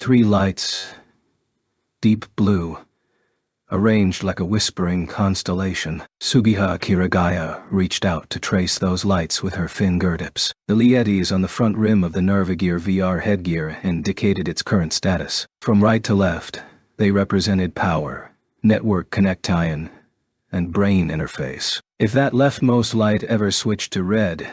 3 lights, deep blue, arranged like a whispering constellation. Sugiha Kirigaya reached out to trace those lights with her fingertips. The Lietis on the front rim of the Nervigear VR headgear indicated its current status. From right to left, they represented power, network connection, and brain interface. If that leftmost light ever switched to red,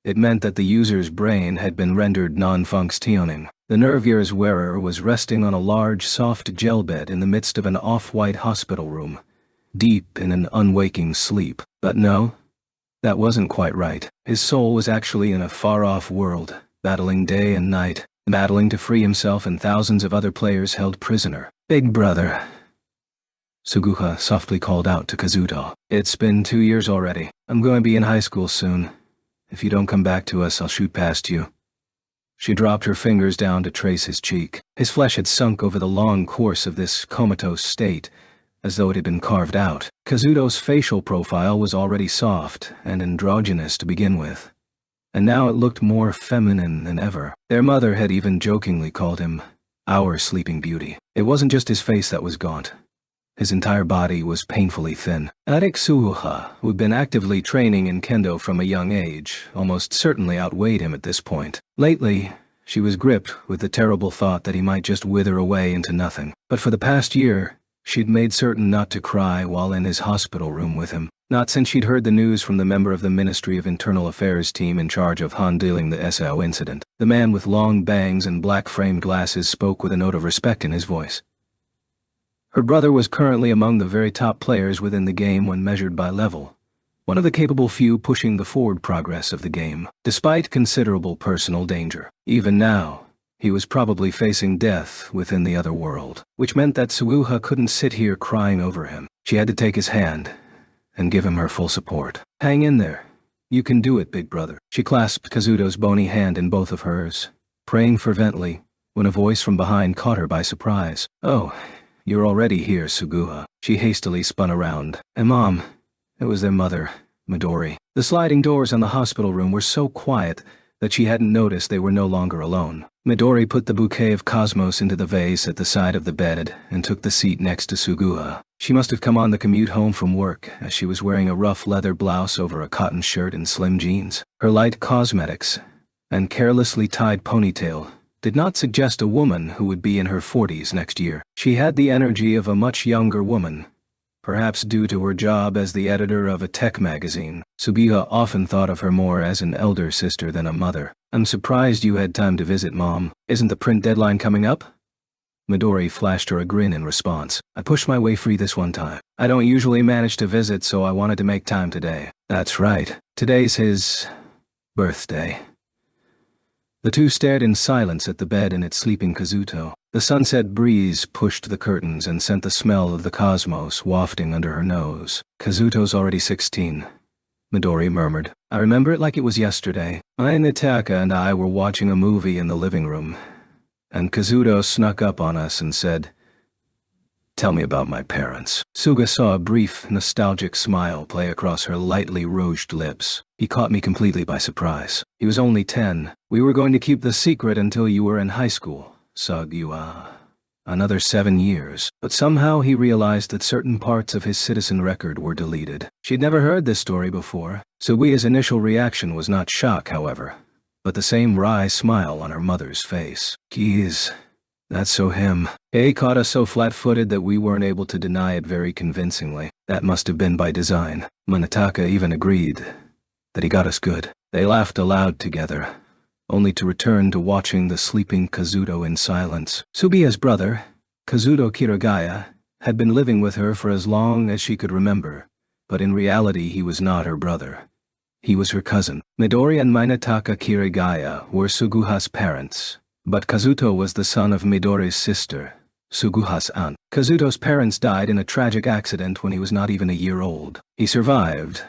it meant that the user's brain had been rendered non-functioning. The Nervigear's wearer was resting on a large, soft gel bed in the midst of an off-white hospital room, deep in an unwaking sleep. But no, that wasn't quite right. His soul was actually in a far-off world, battling day and night, battling to free himself and thousands of other players held prisoner. Big brother, Suguha softly called out to Kazuto. It's been 2 years already. I'm going to be in high school soon. If you don't come back to us, I'll shoot past you. She dropped her fingers down to trace his cheek. His flesh had sunk over the long course of this comatose state, as though it had been carved out. Kazuto's facial profile was already soft and androgynous to begin with, and now it looked more feminine than ever. Their mother had even jokingly called him our Sleeping Beauty. It wasn't just his face that was gaunt. His entire body was painfully thin. Arik Suguha, who had been actively training in kendo from a young age, almost certainly outweighed him at this point. Lately, she was gripped with the terrible thought that he might just wither away into nothing. But for the past year, she'd made certain not to cry while in his hospital room with him. Not since she'd heard the news from the member of the Ministry of Internal Affairs team in charge of handling the SAO incident. The man with long bangs and black-framed glasses spoke with a note of respect in his voice. Her brother was currently among the very top players within the game when measured by level, one of the capable few pushing the forward progress of the game, despite considerable personal danger. Even now, he was probably facing death within the other world, which meant that Suguha couldn't sit here crying over him. She had to take his hand and give him her full support. Hang in there. You can do it, big brother. She clasped Kazuto's bony hand in both of hers, praying fervently, when a voice from behind caught her by surprise. Oh, you're already here, Suguha. She hastily spun around. And Mom, it was their mother, Midori. The sliding doors on the hospital room were so quiet that she hadn't noticed they were no longer alone. Midori put the bouquet of cosmos into the vase at the side of the bed and took the seat next to Suguha. She must have come on the commute home from work, as she was wearing a rough leather blouse over a cotton shirt and slim jeans. Her light cosmetics and carelessly tied ponytail did not suggest a woman who would be in her 40s next year. She had the energy of a much younger woman, perhaps due to her job as the editor of a tech magazine. Sugiha often thought of her more as an elder sister than a mother. I'm surprised you had time to visit, Mom. Isn't the print deadline coming up? Midori flashed her a grin in response. I pushed my way free this one time. I don't usually manage to visit, so I wanted to make time today. That's right. Today's his birthday. The two stared in silence at the bed and its sleeping Kazuto. The sunset breeze pushed the curtains and sent the smell of the cosmos wafting under her nose. Kazuto's already 16, Midori murmured. I remember it like it was yesterday. Minetaka and I were watching a movie in the living room, and Kazuto snuck up on us and said, Tell me about my parents. Suga saw a brief, nostalgic smile play across her lightly rouged lips. He caught me completely by surprise. He was only 10. We were going to keep the secret until you were in high school, Sugiha. Another 7 years. But somehow he realized that certain parts of his citizen record were deleted. She'd never heard this story before. Sugiha's initial reaction was not shock, however, but the same wry smile on her mother's face. Geez. That's so him. He caught us so flat-footed that we weren't able to deny it very convincingly. That must have been by design. Minetaka even agreed that he got us good. They laughed aloud together, only to return to watching the sleeping Kazuto in silence. Sugiha's brother, Kazuto Kirigaya, had been living with her for as long as she could remember, but in reality he was not her brother. He was her cousin. Midori and Minetaka Kirigaya were Suguha's parents, but Kazuto was the son of Midori's sister, Suguha's aunt. Kazuto's parents died in a tragic accident when he was not even a year old. He survived,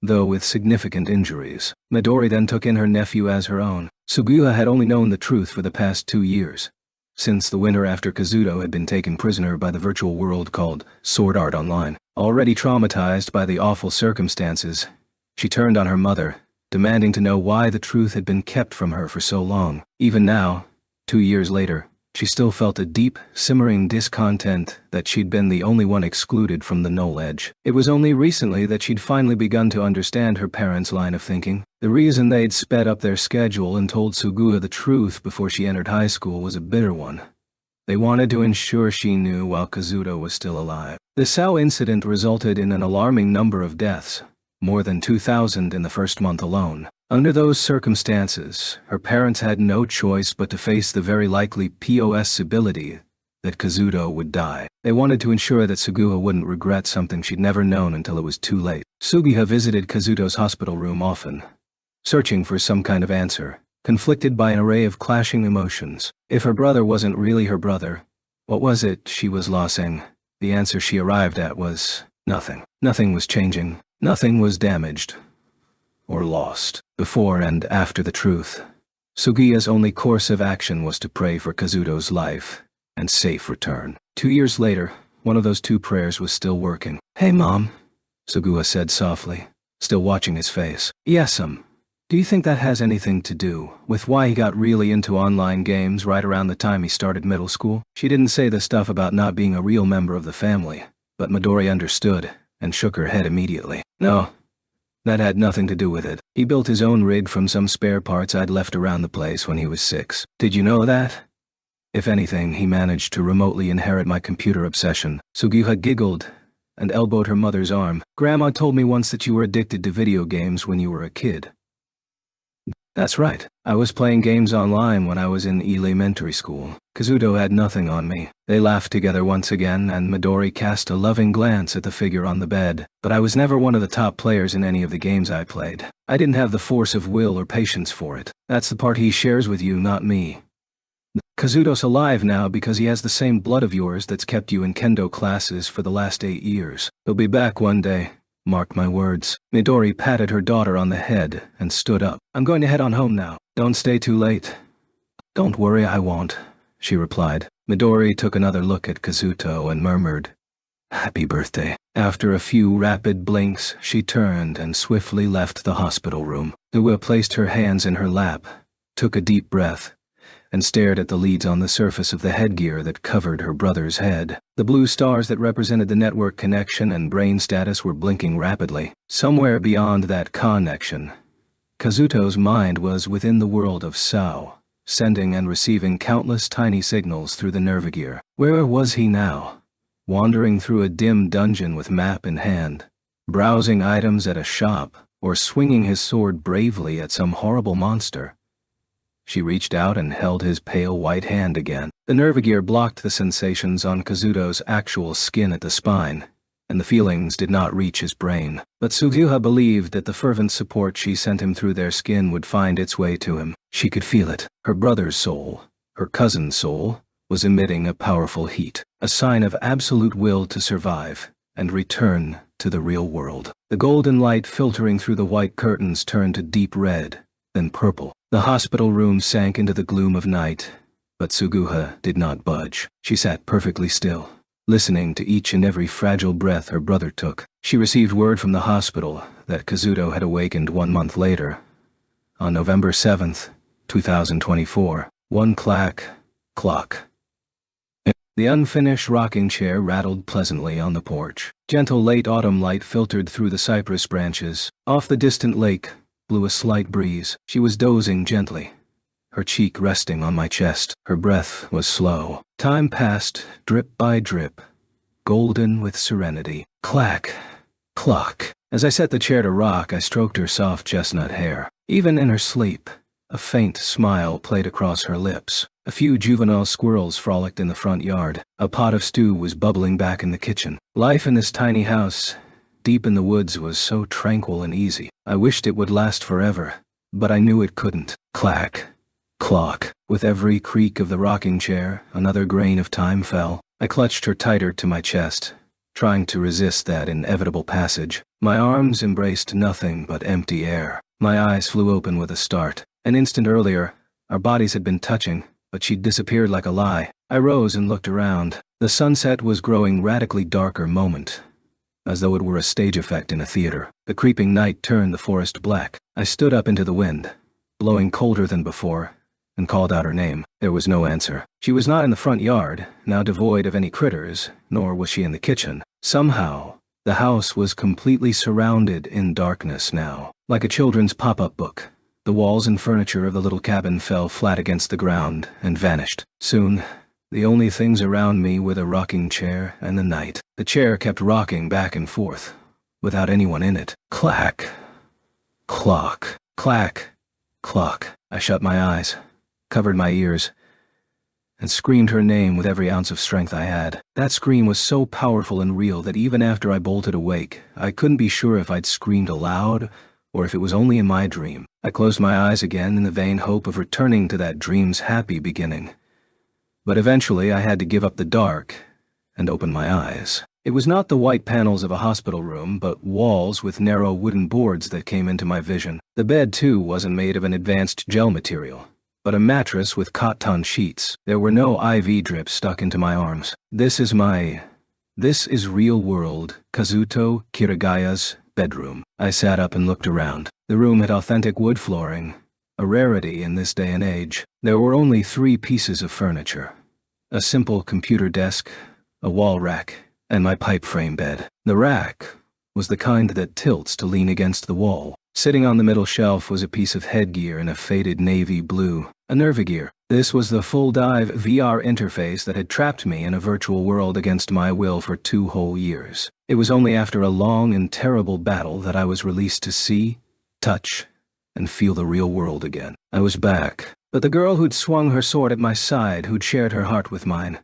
though with significant injuries. Midori then took in her nephew as her own. Sugiha had only known the truth for the past 2 years, since the winter after Kazuto had been taken prisoner by the virtual world called Sword Art Online. Already traumatized by the awful circumstances, she turned on her mother, demanding to know why the truth had been kept from her for so long. Even now, 2 years later, She still felt a deep, simmering discontent that she'd been the only one excluded from the knoll edge. It was only recently that she'd finally begun to understand her parents' line of thinking. The reason they'd sped up their schedule and told Suguha the truth before she entered high school was a bitter one. They wanted to ensure she knew while Kazuto was still alive. The Sao incident resulted in an alarming number of deaths, more than 2,000 in the first month alone. Under those circumstances, her parents had no choice but to face the very likely possibility that Kazuto would die. They wanted to ensure that Suguha wouldn't regret something she'd never known until it was too late. Suguha visited Kazuto's hospital room often, searching for some kind of answer, conflicted by an array of clashing emotions. If her brother wasn't really her brother, what was it she was losing? The answer she arrived at was nothing. Nothing was changing. Nothing was damaged or lost. Before and after the truth, Sugiha's only course of action was to pray for Kazuto's life and safe return. 2 years later, one of those two prayers was still working. "Hey, Mom," Suguha said softly, still watching his face. "Yes, do you think that has anything to do with why he got really into online games right around the time he started middle school?" She didn't say the stuff about not being a real member of the family, but Midori understood and shook her head immediately. "No. That had nothing to do with it. He built his own rig from some spare parts I'd left around the place when he was 6. Did you know that? If anything, he managed to remotely inherit my computer obsession." Suguha giggled and elbowed her mother's arm. "Grandma told me once that you were addicted to video games when you were a kid." "That's right. I was playing games online when I was in elementary school. Kazuto had nothing on me." They laughed together once again, and Midori cast a loving glance at the figure on the bed. "But I was never one of the top players in any of the games I played. I didn't have the force of will or patience for it. That's the part he shares with you, not me. Kazuto's alive now because he has the same blood of yours that's kept you in kendo classes for the last 8 years. He'll be back one day. Mark my words." Midori patted her daughter on the head and stood up. "I'm going to head on home now. Don't stay too late." "Don't worry, I won't," she replied. Midori took another look at Kazuto and murmured, "Happy birthday." After a few rapid blinks, she turned and swiftly left the hospital room. Suguha placed her hands in her lap, took a deep breath, and stared at the leads on the surface of the headgear that covered her brother's head. The blue stars that represented the network connection and brain status were blinking rapidly. Somewhere beyond that connection, Kazuto's mind was within the world of Sao, sending and receiving countless tiny signals through the nervigear. Where was he now? Wandering through a dim dungeon with map in hand, browsing items at a shop, or swinging his sword bravely at some horrible monster? She reached out and held his pale white hand again. The nervigear blocked the sensations on Kazuto's actual skin at the spine, and the feelings did not reach his brain. But Suguha believed that the fervent support she sent him through their skin would find its way to him. She could feel it. Her brother's soul, her cousin's soul, was emitting a powerful heat, a sign of absolute will to survive and return to the real world. The golden light filtering through the white curtains turned to deep red, then purple. The hospital room sank into the gloom of night, but Suguha did not budge. She sat perfectly still, listening to each and every fragile breath her brother took. She received word from the hospital that Kazuto had awakened 1 month later, on November 7th, 2024. 1 clock. The unfinished rocking chair rattled pleasantly on the porch. Gentle late autumn light filtered through the cypress branches. Off the distant lake blew a slight breeze. She was dozing gently, her cheek resting on my chest. Her breath was slow. Time passed, drip by drip, golden with serenity. Clack, clock. As I set the chair to rock, I stroked her soft chestnut hair. Even in her sleep, a faint smile played across her lips. A few juvenile squirrels frolicked in the front yard. A pot of stew was bubbling back in the kitchen. Life in this tiny house, deep in the woods, was so tranquil and easy. I wished it would last forever, but I knew it couldn't. Clack, clock. With every creak of the rocking chair, another grain of time fell. I clutched her tighter to my chest, trying to resist that inevitable passage. My arms embraced nothing but empty air. My eyes flew open with a start. An instant earlier, our bodies had been touching, but she'd disappeared like a lie. I rose and looked around. The sunset was growing radically darker moment, as though it were a stage effect in a theater. The creeping night turned the forest black. I stood up into the wind, blowing colder than before, and called out her name. There was no answer. She was not in the front yard, now devoid of any critters, nor was she in the kitchen. Somehow, the house was completely surrounded in darkness now, like a children's pop-up book. The walls and furniture of the little cabin fell flat against the ground and vanished. Soon, the only things around me were the rocking chair and the night. The chair kept rocking back and forth, without anyone in it. Clack. Clock. Clack. Clock. I shut my eyes, covered my ears, and screamed her name with every ounce of strength I had. That scream was so powerful and real that even after I bolted awake, I couldn't be sure if I'd screamed aloud or if it was only in my dream. I closed my eyes again in the vain hope of returning to that dream's happy beginning. But eventually I had to give up the dark and open my eyes. It was not the white panels of a hospital room, but walls with narrow wooden boards that came into my vision. The bed, too, wasn't made of an advanced gel material, but a mattress with cotton sheets. There were no IV drips stuck into my arms. This is real-world Kazuto Kiragaya's bedroom. I sat up and looked around. The room had authentic wood flooring, a rarity in this day and age. There were only 3 pieces of furniture: a simple computer desk, a wall rack, and my pipe frame bed. The rack was the kind that tilts to lean against the wall. Sitting on the middle shelf was a piece of headgear in a faded navy blue, a Nervigear. This was the full-dive VR interface that had trapped me in a virtual world against my will for 2 whole years. It was only after a long and terrible battle that I was released to see, touch, and feel the real world again. I was back, but the girl who'd swung her sword at my side, who'd shared her heart with mine.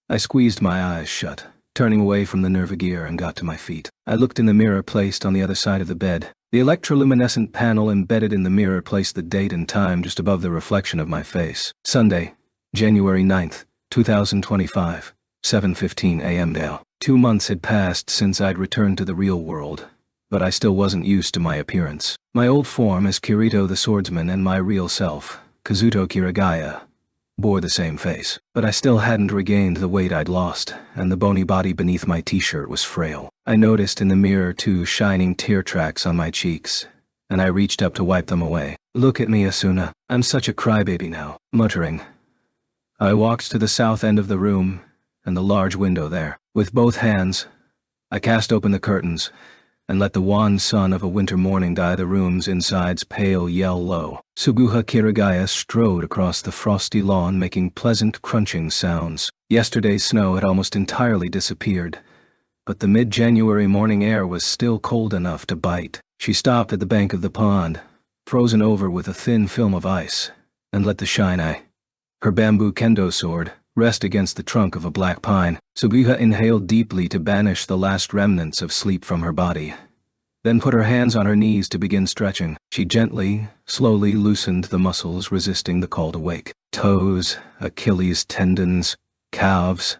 I squeezed my eyes shut, turning away from the Nervigear, and got to my feet. I looked in the mirror placed on the other side of the bed. The electroluminescent panel embedded in the mirror placed the date and time just above the reflection of my face. Sunday, January 9th, 2025, 7:15 a.m. Dale. 2 months had passed since I'd returned to the real world, but I still wasn't used to my appearance. My old form as Kirito the swordsman and my real self, Kazuto Kiragaya, bore the same face, but I still hadn't regained the weight I'd lost, and the bony body beneath my t-shirt was frail. I noticed in the mirror 2 shining tear tracks on my cheeks, and I reached up to wipe them away. "Look at me, Asuna. I'm such a crybaby now." Muttering, I walked to the south end of the room and the large window there. With both hands, I cast open the curtains and let the wan sun of a winter morning dye the room's insides pale yellow. Suguha Kiragaya strode across the frosty lawn, making pleasant crunching sounds. Yesterday's snow had almost entirely disappeared, but the mid-January morning air was still cold enough to bite. She stopped at the bank of the pond, frozen over with a thin film of ice, and let the shinai, her bamboo kendo sword, rest against the trunk of a black pine. Suguha inhaled deeply to banish the last remnants of sleep from her body, then put her hands on her knees to begin stretching. She gently, slowly loosened the muscles resisting the call to wake. Toes, Achilles tendons, calves.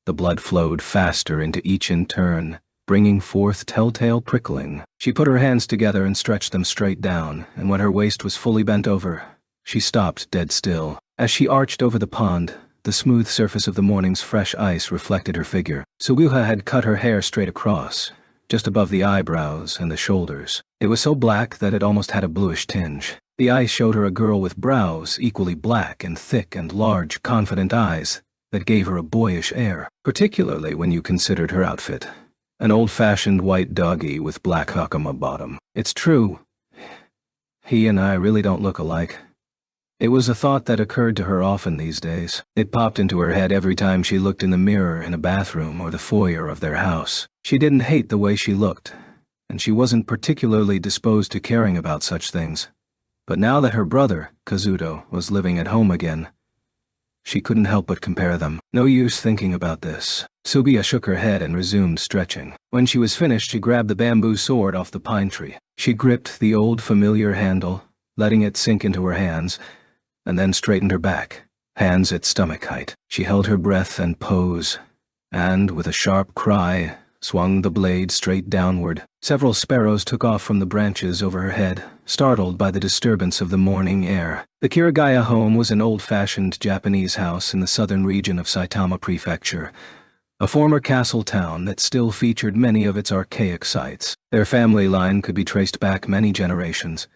The blood flowed faster into each in turn, bringing forth telltale prickling. She put her hands together and stretched them straight down, and when her waist was fully bent over, she stopped dead still. As she arched over the pond, the smooth surface of the morning's fresh ice reflected her figure. Suguha had cut her hair straight across, just above the eyebrows and the shoulders. It was so black that it almost had a bluish tinge. The ice showed her a girl with brows equally black and thick and large, confident eyes that gave her a boyish air, particularly when you considered her outfit. An old-fashioned white doggy with black hakama bottom. It's true, he and I really don't look alike. It was a thought that occurred to her often these days. It popped into her head every time she looked in the mirror in a bathroom or the foyer of their house. She didn't hate the way she looked, and she wasn't particularly disposed to caring about such things. But now that her brother, Kazuto, was living at home again, she couldn't help but compare them. No use thinking about this. Suguha shook her head and resumed stretching. When she was finished, she grabbed the bamboo sword off the pine tree. She gripped the old familiar handle, letting it sink into her hands, and then straightened her back, hands at stomach height. She held her breath and pose, and, with a sharp cry, swung the blade straight downward. Several sparrows took off from the branches over her head, startled by the disturbance of the morning air. The Kiragaya home was an old-fashioned Japanese house in the southern region of Saitama Prefecture, a former castle town that still featured many of its archaic sites. Their family line could be traced back many generations,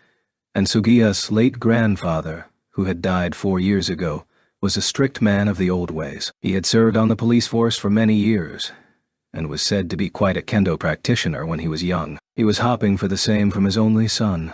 and Sugiha's late grandfather, who had died 4 years ago, was a strict man of the old ways. He had served on the police force for many years, and was said to be quite a kendo practitioner when he was young. He was hoping for the same from his only son,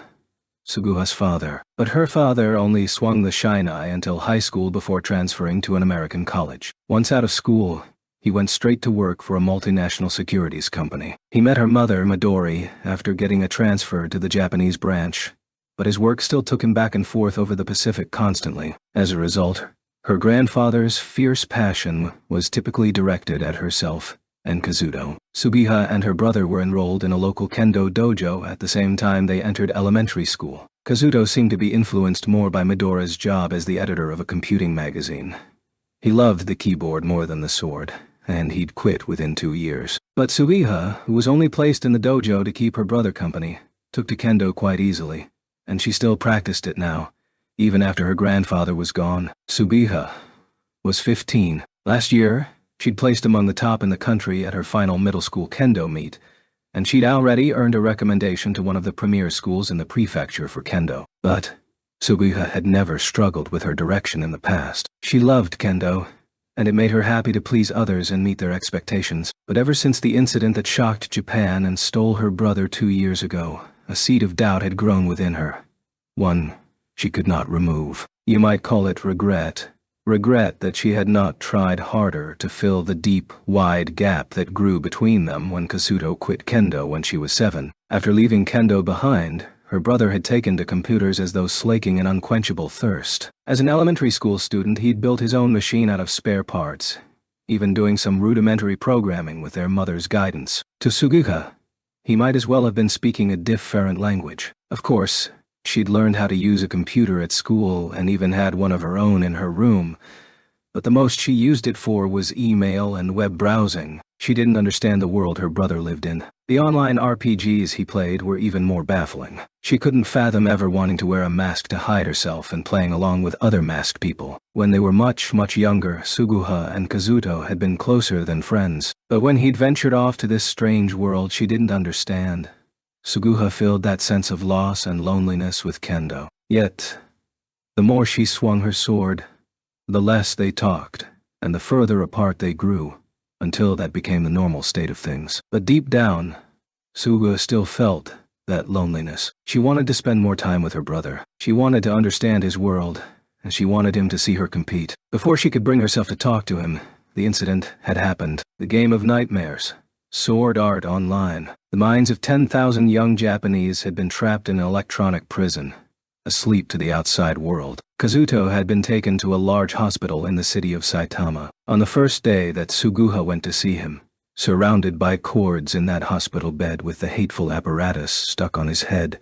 Suguha's father. But her father only swung the shinai until high school before transferring to an American college. Once out of school, he went straight to work for a multinational securities company. He met her mother, Midori, after getting a transfer to the Japanese branch, but his work still took him back and forth over the Pacific constantly. As a result, her grandfather's fierce passion was typically directed at herself and Kazuto. Sugiha and her brother were enrolled in a local kendo dojo at the same time they entered elementary school. Kazuto seemed to be influenced more by Midori's job as the editor of a computing magazine. He loved the keyboard more than the sword, and he'd quit within 2 years. But Sugiha, who was only placed in the dojo to keep her brother company, took to kendo quite easily, and she still practiced it now, even after her grandfather was gone. Sugiha was 15. Last year, she'd placed among the top in the country at her final middle school kendo meet, and she'd already earned a recommendation to one of the premier schools in the prefecture for kendo. But Sugiha had never struggled with her direction in the past. She loved kendo, and it made her happy to please others and meet their expectations. But ever since the incident that shocked Japan and stole her brother 2 years ago, a seed of doubt had grown within her. One she could not remove. You might call it regret. Regret that she had not tried harder to fill the deep, wide gap that grew between them when Kazuto quit kendo when she was 7. After leaving kendo behind, her brother had taken to computers as though slaking an unquenchable thirst. As an elementary school student, he'd built his own machine out of spare parts, even doing some rudimentary programming with their mother's guidance. To Sugiha, he might as well have been speaking a different language. Of course, she'd learned how to use a computer at school and even had one of her own in her room, but the most she used it for was email and web browsing. She didn't understand the world her brother lived in. The online RPGs he played were even more baffling. She couldn't fathom ever wanting to wear a mask to hide herself and playing along with other masked people. When they were much, much younger, Sugiha and Kazuto had been closer than friends. But when he'd ventured off to this strange world she didn't understand, Sugiha filled that sense of loss and loneliness with kendo. Yet, the more she swung her sword, the less they talked, and the further apart they grew, until that became the normal state of things. But deep down, Sugiha still felt that loneliness. She wanted to spend more time with her brother. She wanted to understand his world, and she wanted him to see her compete. Before she could bring herself to talk to him, the incident had happened. The game of nightmares. Sword Art Online. The minds of 10,000 young Japanese had been trapped in an electronic prison, asleep to the outside world. Kazuto had been taken to a large hospital in the city of Saitama. On the first day that Sugiha went to see him, surrounded by cords in that hospital bed with the hateful apparatus stuck on his head,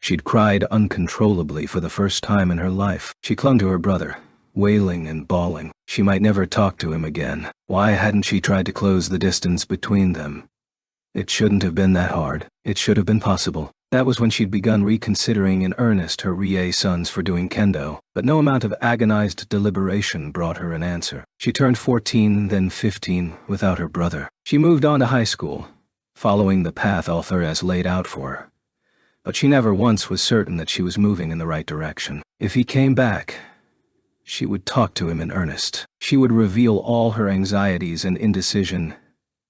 she'd cried uncontrollably for the first time in her life. She clung to her brother, wailing and bawling. She might never talk to him again. Why hadn't she tried to close the distance between them? It shouldn't have been that hard. It should have been possible. That was when she'd begun reconsidering in earnest her Rie sons for doing kendo, but no amount of agonized deliberation brought her an answer. She turned 14, then 15, without her brother. She moved on to high school, following the path Althores laid out for her. But she never once was certain that she was moving in the right direction. If he came back, she would talk to him in earnest. She would reveal all her anxieties and indecision,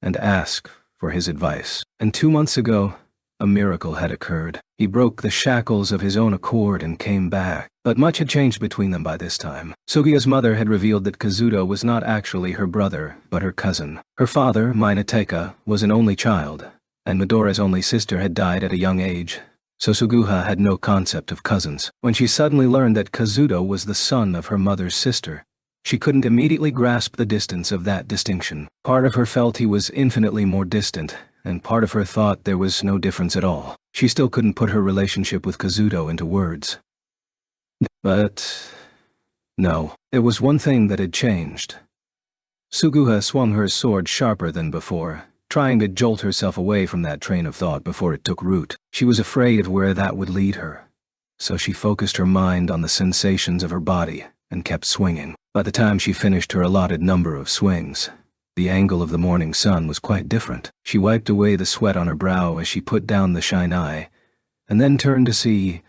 and ask for his advice. And 2 months ago, a miracle had occurred. He broke the shackles of his own accord and came back. But much had changed between them by this time. Sugiha's mother had revealed that Kazuto was not actually her brother, but her cousin. Her father, Minateka, was an only child, and Midori's only sister had died at a young age, so Sugiha had no concept of cousins. When she suddenly learned that Kazuto was the son of her mother's sister, she couldn't immediately grasp the distance of that distinction. Part of her felt he was infinitely more distant, and part of her thought there was no difference at all. She still couldn't put her relationship with Kazuto into words. But no, there was one thing that had changed. Sugiha swung her sword sharper than before, trying to jolt herself away from that train of thought before it took root. She was afraid of where that would lead her, so she focused her mind on the sensations of her body and kept swinging. By the time she finished her allotted number of swings, the angle of the morning sun was quite different. She wiped away the sweat on her brow as she put down the shinai, and then turned to see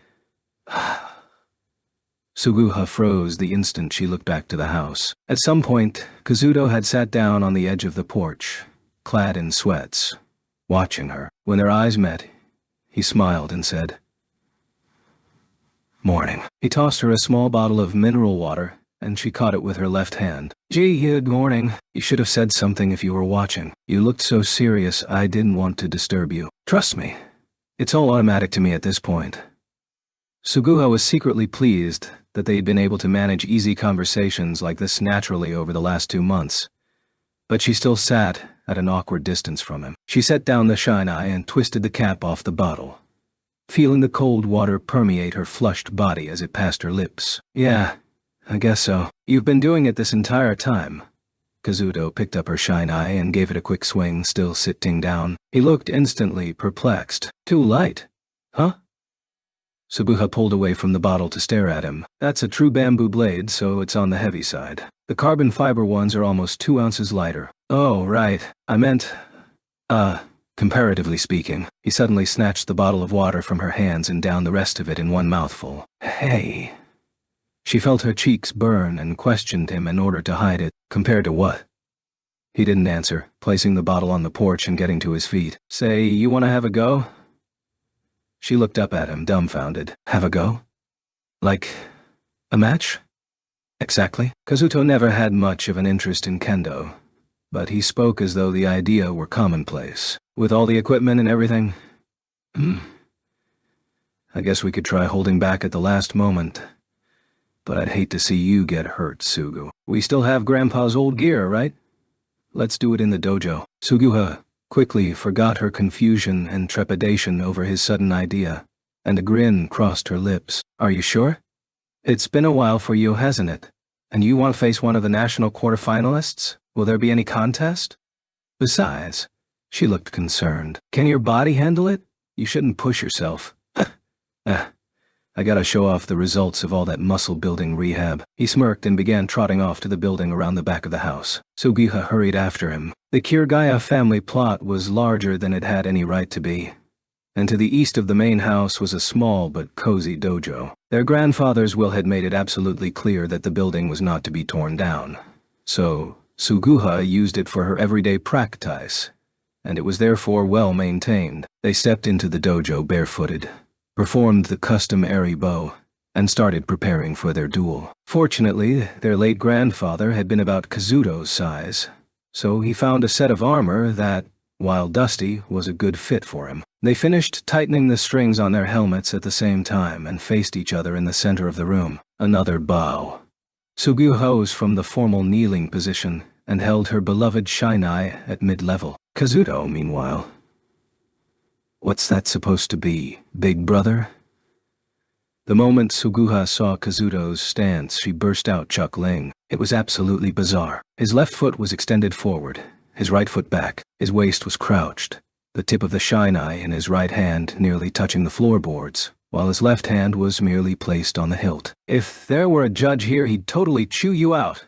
Suguha froze the instant she looked back to the house. At some point, Kazuto had sat down on the edge of the porch, clad in sweats, watching her. When their eyes met, he smiled and said, "Morning." He tossed her a small bottle of mineral water, and she caught it with her left hand. "Gee, good morning. You should have said something if you were watching. You looked so serious I didn't want to disturb you. Trust me, it's all automatic to me at this point." Suguha was secretly pleased that they had been able to manage easy conversations like this naturally over the last 2 months. But she still sat at an awkward distance from him. She set down the shinai and twisted the cap off the bottle, feeling the cold water permeate her flushed body as it passed her lips. "Yeah, I guess so. You've been doing it this entire time." Kazuto picked up her shinai and gave it a quick swing, still sitting down. He looked instantly perplexed. "Too light, huh?" Suguha pulled away from the bottle to stare at him. "That's a true bamboo blade, so it's on the heavy side. The carbon fiber ones are almost 2 ounces lighter." "Oh, right. I meant, comparatively speaking." He suddenly snatched the bottle of water from her hands and downed the rest of it in one mouthful. "Hey." She felt her cheeks burn and questioned him in order to hide it. "Compared to what?" He didn't answer, placing the bottle on the porch and getting to his feet. "Say, you want to have a go?" She looked up at him, dumbfounded. "Have a go? Like a match?" "Exactly." Kazuto never had much of an interest in kendo, but he spoke as though the idea were commonplace. "With all the equipment and everything? I guess we could try holding back at the last moment. But I'd hate to see you get hurt, Sugu. We still have Grandpa's old gear, right? Let's do it in the dojo." Suguha quickly forgot her confusion and trepidation over his sudden idea, and a grin crossed her lips. "Are you sure? It's been a while for you, hasn't it? And you want to face one of the national quarterfinalists? Will there be any contest? Besides," she looked concerned, "can your body handle it? You shouldn't push yourself." I gotta show off the results of all that muscle-building rehab." He smirked and began trotting off to the building around the back of the house. Suguha hurried after him. The Kirigaya family plot was larger than it had any right to be, and to the east of the main house was a small but cozy dojo. Their grandfather's will had made it absolutely clear that the building was not to be torn down, so Suguha used it for her everyday practice, and it was therefore well maintained. They stepped into the dojo barefooted, performed the customary bow, and started preparing for their duel. Fortunately, their late grandfather had been about Kazuto's size, so he found a set of armor that, while dusty, was a good fit for him. They finished tightening the strings on their helmets at the same time and faced each other in the center of the room. Another bow. Suguha rose from the formal kneeling position and held her beloved shinai at mid-level. Kazuto, meanwhile, "What's that supposed to be, big brother?" The moment Suguha saw Kazuto's stance, she burst out chuckling. It was absolutely bizarre. His left foot was extended forward, his right foot back. His waist was crouched, the tip of the shinai in his right hand nearly touching the floorboards, while his left hand was merely placed on the hilt. "If there were a judge here, he'd totally chew you out.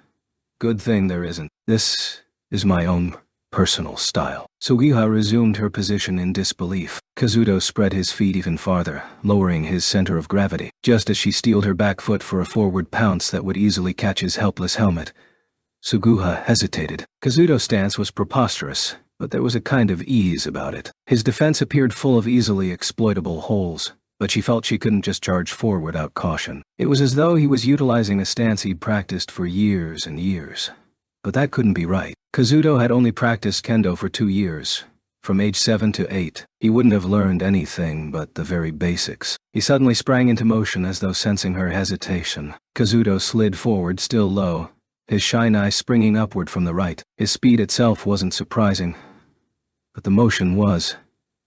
Good thing there isn't. This is my own personal style." Suguha resumed her position in disbelief. Kazuto spread his feet even farther, lowering his center of gravity, just as she steeled her back foot for a forward pounce that would easily catch his helpless helmet. Suguha hesitated. Kazuto's stance was preposterous, but there was a kind of ease about it. His defense appeared full of easily exploitable holes, but she felt she couldn't just charge forward without caution. It was as though he was utilizing a stance he'd practiced for years and years. But that couldn't be right. Kazuto had only practiced kendo for 2 years. From age 7 to 8, he wouldn't have learned anything but the very basics. He suddenly sprang into motion as though sensing her hesitation. Kazuto slid forward, still low, his shinai springing upward from the right. His speed itself wasn't surprising, but the motion was,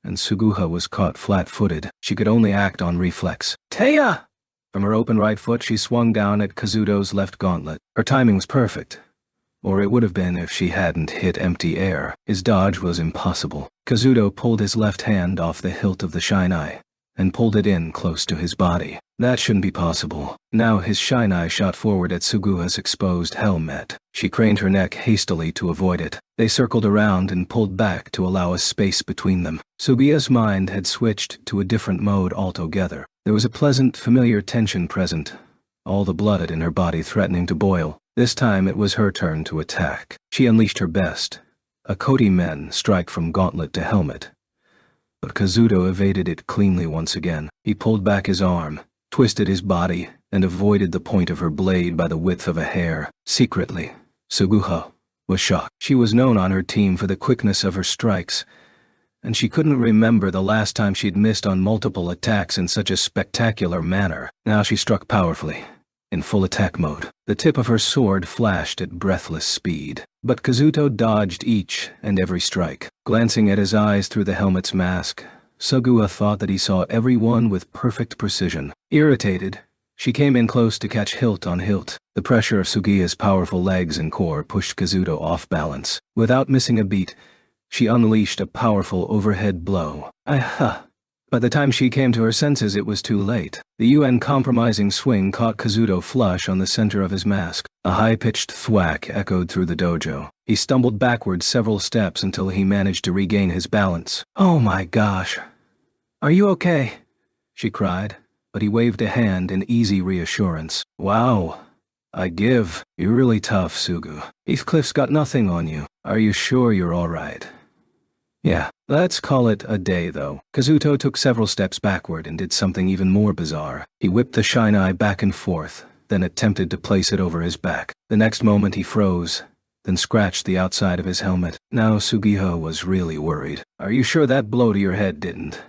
and Suguha was caught flat-footed. She could only act on reflex. "Taya!" From her open right foot, she swung down at Kazuto's left gauntlet. Her timing was perfect, or it would have been if she hadn't hit empty air. His dodge was impossible. Kazuto pulled his left hand off the hilt of the shinai and pulled it in close to his body. That shouldn't be possible. Now his shinai shot forward at Suguha's exposed helmet. She craned her neck hastily to avoid it. They circled around and pulled back to allow a space between them. Suguha's mind had switched to a different mode altogether. There was a pleasant, familiar tension present, all the blood in her body threatening to boil. This time it was her turn to attack. She unleashed her best, a Koti men strike from gauntlet to helmet. But Kazuto evaded it cleanly once again. He pulled back his arm, twisted his body, and avoided the point of her blade by the width of a hair. Secretly, Suguha was shocked. She was known on her team for the quickness of her strikes, and she couldn't remember the last time she'd missed on multiple attacks in such a spectacular manner. Now she struck powerfully, in full attack mode. The tip of her sword flashed at breathless speed, but Kazuto dodged each and every strike. Glancing at his eyes through the helmet's mask, Suguha thought that he saw every one with perfect precision. Irritated, she came in close to catch hilt on hilt. The pressure of Sugiha's powerful legs and core pushed Kazuto off balance. Without missing a beat, she unleashed a powerful overhead blow. By the time she came to her senses, it was too late. The uncompromising swing caught Kazuto flush on the center of his mask. A high-pitched thwack echoed through the dojo. He stumbled backward several steps until he managed to regain his balance. "Oh my gosh. Are you okay?" she cried, but he waved a hand in easy reassurance. "Wow. I give. You're really tough, Sugu. Heathcliff's got nothing on you. Are you sure you're all right?" "Yeah, let's call it a day, though." Kazuto took several steps backward and did something even more bizarre. He whipped the shine eye back and forth, then attempted to place it over his back. The next moment he froze, then scratched the outside of his helmet. Now Sugiha was really worried. "Are you sure that blow to your head didn't?"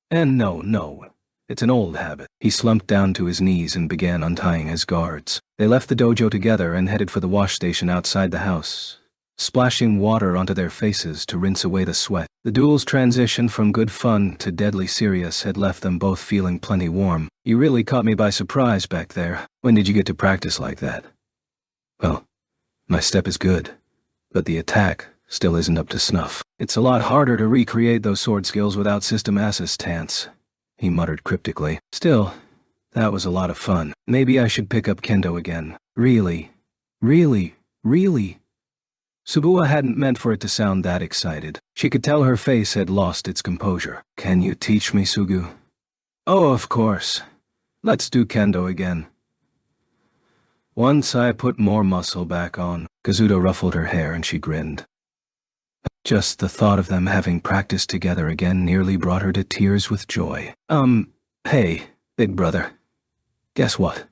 "And no. It's an old habit." He slumped down to his knees and began untying his guards. They left the dojo together and headed for the wash station outside the house, splashing water onto their faces to rinse away the sweat. The duel's transition from good fun to deadly serious had left them both feeling plenty warm. "You really caught me by surprise back there. When did you get to practice like that?" "Well, my step is good, but the attack still isn't up to snuff. It's a lot harder to recreate those sword skills without system assistance," he muttered cryptically. "Still, that was a lot of fun. Maybe I should pick up kendo again. Really? Suguha hadn't meant for it to sound that excited. She could tell her face had lost its composure. "Can you teach me, Sugu?" "Oh, of course. Let's do kendo again." "Once I put more muscle back on." Kazuto ruffled her hair and she grinned. Just the thought of them having practiced together again nearly brought her to tears with joy. Hey, big brother. Guess what?"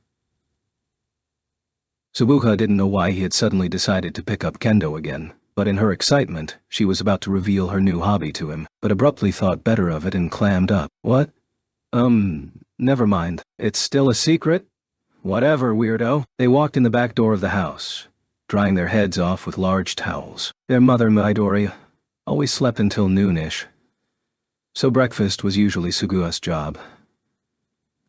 Suguha didn't know why he had suddenly decided to pick up kendo again, but in her excitement, she was about to reveal her new hobby to him, but abruptly thought better of it and clammed up. "What? Never mind. It's still a secret? Whatever, weirdo." They walked in the back door of the house, drying their heads off with large towels. Their mother, Midori, always slept until noonish, so breakfast was usually Suguha's job,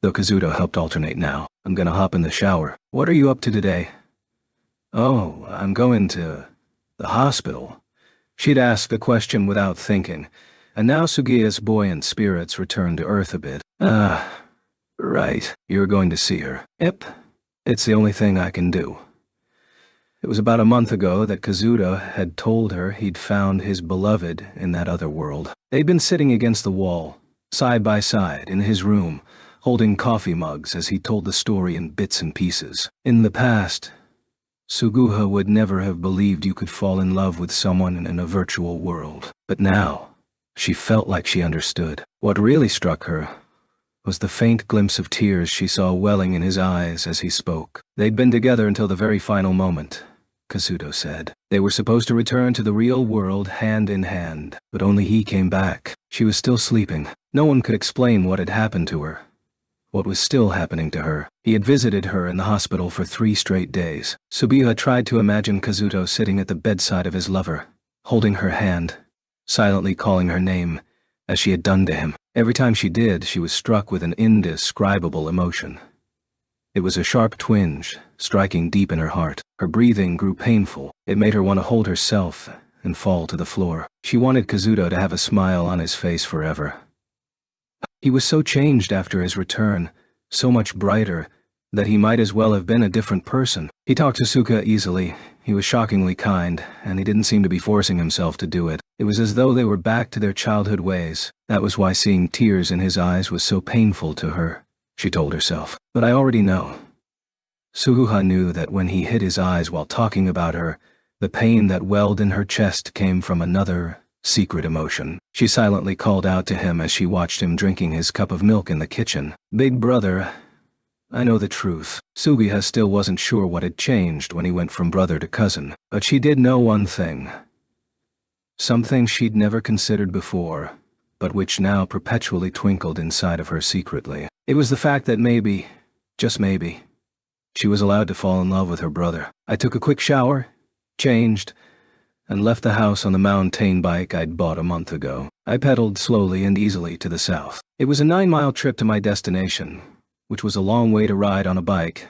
though Kazuto helped alternate now. "I'm gonna hop in the shower. What are you up to today?" "Oh, I'm going to the hospital." She'd asked the question without thinking, and now Sugiha's buoyant spirits returned to earth a bit. Right. You're going to see her." "Yep. It's the only thing I can do." It was about a month ago that Kazuto had told her he'd found his beloved in that other world. They'd been sitting against the wall, side by side, in his room, holding coffee mugs as he told the story in bits and pieces. In the past, Suguha would never have believed you could fall in love with someone in a virtual world. But now, she felt like she understood. What really struck her was the faint glimpse of tears she saw welling in his eyes as he spoke. They'd been together until the very final moment, Kazuto said. They were supposed to return to the real world hand in hand, but only he came back. She was still sleeping. No one could explain what had happened to her, what was still happening to her. He had visited her in the hospital for 3 straight days. Sugiha tried to imagine Kazuto sitting at the bedside of his lover, holding her hand, silently calling her name, as she had done to him. Every time she did, she was struck with an indescribable emotion. It was a sharp twinge, striking deep in her heart. Her breathing grew painful. It made her want to hold herself and fall to the floor. She wanted Kazuto to have a smile on his face forever. He was so changed after his return, so much brighter, that he might as well have been a different person. He talked to Suka easily. He was shockingly kind, and he didn't seem to be forcing himself to do it. It was as though they were back to their childhood ways. That was why seeing tears in his eyes was so painful to her, she told herself. But I already know. Suguha knew that when he hid his eyes while talking about her, the pain that welled in her chest came from another, secret emotion. She silently called out to him as she watched him drinking his cup of milk in the kitchen. "Big brother, I know the truth." Suguha still wasn't sure what had changed when he went from brother to cousin, but she did know one thing. Something she'd never considered before, but which now perpetually twinkled inside of her secretly. It was the fact that maybe, just maybe, she was allowed to fall in love with her brother. I took a quick shower, changed, and left the house on the mountain bike I'd bought a month ago. I pedaled slowly and easily to the south. It was a 9-mile trip to my destination, which was a long way to ride on a bike,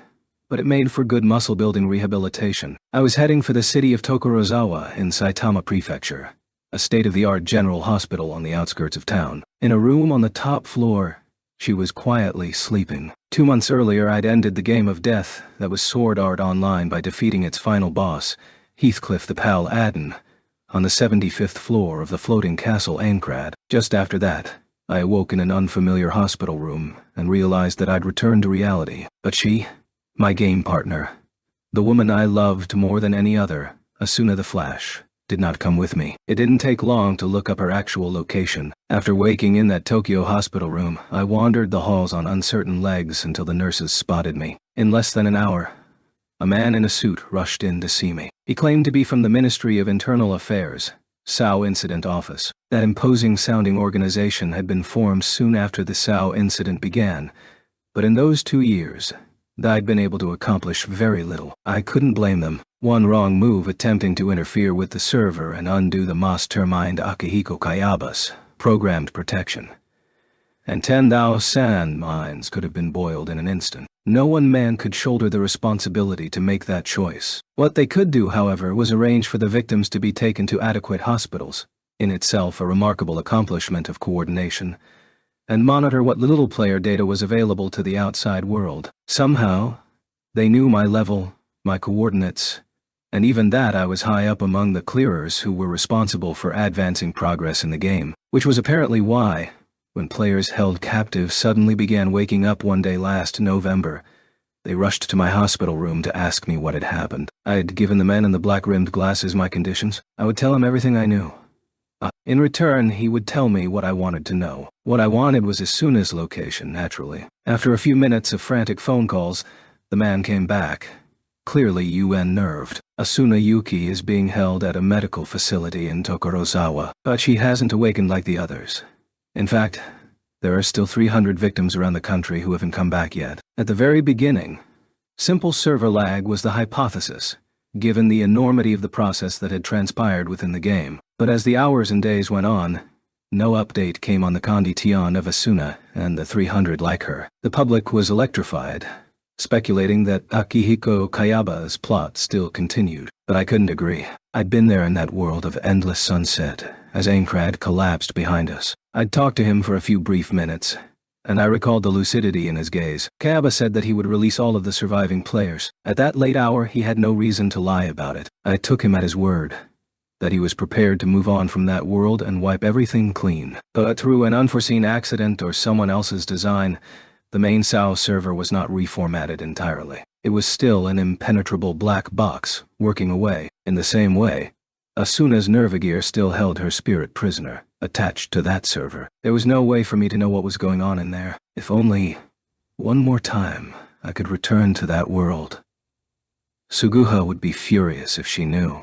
but it made for good muscle-building rehabilitation. I was heading for the city of Tokorozawa in Saitama Prefecture, a state-of-the-art general hospital on the outskirts of town. In a room on the top floor, she was quietly sleeping. 2 months earlier, I'd ended the game of death that was Sword Art Online by defeating its final boss, Heathcliff the Pal Adden, on the 75th floor of the floating castle Aincrad. Just after that, I awoke in an unfamiliar hospital room and realized that I'd returned to reality. But she, my game partner, the woman I loved more than any other, Asuna the Flash, did not come with me. It didn't take long to look up her actual location. After waking in that Tokyo hospital room, I wandered the halls on uncertain legs until the nurses spotted me. In less than an hour, a man in a suit rushed in to see me. He claimed to be from the Ministry of Internal Affairs, Sao Incident Office. That imposing-sounding organization had been formed soon after the Sao incident began, but in those 2 years, I'd been able to accomplish very little. I couldn't blame them. One wrong move attempting to interfere with the server and undo the mastermind Akihiko Kayaba's programmed protection, and 10,000 minds could have been boiled in an instant. No one man could shoulder the responsibility to make that choice. What they could do, however, was arrange for the victims to be taken to adequate hospitals, in itself a remarkable accomplishment of coordination, and monitor what little player data was available to the outside world. Somehow, they knew my level, my coordinates, and even that I was high up among the clearers who were responsible for advancing progress in the game, which was apparently why, when players held captive suddenly began waking up one day last November, they rushed to my hospital room to ask me what had happened. I had given the man in the black-rimmed glasses my conditions. I would tell him everything I knew. In return, he would tell me what I wanted to know. What I wanted was Asuna's location, naturally. After a few minutes of frantic phone calls, the man came back, clearly UN-nerved. Asuna Yuki is being held at a medical facility in Tokorozawa, but she hasn't awakened like the others. In fact, there are still 300 victims around the country who haven't come back yet. At the very beginning, simple server lag was the hypothesis, given the enormity of the process that had transpired within the game. But as the hours and days went on, no update came on the condition of Asuna and the 300 like her. The public was electrified, speculating that Akihiko Kayaba's plot still continued. But I couldn't agree. I'd been there in that world of endless sunset, as Aincrad collapsed behind us. I'd talked to him for a few brief minutes, and I recalled the lucidity in his gaze. Kayaba said that he would release all of the surviving players. At that late hour, he had no reason to lie about it. I took him at his word, that he was prepared to move on from that world and wipe everything clean. But through an unforeseen accident or someone else's design, the main SAO server was not reformatted entirely. It was still an impenetrable black box, working away. In the same way, Asuna's Nervagear still held her spirit prisoner, attached to that server. There was no way for me to know what was going on in there. If only, one more time, I could return to that world. Suguha would be furious if she knew.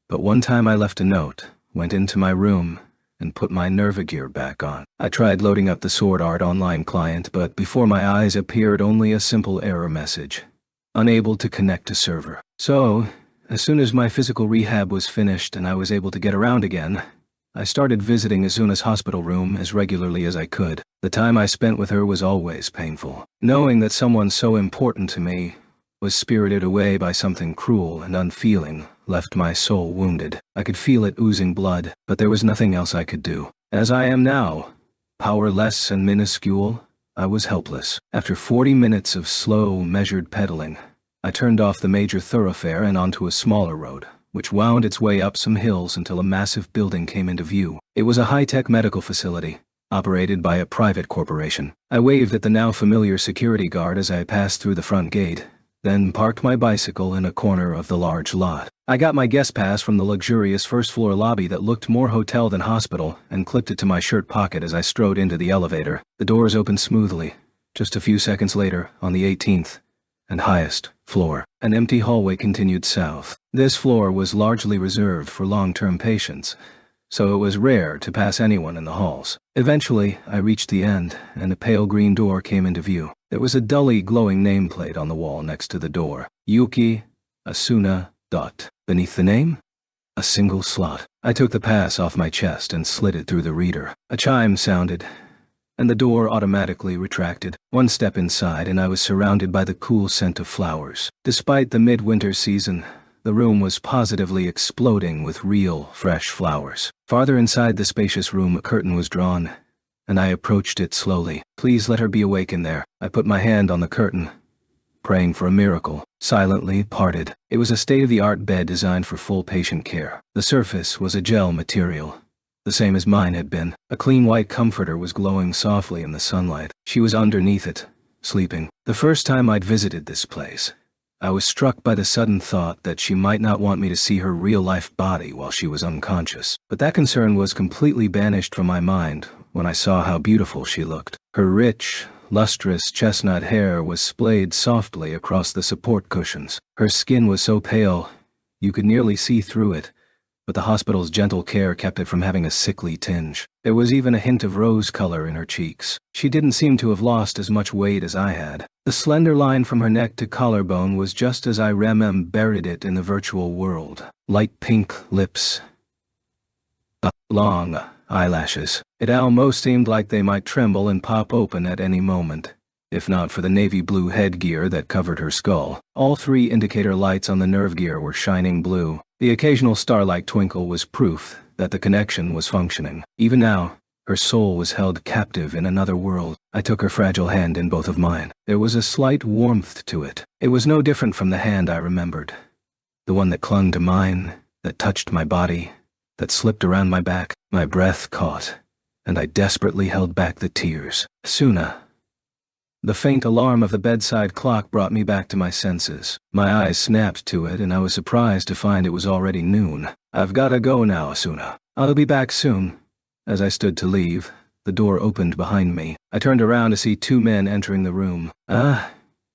But one time I left a note, went into my room, and put my Nervagear back on. I tried loading up the Sword Art Online client, but before my eyes appeared only a simple error message. Unable to connect to server. So, as soon as my physical rehab was finished and I was able to get around again, I started visiting Asuna's hospital room as regularly as I could. The time I spent with her was always painful. Knowing that someone so important to me was spirited away by something cruel and unfeeling left my soul wounded. I could feel it oozing blood, but there was nothing else I could do. As I am now, powerless and minuscule, I was helpless. After 40 minutes of slow, measured pedaling, I turned off the major thoroughfare and onto a smaller road, which wound its way up some hills until a massive building came into view. It was a high-tech medical facility, operated by a private corporation. I waved at the now familiar security guard as I passed through the front gate, then parked my bicycle in a corner of the large lot. I got my guest pass from the luxurious first-floor lobby that looked more hotel than hospital and clipped it to my shirt pocket as I strode into the elevator. The doors opened smoothly. Just a few seconds later, on the 18th and highest floor, an empty hallway continued south. This floor was largely reserved for long-term patients, so it was rare to pass anyone in the halls. Eventually, I reached the end, and a pale green door came into view. There was a dully glowing nameplate on the wall next to the door. Yuki Asuna. Beneath the name, a single slot. I took the pass off my chest and slid it through the reader. A chime sounded, and the door automatically retracted. One step inside, and I was surrounded by the cool scent of flowers. Despite the midwinter season, the room was positively exploding with real, fresh flowers. Farther inside the spacious room, a curtain was drawn, and I approached it slowly. Please let her be awake in there. I put my hand on the curtain, praying for a miracle. Silently parted. It was a state-of-the-art bed designed for full patient care. The surface was a gel material, the same as mine had been. A clean white comforter was glowing softly in the sunlight. She was underneath it, sleeping. The first time I'd visited this place, I was struck by the sudden thought that she might not want me to see her real-life body while she was unconscious. But that concern was completely banished from my mind when I saw how beautiful she looked. Her rich, lustrous chestnut hair was splayed softly across the support cushions. Her skin was so pale, you could nearly see through it, but the hospital's gentle care kept it from having a sickly tinge. There was even a hint of rose color in her cheeks. She didn't seem to have lost as much weight as I had. The slender line from her neck to collarbone was just as I remembered it in the virtual world. Light pink lips, long eyelashes. It almost seemed like they might tremble and pop open at any moment, if not for the navy blue headgear that covered her skull. All three indicator lights on the nerve gear were shining blue. The occasional starlight twinkle was proof that the connection was functioning. Even now, her soul was held captive in another world. I took her fragile hand in both of mine. There was a slight warmth to it. It was no different from the hand I remembered. The one that clung to mine, that touched my body, that slipped around my back. My breath caught, and I desperately held back the tears. Asuna. The faint alarm of the bedside clock brought me back to my senses. My eyes snapped to it, and I was surprised to find it was already noon. I've gotta go now, Asuna. I'll be back soon. As I stood to leave, the door opened behind me. I turned around to see two men entering the room. Ah,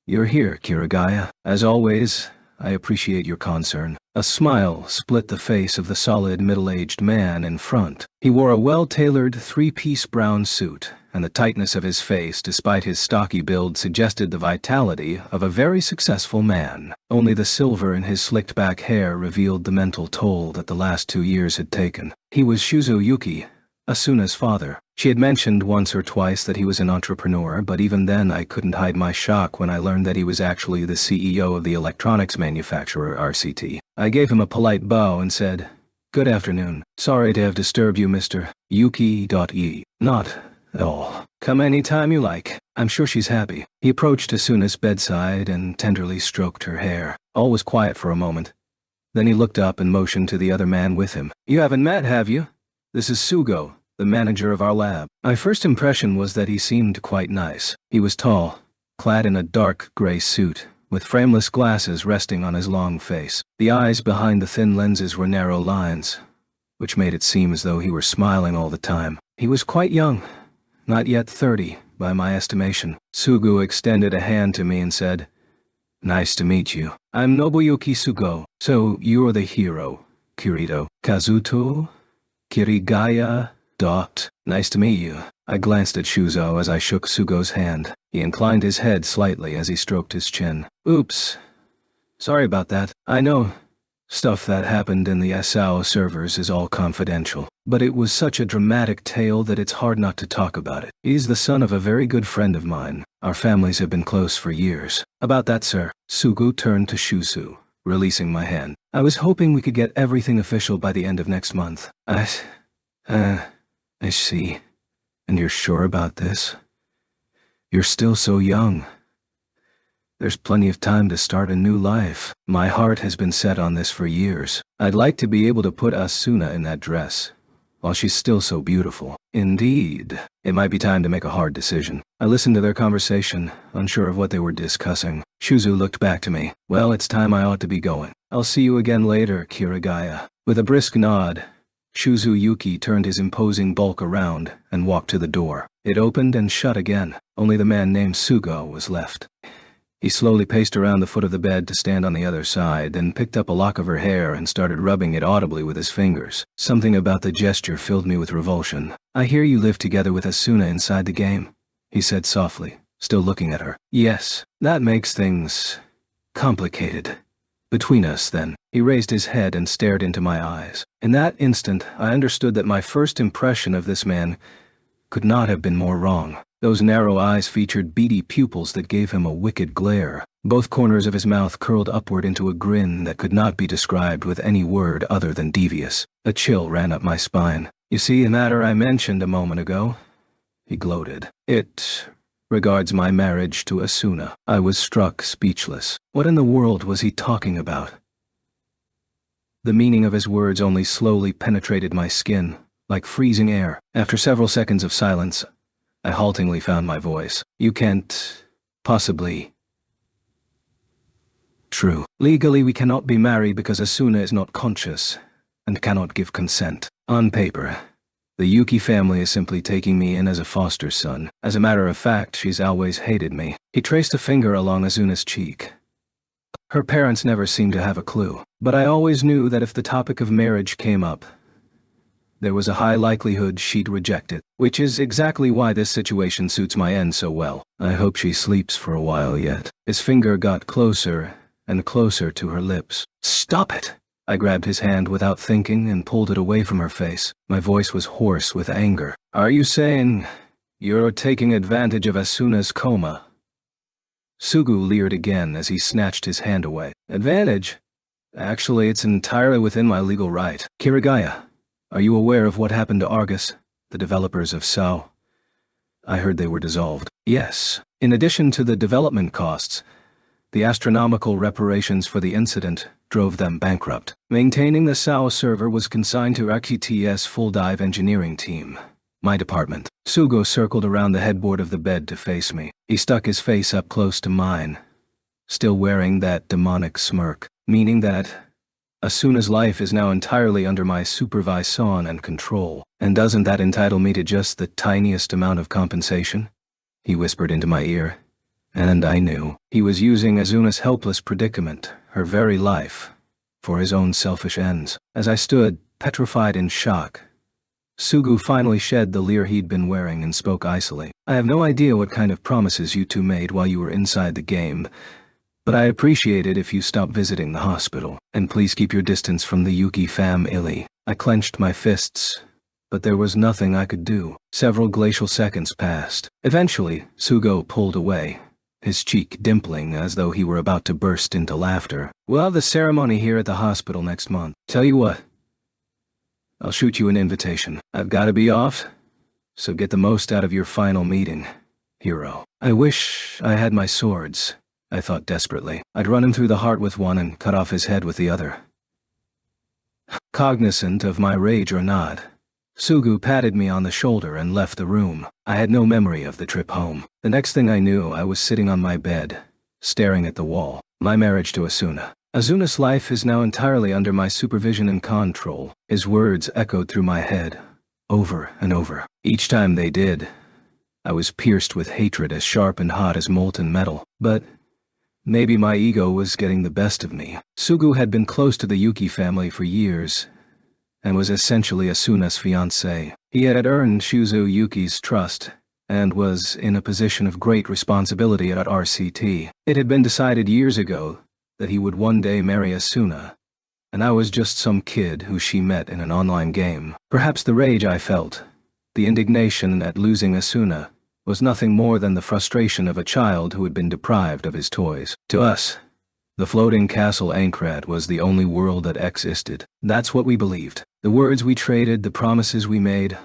you're here, Kirigaya. As always, I appreciate your concern. A smile split the face of the solid middle-aged man in front. He wore a well-tailored three-piece brown suit, and the tightness of his face, despite his stocky build, suggested the vitality of a very successful man. Only the silver in his slicked-back hair revealed the mental toll that the last 2 years had taken. He was Shuzo Yuki, Asuna's father. She had mentioned once or twice that he was an entrepreneur, but even then I couldn't hide my shock when I learned that he was actually the CEO of the electronics manufacturer RCT. I gave him a polite bow and said, "Good afternoon. Sorry to have disturbed you, Mr. Yuki.E. Not at all. Come any time you like. I'm sure she's happy." He approached Asuna's bedside and tenderly stroked her hair. All was quiet for a moment. Then he looked up and motioned to the other man with him. "You haven't met, have you? This is Sugo, the manager of our lab." My first impression was that he seemed quite nice. He was tall, clad in a dark gray suit, with frameless glasses resting on his long face. The eyes behind the thin lenses were narrow lines, which made it seem as though he were smiling all the time. He was quite young, not yet 30, by my estimation. Sugo extended a hand to me and said, "Nice to meet you. I'm Nobuyuki Sugo. So you're the hero, Kirito. Kazuto? Kirigaya. Nice to meet you." I glanced at Shuzo as I shook Sugo's hand. He inclined his head slightly as he stroked his chin. "Oops. Sorry about that. I know stuff that happened in the Asao servers is all confidential, but it was such a dramatic tale that it's hard not to talk about it. He's the son of a very good friend of mine. Our families have been close for years." "About that, sir." Sugo turned to Shuzu, releasing my hand. "I was hoping we could get everything official by the end of next month." I see. And you're sure about this? You're still so young. There's plenty of time to start a new life. My heart has been set on this for years. I'd like to be able to put Asuna in that dress, while she's still so beautiful. Indeed, it might be time to make a hard decision. I listened to their conversation, unsure of what they were discussing. Shuzu looked back to me. Well, it's time I ought to be going. I'll see you again later, Kirigaya. With a brisk nod, Shuzu Yuki turned his imposing bulk around and walked to the door. It opened and shut again. Only the man named Sugo was left. He slowly paced around the foot of the bed to stand on the other side, then picked up a lock of her hair and started rubbing it audibly with his fingers. Something about the gesture filled me with revulsion. I hear you live together with Asuna inside the game, he said softly, still looking at her. Yes, that makes things complicated. Between us, then. He raised his head and stared into my eyes. In that instant, I understood that my first impression of this man could not have been more wrong. Those narrow eyes featured beady pupils that gave him a wicked glare. Both corners of his mouth curled upward into a grin that could not be described with any word other than devious. A chill ran up my spine. You see, the matter I mentioned a moment ago, he gloated. It regards my marriage to Asuna. I was struck speechless. What in the world was he talking about? The meaning of his words only slowly penetrated my skin, like freezing air. After several seconds of silence, I haltingly found my voice. You can't possibly. True. Legally, we cannot be married because Asuna is not conscious and cannot give consent. On paper, the Yuki family is simply taking me in as a foster son. As a matter of fact, she's always hated me. He traced a finger along Asuna's cheek. Her parents never seemed to have a clue, but I always knew that if the topic of marriage came up, there was a high likelihood she'd reject it, which is exactly why this situation suits my end so well. I hope she sleeps for a while yet. His finger got closer and closer to her lips. Stop it! I grabbed his hand without thinking and pulled it away from her face. My voice was hoarse with anger. Are you saying you're taking advantage of Asuna's coma? Sugu leered again as he snatched his hand away. Advantage? Actually, it's entirely within my legal right. Kirigaya, are you aware of what happened to Argus, the developers of SAO? I heard they were dissolved. Yes. In addition to the development costs, the astronomical reparations for the incident drove them bankrupt. Maintaining the SAO server was consigned to RQTS Full Dive Engineering Team, my department. Sugo circled around the headboard of the bed to face me. He stuck his face up close to mine, still wearing that demonic smirk, meaning that Asuna's life is now entirely under my supervision and control. And doesn't that entitle me to just the tiniest amount of compensation? He whispered into my ear. And I knew. He was using Asuna's helpless predicament, her very life, for his own selfish ends. As I stood, petrified in shock, Sugu finally shed the leer he'd been wearing and spoke icily. I have no idea what kind of promises you two made while you were inside the game, but I appreciate it if you stop visiting the hospital, and please keep your distance from the Yuki family. I clenched my fists, but there was nothing I could do. Several glacial seconds passed. Eventually, Sugo pulled away, his cheek dimpling as though he were about to burst into laughter. We'll have the ceremony here at the hospital next month. Tell you what, I'll shoot you an invitation. I've got to be off, so get the most out of your final meeting, hero. I wish I had my swords, I thought desperately. I'd run him through the heart with one and cut off his head with the other. Cognizant of my rage or not, Sugu patted me on the shoulder and left the room. I had no memory of the trip home. The next thing I knew, I was sitting on my bed, staring at the wall. My marriage to Asuna. Asuna's life is now entirely under my supervision and control. His words echoed through my head, over and over. Each time they did, I was pierced with hatred as sharp and hot as molten metal. But maybe my ego was getting the best of me. Sugu had been close to the Yuki family for years, and was essentially Asuna's fiancé. He had earned Shuzu Yuki's trust, and was in a position of great responsibility at RCT. It had been decided years ago that he would one day marry Asuna, and I was just some kid who she met in an online game. Perhaps the rage I felt, the indignation at losing Asuna, was nothing more than the frustration of a child who had been deprived of his toys. To us, the floating castle Aincrad was the only world that existed. That's what we believed. The words we traded, the promises we made,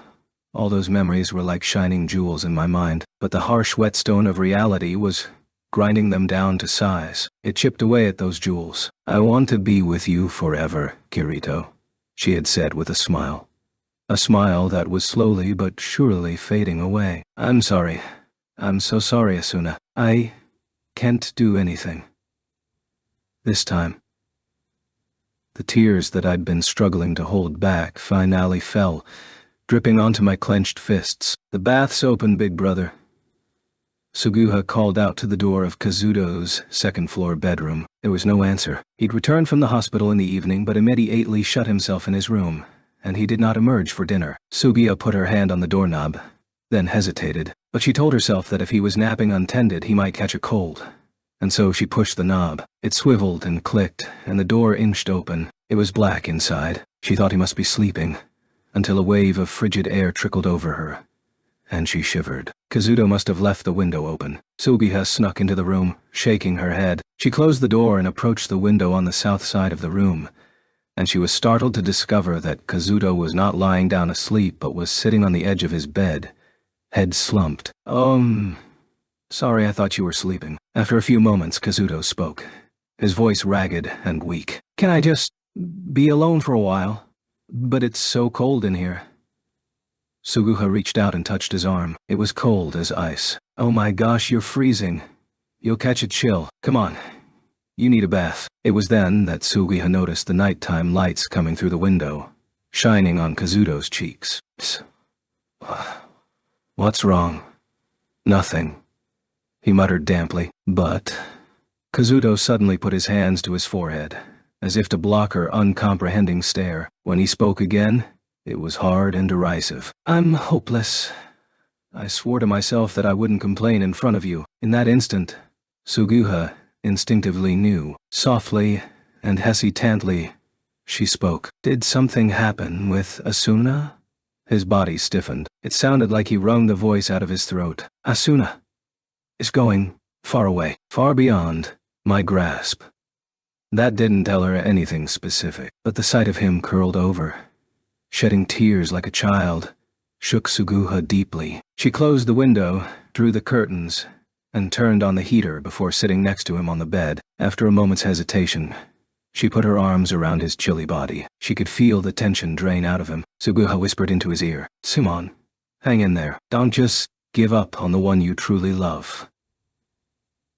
all those memories were like shining jewels in my mind. But the harsh whetstone of reality was grinding them down to size. It chipped away at those jewels. I want to be with you forever, Kirito, she had said with a smile. a smile that was slowly but surely fading away. I'm sorry. I'm so sorry, Asuna. I can't do anything. This time. The tears that I'd been struggling to hold back finally fell, dripping onto my clenched fists. The bath's open, big brother. Suguha called out to the door of Kazuto's second-floor bedroom. There was no answer. He'd returned from the hospital in the evening but immediately shut himself in his room, and he did not emerge for dinner. Sugiha put her hand on the doorknob, then hesitated, but she told herself that if he was napping untended he might catch a cold. And so she pushed the knob. It swiveled and clicked, and the door inched open. It was black inside. She thought he must be sleeping, until a wave of frigid air trickled over her, and she shivered. Kazuto must have left the window open. Sugiha snuck into the room, shaking her head. She closed the door and approached the window on the south side of the room, and she was startled to discover that Kazuto was not lying down asleep but was sitting on the edge of his bed, head slumped. Sorry, I thought you were sleeping. After a few moments, Kazuto spoke, his voice ragged and weak. Can I just be alone for a while? But it's so cold in here. Suguha reached out and touched his arm. It was cold as ice. Oh my gosh, you're freezing. You'll catch a chill. Come on. You need a bath. It was then that Sugiha noticed the nighttime lights coming through the window, shining on Kazuto's cheeks. Psst. What's wrong? Nothing, he muttered damply. But Kazuto suddenly put his hands to his forehead, as if to block her uncomprehending stare. When he spoke again, it was hard and derisive. I'm hopeless. I swore to myself that I wouldn't complain in front of you. In that instant, Suguha instinctively knew. Softly and hesitantly, she spoke. Did something happen with Asuna? His body stiffened. It sounded like he wrung the voice out of his throat. Asuna is going far away, far beyond my grasp. That didn't tell her anything specific, but the sight of him curled over, shedding tears like a child, shook Suguha deeply. She closed the window, drew the curtains, and turned on the heater before sitting next to him on the bed. After a moment's hesitation, she put her arms around his chilly body. She could feel the tension drain out of him. Suguha whispered into his ear, Simon, hang in there. Don't just give up on the one you truly love.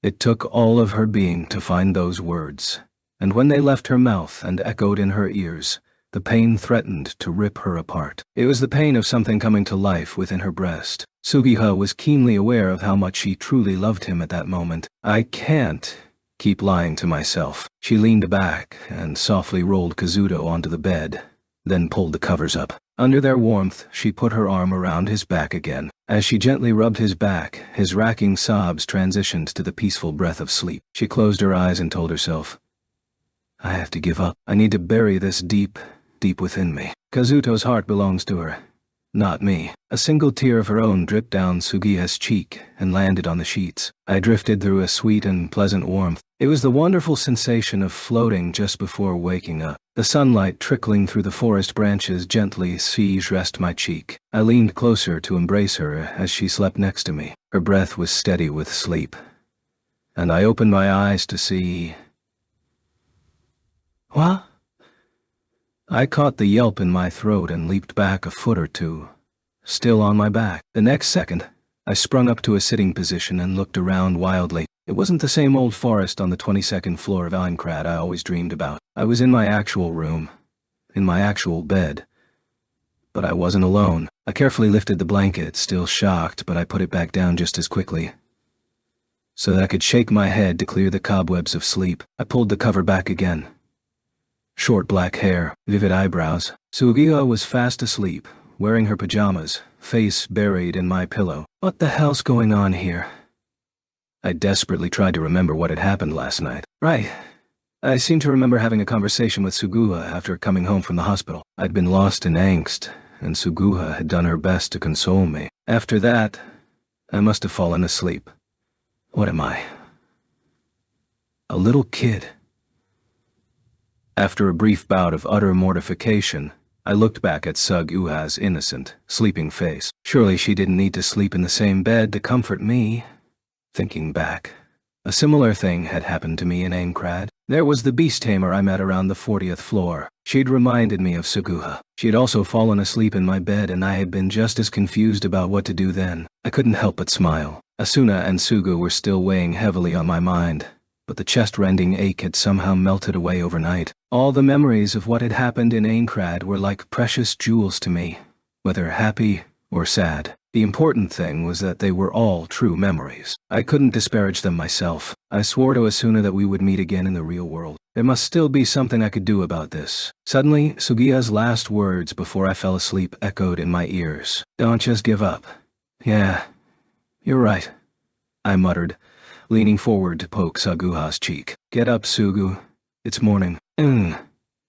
It took all of her being to find those words, and when they left her mouth and echoed in her ears, the pain threatened to rip her apart. It was the pain of something coming to life within her breast. Sugiha was keenly aware of how much she truly loved him at that moment. I can't keep lying to myself. She leaned back and softly rolled Kazuto onto the bed, then pulled the covers up. Under their warmth, she put her arm around his back again. As she gently rubbed his back, his racking sobs transitioned to the peaceful breath of sleep. She closed her eyes and told herself, I have to give up. I need to bury this deep within me. Kazuto's heart belongs to her, not me. A single tear of her own dripped down Sugiha's cheek and landed on the sheets. I drifted through a sweet and pleasant warmth. It was the wonderful sensation of floating just before waking up. The sunlight trickling through the forest branches gently caressed my cheek. I leaned closer to embrace her as she slept next to me. Her breath was steady with sleep, and I opened my eyes to see... What? I caught the yelp in my throat and leaped back a foot or two, still on my back. The next second, I sprung up to a sitting position and looked around wildly. It wasn't the same old forest on the 22nd floor of Aincrad I always dreamed about. I was in my actual room, in my actual bed. But I wasn't alone. I carefully lifted the blanket, still shocked, but I put it back down just as quickly, so that I could shake my head to clear the cobwebs of sleep. I pulled the cover back again. Short black hair, vivid eyebrows. Sugiha was fast asleep, wearing her pajamas, face buried in my pillow. What the hell's going on here? I desperately tried to remember what had happened last night. Right. I seem to remember having a conversation with Suguha after coming home from the hospital. I'd been lost in angst, and Suguha had done her best to console me. After that, I must have fallen asleep. What am I? A little kid. After a brief bout of utter mortification, I looked back at Suguha's innocent, sleeping face. Surely she didn't need to sleep in the same bed to comfort me. Thinking back, A similar thing had happened to me in Aincrad. There was the beast tamer I met around the 40th floor. She'd reminded me of Suguha. She had also fallen asleep in my bed, and I had been just as confused about what to do then. I couldn't help but smile. Asuna and Sugu were still weighing heavily on my mind, but the chest-rending ache had somehow melted away overnight. All the memories of what had happened in Aincrad were like precious jewels to me, whether happy or sad. The important thing was that they were all true memories. I couldn't disparage them myself. I swore to Asuna that we would meet again in the real world. There must still be something I could do about this. Suddenly, Sugiha's last words before I fell asleep echoed in my ears. "Don't just give up." "Yeah, you're right," I muttered, leaning forward to poke Suguha's cheek. "Get up, Sugu. It's morning."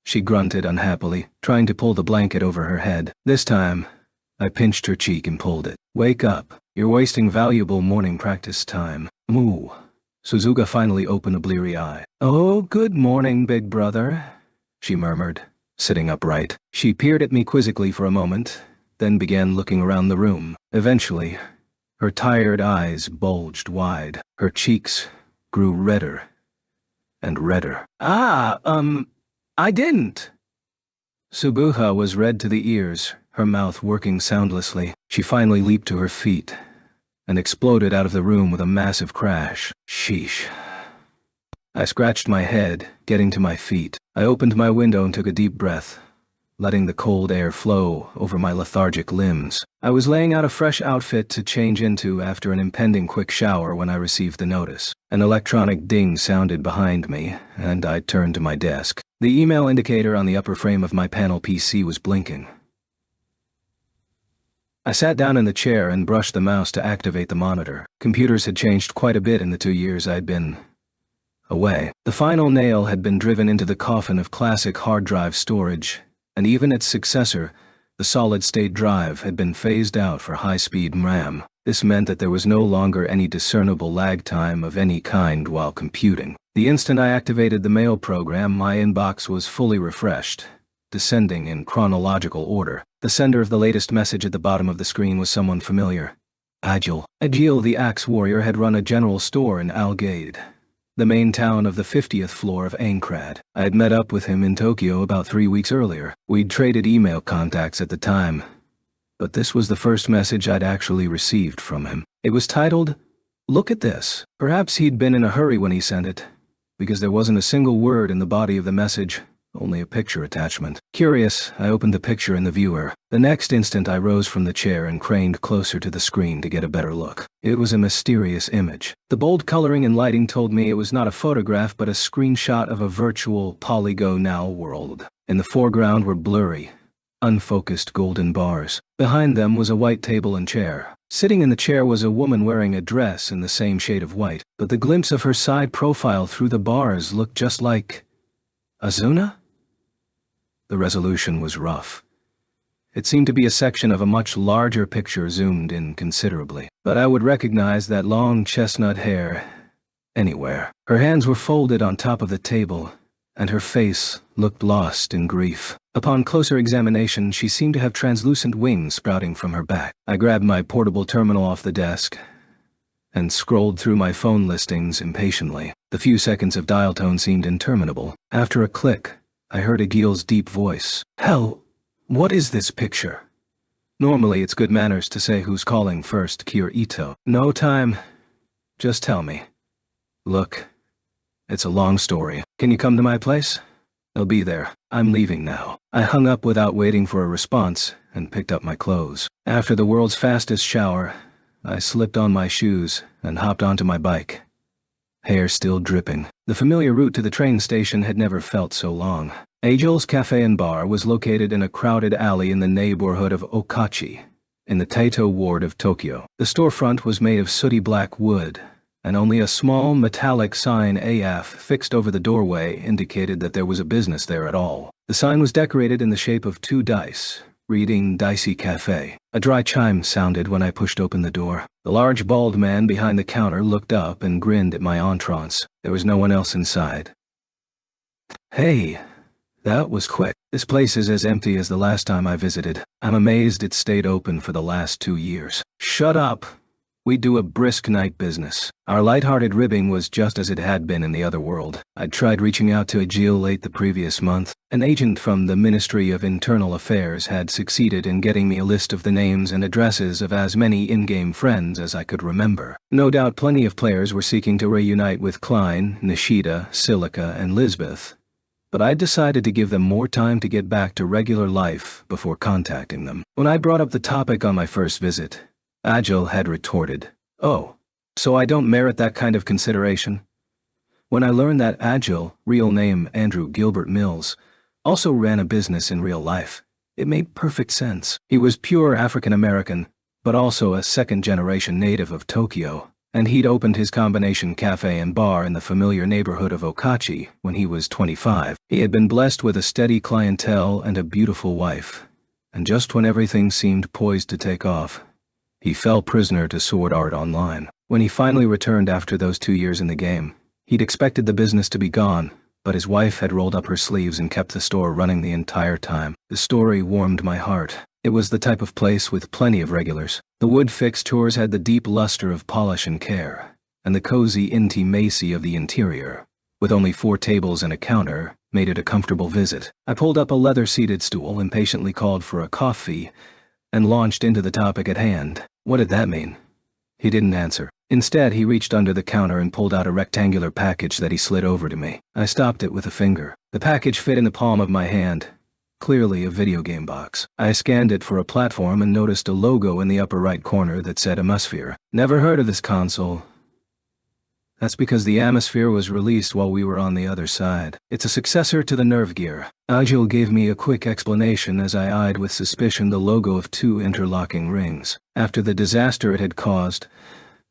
She grunted unhappily, trying to pull the blanket over her head. This time, I pinched her cheek and pulled it. "Wake up. You're wasting valuable morning practice time." Moo. Suzuka finally opened a bleary eye. "Oh, good morning, big brother," she murmured, sitting upright. She peered at me quizzically for a moment, then began looking around the room. Eventually, her tired eyes bulged wide. Her cheeks grew redder and redder. I didn't." Suguha was red to the ears, her mouth working soundlessly. She finally leaped to her feet and exploded out of the room with a massive crash. Sheesh. I scratched my head, getting to my feet. I opened my window and took a deep breath, letting the cold air flow over my lethargic limbs. I was laying out a fresh outfit to change into after an impending quick shower when I received the notice. An electronic ding sounded behind me, and I turned to my desk. The email indicator on the upper frame of my panel PC was blinking. I sat down in the chair and brushed the mouse to activate the monitor. Computers had changed quite a bit in the 2 years I'd been away. The final nail had been driven into the coffin of classic hard drive storage, and even its successor, the solid-state drive, had been phased out for high-speed RAM. This meant that there was no longer any discernible lag time of any kind while computing. The instant I activated the mail program, my inbox was fully refreshed, descending in chronological order. The sender of the latest message at the bottom of the screen was someone familiar. Agil. Agil the Axe Warrior had run a general store in Algade, the main town of the 50th floor of Aincrad. I had met up with him in Tokyo about 3 weeks earlier. We'd traded email contacts at the time, but this was the first message I'd actually received from him. It was titled, "Look at this." Perhaps he'd been in a hurry when he sent it, because there wasn't a single word in the body of the message, only a picture attachment. Curious, I opened the picture in the viewer. The next instant I rose from the chair and craned closer to the screen to get a better look. It was a mysterious image. The bold coloring and lighting told me it was not a photograph but a screenshot of a virtual polygonal world. In the foreground were blurry, unfocused golden bars. Behind them was a white table and chair. Sitting in the chair was a woman wearing a dress in the same shade of white, but the glimpse of her side profile through the bars looked just like Asuna? The resolution was rough. It seemed to be a section of a much larger picture zoomed in considerably, but I would recognize that long chestnut hair anywhere. Her hands were folded on top of the table, and her face looked lost in grief. Upon closer examination, she seemed to have translucent wings sprouting from her back. I grabbed my portable terminal off the desk and scrolled through my phone listings impatiently. The few seconds of dial tone seemed interminable. After a click, I heard Agil's deep voice. "Hell, what is this picture?" Normally it's good manners to say who's calling first, Kyo Ito. "No time. Just tell me." "Look, it's a long story. Can you come to my place?" "I'll be there. I'm leaving now." I hung up without waiting for a response and picked up my clothes. After the world's fastest shower, I slipped on my shoes and hopped onto my bike, hair still dripping. The familiar route to the train station had never felt so long. Agil's Cafe and Bar was located in a crowded alley in the neighborhood of Okachi, in the Taito ward of Tokyo. The storefront was made of sooty black wood, and only a small metallic sign AF fixed over the doorway indicated that there was a business there at all. The sign was decorated in the shape of 2 dice, reading Dicey Cafe. A dry chime sounded when I pushed open the door. The large bald man behind the counter looked up and grinned at my entrance. There was no one else inside. "Hey, that was quick. This place is as empty as the last time I visited. I'm amazed it stayed open for the last 2 years." "Shut up. We'd do a brisk night business. Our light-hearted ribbing was just as it had been in the other world. I'd tried reaching out to Agil late the previous month. An agent from the Ministry of Internal Affairs had succeeded in getting me a list of the names and addresses of as many in-game friends as I could remember. No doubt plenty of players were seeking to reunite with Klein, Nishida, Silica, and Lisbeth, but I decided to give them more time to get back to regular life before contacting them. When I brought up the topic on my first visit, Agil had retorted, "Oh, so I don't merit that kind of consideration?" When I learned that Agil, real name Andrew Gilbert Mills, also ran a business in real life, it made perfect sense. He was pure African American, but also a second-generation native of Tokyo, and he'd opened his combination cafe and bar in the familiar neighborhood of Okachi when he was 25. He had been blessed with a steady clientele and a beautiful wife, and just when everything seemed poised to take off, he fell prisoner to Sword Art Online. When he finally returned after those 2 years in the game, he'd expected the business to be gone, but his wife had rolled up her sleeves and kept the store running the entire time. The story warmed my heart. It was the type of place with plenty of regulars. The wood fixtures had the deep luster of polish and care, and the cozy intimacy of the interior, with only 4 tables and a counter, made it a comfortable visit. I pulled up a leather-seated stool, impatiently called for a coffee, and launched into the topic at hand. What did that mean? He didn't answer. Instead, he reached under the counter and pulled out a rectangular package that he slid over to me. I stopped it with a finger. The package fit in the palm of my hand. Clearly a video game box. I scanned it for a platform and noticed a logo in the upper right corner that said Atmosphere. Never heard of this console. That's because the Atmosphere was released while we were on the other side. It's a successor to the Nerve Gear. Agil gave me a quick explanation as I eyed with suspicion the logo of 2 interlocking rings. After the disaster it had caused,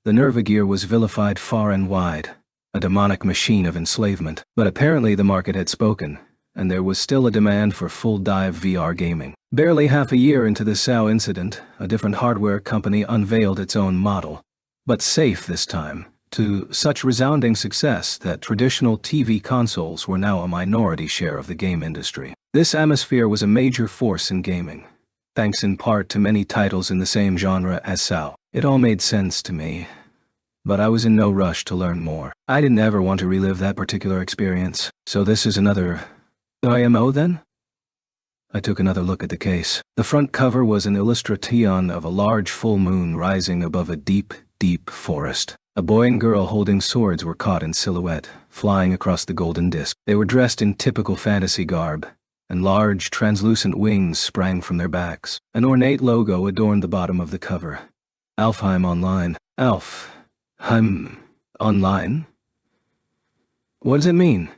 the Nerve Gear was vilified far and wide, a demonic machine of enslavement. But apparently the market had spoken, and there was still a demand for full-dive VR gaming. Barely half a year into the SAO incident, a different hardware company unveiled its own model, but safe this time, to such resounding success that traditional TV consoles were now a minority share of the game industry. This Atmosphere was a major force in gaming, thanks in part to many titles in the same genre as SAO. It all made sense to me, but I was in no rush to learn more. I didn't ever want to relive that particular experience, so this is another IMO then? I took another look at the case. The front cover was an illustration of a large full moon rising above a deep, deep forest. A boy and girl holding swords were caught in silhouette, flying across the golden disk. They were dressed in typical fantasy garb, and large, translucent wings sprang from their backs. An ornate logo adorned the bottom of the cover. Alfheim Online. Alfheim Online? What does it mean?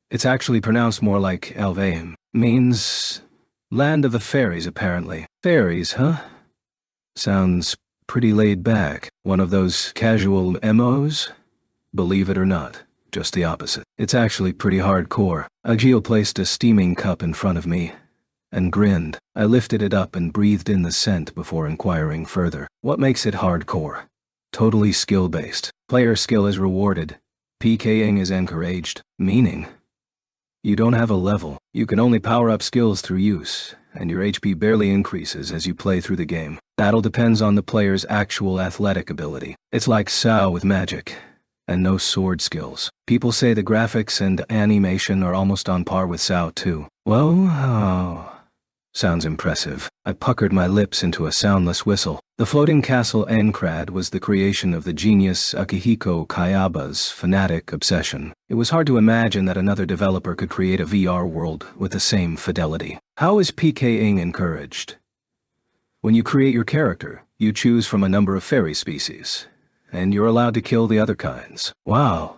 It's actually pronounced more like Alfheim. Means land of the fairies, apparently. Fairies, huh? Sounds pretty laid back. One of those casual MOs? Believe it or not, just the opposite. It's actually pretty hardcore. Agil placed a steaming cup in front of me and grinned. I lifted it up and breathed in the scent before inquiring further. What makes it hardcore? Totally skill-based. Player skill is rewarded. PKing is encouraged. Meaning, you don't have a level. You can only power up skills through use, and your HP barely increases as you play through the game. Battle depends on the player's actual athletic ability. It's like SAO with magic, and no sword skills. People say the graphics and animation are almost on par with SAO too. Well, sounds impressive. I puckered my lips into a soundless whistle. The floating castle Enkrad was the creation of the genius Akihiko Kayaba's fanatic obsession. It was hard to imagine that another developer could create a VR world with the same fidelity. How is PKing encouraged? When you create your character, you choose from a number of fairy species, and you're allowed to kill the other kinds. Wow,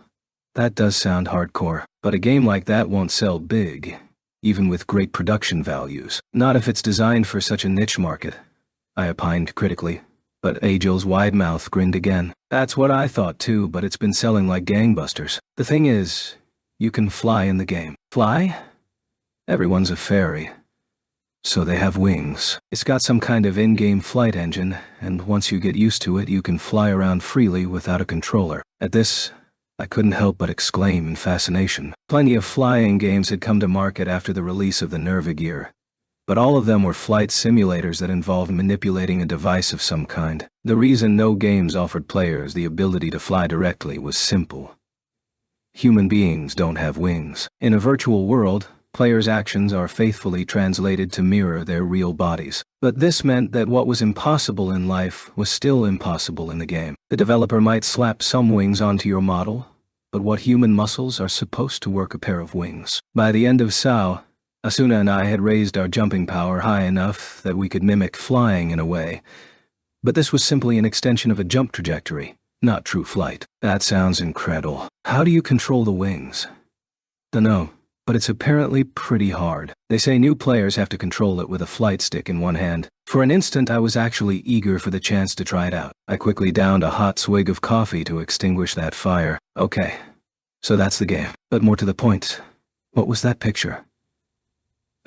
that does sound hardcore, but a game like that won't sell big, even with great production values. Not if it's designed for such a niche market, I opined critically, but Agil's wide mouth grinned again. That's what I thought too, but it's been selling like gangbusters. The thing is, you can fly in the game. Fly? Everyone's a fairy, so they have wings. It's got some kind of in-game flight engine, and once you get used to it, you can fly around freely without a controller. At this, I couldn't help but exclaim in fascination. Plenty of flying games had come to market after the release of the Nerve Gear, but all of them were flight simulators that involved manipulating a device of some kind. The reason no games offered players the ability to fly directly was simple. Human beings don't have wings. In a virtual world, players' actions are faithfully translated to mirror their real bodies. But this meant that what was impossible in life was still impossible in the game. The developer might slap some wings onto your model, but what human muscles are supposed to work a pair of wings? By the end of SAO, Asuna and I had raised our jumping power high enough that we could mimic flying in a way. But this was simply an extension of a jump trajectory, not true flight. That sounds incredible. How do you control the wings? Dunno, but it's apparently pretty hard. They say new players have to control it with a flight stick in one hand. For an instant I was actually eager for the chance to try it out. I quickly downed a hot swig of coffee to extinguish that fire. Okay, so that's the game. But more to the point, what was that picture?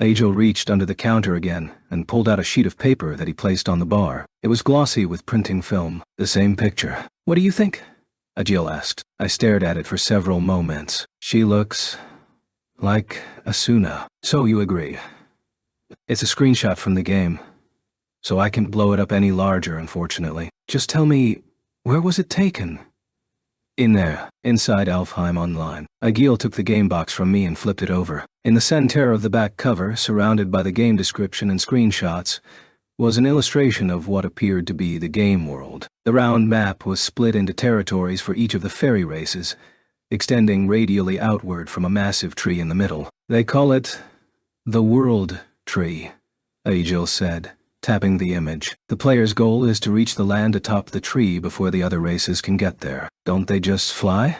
Agil reached under the counter again and pulled out a sheet of paper that he placed on the bar. It was glossy with printing film. The same picture. What do you think? Agil asked. I stared at it for several moments. She looks like Asuna. So you agree. It's a screenshot from the game, so I can't blow it up any larger, unfortunately. Just tell me, where was it taken? In there, inside Alfheim Online. Agil took the game box from me and flipped it over. In the center of the back cover, surrounded by the game description and screenshots, was an illustration of what appeared to be the game world. The round map was split into territories for each of the fairy races, extending radially outward from a massive tree in the middle. They call it the World Tree, Agil said, tapping the image. The player's goal is to reach the land atop the tree before the other races can get there. Don't they just fly?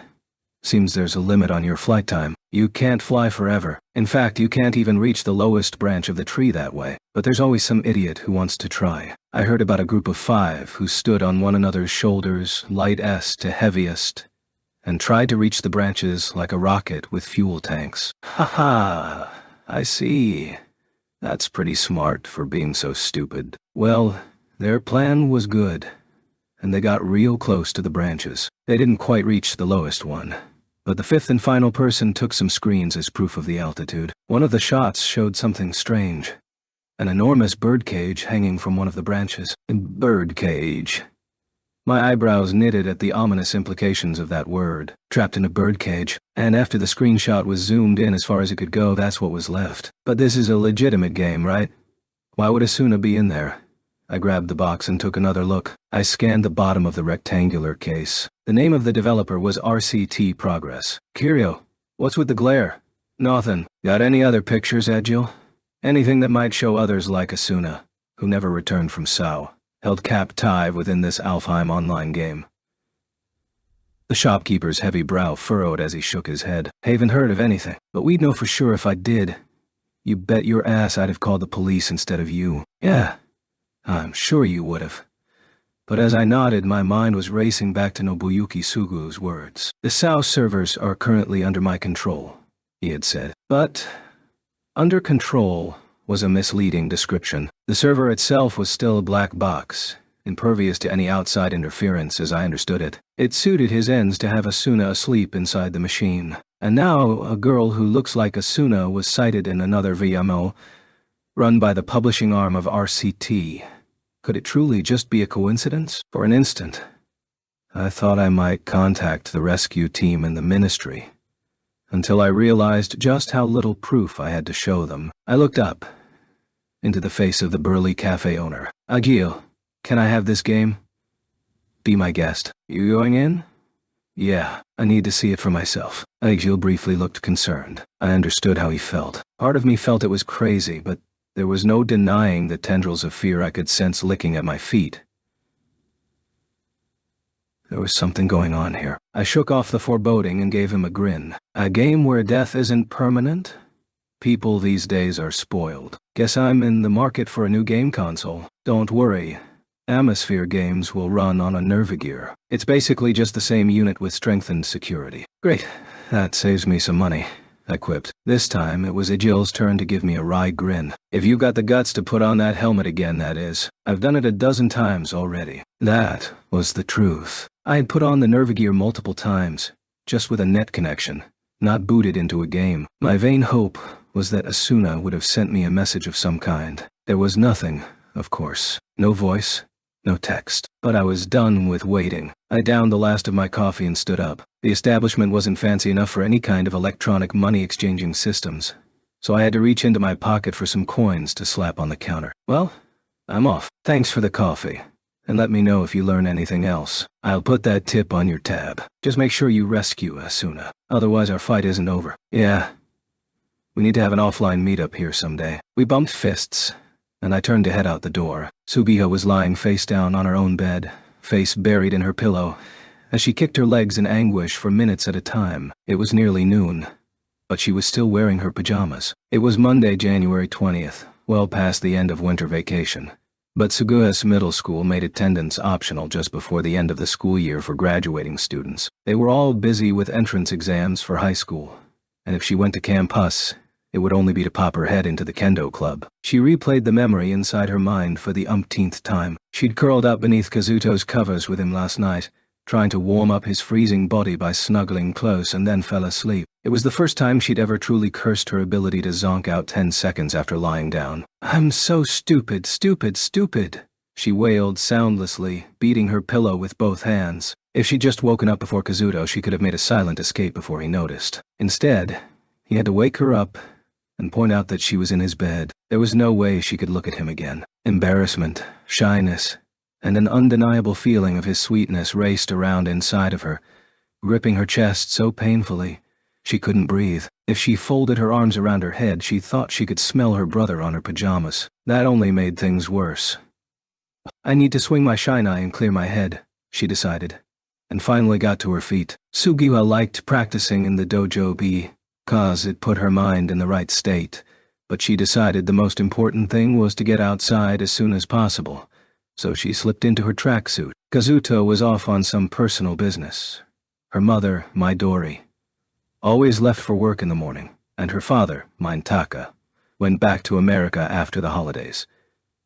Seems there's a limit on your flight time. You can't fly forever. In fact, you can't even reach the lowest branch of the tree that way. But there's always some idiot who wants to try. I heard about a group of 5 who stood on one another's shoulders, lightest to heaviest, and tried to reach the branches like a rocket with fuel tanks. Ha, I see. That's pretty smart for being so stupid. Well, their plan was good, and they got real close to the branches. They didn't quite reach the lowest one, but the 5th and final person took some screens as proof of the altitude. One of the shots showed something strange. An enormous birdcage hanging from one of the branches. Birdcage. My eyebrows knitted at the ominous implications of that word. Trapped in a birdcage, and after the screenshot was zoomed in as far as it could go, that's what was left. But this is a legitimate game, right? Why would Asuna be in there? I grabbed the box and took another look. I scanned the bottom of the rectangular case. The name of the developer was RCT Progress. Kiryu, what's with the glare? Nothin'. Got any other pictures, Agil? Anything that might show others like Asuna, who never returned from SAO, held captive within this Alfheim Online game. The shopkeeper's heavy brow furrowed as he shook his head. Haven't heard of anything, but we'd know for sure if I did. You bet your ass I'd have called the police instead of you. Yeah, I'm sure you would have. But as I nodded, my mind was racing back to Nobuyuki Sugu's words. The SAO servers are currently under my control, he had said. But under control was a misleading description. The server itself was still a black box, impervious to any outside interference as I understood it. It suited his ends to have Asuna asleep inside the machine. And now a girl who looks like Asuna was sighted in another VMO, run by the publishing arm of RCT. Could it truly just be a coincidence? For an instant, I thought I might contact the rescue team in the ministry, until I realized just how little proof I had to show them. I looked up into the face of the burly cafe owner. Agil, can I have this game? Be my guest. You going in? Yeah, I need to see it for myself. Agil briefly looked concerned. I understood how he felt. Part of me felt it was crazy, but there was no denying the tendrils of fear I could sense licking at my feet. There was something going on here. I shook off the foreboding and gave him a grin. A game where death isn't permanent? People these days are spoiled. Guess I'm in the market for a new game console. Don't worry. Atmosphere games will run on a Nervigear. It's basically just the same unit with strengthened security. Great. That saves me some money, I quipped. This time it was Agil's turn to give me a wry grin. If you got the guts to put on that helmet again, that is. I've done it a dozen times already. That was the truth. I had put on the Nervigear multiple times, just with a net connection, not booted into a game. My vain hope was that Asuna would have sent me a message of some kind. There was nothing, of course. No voice, no text. But I was done with waiting. I downed the last of my coffee and stood up. The establishment wasn't fancy enough for any kind of electronic money-exchanging systems, so I had to reach into my pocket for some coins to slap on the counter. Well, I'm off. Thanks for the coffee. And let me know if you learn anything else. I'll put that tip on your tab. Just make sure you rescue Asuna. Otherwise our fight isn't over. Yeah. We need to have an offline meetup here someday. We bumped fists, and I turned to head out the door. Sugiha was lying face down on her own bed, face buried in her pillow, as she kicked her legs in anguish for minutes at a time. It was nearly noon, but she was still wearing her pajamas. It was Monday, January 20th, well past the end of winter vacation. But Sugiha's middle school made attendance optional just before the end of the school year for graduating students. They were all busy with entrance exams for high school, and if she went to campus, it would only be to pop her head into the kendo club. She replayed the memory inside her mind for the umpteenth time. She'd curled up beneath Kazuto's covers with him last night, trying to warm up his freezing body by snuggling close, and then fell asleep. It was the first time she'd ever truly cursed her ability to zonk out 10 seconds after lying down. "I'm so stupid, stupid, stupid," she wailed soundlessly, beating her pillow with both hands. If she'd just woken up before Kazuto, she could have made a silent escape before he noticed. Instead, he had to wake her up and point out that she was in his bed. There was no way she could look at him again. Embarrassment, shyness, and an undeniable feeling of his sweetness raced around inside of her, gripping her chest so painfully she couldn't breathe. If she folded her arms around her head, she thought she could smell her brother on her pajamas. That only made things worse. "I need to swing my shine eye and clear my head," she decided, and finally got to her feet. Sugiha liked practicing in the dojo because it put her mind in the right state, but she decided the most important thing was to get outside as soon as possible, so she slipped into her tracksuit. Kazuto was off on some personal business. Her mother, Midori, always left for work in the morning, and her father, Mintaka, went back to America after the holidays,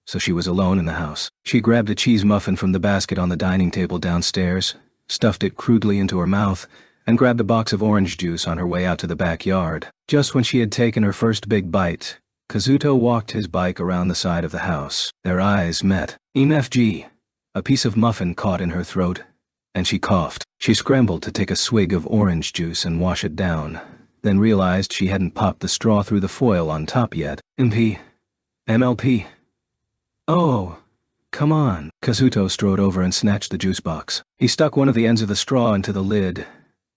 so she was alone in the house. She grabbed a cheese muffin from the basket on the dining table downstairs, stuffed it crudely into her mouth, and grabbed a box of orange juice on her way out to the backyard. Just when she had taken her first big bite, Kazuto walked his bike around the side of the house. Their eyes met. "MFG." A piece of muffin caught in her throat, and she coughed. She scrambled to take a swig of orange juice and wash it down, then realized she hadn't popped the straw through the foil on top yet. MLP. "Oh, come on." Kazuto strode over and snatched the juice box. He stuck one of the ends of the straw into the lid,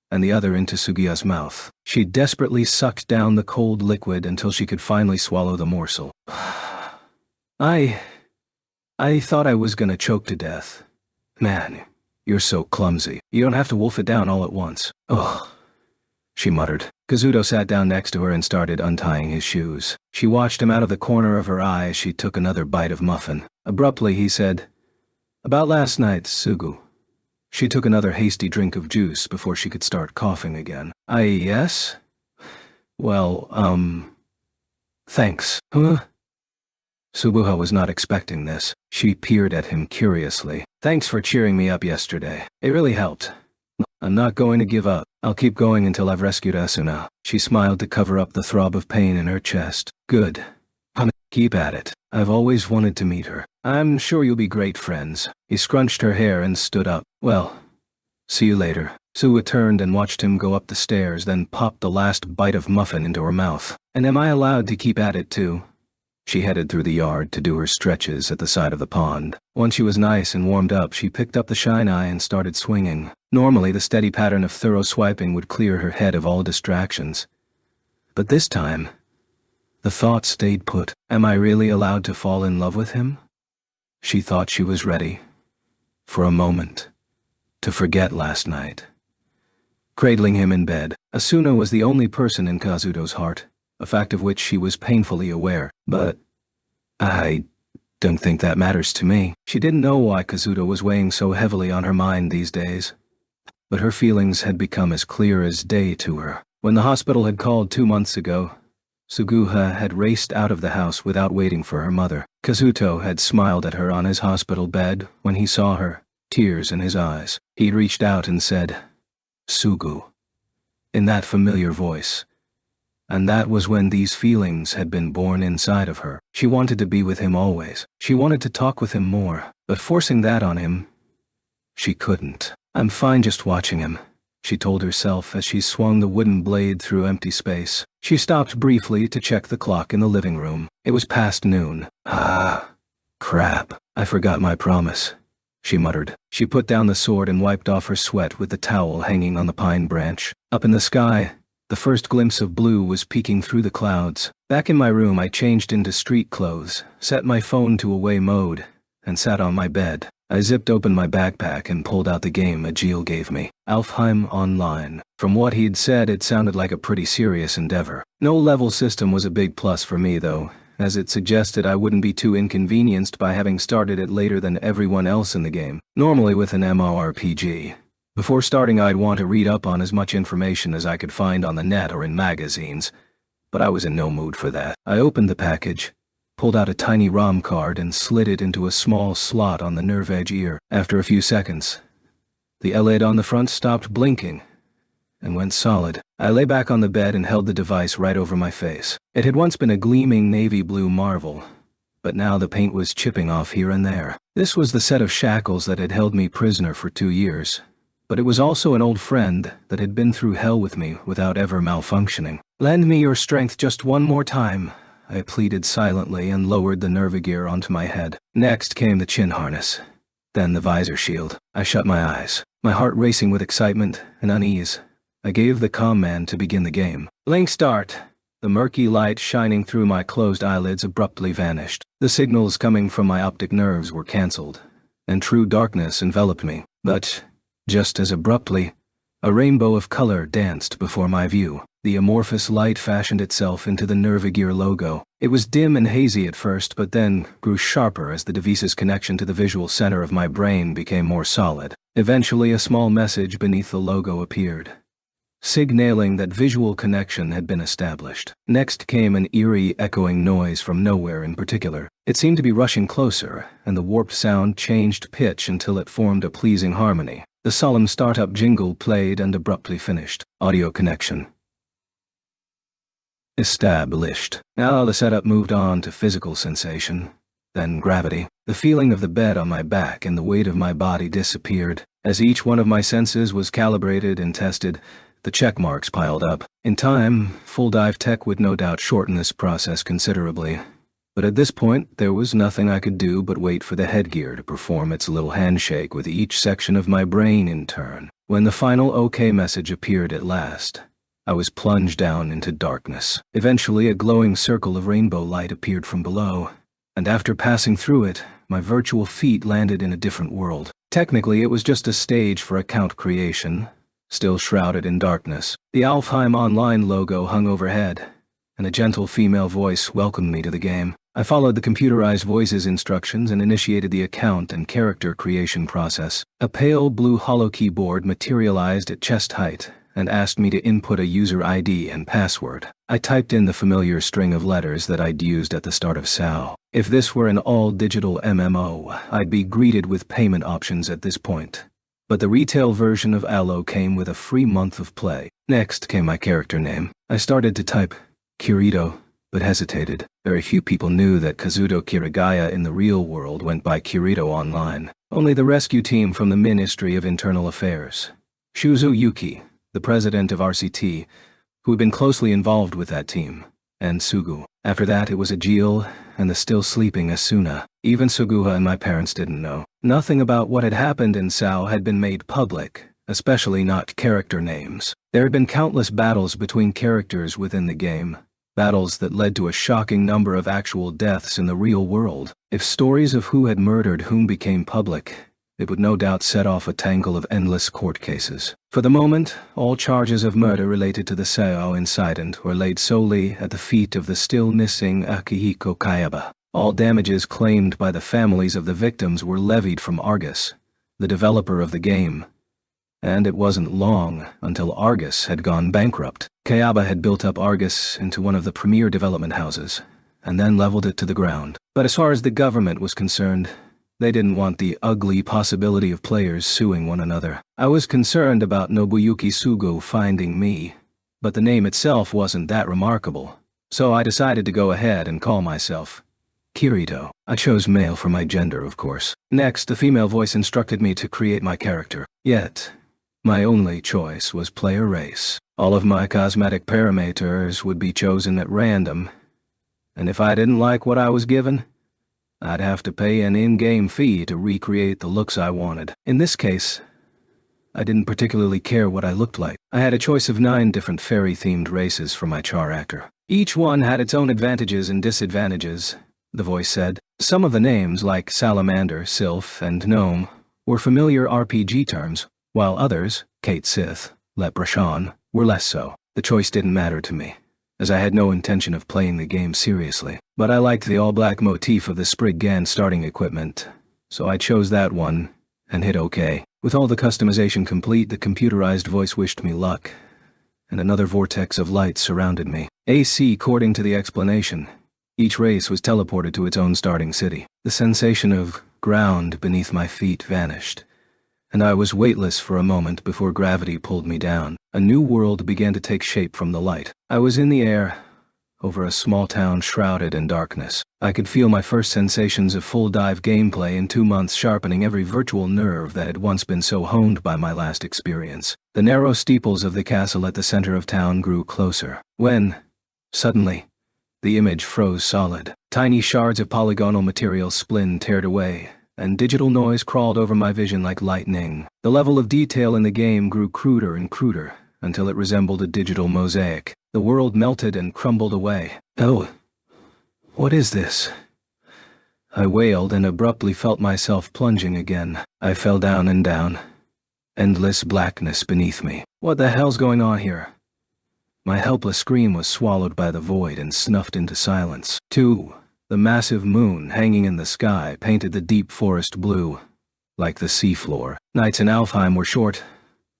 and the other into Sugiha's mouth. She desperately sucked down the cold liquid until she could finally swallow the morsel. I thought I was gonna choke to death. Man, you're so clumsy. You don't have to wolf it down all at once. Ugh, she muttered. Kazuto sat down next to her and started untying his shoes. She watched him out of the corner of her eye as she took another bite of muffin. Abruptly, he said, "About last night, Sugu." She took another hasty drink of juice before she could start coughing again. Yes? Well, thanks. Huh? Sugiha was not expecting this. She peered at him curiously. "Thanks for cheering me up yesterday. It really helped. I'm not going to give up. I'll keep going until I've rescued Asuna." She smiled to cover up the throb of pain in her chest. "Good. Keep at it. I've always wanted to meet her. I'm sure you'll be great friends." He scrunched her hair and stood up. "Well, see you later." Sugiha turned and watched him go up the stairs, then popped the last bite of muffin into her mouth. "And am I allowed to keep at it too?" She headed through the yard to do her stretches at the side of the pond. Once she was nice and warmed up, she picked up the shine eye and started swinging. Normally, the steady pattern of thorough swiping would clear her head of all distractions. But this time, the thought stayed put. Am I really allowed to fall in love with him? She thought she was ready, for a moment, to forget last night. Cradling him in bed, Asuna was the only person in Kazuto's heart, a fact of which she was painfully aware. But I don't think that matters to me. She didn't know why Kazuto was weighing so heavily on her mind these days, but her feelings had become as clear as day to her. When the hospital had called 2 months ago, Sugiha had raced out of the house without waiting for her mother. Kazuto had smiled at her on his hospital bed when he saw her, tears in his eyes. He'd reached out and said, "Sugu," in that familiar voice, And that was when these feelings had been born inside of her. She wanted to be with him always. She wanted to talk with him more, but forcing that on him, she couldn't. I'm fine just watching him, she told herself as she swung the wooden blade through empty space. She stopped briefly to check the clock in the living room. It was past noon. Ah, crap. I forgot my promise, she muttered. She put down the sword and wiped off her sweat with the towel hanging on the pine branch. Up in the sky, the first glimpse of blue was peeking through the clouds. Back in my room, I changed into street clothes, set my phone to away mode, and sat on my bed. I zipped open my backpack and pulled out the game Agil gave me, Alfheim Online. From what he'd said, it sounded like a pretty serious endeavor. No level system was a big plus for me, though, as it suggested I wouldn't be too inconvenienced by having started it later than everyone else in the game, normally with an MMORPG. Before starting, I'd want to read up on as much information as I could find on the net or in magazines, but I was in no mood for that. I opened the package, pulled out a tiny ROM card and slid it into a small slot on the nerve edge ear. After a few seconds, the LED on the front stopped blinking and went solid. I lay back on the bed and held the device right over my face. It had once been a gleaming navy blue marvel, but now the paint was chipping off here and there. This was the set of shackles that had held me prisoner for 2 years, but it was also an old friend that had been through hell with me without ever malfunctioning. "Lend me your strength just one more time," I pleaded silently and lowered the Nervigear onto my head. Next came the chin harness, then the visor shield. I shut my eyes, my heart racing with excitement and unease. I gave the command to begin the game. "Link start." The murky light shining through my closed eyelids abruptly vanished. The signals coming from my optic nerves were cancelled, and true darkness enveloped me. But, just as abruptly, a rainbow of color danced before my view. The amorphous light fashioned itself into the Nervigear logo. It was dim and hazy at first, but then grew sharper as the device's connection to the visual center of my brain became more solid. Eventually, a small message beneath the logo appeared, signaling that visual connection had been established. Next came an eerie, echoing noise from nowhere in particular. It seemed to be rushing closer, and the warped sound changed pitch until it formed a pleasing harmony. The solemn startup jingle played and abruptly finished. Audio connection established. Now the setup moved on to physical sensation, then gravity. The feeling of the bed on my back and the weight of my body disappeared. As each one of my senses was calibrated and tested, the check marks piled up. In time, full dive tech would no doubt shorten this process considerably. But at this point, there was nothing I could do but wait for the headgear to perform its little handshake with each section of my brain in turn. When the final OK message appeared at last, I was plunged down into darkness. Eventually, a glowing circle of rainbow light appeared from below, and after passing through it, my virtual feet landed in a different world. Technically, it was just a stage for account creation, still shrouded in darkness. The Alfheim Online logo hung overhead, and a gentle female voice welcomed me to the game. I followed the computerized voice's instructions and initiated the account and character creation process. A pale blue hollow keyboard materialized at chest height and asked me to input a user ID and password. I typed in the familiar string of letters that I'd used at the start of SAO. If this were an all-digital MMO, I'd be greeted with payment options at this point. But the retail version of Allo came with a free month of play. Next came my character name. I started to type Kirito, but hesitated. Very few people knew that Kazuto Kirigaya in the real world went by Kirito online. Only the rescue team from the Ministry of Internal Affairs. Shuzo Yuki, the president of RCT, who had been closely involved with that team, and Sugu. After that, it was Agil and the still sleeping Asuna. Even Suguha and my parents didn't know. Nothing about what had happened in SAO had been made public, especially not character names. There had been countless battles between characters within the game, battles that led to a shocking number of actual deaths in the real world. If stories of who had murdered whom became public, it would no doubt set off a tangle of endless court cases. For the moment, all charges of murder related to the SAO incident were laid solely at the feet of the still missing Akihiko Kayaba. All damages claimed by the families of the victims were levied from Argus, the developer of the game. And it wasn't long until Argus had gone bankrupt. Kayaba had built up Argus into one of the premier development houses, and then leveled it to the ground. But as far as the government was concerned, they didn't want the ugly possibility of players suing one another. I was concerned about Nobuyuki Sugu finding me, but the name itself wasn't that remarkable, so I decided to go ahead and call myself Kirito. I chose male for my gender, of course. Next, the female voice instructed me to create my character. Yet, my only choice was player race. All of my cosmetic parameters would be chosen at random, and if I didn't like what I was given, I'd have to pay an in-game fee to recreate the looks I wanted. In this case, I didn't particularly care what I looked like. I had a choice of 9 different fairy-themed races for my char actor. Each one had its own advantages and disadvantages, the voice said. Some of the names, like Salamander, Sylph, and Gnome, were familiar RPG terms, while others, Kate Sith, Leprechaun, were less so. The choice didn't matter to me, as I had no intention of playing the game seriously. But I liked the all-black motif of the Spriggan starting equipment, so I chose that one and hit OK. With all the customization complete, the computerized voice wished me luck, and another vortex of light surrounded me. According to the explanation, each race was teleported to its own starting city. The sensation of ground beneath my feet vanished, and I was weightless for a moment before gravity pulled me down. A new world began to take shape from the light. I was in the air, over a small town shrouded in darkness. I could feel my first sensations of full dive gameplay in 2 months, sharpening every virtual nerve that had once been so honed by my last experience. The narrow steeples of the castle at the center of town grew closer, when, suddenly, the image froze solid. Tiny shards of polygonal material teared away, and digital noise crawled over my vision like lightning. The level of detail in the game grew cruder and cruder, until it resembled a digital mosaic. The world melted and crumbled away. Oh, what is this? I wailed and abruptly felt myself plunging again. I fell down and down. Endless blackness beneath me. What the hell's going on here? My helpless scream was swallowed by the void and snuffed into silence. 2. The massive moon hanging in the sky painted the deep forest blue, like the seafloor. Nights in Alfheim were short,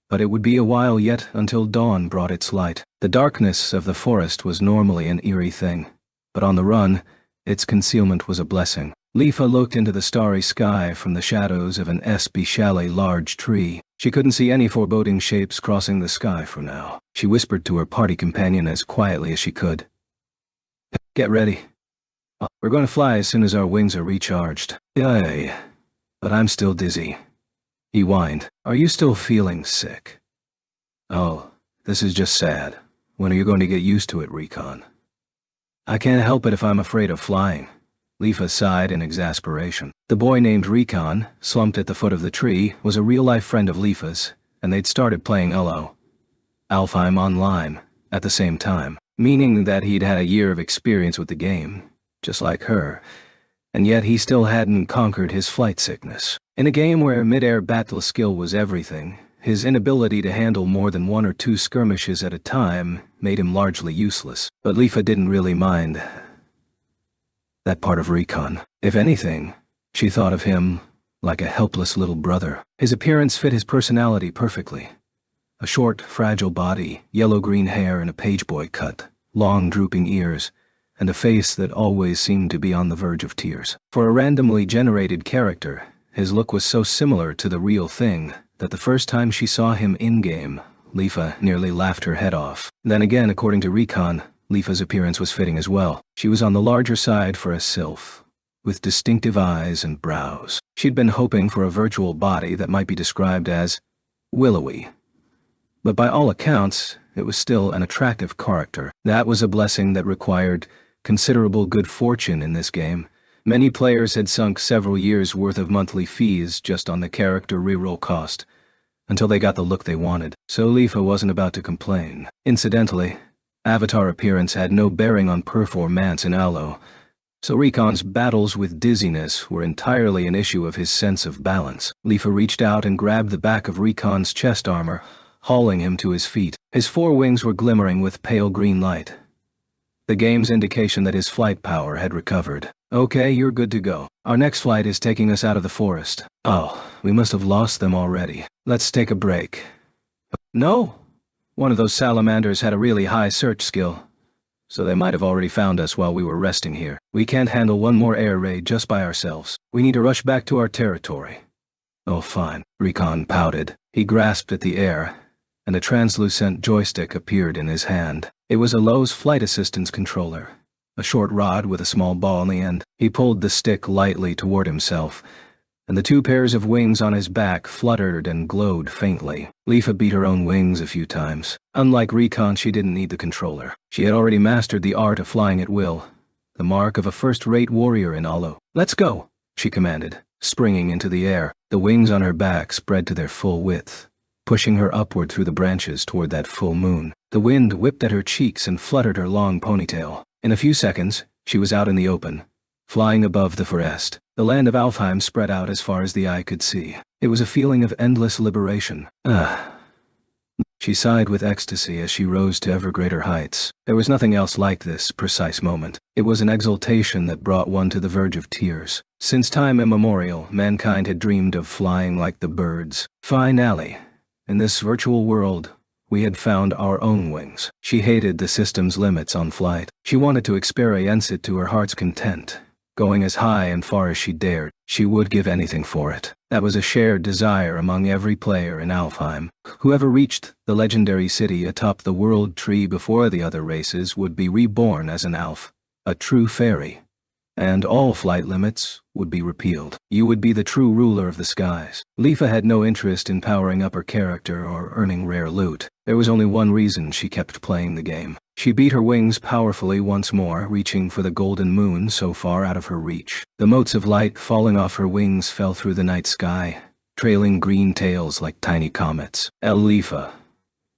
but it would be a while yet until dawn brought its light. The darkness of the forest was normally an eerie thing, but on the run, its concealment was a blessing. Leafa looked into the starry sky from the shadows of an especially large tree. She couldn't see any foreboding shapes crossing the sky for now. She whispered to her party companion as quietly as she could. "Get ready. We're going to fly as soon as our wings are recharged." "Yay, but I'm still dizzy," he whined. "Are you still feeling sick?" "Oh, this is just sad. When are you going to get used to it, Recon?" "I can't help it if I'm afraid of flying." Leafa sighed in exasperation. The boy named Recon, slumped at the foot of the tree, was a real-life friend of Leafa's, and they'd started playing Alfheim Online at the same time, meaning that he'd had a year of experience with the game, just like her, and yet he still hadn't conquered his flight sickness. In a game where mid-air battle skill was everything, his inability to handle more than 1 or 2 skirmishes at a time made him largely useless. But Leafa didn't really mind that part of Recon. If anything, she thought of him like a helpless little brother. His appearance fit his personality perfectly. A short, fragile body, yellow-green hair and a pageboy cut, long drooping ears, and a face that always seemed to be on the verge of tears. For a randomly generated character, his look was so similar to the real thing that the first time she saw him in-game, Leafa nearly laughed her head off. Then again, according to Recon, Leafa's appearance was fitting as well. She was on the larger side for a sylph, with distinctive eyes and brows. She'd been hoping for a virtual body that might be described as willowy. But by all accounts, it was still an attractive character. That was a blessing that required considerable good fortune in this game. Many players had sunk several years' worth of monthly fees just on the character reroll cost, until they got the look they wanted. So Leafa wasn't about to complain. Incidentally, avatar appearance had no bearing on performance in Alo, so Recon's battles with dizziness were entirely an issue of his sense of balance. Leafa reached out and grabbed the back of Recon's chest armor, hauling him to his feet. His forewings were glimmering with pale green light, the game's indication that his flight power had recovered. "Okay, you're good to go. Our next flight is taking us out of the forest." "Oh, we must have lost them already. Let's take a break." "No. One of those salamanders had a really high search skill, so they might have already found us while we were resting here. We can't handle one more air raid just by ourselves. We need to rush back to our territory." "Oh, fine," Recon pouted. He grasped at the air, and a translucent joystick appeared in his hand. It was a Lowe's flight assistance controller, a short rod with a small ball in the end. He pulled the stick lightly toward himself, and the two pairs of wings on his back fluttered and glowed faintly. Leafa beat her own wings a few times. Unlike Recon, she didn't need the controller. She had already mastered the art of flying at will, the mark of a first-rate warrior in Alo. "Let's go," she commanded, springing into the air. The wings on her back spread to their full width, pushing her upward through the branches toward that full moon. The wind whipped at her cheeks and fluttered her long ponytail. In a few seconds, she was out in the open, flying above the forest. The land of Alfheim spread out as far as the eye could see. It was a feeling of endless liberation. She sighed with ecstasy as she rose to ever greater heights. There was nothing else like this precise moment. It was an exultation that brought one to the verge of tears. Since time immemorial, mankind had dreamed of flying like the birds. Finally, in this virtual world, we had found our own wings. She hated the system's limits on flight. She wanted to experience it to her heart's content, going as high and far as she dared. She would give anything for it. That was a shared desire among every player in Alfheim. Whoever reached the legendary city atop the world tree before the other races would be reborn as an Alf, a true fairy, and all flight limits would be repealed. You would be the true ruler of the skies. Leafa had no interest in powering up her character or earning rare loot. There was only one reason she kept playing the game. She beat her wings powerfully once more, reaching for the golden moon so far out of her reach. The motes of light falling off her wings fell through the night sky, trailing green tails like tiny comets. "El Leafa,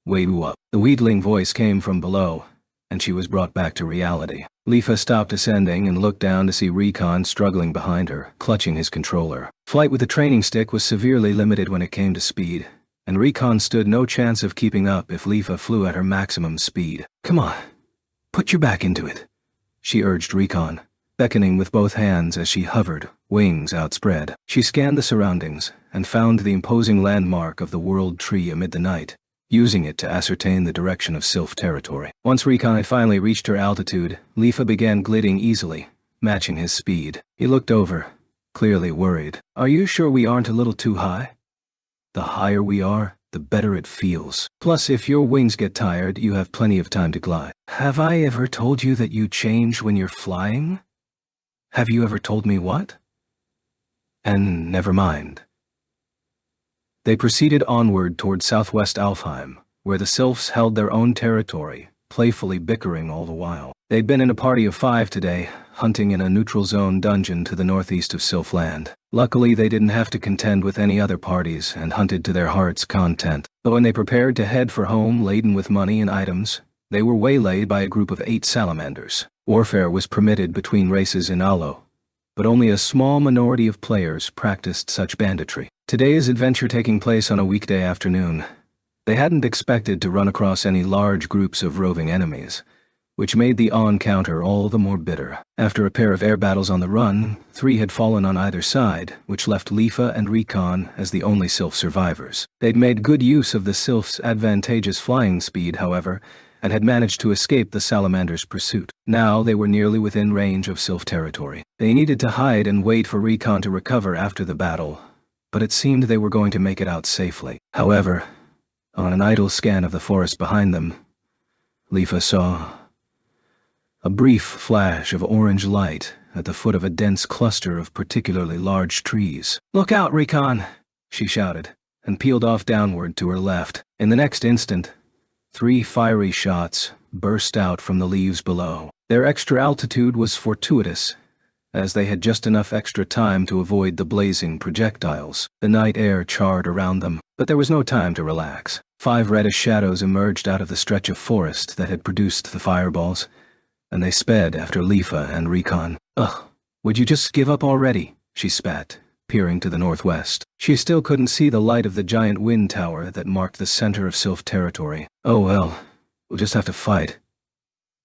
wait up." The wheedling voice came from below, and she was brought back to reality. Leafa stopped ascending and looked down to see Recon struggling behind her, clutching his controller. Flight with the training stick was severely limited when it came to speed, and Recon stood no chance of keeping up if Leafa flew at her maximum speed. "Come on, put your back into it," she urged Recon, beckoning with both hands as she hovered, wings outspread. She scanned the surroundings and found the imposing landmark of the World Tree amid the night, using it to ascertain the direction of Sylph territory. Once Recon had finally reached her altitude, Leafa began gliding easily, matching his speed. He looked over, clearly worried. "Are you sure we aren't a little too high? The higher we are, the better it feels. Plus, if your wings get tired, you have plenty of time to glide." "Have I ever told you that you change when you're flying?" "Have you ever told me what?" "And never mind." They proceeded onward toward southwest Alfheim, where the Sylphs held their own territory, playfully bickering all the while. They'd been in a party of 5 today, hunting in a neutral zone dungeon to the northeast of Sylphland. Luckily, they didn't have to contend with any other parties and hunted to their heart's content. But when they prepared to head for home laden with money and items, they were waylaid by a group of 8 salamanders. Warfare was permitted between races in Alo, but only a small minority of players practiced such banditry. Today's adventure taking place on a weekday afternoon, they hadn't expected to run across any large groups of roving enemies, which made the encounter all the more bitter. After a pair of air battles on the run, 3 had fallen on either side, which left Leafa and Recon as the only Sylph survivors. They'd made good use of the Sylph's advantageous flying speed, however, and had managed to escape the salamander's pursuit. Now they were nearly within range of Sylph territory. They needed to hide and wait for Recon to recover after the battle, but it seemed they were going to make it out safely. However, on an idle scan of the forest behind them, Leafa saw a brief flash of orange light at the foot of a dense cluster of particularly large trees. "Look out, Recon!" she shouted, and peeled off downward to her left. In the next instant, 3 fiery shots burst out from the leaves below. Their extra altitude was fortuitous, as they had just enough extra time to avoid the blazing projectiles. The night air charred around them, but there was no time to relax. 5 reddish shadows emerged out of the stretch of forest that had produced the fireballs, and they sped after Leafa and Recon. "Ugh, would you just give up already?" she spat, peering to the northwest. She still couldn't see the light of the giant wind tower that marked the center of Sylph territory. "Oh well, we'll just have to fight."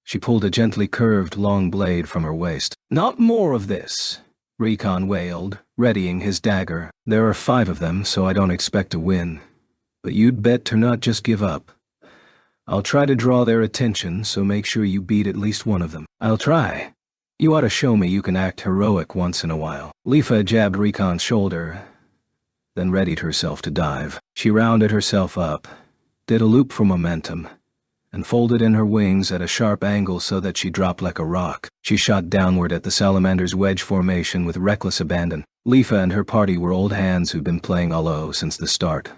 She pulled a gently curved long blade from her waist. "Not more of this," Recon wailed, readying his dagger. "There are 5 of them, so I don't expect to win. But you'd bet to not just give up. I'll try to draw their attention, so make sure you beat at least one of them." "I'll try. You ought to show me you can act heroic once in a while." Leafa jabbed Recon's shoulder, then readied herself to dive. She rounded herself up, did a loop for momentum, and folded in her wings at a sharp angle so that she dropped like a rock. She shot downward at the salamander's wedge formation with reckless abandon. Leafa and her party were old hands who'd been playing Alo since the start,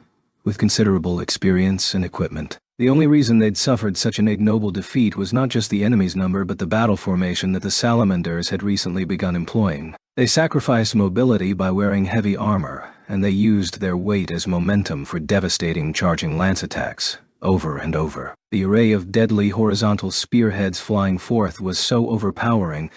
with considerable experience and equipment. The only reason they'd suffered such an ignoble defeat was not just the enemy's number but the battle formation that the salamanders had recently begun employing. They sacrificed mobility by wearing heavy armor, and they used their weight as momentum for devastating charging lance attacks, over and over. The array of deadly horizontal spearheads flying forth was so overpowering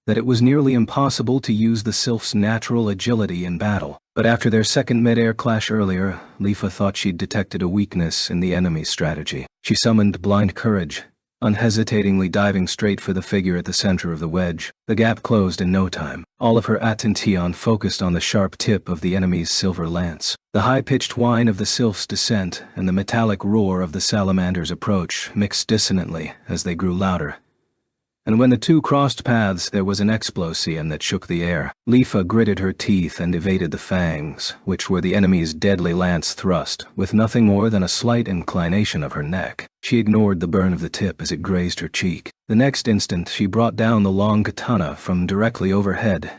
that it was nearly impossible to use the sylph's natural agility in battle. But after their second mid-air clash earlier, Leafa thought she'd detected a weakness in the enemy's strategy. She summoned blind courage, unhesitatingly diving straight for the figure at the center of the wedge. The gap closed in no time. All of her attention focused on the sharp tip of the enemy's silver lance. The high-pitched whine of the sylph's descent and the metallic roar of the salamander's approach mixed dissonantly as they grew louder. And when the two crossed paths, there was an explosion that shook the air. Leafa gritted her teeth and evaded the fangs, which were the enemy's deadly lance thrust, with nothing more than a slight inclination of her neck. She ignored the burn of the tip as it grazed her cheek. The next instant, she brought down the long katana from directly overhead,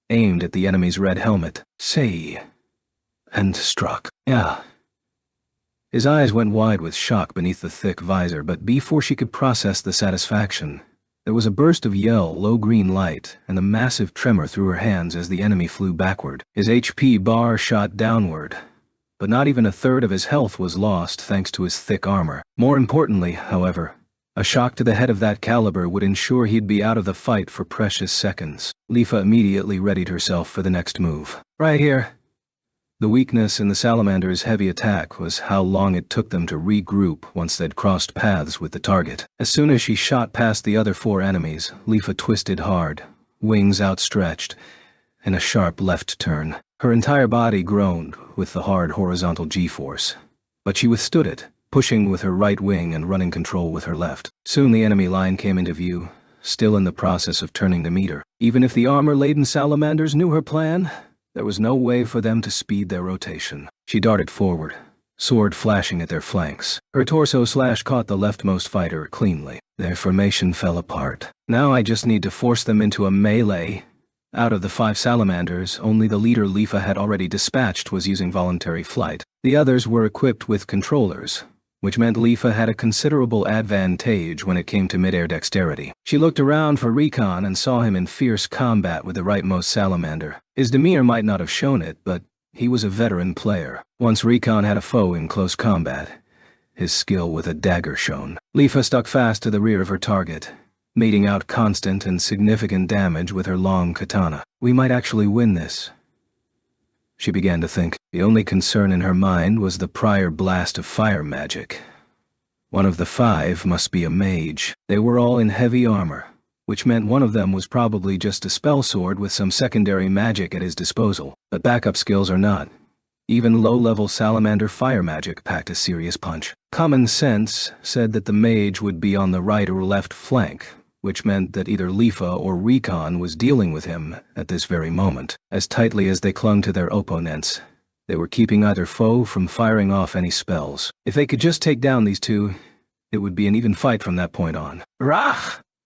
aimed at the enemy's red helmet. Say, and struck. Yeah. His eyes went wide with shock beneath the thick visor, but before she could process the satisfaction, there was a burst of low green light and a massive tremor through her hands as the enemy flew backward. His HP bar shot downward, but not even a third of his health was lost thanks to his thick armor. More importantly, however, a shock to the head of that caliber would ensure he'd be out of the fight for precious seconds. Leafa immediately readied herself for the next move. Right here. The weakness in the salamander's heavy attack was how long it took them to regroup once they'd crossed paths with the target. As soon as she shot past the other four enemies, Leafa twisted hard, wings outstretched, in a sharp left turn. Her entire body groaned with the hard horizontal G-force, but she withstood it, pushing with her right wing and running control with her left. Soon the enemy line came into view, still in the process of turning to meet her. Even if the armor-laden salamanders knew her plan, there was no way for them to speed their rotation. She darted forward, sword flashing at their flanks. Her torso slash caught the leftmost fighter cleanly. Their formation fell apart. Now I just need to force them into a melee. Out of the 5 salamanders, only the leader Leafa had already dispatched was using voluntary flight. The others were equipped with controllers, which meant Leafa had a considerable advantage when it came to mid-air dexterity. She looked around for Recon and saw him in fierce combat with the rightmost salamander. His demeanor might not have shown it, but he was a veteran player. Once Recon had a foe in close combat, his skill with a dagger shone. Leafa stuck fast to the rear of her target, meting out constant and significant damage with her long katana. We might actually win this, she began to think. The only concern in her mind was the prior blast of fire magic. One of the 5 must be a mage. They were all in heavy armor, which meant one of them was probably just a spell sword with some secondary magic at his disposal. But backup skills or not, even low-level salamander fire magic packed a serious punch. Common sense said that the mage would be on the right or left flank, which meant that either Leafa or Recon was dealing with him at this very moment. As tightly as they clung to their opponents, they were keeping either foe from firing off any spells. If they could just take down these two, it would be an even fight from that point on. Rah!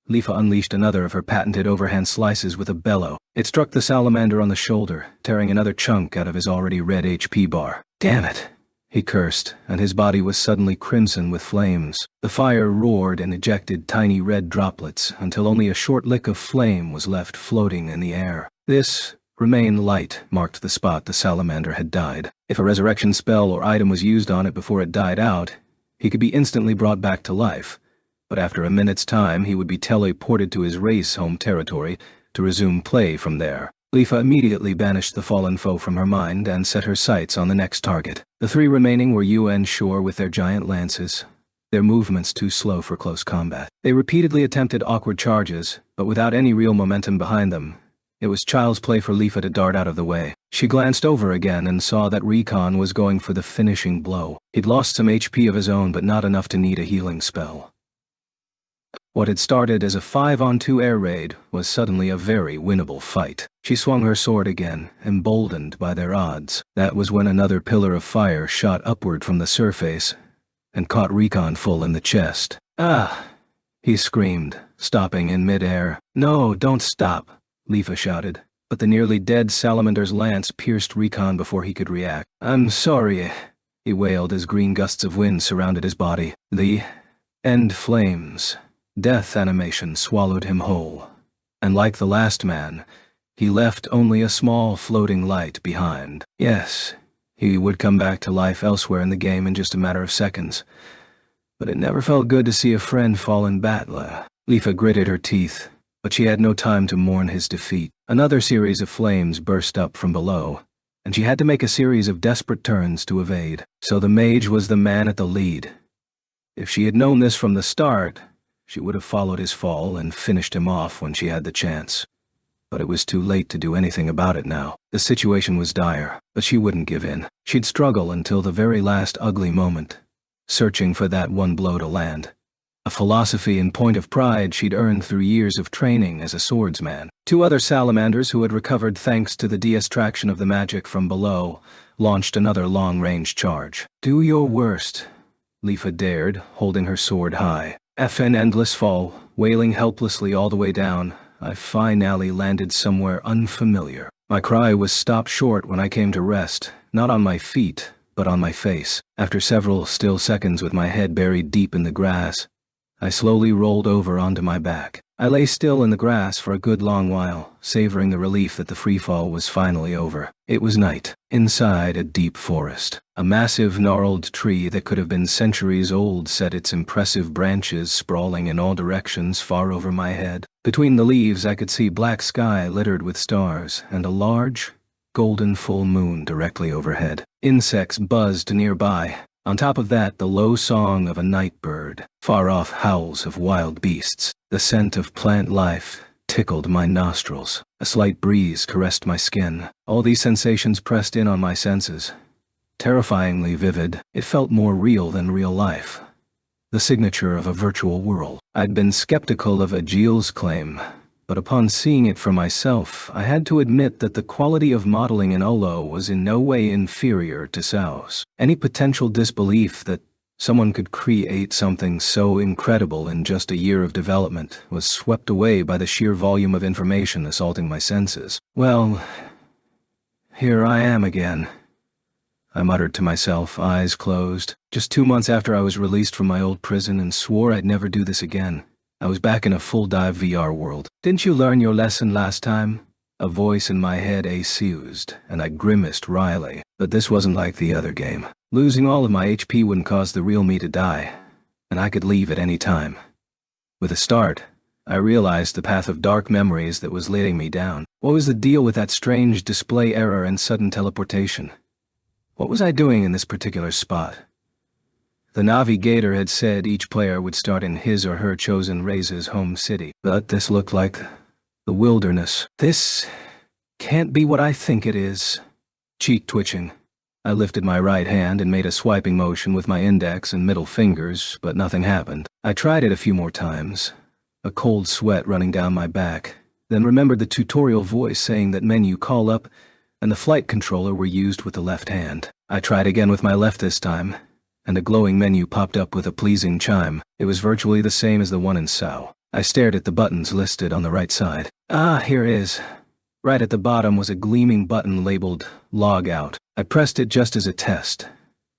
Leafa unleashed another of her patented overhand slices with a bellow. It struck the salamander on the shoulder, tearing another chunk out of his already red HP bar. Damn it! He cursed, and his body was suddenly crimson with flames. The fire roared and ejected tiny red droplets until only a short lick of flame was left floating in the air. This, remain light, marked the spot the salamander had died. If a resurrection spell or item was used on it before it died out, he could be instantly brought back to life, but after a minute's time he would be teleported to his race home territory to resume play from there. Leafa immediately banished the fallen foe from her mind and set her sights on the next target. The 3 remaining were Yuan Shore with their giant lances, their movements too slow for close combat. They repeatedly attempted awkward charges, but without any real momentum behind them. It was child's play for Leafa to dart out of the way. She glanced over again and saw that Recon was going for the finishing blow. He'd lost some HP of his own, but not enough to need a healing spell. What had started as a 5-on-2 air raid was suddenly a very winnable fight. She swung her sword again, emboldened by their odds. That was when another pillar of fire shot upward from the surface and caught Recon full in the chest. "Ah!" he screamed, stopping in mid-air. "No, don't stop," Leafa shouted, but the nearly dead salamander's lance pierced Recon before he could react. "I'm sorry," he wailed as green gusts of wind surrounded his body. The end flames, death animation swallowed him whole, and like the last man, he left only a small floating light behind. Yes, he would come back to life elsewhere in the game in just a matter of seconds, but it never felt good to see a friend fall in battle. Leafa gritted her teeth, but she had no time to mourn his defeat. Another series of flames burst up from below, and she had to make a series of desperate turns to evade. So the mage was the man at the lead. If she had known this from the start, she would have followed his fall and finished him off when she had the chance. But it was too late to do anything about it now. The situation was dire, but she wouldn't give in. She'd struggle until the very last ugly moment, searching for that one blow to land. A philosophy and point of pride she'd earned through years of training as a swordsman. Two other salamanders who had recovered thanks to the de-extraction of the magic from below launched another long-range charge. "Do your worst," Leafa dared, holding her sword high. An endless fall, wailing helplessly all the way down, I finally landed somewhere unfamiliar. My cry was stopped short when I came to rest, not on my feet, but on my face. After several still seconds with my head buried deep in the grass, I slowly rolled over onto my back. I lay still in the grass for a good long while, savoring the relief that the freefall was finally over. It was night, inside a deep forest. A massive gnarled tree that could have been centuries old set its impressive branches sprawling in all directions far over my head. Between the leaves I could see black sky littered with stars and a large, golden full moon directly overhead. Insects buzzed nearby. On top of that, the low song of a night bird, far-off howls of wild beasts. The scent of plant life tickled my nostrils. A slight breeze caressed my skin. All these sensations pressed in on my senses. Terrifyingly vivid, it felt more real than real life. The signature of a virtual world. I'd been skeptical of Agil's claim, but upon seeing it for myself, I had to admit that the quality of modeling in Olo was in no way inferior to Sao's. Any potential disbelief that someone could create something so incredible in just a year of development was swept away by the sheer volume of information assaulting my senses. "Well, here I am again," I muttered to myself, eyes closed. Just 2 months after I was released from my old prison and swore I'd never do this again. I was back in a full-dive VR world. "Didn't you learn your lesson last time?" A voice in my head accused, and I grimaced wryly. But this wasn't like the other game. Losing all of my HP wouldn't cause the real me to die, and I could leave at any time. With a start, I realized the path of dark memories that was leading me down. What was the deal with that strange display error and sudden teleportation? What was I doing in this particular spot? The Navigator had said each player would start in his or her chosen race's home city, but this looked like the wilderness. This can't be what I think it is. Cheek twitching, I lifted my right hand and made a swiping motion with my index and middle fingers, but nothing happened. I tried it a few more times, a cold sweat running down my back, then remembered the tutorial voice saying that menu call up and the flight controller were used with the left hand. I tried again with my left this time, and a glowing menu popped up with a pleasing chime. It was virtually the same as the one in Sao. I stared at the buttons listed on the right side. Ah, here it is. Right at the bottom was a gleaming button labeled Log Out. I pressed it just as a test,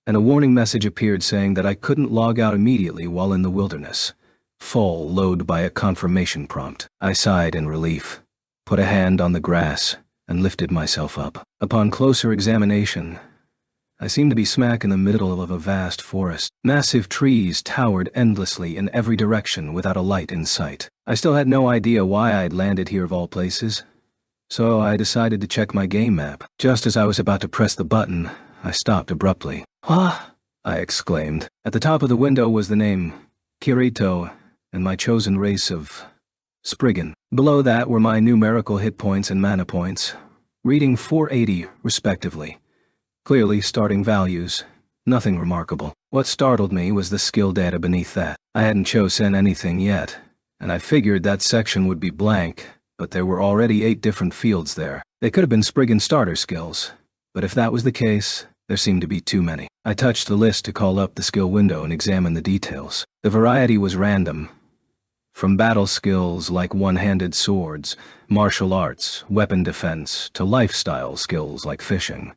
and a warning message appeared saying that I couldn't log out immediately while in the wilderness. Followed by a confirmation prompt. I sighed in relief, put a hand on the grass, and lifted myself up. Upon closer examination, I seemed to be smack in the middle of a vast forest. Massive trees towered endlessly in every direction without a light in sight. I still had no idea why I'd landed here of all places, so I decided to check my game map. Just as I was about to press the button, I stopped abruptly. "Huh?" I exclaimed. At the top of the window was the name Kirito and my chosen race of Spriggan. Below that were my numerical hit points and mana points, reading 480 respectively. Clearly starting values, nothing remarkable. What startled me was the skill data beneath that. I hadn't chosen anything yet, and I figured that section would be blank, but there were already 8 different fields there. They could have been Spriggan starter skills, but if that was the case, There seemed to be too many. I touched the list to call up the skill window and examine the details. The variety was random. From battle skills like one-handed swords, martial arts, weapon defense, to lifestyle skills like fishing.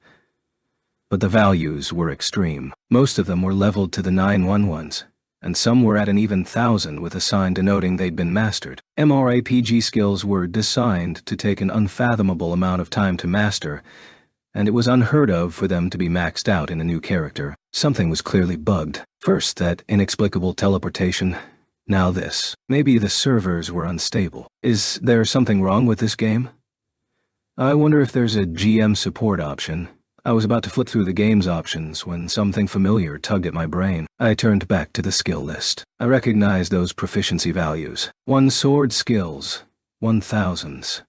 But the values were extreme. Most of them were leveled to the 911s, and some were at an even 1,000 with a sign denoting they'd been mastered. MRAPG skills were designed to take an unfathomable amount of time to master, and it was unheard of for them to be maxed out in a new character. Something was clearly bugged. First, that inexplicable teleportation. Now this. Maybe the servers were unstable. Is there something wrong with this game? I wonder if there's a GM support option. I was about to flip through the game's options when something familiar tugged at my brain. I turned back to the skill list. I recognized those proficiency values. 1 sword skills, 1,000s.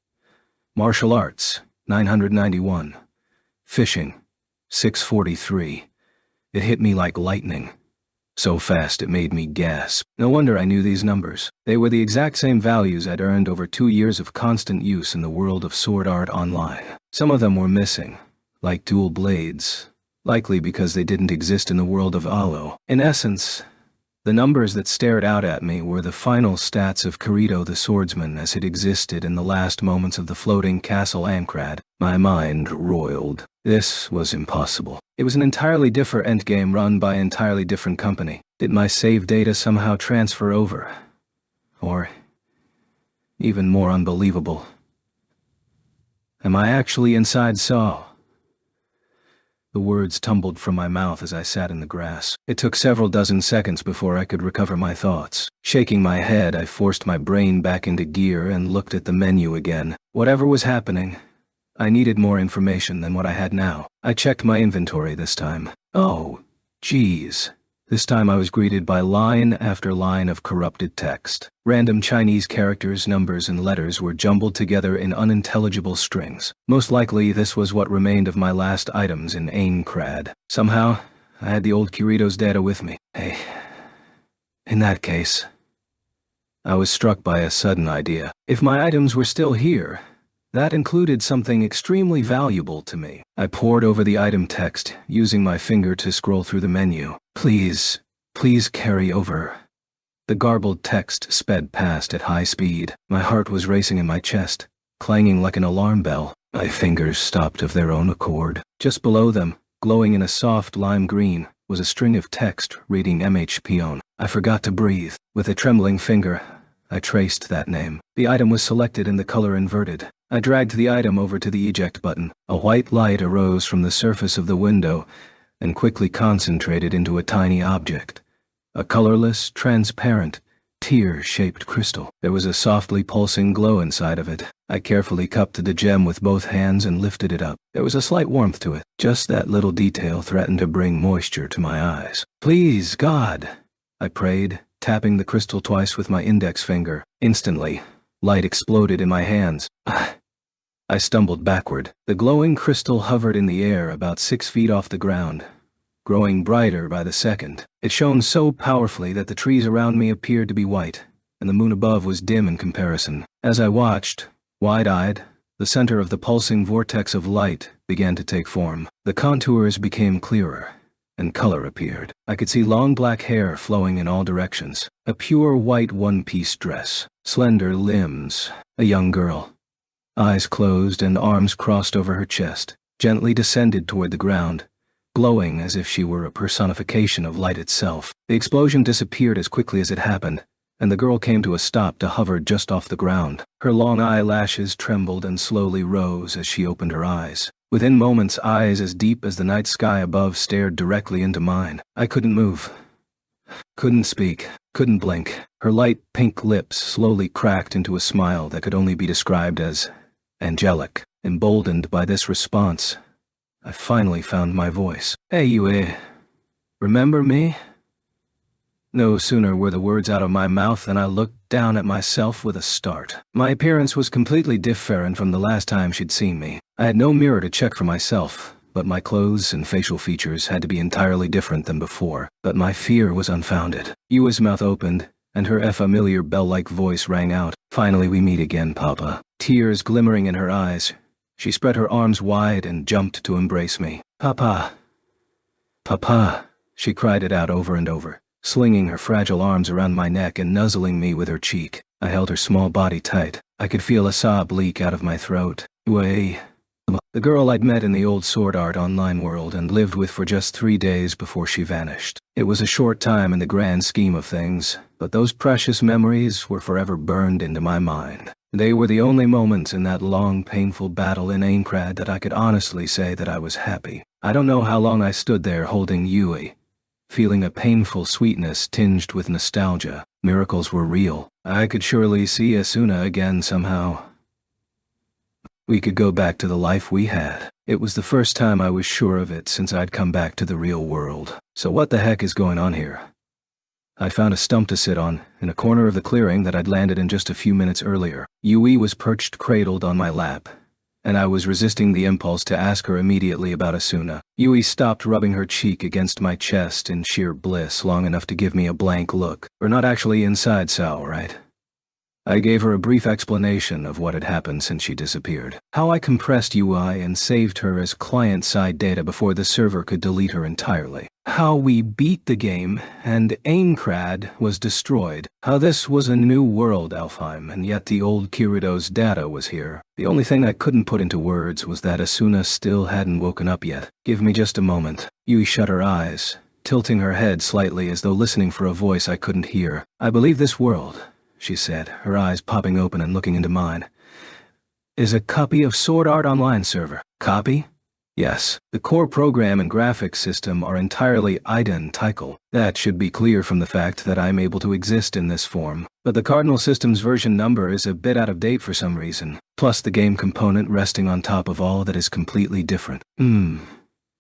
Martial arts, 991. Fishing, 643. It hit me like lightning. So fast it made me gasp. No wonder I knew these numbers. They were the exact same values I'd earned over 2 years of constant use in the world of Sword Art Online. Some of them were missing, like dual blades, likely because they didn't exist in the world of Alo. In essence, the numbers that stared out at me were the final stats of Kirito the Swordsman as it existed in the last moments of the floating castle Ankrad. My mind roiled. This was impossible. It was an entirely different endgame run by an entirely different company. Did my save data somehow transfer over? Or, even more unbelievable, am I actually inside Saw? The words tumbled from my mouth as I sat in the grass. It took several dozen seconds before I could recover my thoughts. Shaking my head, I forced my brain back into gear and looked at the menu again. Whatever was happening, I needed more information than what I had now. I checked my inventory this time. Oh, geez. This time I was greeted by line after line of corrupted text. Random Chinese characters, numbers, and letters were jumbled together in unintelligible strings. Most likely this was what remained of my last items in Aincrad. Somehow, I had the old Kirito's data with me. Hey, in that case, I was struck by a sudden idea. If my items were still here, that included something extremely valuable to me. I pored over the item text, using my finger to scroll through the menu. Please carry over. The garbled text sped past at high speed. My heart was racing in my chest, clanging like an alarm bell. My fingers stopped of their own accord. Just below them, glowing in a soft lime green, was a string of text reading MHPON. I forgot to breathe. With a trembling finger, I traced that name. The item was selected in the color inverted. I dragged the item over to the eject button. A white light arose from the surface of the window and quickly concentrated into a tiny object. A colorless, transparent, tear-shaped crystal. There was a softly pulsing glow inside of it. I carefully cupped the gem with both hands and lifted it up. There was a slight warmth to it. Just that little detail threatened to bring moisture to my eyes. Please, God, I prayed, tapping the crystal twice with my index finger. Instantly, light exploded in my hands. I stumbled backward. The glowing crystal hovered in the air about 6 feet off the ground, growing brighter by the second. It shone so powerfully that the trees around me appeared to be white, and the moon above was dim in comparison. As I watched, wide-eyed, the center of the pulsing vortex of light began to take form. The contours became clearer, and color appeared. I could see long black hair flowing in all directions, a pure white one-piece dress, slender limbs, a young girl. Eyes closed and arms crossed over her chest, gently descended toward the ground, glowing as if she were a personification of light itself. The explosion disappeared as quickly as it happened, and the girl came to a stop to hover just off the ground. Her long eyelashes trembled and slowly rose as she opened her eyes. Within moments, eyes as deep as the night sky above stared directly into mine. I couldn't move, couldn't speak, couldn't blink. Her light pink lips slowly cracked into a smile that could only be described as angelic. Emboldened by this response, I finally found my voice. Hey, you, remember me? No sooner were the words out of my mouth than I looked down at myself with a start. My appearance was completely different from the last time she'd seen me. I had no mirror to check for myself, but my clothes and facial features had to be entirely different than before. But my fear was unfounded. Yua's mouth opened, and her familiar bell-like voice rang out. Finally we meet again, Papa. Tears glimmering in her eyes, she spread her arms wide and jumped to embrace me. Papa, Papa, she cried it out over and over, slinging her fragile arms around my neck and nuzzling me with her cheek. I held her small body tight. I could feel a sob leak out of my throat. Wei. The girl I'd met in the old Sword Art Online world and lived with for just 3 days before she vanished. It was a short time in the grand scheme of things, but those precious memories were forever burned into my mind. They were the only moments in that long, painful battle in Aincrad that I could honestly say that I was happy. I don't know how long I stood there holding Yui, feeling a painful sweetness tinged with nostalgia. Miracles were real. I could surely see Asuna again somehow. We could go back to the life we had. It was the first time I was sure of it since I'd come back to the real world. So what the heck is going on here? I found a stump to sit on, in a corner of the clearing that I'd landed in just a few minutes earlier. Yui was perched cradled on my lap, and I was resisting the impulse to ask her immediately about Asuna. Yui stopped rubbing her cheek against my chest in sheer bliss long enough to give me a blank look. We're not actually inside Sao, right? I gave her a brief explanation of what had happened since she disappeared. How I compressed UI and saved her as client-side data before the server could delete her entirely. How we beat the game and Aincrad was destroyed. How this was a new world, Alfheim, and yet the old Kirudo's data was here. The only thing I couldn't put into words was that Asuna still hadn't woken up yet. Give me just a moment. Yui shut her eyes, tilting her head slightly as though listening for a voice I couldn't hear. I believe this world, she said, her eyes popping open and looking into mine, is a copy of Sword Art Online server. Copy? Yes. The core program and graphics system are entirely identical. That should be clear from the fact that I'm able to exist in this form. But the Cardinal System's version number is a bit out of date for some reason. Plus the game component resting on top of all that is completely different.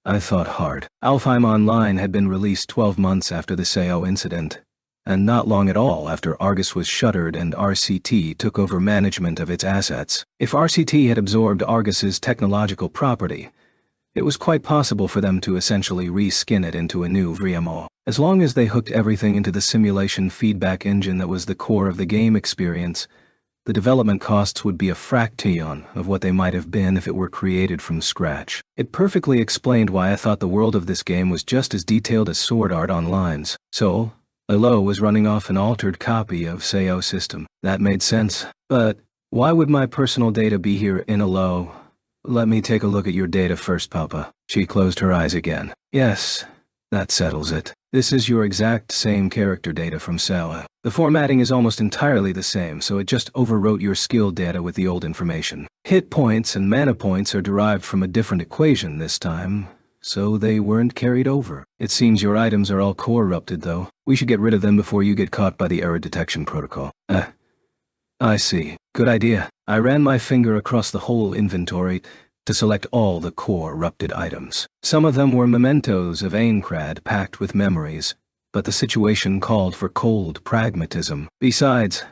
I thought hard. Alfheim Online had been released 12 months after the Sao incident, and not long at all after Argus was shuttered and RCT took over management of its assets. If RCT had absorbed Argus's technological property, it was quite possible for them to essentially reskin it into a new VMO. As long as they hooked everything into the simulation feedback engine that was the core of the game experience, the development costs would be a fraction of what they might have been if it were created from scratch. It perfectly explained why I thought the world of this game was just as detailed as Sword Art Online's. So, Elo was running off an altered copy of Sao system. That made sense. But why would my personal data be here in Elo? Let me take a look at your data first, Papa. She closed her eyes again. Yes, that settles it. This is your exact same character data from Sao. The formatting is almost entirely the same, so it just overwrote your skill data with the old information. Hit points and mana points are derived from a different equation this time, so they weren't carried over. It seems your items are all corrupted, though. We should get rid of them before you get caught by the error detection protocol. I see. Good idea. I ran my finger across the whole inventory to select all the corrupted items. Some of them were mementos of Aincrad packed with memories, but the situation called for cold pragmatism. Besides,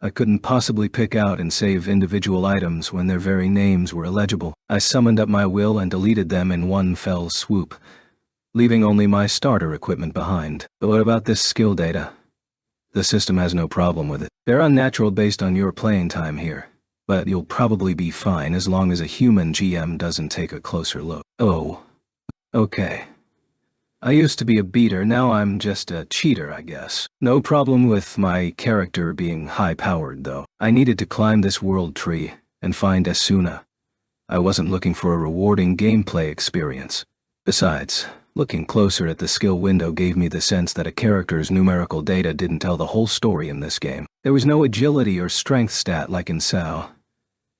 I couldn't possibly pick out and save individual items when their very names were illegible. I summoned up my will and deleted them in one fell swoop, leaving only my starter equipment behind. But what about this skill data? The system has no problem with it. They're unnatural based on your playing time here, but you'll probably be fine as long as a human GM doesn't take a closer look. Oh, okay. I used to be a beater, now I'm just a cheater, I guess. No problem with my character being high-powered, though. I needed to climb this world tree and find Asuna. I wasn't looking for a rewarding gameplay experience. Besides, looking closer at the skill window gave me the sense that a character's numerical data didn't tell the whole story in this game. There was no agility or strength stat like in Sao,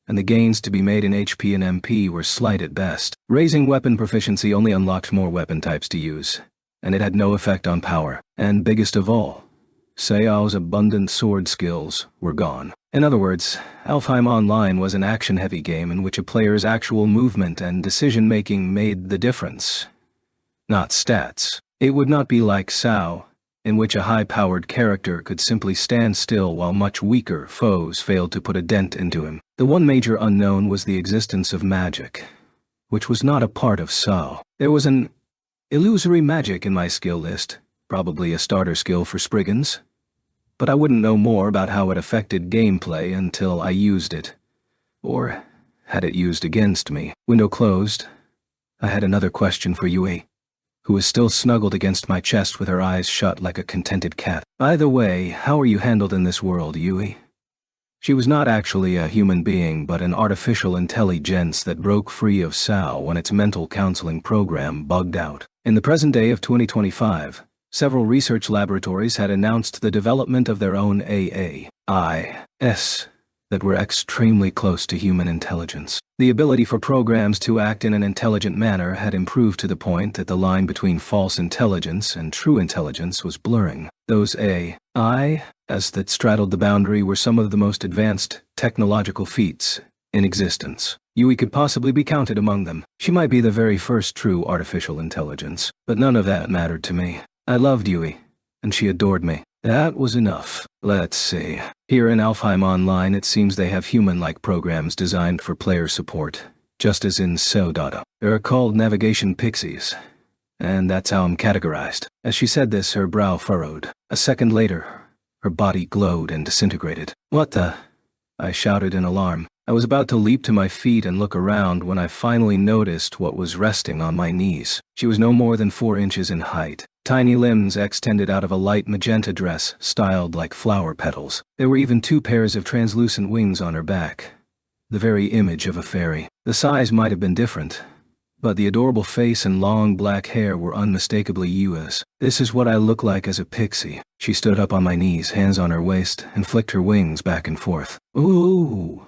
and the gains to be made in HP and MP were slight at best. Raising weapon proficiency only unlocked more weapon types to use, and it had no effect on power. And biggest of all, Sao's abundant sword skills were gone. In other words, Alfheim Online was an action-heavy game in which a player's actual movement and decision-making made the difference, not stats. It would not be like Sao, in which a high-powered character could simply stand still while much weaker foes failed to put a dent into him. The one major unknown was the existence of magic, which was not a part of Sao. There was an illusory magic in my skill list, probably a starter skill for Spriggans, but I wouldn't know more about how it affected gameplay until I used it, or had it used against me. Window closed. I had another question for Yui. who was still snuggled against my chest with her eyes shut like a contented cat. "By the way, how are you handled in this world, Yui?" She was not actually a human being, but an artificial intelligence that broke free of Sao when its mental counseling program bugged out. In the present day of 2025, several research laboratories had announced the development of their own AAIs that were extremely close to human intelligence. The ability for programs to act in an intelligent manner had improved to the point that the line between false intelligence and true intelligence was blurring. Those AIs that straddled the boundary were some of the most advanced technological feats in existence. Yui could possibly be counted among them. She might be the very first true artificial intelligence, but none of that mattered to me. I loved Yui, and she adored me. That was enough. Let's see. Here in Alfheim Online, it seems they have human-like programs designed for player support, just as in Sodata. They're called navigation pixies, and that's how I'm categorized. As she said this, her brow furrowed. A second later, her body glowed and disintegrated. "What the?" I shouted in alarm. I was about to leap to my feet and look around when I finally noticed what was resting on my knees. She was no more than 4 inches in height. Tiny limbs extended out of a light magenta dress styled like flower petals. There were even 2 pairs of translucent wings on her back, the very image of a fairy. The size might have been different, but the adorable face and long black hair were unmistakably Yui's. "This is what I look like as a pixie." She stood up on my knees, hands on her waist, and flicked her wings back and forth. "Ooh."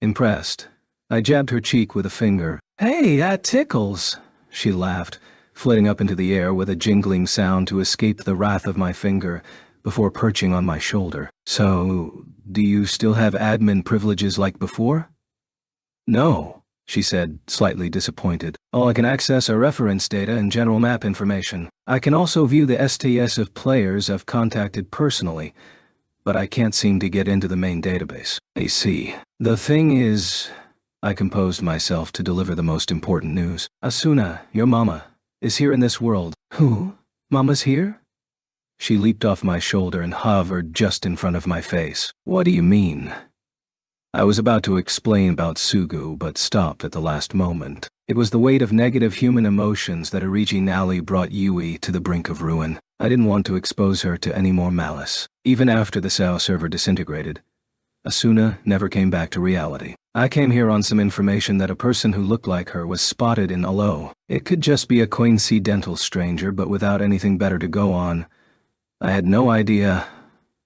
Impressed, I jabbed her cheek with a finger. "Hey, that tickles," she laughed, flitting up into the air with a jingling sound to escape the wrath of my finger before perching on my shoulder. "So, do you still have admin privileges like before?" "No," she said, slightly disappointed. "All I can access are reference data and general map information. I can also view the STS of players I've contacted personally, but I can't seem to get into the main database." "I see. The thing is," I composed myself to deliver the most important news. "Asuna, your mama, is here in this world." "Who? Mama's here?" She leaped off my shoulder and hovered just in front of my face. "What do you mean?" I was about to explain about Sugu, but stopped at the last moment. It was the weight of negative human emotions that Origi Nali brought Yui to the brink of ruin. I didn't want to expose her to any more malice. Even after the Sao server disintegrated, Asuna never came back to reality. I came here on some information that a person who looked like her was spotted in Alo. It could just be a coincidental stranger, but without anything better to go on, I had no idea.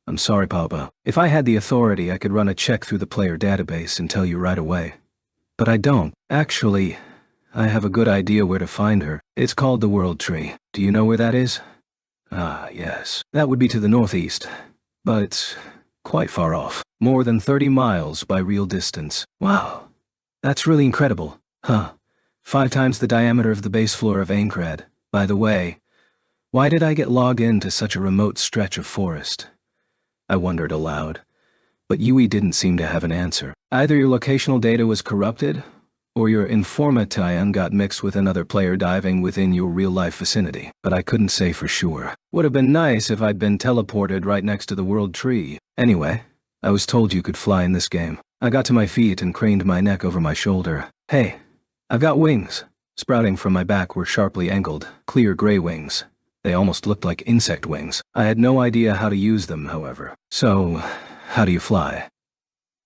"I'm sorry, Papa. If I had the authority, I could run a check through the player database and tell you right away. But I don't. Actually, I have a good idea where to find her. It's called the World Tree. Do you know where that is?" "Ah, yes. That would be to the northeast, but it's quite far off. More than 30 miles by real distance." "Wow. That's really incredible. Huh. 5 times the diameter of the base floor of Aincrad. By the way, why did I get logged into such a remote stretch of forest?" I wondered aloud, but Yui didn't seem to have an answer. "Either your locational data was corrupted, or your information got mixed with another player diving within your real-life vicinity, but I couldn't say for sure. Would have been nice if I'd been teleported right next to the World Tree. Anyway, I was told you could fly in this game." I got to my feet and craned my neck over my shoulder. "Hey, I've got wings." Sprouting from my back were sharply angled, clear gray wings. They almost looked like insect wings. I had no idea how to use them, however. "So, how do you fly?"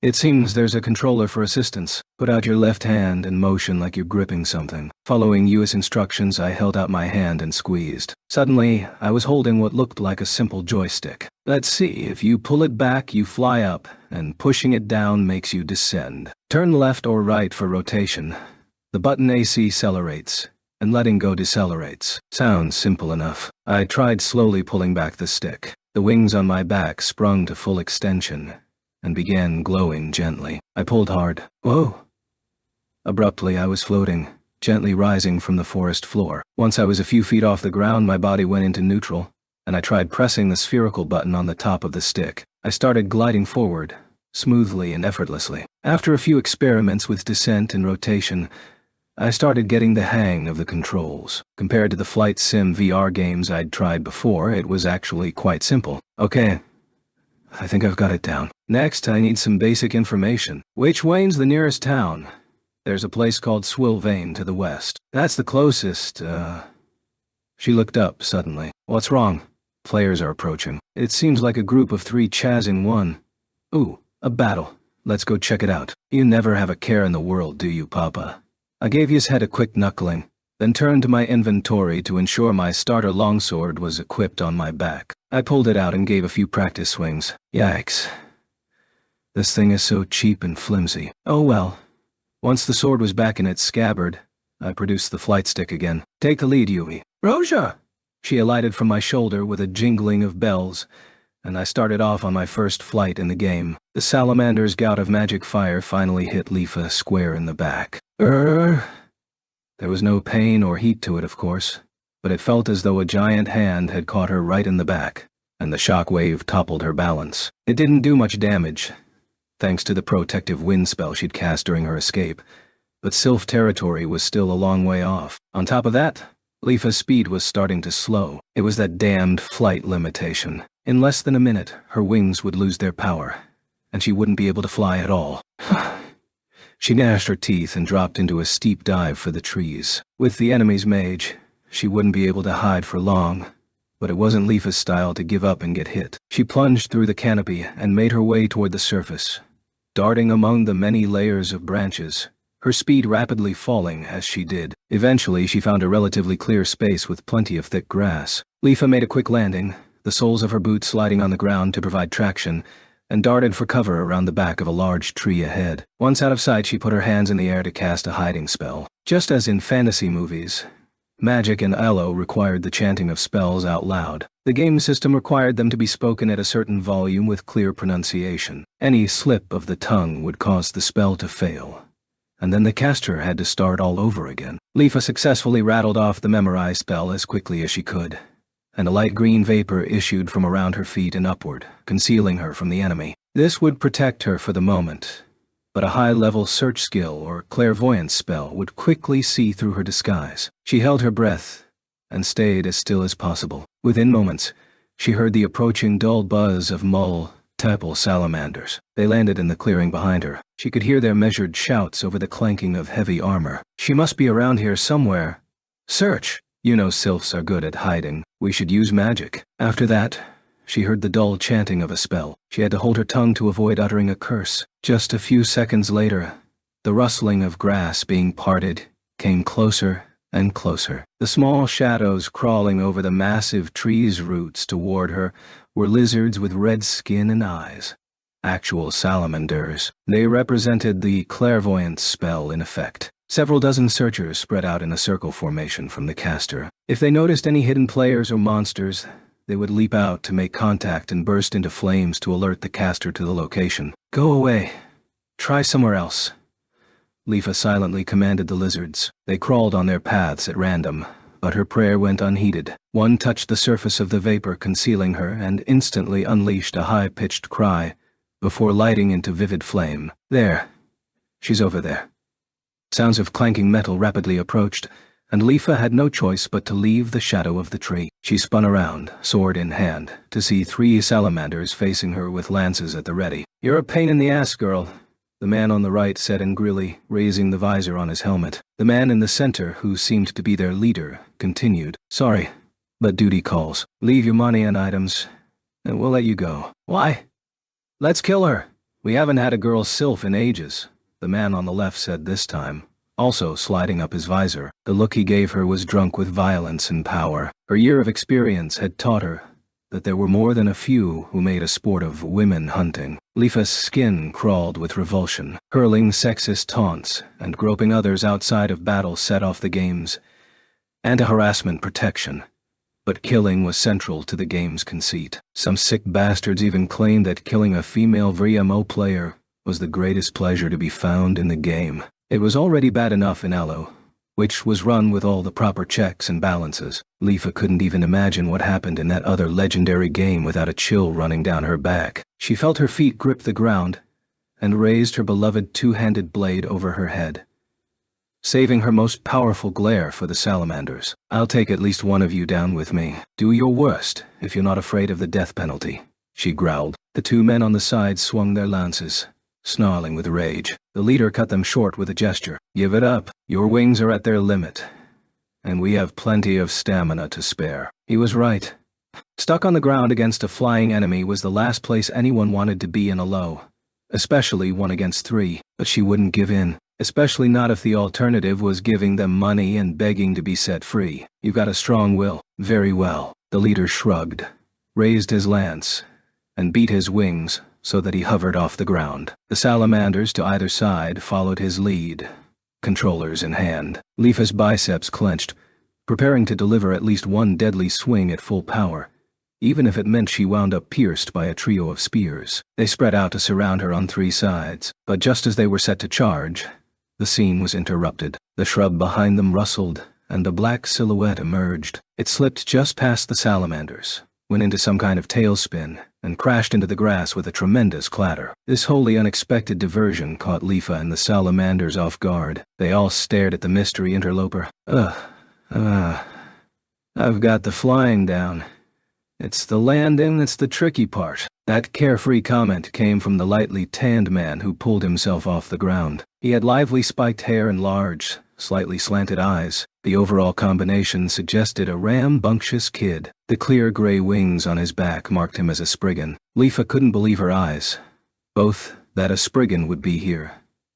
"It seems there's a controller for assistance. Put out your left hand and motion like you're gripping something." Following US instructions, I held out my hand and squeezed. Suddenly, I was holding what looked like a simple joystick. "Let's see, if you pull it back, you fly up, and pushing it down makes you descend. Turn left or right for rotation. The button AC accelerates, and letting go decelerates." Sounds simple enough. I tried slowly pulling back the stick. The wings on my back sprung to full extension and began glowing gently. I pulled hard. Whoa! Abruptly, I was floating, gently rising from the forest floor. Once I was a few feet off the ground, my body went into neutral, and I tried pressing the spherical button on the top of the stick. I started gliding forward, smoothly and effortlessly. After a few experiments with descent and rotation, I started getting the hang of the controls. Compared to the flight sim VR games I'd tried before, it was actually quite simple. Okay, I think I've got it down. Next, I need some basic information. Which way's the nearest town? There's a place called Swilvane to the west. That's the closest, She looked up suddenly. What's wrong? Players are approaching. It seems like a group of 3 Chaz in one. Ooh, a battle. Let's go check it out. You never have a care in the world, do you, Papa? I gave his head a quick knuckling, then turned to my inventory to ensure my starter longsword was equipped on my back. I pulled it out and gave a few practice swings. Yikes. This thing is so cheap and flimsy. Oh well. Once the sword was back in its scabbard, I produced the flight stick again. Take the lead, Yui. Roja! She alighted from my shoulder with a jingling of bells, and I started off on my first flight in the game. The salamander's gout of magic fire finally hit Leafa square in the back. There was no pain or heat to it, of course, but it felt as though a giant hand had caught her right in the back, and the shock wave toppled her balance. It didn't do much damage, thanks to the protective wind spell she'd cast during her escape, but Sylph territory was still a long way off. On top of that, Leafa's speed was starting to slow. It was that damned flight limitation. In less than a minute, her wings would lose their power, and she wouldn't be able to fly at all. She gnashed her teeth and dropped into a steep dive for the trees. With the enemy's mage, she wouldn't be able to hide for long, but it wasn't Leafa's style to give up and get hit. She plunged through the canopy and made her way toward the surface, darting among the many layers of branches, her speed rapidly falling as she did. Eventually, she found a relatively clear space with plenty of thick grass. Leafa made a quick landing, the soles of her boots sliding on the ground to provide traction, and darted for cover around the back of a large tree ahead. Once out of sight, she put her hands in the air to cast a hiding spell. Just as in fantasy movies, Magic and Elo required the chanting of spells out loud. The game system required them to be spoken at a certain volume with clear pronunciation. Any slip of the tongue would cause the spell to fail, and then the caster had to start all over again. Leafa successfully rattled off the memorized spell as quickly as she could, and a light green vapor issued from around her feet and upward, concealing her from the enemy. This would protect her for the moment, but a high-level search skill or clairvoyance spell would quickly see through her disguise. She held her breath and stayed as still as possible. Within moments, she heard the approaching dull buzz of multiple salamanders. They landed in the clearing behind her. She could hear their measured shouts over the clanking of heavy armor. She must be around here somewhere. Search! You know sylphs are good at hiding. We should use magic. After that, she heard the dull chanting of a spell. She had to hold her tongue to avoid uttering a curse. Just a few seconds later, the rustling of grass being parted came closer and closer. The small shadows crawling over the massive tree's roots toward her were lizards with red skin and eyes. Actual salamanders. They represented the clairvoyance spell in effect. Several dozen searchers spread out in a circle formation from the caster. If they noticed any hidden players or monsters, they would leap out to make contact and burst into flames to alert the caster to the location. Go away. Try somewhere else. Leafa silently commanded the lizards. They crawled on their paths at random, but her prayer went unheeded. One touched the surface of the vapor concealing her and instantly unleashed a high-pitched cry before lighting into vivid flame. There. She's over there. Sounds of clanking metal rapidly approached, and Leafa had no choice but to leave the shadow of the tree. She spun around, sword in hand, to see 3 salamanders facing her with lances at the ready. You're a pain in the ass, girl, the man on the right said angrily, raising the visor on his helmet. The man in the center, who seemed to be their leader, continued. Sorry, but duty calls. Leave your money and items, and we'll let you go. Why? Let's kill her. We haven't had a girl sylph in ages, the man on the left said this time, also sliding up his visor. The look he gave her was drunk with violence and power. Her year of experience had taught her that there were more than a few who made a sport of women hunting. Leafa's skin crawled with revulsion. Hurling sexist taunts and groping others outside of battle set off the game's anti-harassment protection. But killing was central to the game's conceit. Some sick bastards even claimed that killing a female VMO player was the greatest pleasure to be found in the game. It was already bad enough in Elo, which was run with all the proper checks and balances. Leafa couldn't even imagine what happened in that other legendary game without a chill running down her back. She felt her feet grip the ground and raised her beloved 2-handed blade over her head, saving her most powerful glare for the salamanders. I'll take at least one of you down with me. Do your worst if you're not afraid of the death penalty, she growled. The 2 men on the side swung their lances, snarling with rage. The leader cut them short with a gesture. Give it up. Your wings are at their limit. and we have plenty of stamina to spare. He was right. Stuck on the ground against a flying enemy was the last place anyone wanted to be in a low. Especially 1 against 3, but she wouldn't give in. Especially not if the alternative was giving them money and begging to be set free. You've got a strong will. Very well. The leader shrugged, raised his lance, and beat his wings so that he hovered off the ground. The salamanders to either side followed his lead, controllers in hand. Leafa's biceps clenched, preparing to deliver at least one deadly swing at full power, even if it meant she wound up pierced by a trio of spears. They spread out to surround her on 3 sides, but just as they were set to charge, the scene was interrupted. The shrub behind them rustled, and a black silhouette emerged. It slipped just past the salamanders, went into some kind of tailspin, and crashed into the grass with a tremendous clatter. This wholly unexpected diversion caught Leafa and the salamanders off guard. They all stared at the mystery interloper. I've got the flying down. It's the landing that's the tricky part. That carefree comment came from the lightly tanned man who pulled himself off the ground. He had lively spiked hair and large, slightly slanted eyes. The overall combination suggested a rambunctious kid. The clear gray wings on his back marked him as a Spriggan. Leafa couldn't believe her eyes. Both that a Spriggan would be here,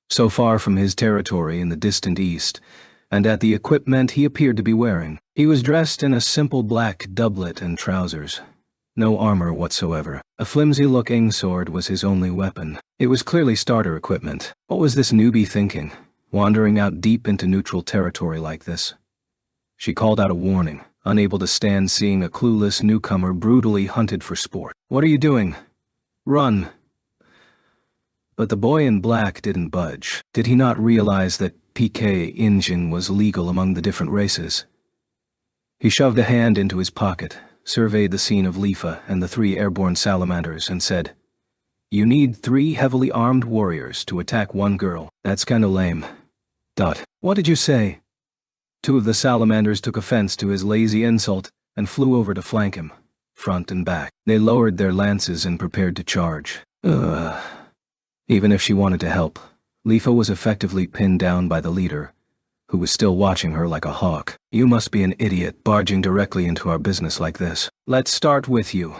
so far from his territory in the distant east, and at the equipment he appeared to be wearing. He was dressed in a simple black doublet and trousers. No armor whatsoever. A flimsy-looking sword was his only weapon. It was clearly starter equipment. What was this newbie thinking, wandering out deep into neutral territory like this? She called out a warning, unable to stand seeing a clueless newcomer brutally hunted for sport. "What are you doing? Run!" But the boy in black didn't budge. Did he not realize that PK Injin was legal among the different races? He shoved a hand into his pocket, surveyed the scene of Leafa and the 3 airborne salamanders, and said, "You need 3 heavily armed warriors to attack 1 girl. That's kinda lame." What did you say? 2 of the salamanders took offense to his lazy insult and flew over to flank him, front and back. They lowered their lances and prepared to charge. Even if she wanted to help, Leafa was effectively pinned down by the leader, who was still watching her like a hawk. "You must be an idiot barging directly into our business like this. Let's start with you."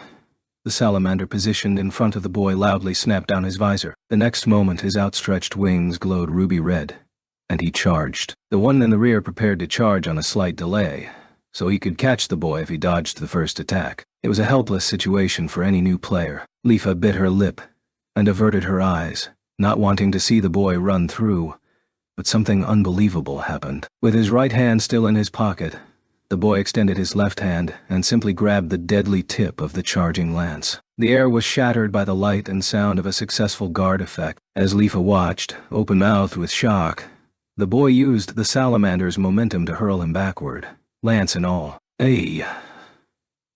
The salamander positioned in front of the boy loudly snapped down his visor. The next moment his outstretched wings glowed ruby red, and he charged. The one in the rear prepared to charge on a slight delay, so he could catch the boy if he dodged the first attack. It was a helpless situation for any new player. Leafa bit her lip and averted her eyes, not wanting to see the boy run through. But something unbelievable happened. With his right hand still in his pocket, the boy extended his left hand and simply grabbed the deadly tip of the charging lance. The air was shattered by the light and sound of a successful guard effect. As Leafa watched, open-mouthed with shock, the boy used the salamander's momentum to hurl him backward, lance and all. "Hey!"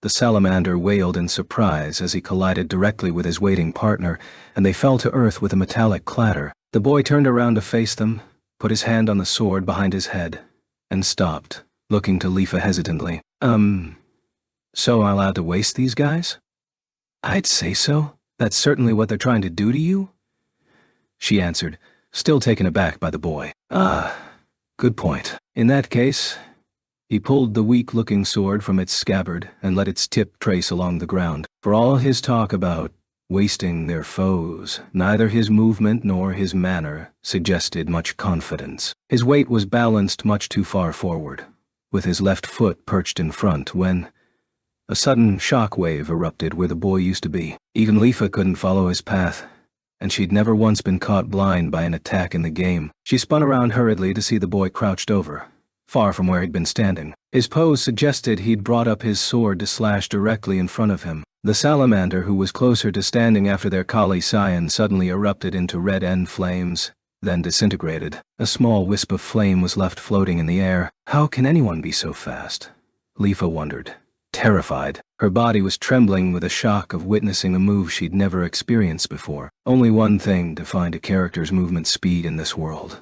The salamander wailed in surprise as he collided directly with his waiting partner, and they fell to earth with a metallic clatter. The boy turned around to face them, put his hand on the sword behind his head, and stopped, looking to Leafa hesitantly. So I'm allowed to waste these guys?" "I'd say so. That's certainly what they're trying to do to you," she answered, still taken aback by the boy. Good point. In that case..." He pulled the weak-looking sword from its scabbard and let its tip trace along the ground. For all his talk about wasting their foes, neither his movement nor his manner suggested much confidence. His weight was balanced much too far forward, with his left foot perched in front, when a sudden shock wave erupted where the boy used to be. Even Leafa couldn't follow his path, and she'd never once been caught blind by an attack in the game. She spun around hurriedly to see the boy crouched over, far from where he'd been standing. His pose suggested he'd brought up his sword to slash directly in front of him. The salamander, who was closer to standing after their Kali Cyan, suddenly erupted into red end flames, then disintegrated. A small wisp of flame was left floating in the air. How can anyone be so fast? Leafa wondered, terrified. Her body was trembling with the shock of witnessing a move she'd never experienced before. Only one thing defined a character's movement speed in this world: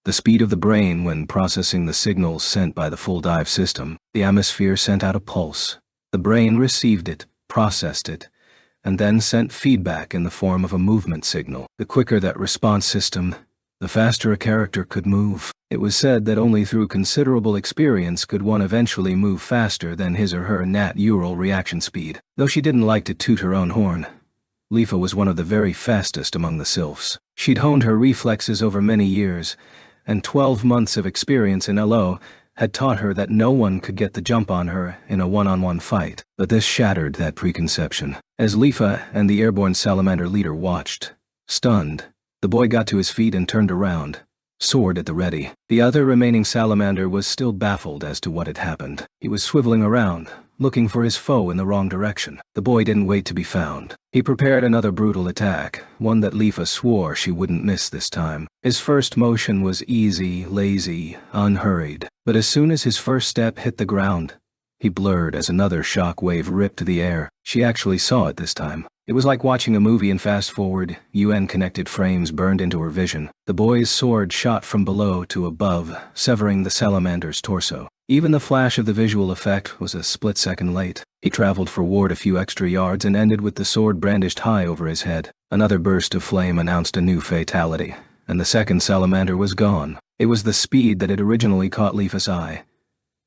the speed of the brain when processing the signals sent by the full dive system. The atmosphere sent out a pulse. The brain received it, processed it, and then sent feedback in the form of a movement signal. The quicker that response system, the faster a character could move. It was said that only through considerable experience could one eventually move faster than his or her natural reaction speed. Though she didn't like to toot her own horn, Leafa was one of the very fastest among the sylphs. She'd honed her reflexes over many years, and 12 months of experience in LO had taught her that no one could get the jump on her in a one-on-one fight. But this shattered that preconception. As Leafa and the airborne salamander leader watched, stunned, the boy got to his feet and turned around, sword at the ready. The other remaining salamander was still baffled as to what had happened. He was swiveling around, looking for his foe in the wrong direction. The boy didn't wait to be found. He prepared another brutal attack, one that Leafa swore she wouldn't miss this time. His first motion was easy, lazy, unhurried, but as soon as his first step hit the ground, he blurred as another shock wave ripped the air. She actually saw it this time. It was like watching a movie in fast-forward, UN-connected frames burned into her vision. The boy's sword shot from below to above, severing the salamander's torso. Even the flash of the visual effect was a split second late. He traveled forward a few extra yards and ended with the sword brandished high over his head. Another burst of flame announced a new fatality, and the second salamander was gone. It was the speed that had originally caught Leafa's eye,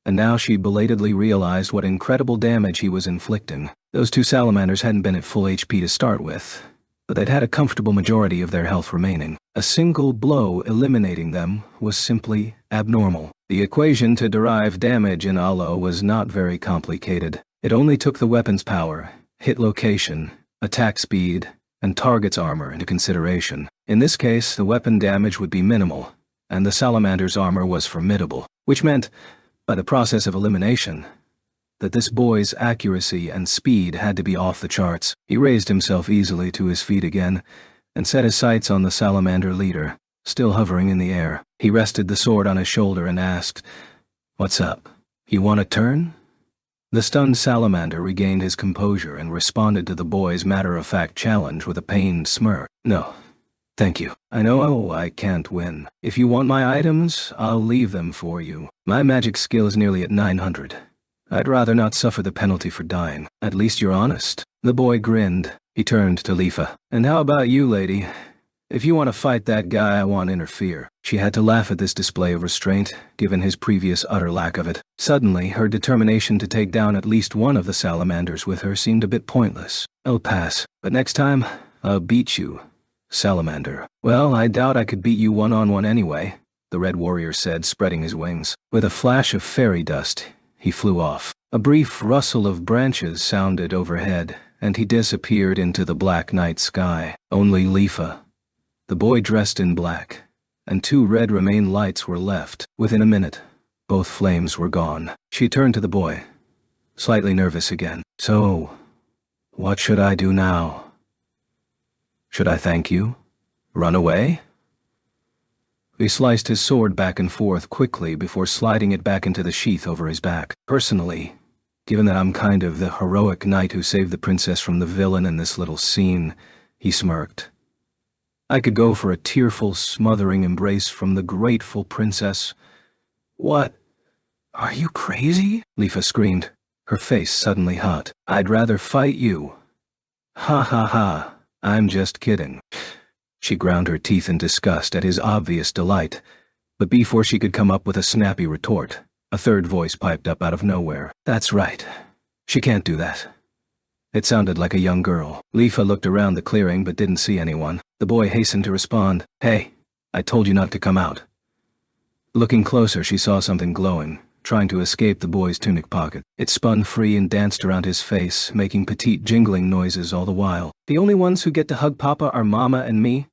and now she belatedly realized what incredible damage he was inflicting. Those two salamanders hadn't been at full HP to start with, but they'd had a comfortable majority of their health remaining. A single blow eliminating them was simply abnormal. The equation to derive damage in Alo was not very complicated. It only took the weapon's power, hit location, attack speed, and target's armor into consideration. In this case, the weapon damage would be minimal, and the salamander's armor was formidable, which meant, by the process of elimination, that this boy's accuracy and speed had to be off the charts. He raised himself easily to his feet again and set his sights on the salamander leader, still hovering in the air. He rested the sword on his shoulder and asked, "What's up? You want a turn?" The stunned salamander regained his composure and responded to the boy's matter-of-fact challenge with a pained smirk. "No, thank you. I know I can't win. If you want my items, I'll leave them for you. My magic skill is nearly at 900. I'd rather not suffer the penalty for dying. At least you're honest." The boy grinned. He turned to Leafa. "And how about you, lady? If you want to fight that guy, I won't interfere." She had to laugh at this display of restraint, given his previous utter lack of it. Suddenly, her determination to take down at least one of the salamanders with her seemed a bit pointless. "I'll pass, but next time, I'll beat you, salamander." "Well, I doubt I could beat you one-on-one anyway," the red warrior said, spreading his wings. With a flash of fairy dust, he flew off. A brief rustle of branches sounded overhead, and he disappeared into the black night sky. Only Leafa, the boy dressed in black, and two red remain lights were left. Within a minute, both flames were gone. She turned to the boy, slightly nervous again. "So, what should I do now? Should I thank you? Run away?" He sliced his sword back and forth quickly before sliding it back into the sheath over his back. "Personally, given that I'm kind of the heroic knight who saved the princess from the villain in this little scene," he smirked, "I could go for a tearful, smothering embrace from the grateful princess." "What? Are you crazy?" Leafa screamed, her face suddenly hot. "I'd rather fight you." "Ha ha ha, I'm just kidding." She ground her teeth in disgust at his obvious delight, but before she could come up with a snappy retort, a third voice piped up out of nowhere. "That's right. She can't do that." It sounded like a young girl. Leafa looked around the clearing but didn't see anyone. The boy hastened to respond, "Hey, I told you not to come out." Looking closer, she saw something glowing, trying to escape the boy's tunic pocket. It spun free and danced around his face, making petite jingling noises all the while. "The only ones who get to hug Papa are Mama and me.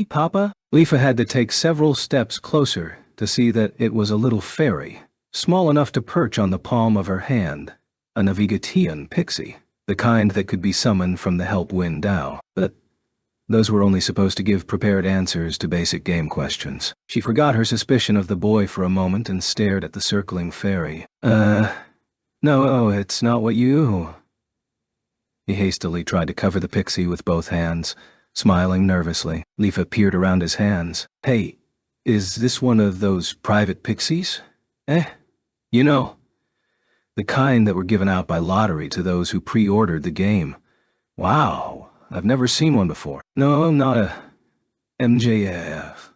Papa?" Leafa had to take several steps closer to see that it was a little fairy, small enough to perch on the palm of her hand, a Navigatian pixie, the kind that could be summoned from the Help Wind Dao. But those were only supposed to give prepared answers to basic game questions. She forgot her suspicion of the boy for a moment and stared at the circling fairy. No, it's not what you..." He hastily tried to cover the pixie with both hands, smiling nervously. Leafa peered around his hands. "Hey, is this one of those private pixies? You know, the kind that were given out by lottery to those who pre-ordered the game. Wow, I've never seen one before." "No, not a MJF.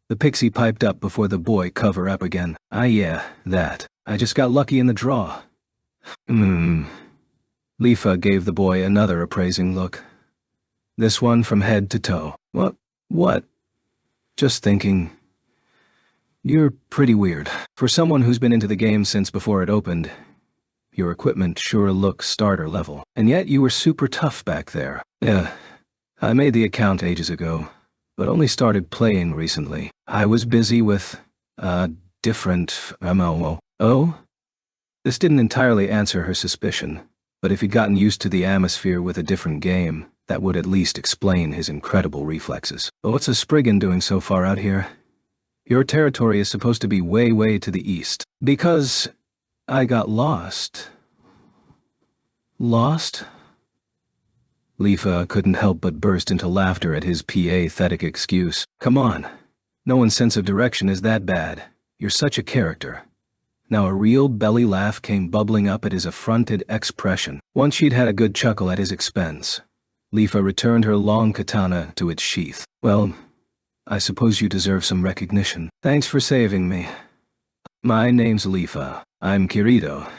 The pixie piped up before the boy cover up again. "Ah yeah, that. I just got lucky in the draw." Lifa gave the boy another appraising look. This one from head to toe. What? Just thinking. You're pretty weird. For someone who's been into the game since before it opened, your equipment sure looks starter level. And yet you were super tough back there. Yeah, I made the account ages ago, but only started playing recently. I was busy with, different MMO. Oh? This didn't entirely answer her suspicion, but if he'd gotten used to the atmosphere with a different game, that would at least explain his incredible reflexes. But what's a Spriggan doing so far out here? Your territory is supposed to be way, way to the east. Because I got lost. Lost? Lifa couldn't help but burst into laughter at his pathetic excuse. Come on. No one's sense of direction is that bad. You're such a character. Now a real belly laugh came bubbling up at his affronted expression. Once she'd had a good chuckle at his expense, Lifa returned her long katana to its sheath. Well, I suppose you deserve some recognition. Thanks for saving me. My name's Lifa. I'm Kirito.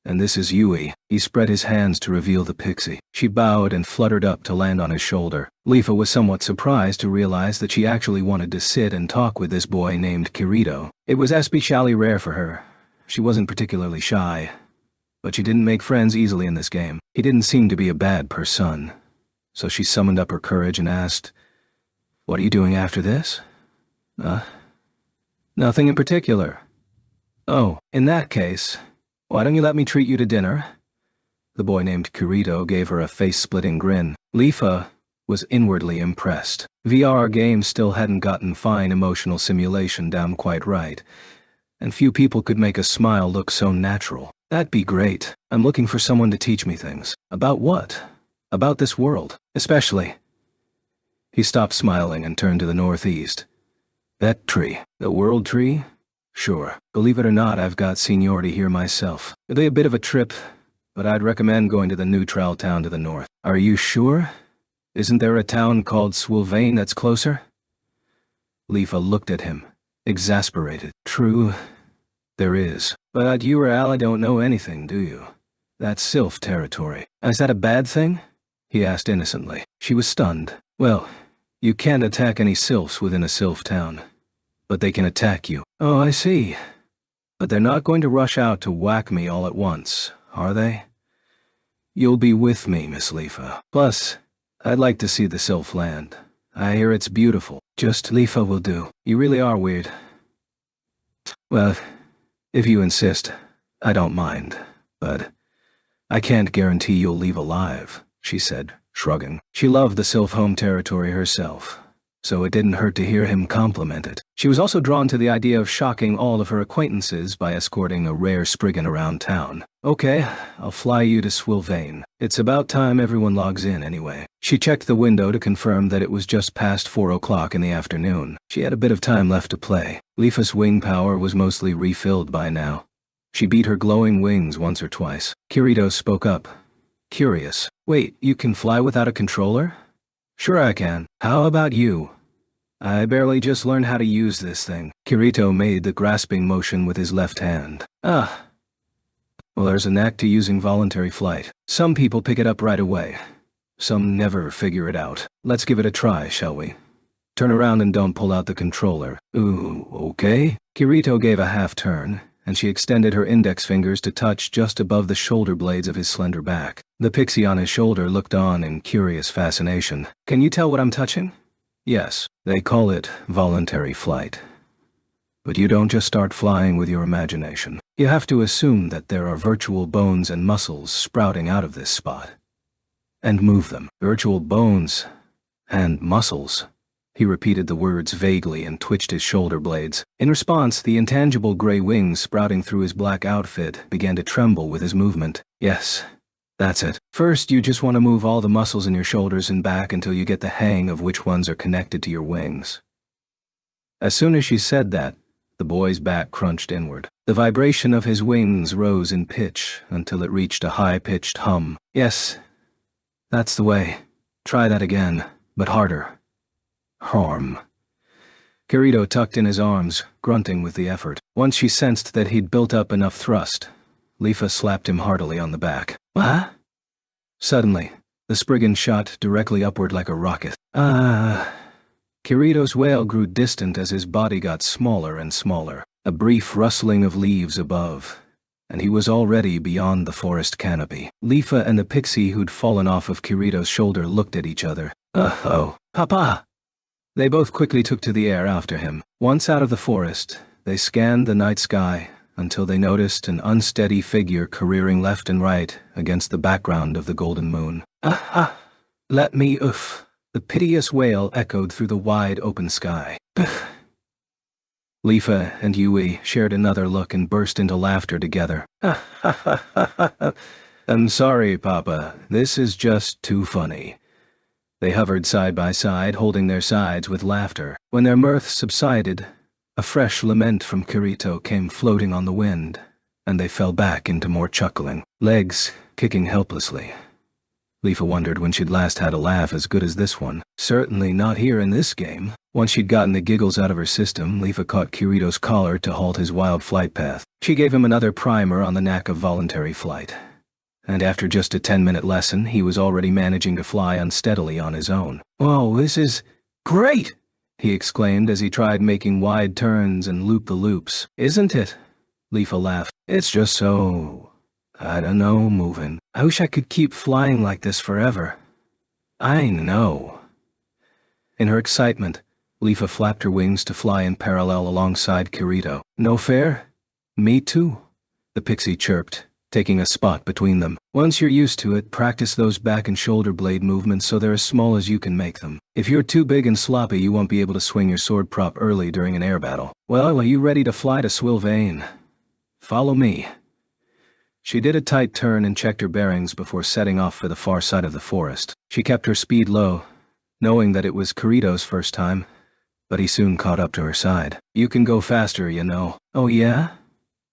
And this is Yui. He spread his hands to reveal the pixie. She bowed and fluttered up to land on his shoulder. Lifa was somewhat surprised to realize that she actually wanted to sit and talk with this boy named Kirito. It was especially rare for her. She wasn't particularly shy, but she didn't make friends easily in this game. He didn't seem to be a bad person. So she summoned up her courage and asked, "What are you doing after this?" Nothing in particular." "Oh, in that case, why don't you let me treat you to dinner?" The boy named Kirito gave her a face-splitting grin. Lifa was inwardly impressed. VR games still hadn't gotten fine emotional simulation down quite right, and few people could make a smile look so natural. "That'd be great. I'm looking for someone to teach me things." "About what?" "About this world, especially." He stopped smiling and turned to the northeast. "That tree, the world tree? Sure. Believe it or not, I've got seniority here myself. It'll be a bit of a trip, but I'd recommend going to the neutral town to the north." "Are you sure? Isn't there a town called Swilvain that's closer?" Lifa looked at him, exasperated. "True, there is. But you or Ala don't know anything, do you? That's Sylph territory." "Is that a bad thing?" he asked innocently. She was stunned. "Well, you can't attack any Sylphs within a Sylph town, but they can attack you." "Oh, I see. But they're not going to rush out to whack me all at once, are they?" "You'll be with me, Miss Lifa. Plus, I'd like to see the Sylph land. I hear it's beautiful." "Just Lifa will do. You really are weird." "Well, if you insist, I don't mind. But I can't guarantee you'll leave alive," she said, shrugging. She loved the Sylph home territory herself, so it didn't hurt to hear him compliment it. She was also drawn to the idea of shocking all of her acquaintances by escorting a rare Spriggan around town. "Okay, I'll fly you to Swilvain. It's about time everyone logs in anyway." She checked the window to confirm that it was just past 4 o'clock in the afternoon. She had a bit of time left to play. Lifa's wing power was mostly refilled by now. She beat her glowing wings once or twice. Kirito spoke up, curious. "Wait, you can fly without a controller?" "Sure I can. How about you?" "I barely just learned how to use this thing." Kirito made the grasping motion with his left hand. "Ah. Well, there's a knack to using voluntary flight. Some people pick it up right away. Some never figure it out. Let's give it a try, shall we? Turn around and don't pull out the controller." "Ooh, okay." Kirito gave a half-turn, and she extended her index fingers to touch just above the shoulder blades of his slender back. The pixie on his shoulder looked on in curious fascination. "Can you tell what I'm touching?" "Yes, they call it voluntary flight. But you don't just start flying with your imagination. You have to assume that there are virtual bones and muscles sprouting out of this spot. And move them. Virtual bones and muscles." He repeated the words vaguely and twitched his shoulder blades. In response, the intangible gray wings sprouting through his black outfit began to tremble with his movement. "Yes, that's it. First, you just want to move all the muscles in your shoulders and back until you get the hang of which ones are connected to your wings." As soon as she said that, the boy's back crunched inward. The vibration of his wings rose in pitch until it reached a high-pitched hum. "Yes, that's the way. Try that again, but harder." Harm. Kirito tucked in his arms, grunting with the effort. Once she sensed that he'd built up enough thrust, Leafa slapped him heartily on the back. "What?" Suddenly, the Spriggan shot directly upward like a rocket. Kirito's wail grew distant as his body got smaller and smaller. A brief rustling of leaves above, and he was already beyond the forest canopy. Leafa and the pixie who'd fallen off of Kirito's shoulder looked at each other. "Oh, Papa!" They both quickly took to the air after him. Once out of the forest, they scanned the night sky until they noticed an unsteady figure careering left and right against the background of the golden moon. Let me oof. The piteous wail echoed through the wide open sky. Leafa and Yui shared another look and burst into laughter together. "I'm sorry, Papa. This is just too funny." They hovered side by side, holding their sides with laughter. When their mirth subsided, a fresh lament from Kirito came floating on the wind, and they fell back into more chuckling, legs kicking helplessly. Leafa wondered when she'd last had a laugh as good as this one. Certainly not here in this game. Once she'd gotten the giggles out of her system, Leafa caught Kirito's collar to halt his wild flight path. She gave him another primer on the knack of voluntary flight. And after just a 10-minute lesson, he was already managing to fly unsteadily on his own. "Oh, this is great!" he exclaimed as he tried making wide turns and loop-the-loops. "Isn't it?" Leafa laughed. "It's just so, I don't know, moving. I wish I could keep flying like this forever." "I know." In her excitement, Leafa flapped her wings to fly in parallel alongside Kirito. "No fair?" "Me too," the pixie chirped, taking a spot between them. "Once you're used to it, practice those back and shoulder blade movements so they're as small as you can make them. If you're too big and sloppy, you won't be able to swing your sword prop early during an air battle. Well, are you ready to fly to Sylvain? Follow me." She did a tight turn and checked her bearings before setting off for the far side of the forest. She kept her speed low, knowing that it was Kirito's first time, but he soon caught up to her side. "You can go faster, you know." "Oh yeah?"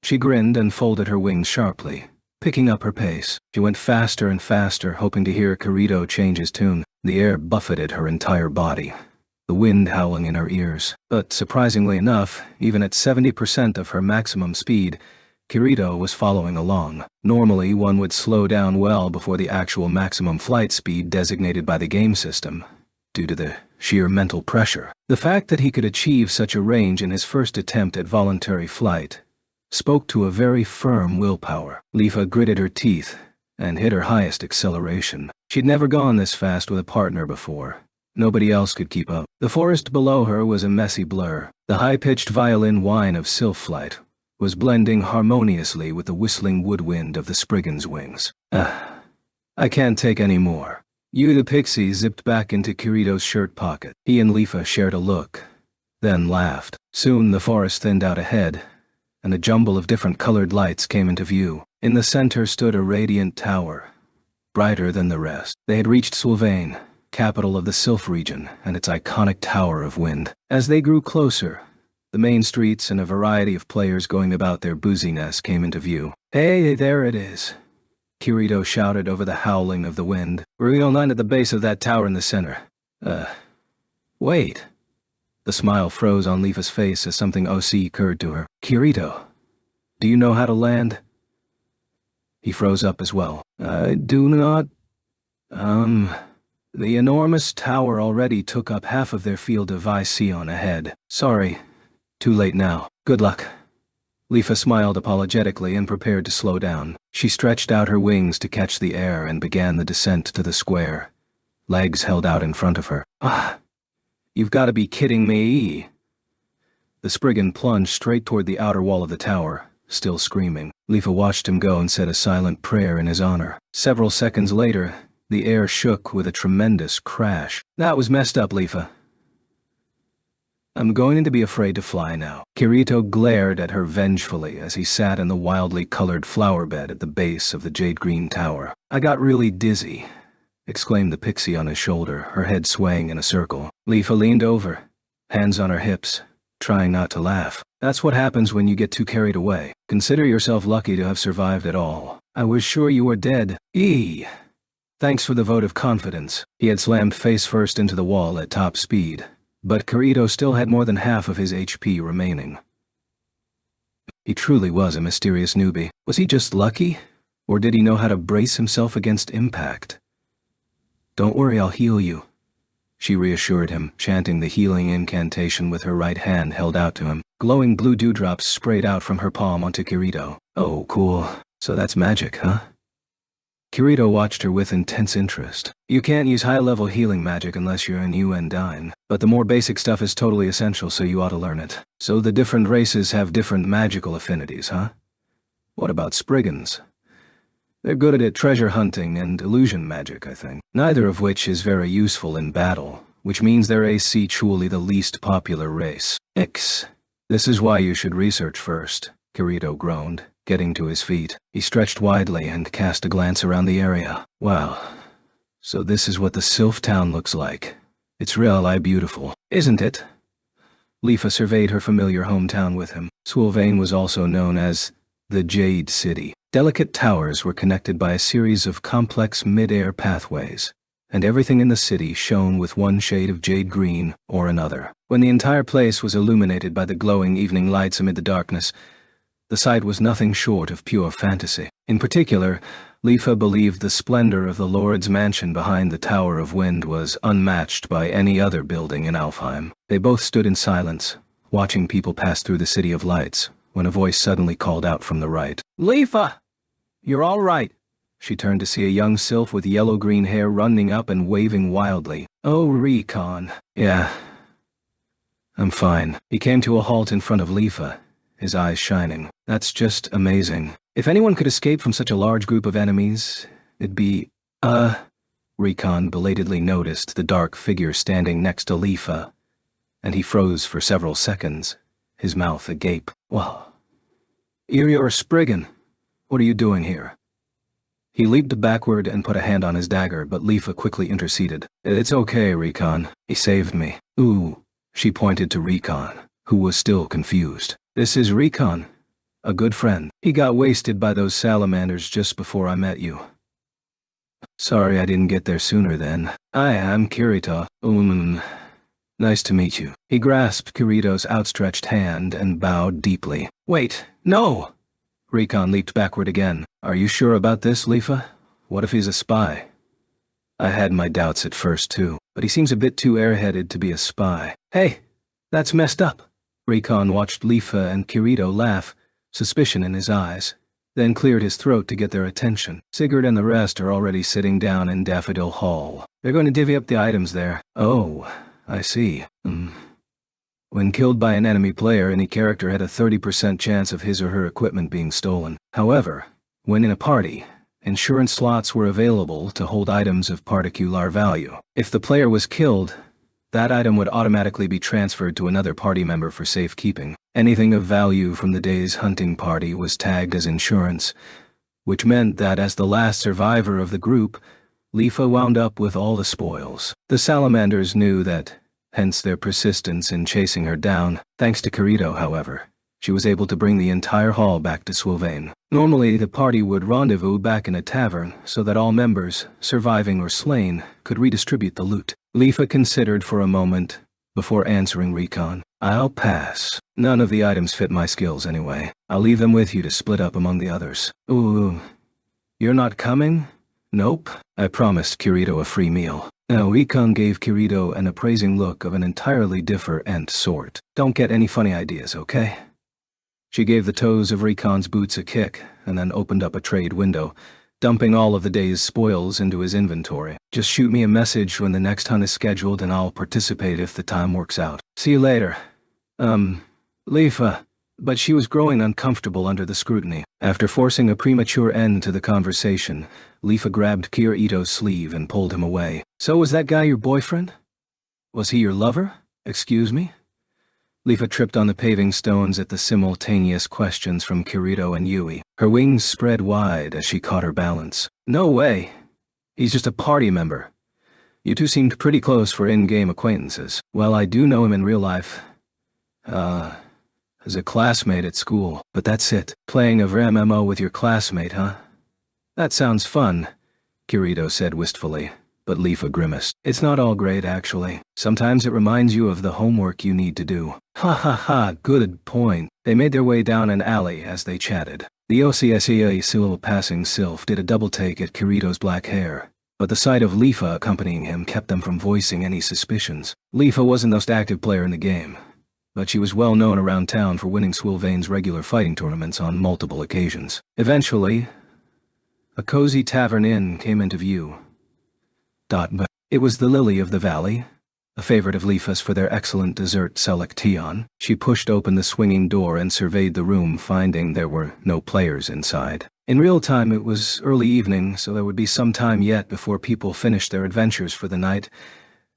She grinned and folded her wings sharply, picking up her pace. She went faster and faster, hoping to hear Kirito change his tune. The air buffeted her entire body, the wind howling in her ears. But surprisingly enough, even at 70% of her maximum speed, Kirito was following along. Normally, one would slow down well before the actual maximum flight speed designated by the game system, due to the sheer mental pressure. The fact that he could achieve such a range in his first attempt at voluntary flight spoke to a very firm willpower. Leafa gritted her teeth and hit her highest acceleration. She'd never gone this fast with a partner before. Nobody else could keep up. The forest below her was a messy blur. The high-pitched violin whine of Sylph flight was blending harmoniously with the whistling woodwind of the Spriggan's wings. I can't take any more." Yu the pixie zipped back into Kirito's shirt pocket. He and Leafa shared a look, then laughed. Soon the forest thinned out ahead, and a jumble of different colored lights came into view. In the center stood a radiant tower, brighter than the rest. They had reached Sylvain, capital of the Sylph region, and its iconic Tower of Wind. As they grew closer, the main streets and a variety of players going about their booziness came into view. "Hey, there it is," Kirito shouted over the howling of the wind. "We're line at the base of that tower in the center." Wait." The smile froze on Leafa's face as something OC occurred to her. "Kirito, do you know how to land?" He froze up as well. "I do not. The enormous tower already took up half of their field of vision ahead. Sorry. Too late now. Good luck." Leafa smiled apologetically and prepared to slow down. She stretched out her wings to catch the air and began the descent to the square, legs held out in front of her. You've got to be kidding me." The Spriggan plunged straight toward the outer wall of the tower, still screaming. Leafa watched him go and said a silent prayer in his honor. Several seconds later, the air shook with a tremendous crash. "That was messed up, Leafa. I'm going to be afraid to fly now." Kirito glared at her vengefully as he sat in the wildly colored flower bed at the base of the jade-green tower. "I got really dizzy," exclaimed the pixie on his shoulder, her head swaying in a circle. Leafa leaned over, hands on her hips, trying not to laugh. "That's what happens when you get too carried away. Consider yourself lucky to have survived at all. I was sure you were dead." Thanks for the vote of confidence." He had slammed face first into the wall at top speed, but Kirito still had more than half of his HP remaining. He truly was a mysterious newbie. Was he just lucky? Or did he know how to brace himself against impact? "Don't worry, I'll heal you," she reassured him, chanting the healing incantation with her right hand held out to him. Glowing blue dewdrops sprayed out from her palm onto Kirito. "Oh, cool. So that's magic, huh?" Kirito watched her with intense interest. "You can't use high-level healing magic unless you're in Undine, but the more basic stuff is totally essential, so you ought to learn it. So the different races have different magical affinities, huh? What about Spriggans? They're good at treasure hunting and illusion magic, I think. Neither of which is very useful in battle, which means they're truly the least popular race. Ix. This is why you should research first," Kirito groaned, getting to his feet. He stretched widely and cast a glance around the area. "Wow. So this is what the Sylph town looks like. It's really beautiful, isn't it?" Leafa surveyed her familiar hometown with him. Sylvain was also known as the Jade City. Delicate towers were connected by a series of complex mid-air pathways, and everything in the city shone with one shade of jade green or another. When the entire place was illuminated by the glowing evening lights amid the darkness, the sight was nothing short of pure fantasy. In particular, Leafa believed the splendor of the Lord's mansion behind the Tower of Wind was unmatched by any other building in Alfheim. They both stood in silence, watching people pass through the City of Lights, when a voice suddenly called out from the right. "Leafa! You're all right." She turned to see a young sylph with yellow-green hair running up and waving wildly. "Oh, Recon." "Yeah. I'm fine." He came to a halt in front of Leafa, his eyes shining. "That's just amazing. If anyone could escape from such a large group of enemies, it'd be, Recon belatedly noticed the dark figure standing next to Leafa, and he froze for several seconds, his mouth agape. "Well, you're a Spriggan. What are you doing here?" He leaped backward and put a hand on his dagger, but Leafa quickly interceded. "It's okay, Recon. He saved me." "Ooh," she pointed to Recon, who was still confused. "This is Recon, a good friend. He got wasted by those salamanders just before I met you." "Sorry I didn't get there sooner then. I'm Kirito. Nice to meet you." He grasped Kirito's outstretched hand and bowed deeply. "Wait, no!" Recon leaped backward again. "Are you sure about this, Leafa? What if he's a spy?" "I had my doubts at first too, but he seems a bit too airheaded to be a spy." "Hey, that's messed up." Recon watched Leafa and Kirito laugh, suspicion in his eyes, then cleared his throat to get their attention. "Sigurd and the rest are already sitting down in Daffodil Hall. They're going to divvy up the items there." "Oh, I see. When killed by an enemy player, any character had a 30% chance of his or her equipment being stolen. However, when in a party, insurance slots were available to hold items of particular value. If the player was killed, that item would automatically be transferred to another party member for safekeeping. Anything of value from the day's hunting party was tagged as insurance, which meant that as the last survivor of the group, Leafa wound up with all the spoils. The salamanders knew that, hence their persistence in chasing her down. Thanks to Kirito, however, she was able to bring the entire haul back to Sylvain. Normally, the party would rendezvous back in a tavern so that all members, surviving or slain, could redistribute the loot. Leafa considered for a moment before answering Recon. "I'll pass. None of the items fit my skills anyway. I'll leave them with you to split up among the others." "Ooh, you're not coming?" "Nope. I promised Kirito a free meal." Now, Recon gave Kirito an appraising look of an entirely different sort. "Don't get any funny ideas, okay?" She gave the toes of Recon's boots a kick, and then opened up a trade window, dumping all of the day's spoils into his inventory. "Just shoot me a message when the next hunt is scheduled and I'll participate if the time works out. See you later. Leafa." But she was growing uncomfortable under the scrutiny. After forcing a premature end to the conversation, Leafa grabbed Kirito's sleeve and pulled him away. "So was that guy your boyfriend? Was he your lover? Excuse me?" Leafa tripped on the paving stones at the simultaneous questions from Kirito and Yui. Her wings spread wide as she caught her balance. "No way. He's just a party member. You two seemed pretty close for in-game acquaintances." "Well, I do know him in real life. As a classmate at school, but that's it. Playing a MMO with your classmate, huh?" "That sounds fun," Kirito said wistfully. but Leafa grimaced. It's not all great, actually. Sometimes it reminds you of the homework you need to do. Ha ha ha, good point. They made their way down an alley as they chatted. The OCSEA still passing Sylph did a double take at Kirito's black hair, but the sight of Leafa accompanying him kept them from voicing any suspicions. Leafa wasn't the most active player in the game, but she was well known around town for winning Sylvain's regular fighting tournaments on multiple occasions. Eventually, a cozy tavern inn came into view. But it was the Lily of the Valley, a favorite of Leafa's for their excellent dessert selection. She pushed open the swinging door and surveyed the room, finding there were no players inside. In real time, it was early evening, so there would be some time yet before people finished their adventures for the night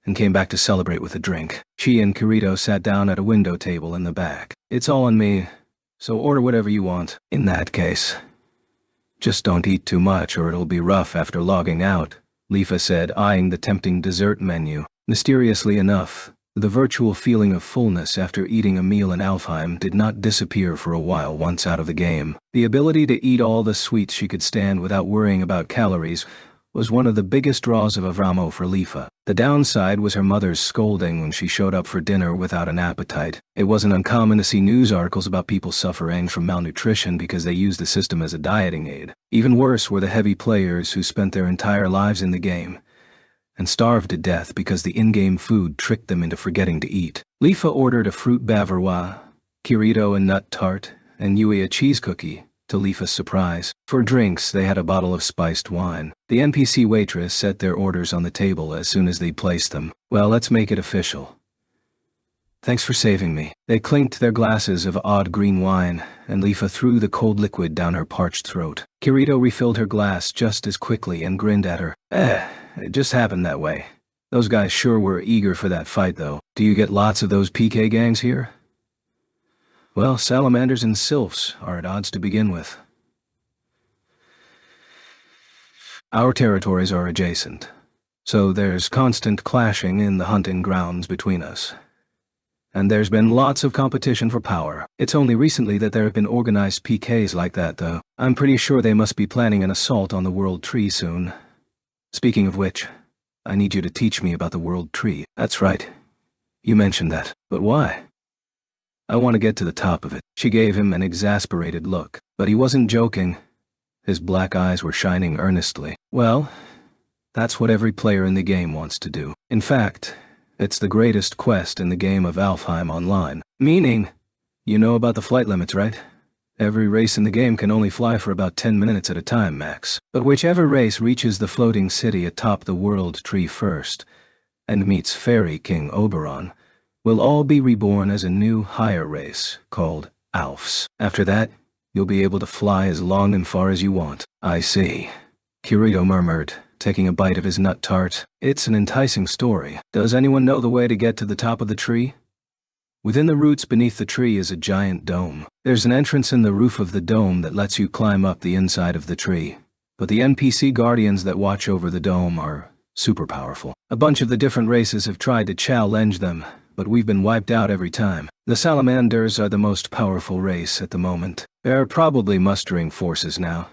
and came back to celebrate with a drink. She and Kirito sat down at a window table in the back. It's all on me, so order whatever you want. In that case, just don't eat too much or it'll be rough after logging out, Leafa said, eyeing the tempting dessert menu. Mysteriously enough, the virtual feeling of fullness after eating a meal in Alfheim did not disappear for a while once out of the game. The ability to eat all the sweets she could stand without worrying about calories was one of the biggest draws of Avramo for Leafa. The downside was her mother's scolding when she showed up for dinner without an appetite. It wasn't uncommon to see news articles about people suffering from malnutrition because they used the system as a dieting aid. Even worse were the heavy players who spent their entire lives in the game and starved to death because the in-game food tricked them into forgetting to eat. Leafa ordered a fruit bavarois, Kirito a nut tart, and Yui a cheese cookie, to Leafa's surprise. For drinks, they had a bottle of spiced wine. The NPC waitress set their orders on the table as soon as they placed them. Well, let's make it official. Thanks for saving me. They clinked their glasses of odd green wine, and Leafa threw the cold liquid down her parched throat. Kirito refilled her glass just as quickly and grinned at her. It just happened that way. Those guys sure were eager for that fight, though. Do you get lots of those PK gangs here? Well, salamanders and sylphs are at odds to begin with. Our territories are adjacent, so there's constant clashing in the hunting grounds between us. And there's been lots of competition for power. It's only recently that there have been organized PKs like that, though. I'm pretty sure they must be planning an assault on the World Tree soon. Speaking of which, I need you to teach me about the World Tree. That's right. You mentioned that. But why? I want to get to the top of it. She gave him an exasperated look, but he wasn't joking. His black eyes were shining earnestly. Well, that's what every player in the game wants to do. In fact, it's the greatest quest in the game of Alfheim Online. Meaning, you know about the flight limits, right? Every race in the game can only fly for about 10 minutes at a time, max. But whichever race reaches the floating city atop the World Tree first, and meets Fairy King Oberon, will all be reborn as a new, higher race, called Alfs. After that, you'll be able to fly as long and far as you want. I see, Kirito murmured, taking a bite of his nut tart. It's an enticing story. Does anyone know the way to get to the top of the tree? Within the roots beneath the tree is a giant dome. There's an entrance in the roof of the dome that lets you climb up the inside of the tree. But the NPC guardians that watch over the dome are super powerful. A bunch of the different races have tried to challenge them, but we've been wiped out every time. The salamanders are the most powerful race at the moment. They're probably mustering forces now,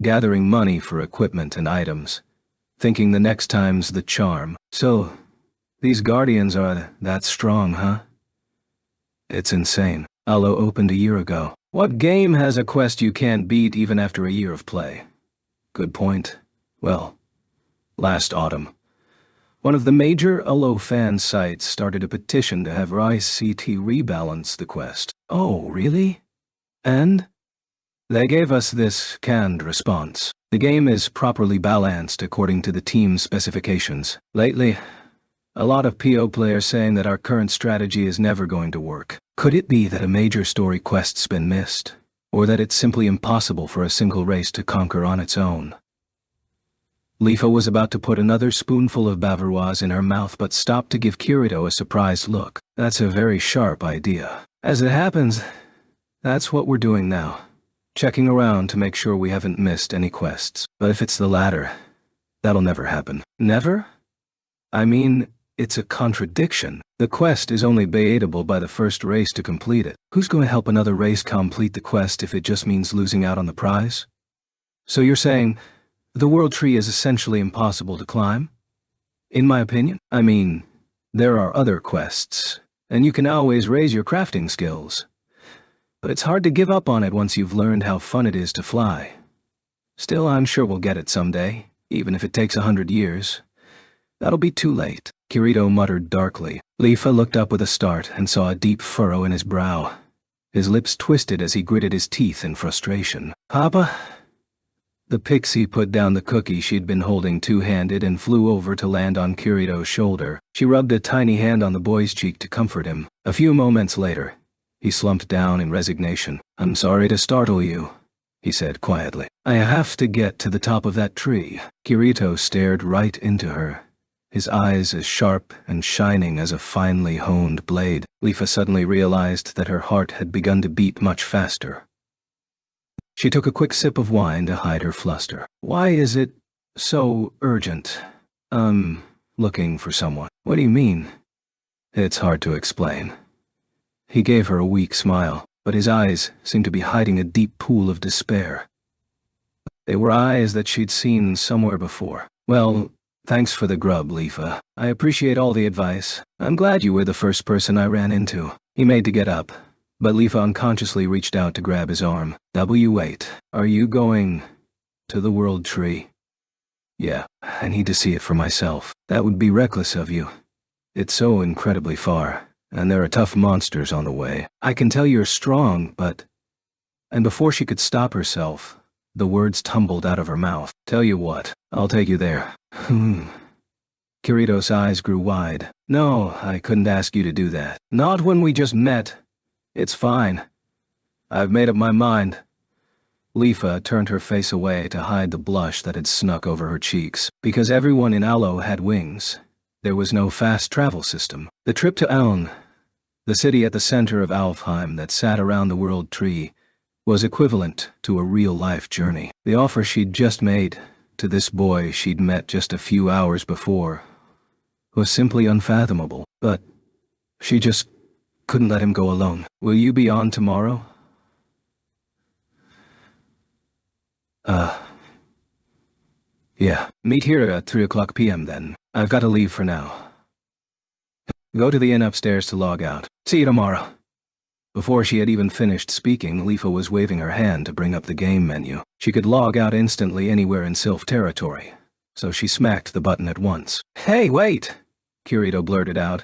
gathering money for equipment and items, thinking the next time's the charm. So, these guardians are that strong, huh? It's insane. Allo opened a year ago. What game has a quest you can't beat even after a year of play? Good point. Well, last autumn, one of the major Allo fan sites started a petition to have Rise CT rebalance the quest. Oh, really? And? They gave us this canned response. The game is properly balanced according to the team's specifications. Lately, a lot of PO players saying that our current strategy is never going to work. Could it be that a major story quest's been missed? Or that it's simply impossible for a single race to conquer on its own? Leafa was about to put another spoonful of bavaroise in her mouth but stopped to give Kirito a surprised look. That's a very sharp idea. As it happens, that's what we're doing now. Checking around to make sure we haven't missed any quests. But if it's the latter, that'll never happen. Never? I mean, it's a contradiction. The quest is only beatable by the first race to complete it. Who's going to help another race complete the quest if it just means losing out on the prize? So you're saying the World Tree is essentially impossible to climb? In my opinion, I mean, there are other quests, and you can always raise your crafting skills. But it's hard to give up on it once you've learned how fun it is to fly. Still, I'm sure we'll get it someday, even if it takes 100 years. That'll be too late, Kirito muttered darkly. Leafa looked up with a start and saw a deep furrow in his brow. His lips twisted as he gritted his teeth in frustration. Papa? The pixie put down the cookie she'd been holding two-handed and flew over to land on Kirito's shoulder. She rubbed a tiny hand on the boy's cheek to comfort him. A few moments later, he slumped down in resignation. I'm sorry to startle you, he said quietly. I have to get to the top of that tree. Kirito stared right into her, his eyes as sharp and shining as a finely honed blade. Leafa suddenly realized that her heart had begun to beat much faster. She took a quick sip of wine to hide her fluster. Why is it so urgent? Looking for someone. What do you mean? It's hard to explain. He gave her a weak smile, but his eyes seemed to be hiding a deep pool of despair. They were eyes that she'd seen somewhere before. Well, thanks for the grub, Leafa. I appreciate all the advice. I'm glad you were the first person I ran into. He made to get up, but Leafa unconsciously reached out to grab his arm. Wait, are you going to the World Tree? Yeah, I need to see it for myself. That would be reckless of you. It's so incredibly far, and there are tough monsters on the way. I can tell you're strong, but... And before she could stop herself, the words tumbled out of her mouth. Tell you what, I'll take you there. Kirito's eyes grew wide. No, I couldn't ask you to do that. Not when we just met. It's fine. I've made up my mind. Leafa turned her face away to hide the blush that had snuck over her cheeks. Because everyone in Alo had wings, there was no fast travel system. The trip to Eln, the city at the center of Alfheim that sat around the World Tree, was equivalent to a real-life journey. The offer she'd just made to this boy she'd met just a few hours before was simply unfathomable, but she just couldn't let him go alone. Will you be on tomorrow? Yeah. Meet here at 3:00 p.m. then. I've got to leave for now. Go to the inn upstairs to log out. See you tomorrow. Before she had even finished speaking, Leafa was waving her hand to bring up the game menu. She could log out instantly anywhere in Sylph territory, so she smacked the button at once. Hey, wait! Kirito blurted out,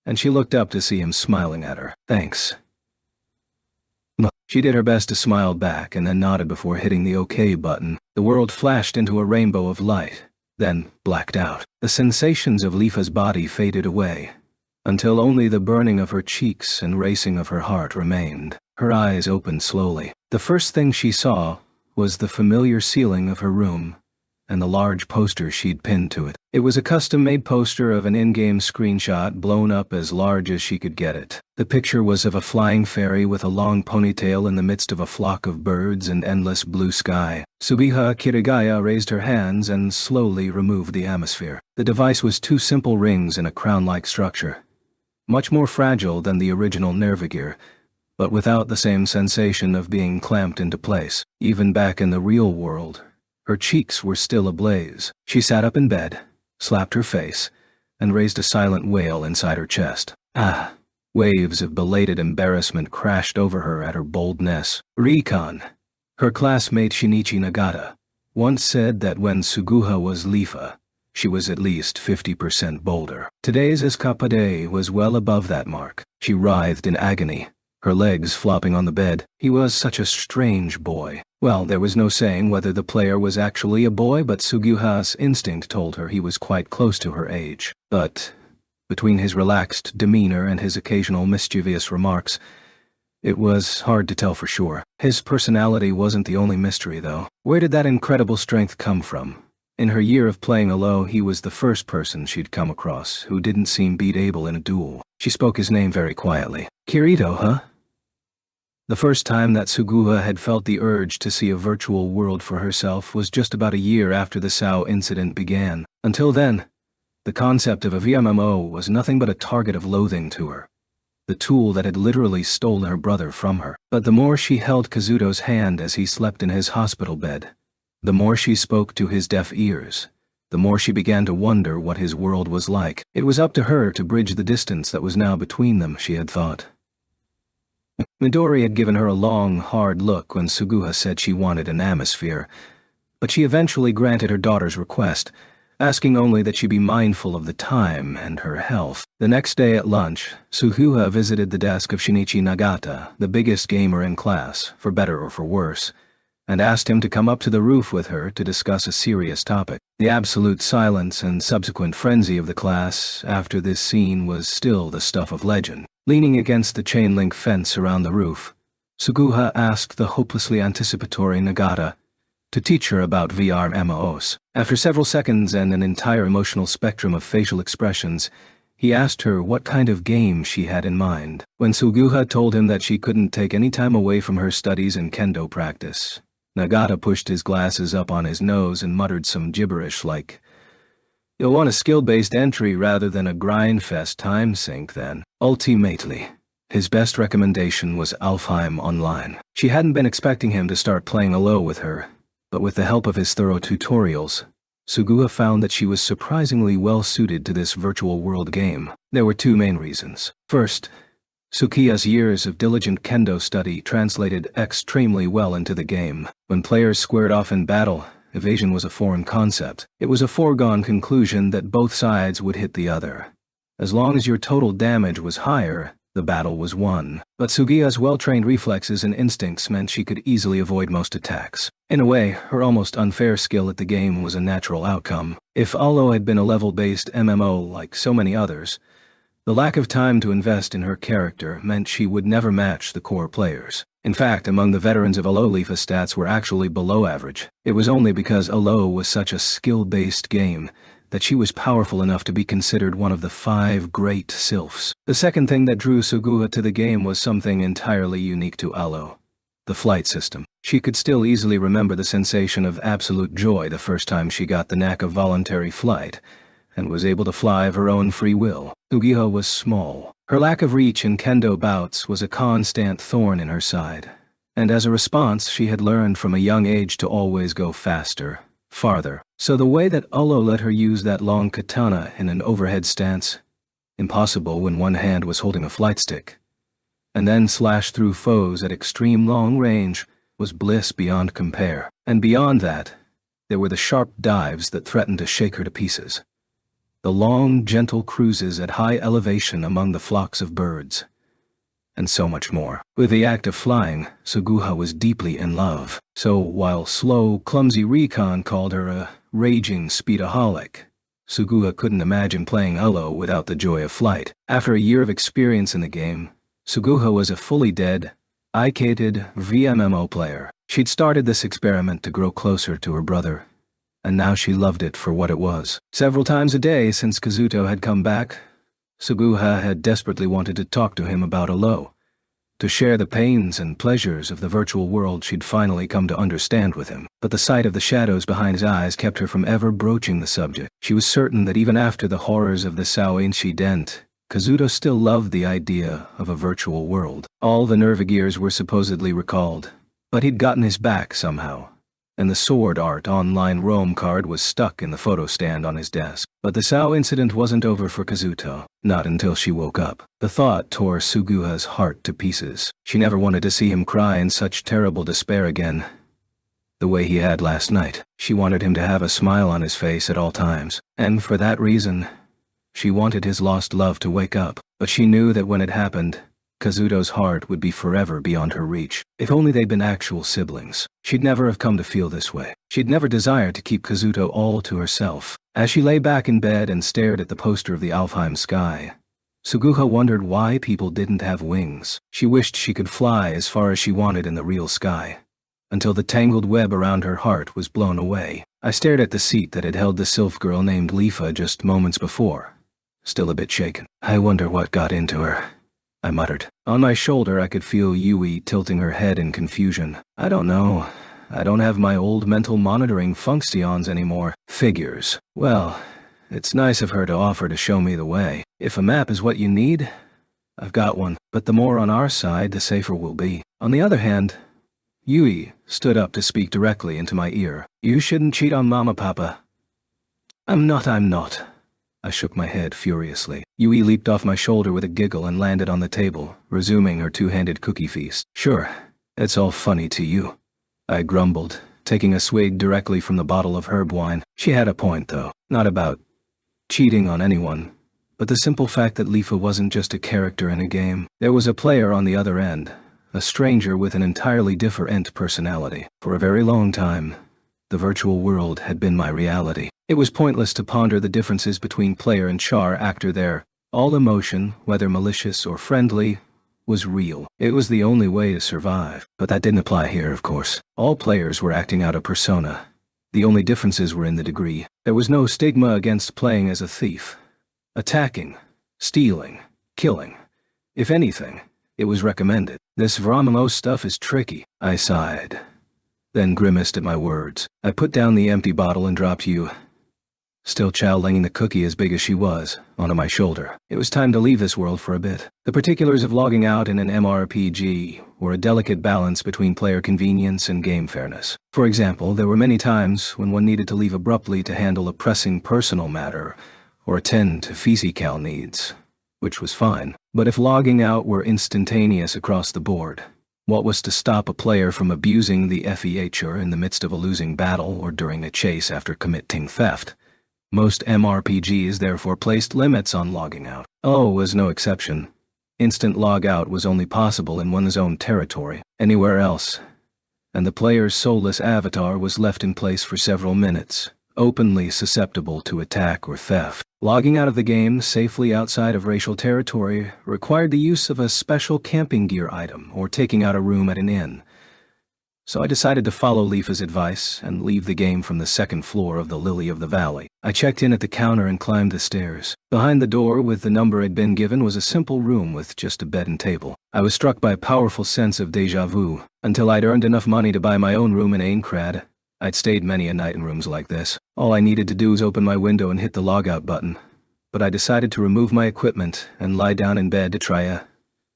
and she looked up to see him smiling at her. Thanks. She did her best to smile back and then nodded before hitting the OK button. The world flashed into a rainbow of light, then blacked out. The sensations of Leafa's body faded away, until only the burning of her cheeks and racing of her heart remained. Her eyes opened slowly. The first thing she saw was the familiar ceiling of her room and the large poster she'd pinned to it. It was a custom-made poster of an in-game screenshot blown up as large as she could get it. The picture was of a flying fairy with a long ponytail in the midst of a flock of birds and endless blue sky. Sugiha Kirigaya raised her hands and slowly removed the atmosphere. The device was two simple rings in a crown-like structure, much more fragile than the original Nervigear, but without the same sensation of being clamped into place. Even back in the real world, her cheeks were still ablaze. She sat up in bed, slapped her face, and raised a silent wail inside her chest. Ah! Waves of belated embarrassment crashed over her at her boldness. Recon, her classmate Shinichi Nagata, once said that when Suguha was Leafa, she was at least 50% bolder. Today's escapade was well above that mark. She writhed in agony, her legs flopping on the bed. He was such a strange boy. Well, there was no saying whether the player was actually a boy, but Suguha's instinct told her he was quite close to her age. But between his relaxed demeanor and his occasional mischievous remarks, it was hard to tell for sure. His personality wasn't the only mystery, though. Where did that incredible strength come from? In her year of playing Alo, he was the first person she'd come across who didn't seem beat able in a duel. She spoke his name very quietly. Kirito, huh? The first time that Suguha had felt the urge to see a virtual world for herself was just about a year after the Sao incident began. Until then, the concept of a VMMO was nothing but a target of loathing to her, the tool that had literally stolen her brother from her. But the more she held Kazuto's hand as he slept in his hospital bed, the more she spoke to his deaf ears, the more she began to wonder what his world was like. It was up to her to bridge the distance that was now between them, she had thought. Midori had given her a long, hard look when Suguha said she wanted an atmosphere, but she eventually granted her daughter's request, asking only that she be mindful of the time and her health. The next day at lunch, Suguha visited the desk of Shinichi Nagata, the biggest gamer in class, for better or for worse, and asked him to come up to the roof with her to discuss a serious topic. The absolute silence and subsequent frenzy of the class after this scene was still the stuff of legend. Leaning against the chain-link fence around the roof, Suguha asked the hopelessly anticipatory Nagata to teach her about VR MMOs. After several seconds and an entire emotional spectrum of facial expressions, he asked her what kind of game she had in mind. When Suguha told him that she couldn't take any time away from her studies and kendo practice, Nagata pushed his glasses up on his nose and muttered some gibberish like, "You'll want a skill-based entry rather than a grind-fest time sink then." Ultimately, his best recommendation was Alfheim Online. She hadn't been expecting him to start playing Alo with her, but with the help of his thorough tutorials, Suguha found that she was surprisingly well-suited to this virtual world game. There were two main reasons. First, Sukiya's years of diligent kendo study translated extremely well into the game. When players squared off in battle, evasion was a foreign concept. It was a foregone conclusion that both sides would hit the other. As long as your total damage was higher, the battle was won. But Sugiya's well-trained reflexes and instincts meant she could easily avoid most attacks. In a way, her almost unfair skill at the game was a natural outcome. If Alo had been a level-based MMO like so many others, the lack of time to invest in her character meant she would never match the core players. In fact, among the veterans of Alo, Lifa's stats were actually below average. It was only because Alo was such a skill-based game that she was powerful enough to be considered one of the 5 great sylphs. The second thing that drew Suguha to the game was something entirely unique to Alo: the flight system. She could still easily remember the sensation of absolute joy the first time she got the knack of voluntary flight, and was able to fly of her own free will. Suguha was small. Her lack of reach in kendo bouts was a constant thorn in her side, and as a response she had learned from a young age to always go faster, farther. So the way that Alo let her use that long katana in an overhead stance, impossible when one hand was holding a flight stick, and then slash through foes at extreme long range, was bliss beyond compare. And beyond that, there were the sharp dives that threatened to shake her to pieces. The long, gentle cruises at high elevation among the flocks of birds, and so much more. With the act of flying, Suguha was deeply in love. So while slow, clumsy Recon called her a raging speedaholic, Suguha couldn't imagine playing Alo without the joy of flight. After a year of experience in the game, Suguha was a fully dead, IK'd VMMO player. She'd started this experiment to grow closer to her brother, and now she loved it for what it was. Several times a day since Kazuto had come back, Suguha had desperately wanted to talk to him about Alo, to share the pains and pleasures of the virtual world she'd finally come to understand with him. But the sight of the shadows behind his eyes kept her from ever broaching the subject. She was certain that even after the horrors of the Sao Incident, Kazuto still loved the idea of a virtual world. All the nerve gears were supposedly recalled, but he'd gotten his back somehow, and the Sword Art Online Rome card was stuck in the photo stand on his desk. But the Sao incident wasn't over for Kazuto, not until she woke up. The thought tore Suguha's heart to pieces. She never wanted to see him cry in such terrible despair again, the way he had last night. She wanted him to have a smile on his face at all times, and for that reason, she wanted his lost love to wake up. But she knew that when it happened, Kazuto's heart would be forever beyond her reach. If only they'd been actual siblings, she'd never have come to feel this way. She'd never desired to keep Kazuto all to herself. As she lay back in bed and stared at the poster of the Alfheim sky, Suguha wondered why people didn't have wings. She wished she could fly as far as she wanted in the real sky, until the tangled web around her heart was blown away. I stared at the seat that had held the sylph girl named Lifa just moments before, still a bit shaken. I wonder what got into her, I muttered. On my shoulder I could feel Yui tilting her head in confusion. I don't know. I don't have my old mental monitoring functions anymore. Figures. Well, it's nice of her to offer to show me the way. If a map is what you need, I've got one. But the more on our side, the safer we'll be. On the other hand, Yui stood up to speak directly into my ear. You shouldn't cheat on Mama, Papa. I'm not. I shook my head furiously. Yui leaped off my shoulder with a giggle and landed on the table, resuming her two-handed cookie feast. Sure, it's all funny to you, I grumbled, taking a swig directly from the bottle of herb wine. She had a point, though. Not about cheating on anyone, but the simple fact that Lifa wasn't just a character in a game. There was a player on the other end, a stranger with an entirely different personality. For a very long time, the virtual world had been my reality. It was pointless to ponder the differences between player and char actor there. All emotion, whether malicious or friendly, was real. It was the only way to survive. But that didn't apply here, of course. All players were acting out a persona. The only differences were in the degree. There was no stigma against playing as a thief, attacking, stealing, killing. If anything, it was recommended. This Vramamo stuff is tricky, I sighed, then grimaced at my words. I put down the empty bottle and dropped you, still chowling the cookie as big as she was, onto my shoulder. It was time to leave this world for a bit. The particulars of logging out in an MRPG were a delicate balance between player convenience and game fairness. For example, there were many times when one needed to leave abruptly to handle a pressing personal matter or attend to physical needs, which was fine. But if logging out were instantaneous across the board, what was to stop a player from abusing the feature in the midst of a losing battle or during a chase after committing theft? Most MRPGs therefore placed limits on logging out. O was no exception. Instant log out was only possible in one's own territory. Anywhere else, and the player's soulless avatar was left in place for several minutes, openly susceptible to attack or theft. Logging out of the game safely outside of racial territory required the use of a special camping gear item or taking out a room at an inn. So I decided to follow Lifa's advice and leave the game from the second floor of the Lily of the Valley. I checked in at the counter and climbed the stairs. Behind the door with the number I'd been given was a simple room with just a bed and table. I was struck by a powerful sense of déjà vu. Until I'd earned enough money to buy my own room in Aincrad, I'd stayed many a night in rooms like this. All I needed to do was open my window and hit the logout button. But I decided to remove my equipment and lie down in bed to try a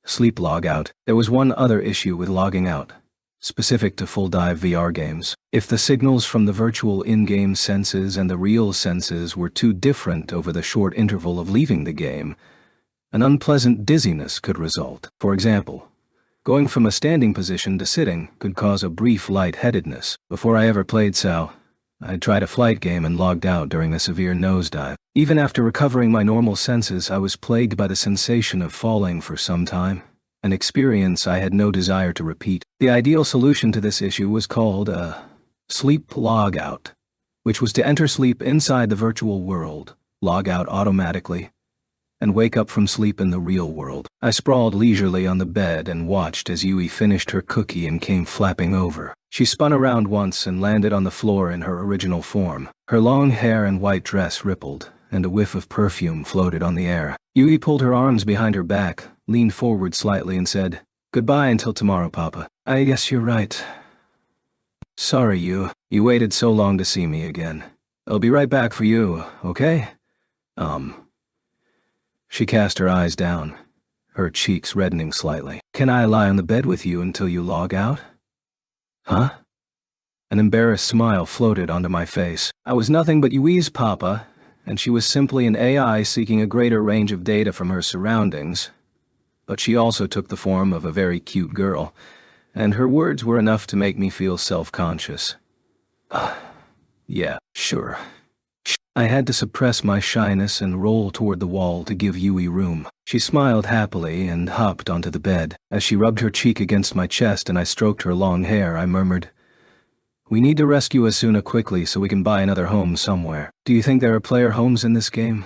sleep logout. There was one other issue with logging out, specific to full dive VR games. If the signals from the virtual in-game senses and the real senses were too different over the short interval of leaving the game, an unpleasant dizziness could result. For example, going from a standing position to sitting could cause a brief lightheadedness. Before I ever played SAO, I'd tried a flight game and logged out during a severe nosedive. Even after recovering my normal senses, I was plagued by the sensation of falling for some time, an experience I had no desire to repeat. The ideal solution to this issue was called a sleep logout, which was to enter sleep inside the virtual world, log out automatically, and wake up from sleep in the real world. I sprawled leisurely on the bed and watched as Yui finished her cookie and came flapping over. She spun around once and landed on the floor in her original form. Her long hair and white dress rippled, and a whiff of perfume floated on the air. Yui pulled her arms behind her back, leaned forward slightly and said, "Goodbye until tomorrow, Papa." "I guess you're right. Sorry, you waited so long to see me again. I'll be right back for you, okay? She cast her eyes down, her cheeks reddening slightly. "Can I lie on the bed with you until you log out?" "Huh?" An embarrassed smile floated onto my face. I was nothing but Yui's papa, and she was simply an AI seeking a greater range of data from her surroundings. But she also took the form of a very cute girl, and her words were enough to make me feel self-conscious. Yeah, sure. I had to suppress my shyness and roll toward the wall to give Yui room. She smiled happily and hopped onto the bed. As she rubbed her cheek against my chest and I stroked her long hair, I murmured, "We need to rescue Asuna quickly so we can buy another home somewhere. Do you think there are player homes in this game?"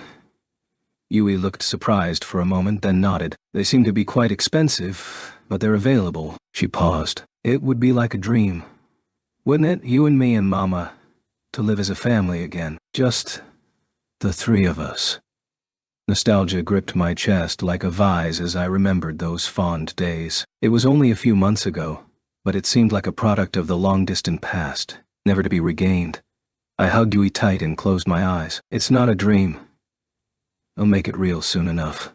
Yui looked surprised for a moment, then nodded. "They seem to be quite expensive, but they're available." She paused. "It would be like a dream, wouldn't it, you and me and Mama, to live as a family again? Just the three of us." Nostalgia gripped my chest like a vise as I remembered those fond days. It was only a few months ago, but it seemed like a product of the long-distant past, never to be regained. I hugged Yui tight and closed my eyes. "It's not a dream. I'll make it real soon enough."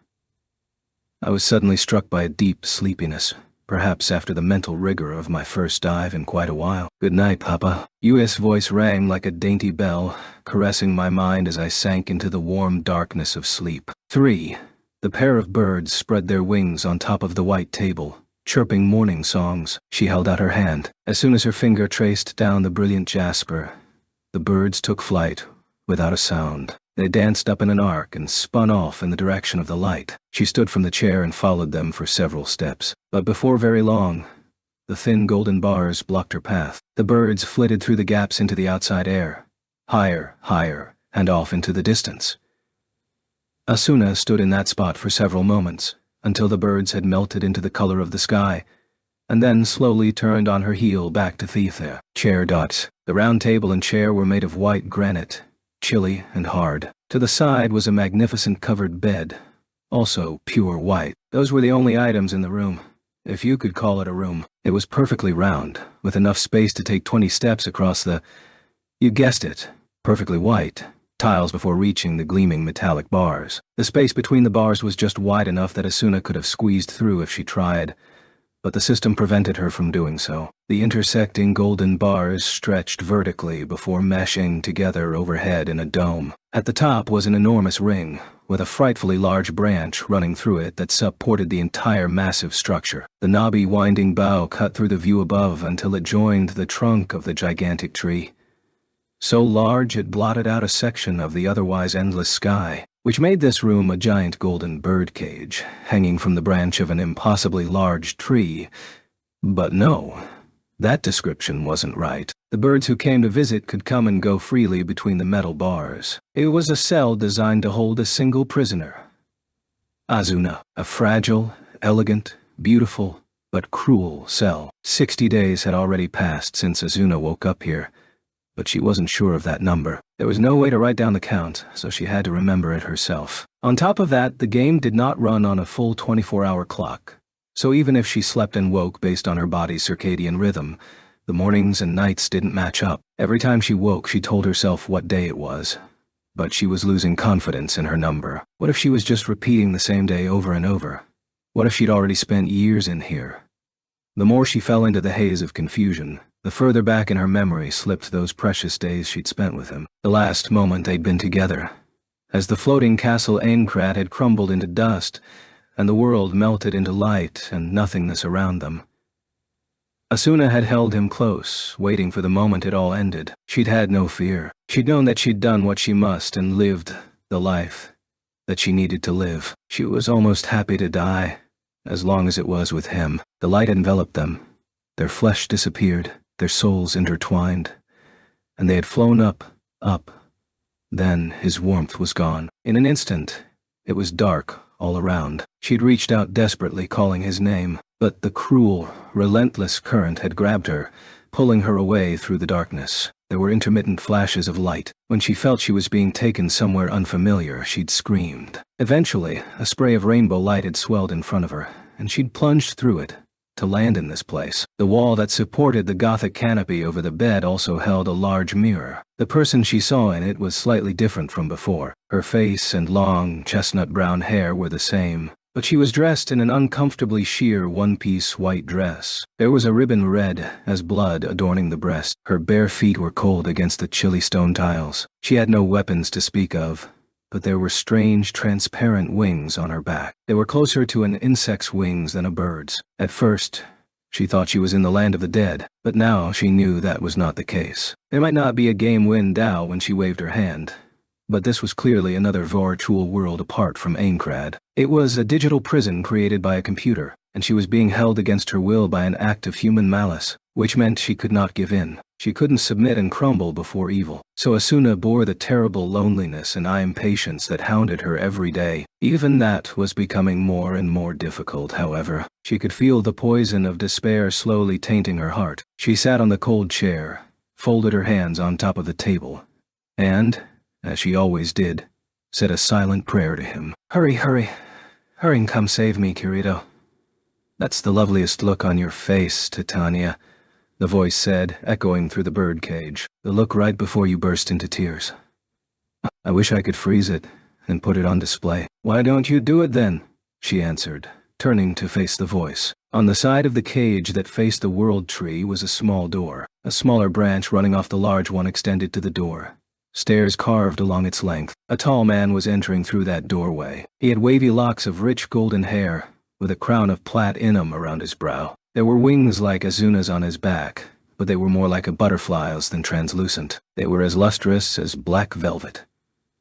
I was suddenly struck by a deep sleepiness, perhaps after the mental rigor of my first dive in quite a while. "Good night, Papa." U.S. voice rang like a dainty bell, caressing my mind as I sank into the warm darkness of sleep. 3. The pair of birds spread their wings on top of the white table, chirping morning songs. She held out her hand. As soon as her finger traced down the brilliant jasper, the birds took flight without a sound. They danced up in an arc and spun off in the direction of the light. She stood from the chair and followed them for several steps. But before very long, the thin golden bars blocked her path. The birds flitted through the gaps into the outside air, higher, higher, and off into the distance. Asuna stood in that spot for several moments, until the birds had melted into the color of the sky, and then slowly turned on her heel back to Thethia. Chair dots. The round table and chair were made of white granite, chilly and hard. To the side was a magnificent covered bed, also pure white. Those were the only items in the room, if you could call it a room. It was perfectly round, with enough space to take 20 steps across the, you guessed it, perfectly white tiles before reaching the gleaming metallic bars. The space between the bars was just wide enough that Asuna could have squeezed through if she tried, but the system prevented her from doing so. The intersecting golden bars stretched vertically before meshing together overhead in a dome. At the top was an enormous ring, with a frightfully large branch running through it that supported the entire massive structure. The knobby winding bough cut through the view above until it joined the trunk of the gigantic tree, so large it blotted out a section of the otherwise endless sky, which made this room a giant golden birdcage hanging from the branch of an impossibly large tree. But no, that description wasn't right. The birds who came to visit could come and go freely between the metal bars. It was a cell designed to hold a single prisoner, Asuna, a fragile, elegant, beautiful, but cruel cell. 60 days had already passed since Asuna woke up here, but she wasn't sure of that number. There was no way to write down the count, so she had to remember it herself. On top of that, the game did not run on a full 24-hour clock, so even if she slept and woke based on her body's circadian rhythm, the mornings and nights didn't match up. Every time she woke, she told herself what day it was, but she was losing confidence in her number. What if she was just repeating the same day over and over? What if she'd already spent years in here? The more she fell into the haze of confusion, the further back in her memory slipped those precious days she'd spent with him, the last moment they'd been together. As the floating castle Aincrad had crumbled into dust, and the world melted into light and nothingness around them, Asuna had held him close, waiting for the moment it all ended. She'd had no fear. She'd known that she'd done what she must and lived the life that she needed to live. She was almost happy to die, as long as it was with him. The light enveloped them. Their flesh disappeared, their souls intertwined, and they had flown up, up. Then his warmth was gone. In an instant, it was dark all around. She'd reached out desperately, calling his name, but the cruel, relentless current had grabbed her, pulling her away through the darkness. There were intermittent flashes of light. When she felt she was being taken somewhere unfamiliar, she'd screamed. Eventually, a spray of rainbow light had swelled in front of her, and she'd plunged through it, to land in this place. The wall that supported the Gothic canopy over the bed also held a large mirror. The person she saw in it was slightly different from before. Her face and long, chestnut brown hair were the same, but she was dressed in an uncomfortably sheer one-piece white dress. There was a ribbon red as blood adorning the breast. Her bare feet were cold against the chilly stone tiles. She had no weapons to speak of, but there were strange, transparent wings on her back. They were closer to an insect's wings than a bird's. At first, she thought she was in the land of the dead, but now she knew that was not the case. There might not be a game win Dao when she waved her hand, but this was clearly another virtual world apart from Aincrad. It was a digital prison created by a computer, and she was being held against her will by an act of human malice, which meant she could not give in. She couldn't submit and crumble before evil. So Asuna bore the terrible loneliness and impatience that hounded her every day. Even that was becoming more and more difficult, however. She could feel the poison of despair slowly tainting her heart. She sat on the cold chair, folded her hands on top of the table, and, as she always did, said a silent prayer to him. "Hurry, hurry. Hurry and come save me, Kirito." "That's the loveliest look on your face, Titania," the voice said, echoing through the birdcage. "The look right before you burst into tears. I wish I could freeze it and put it on display." "Why don't you do it then?" she answered, turning to face the voice. On the side of the cage that faced the world tree was a small door. A smaller branch running off the large one extended to the door. Stairs carved along its length. A tall man was entering through that doorway. He had wavy locks of rich golden hair, with a crown of platinum around his brow. There were wings like Asuna's on his back, but they were more like a butterfly's than translucent. They were as lustrous as black velvet,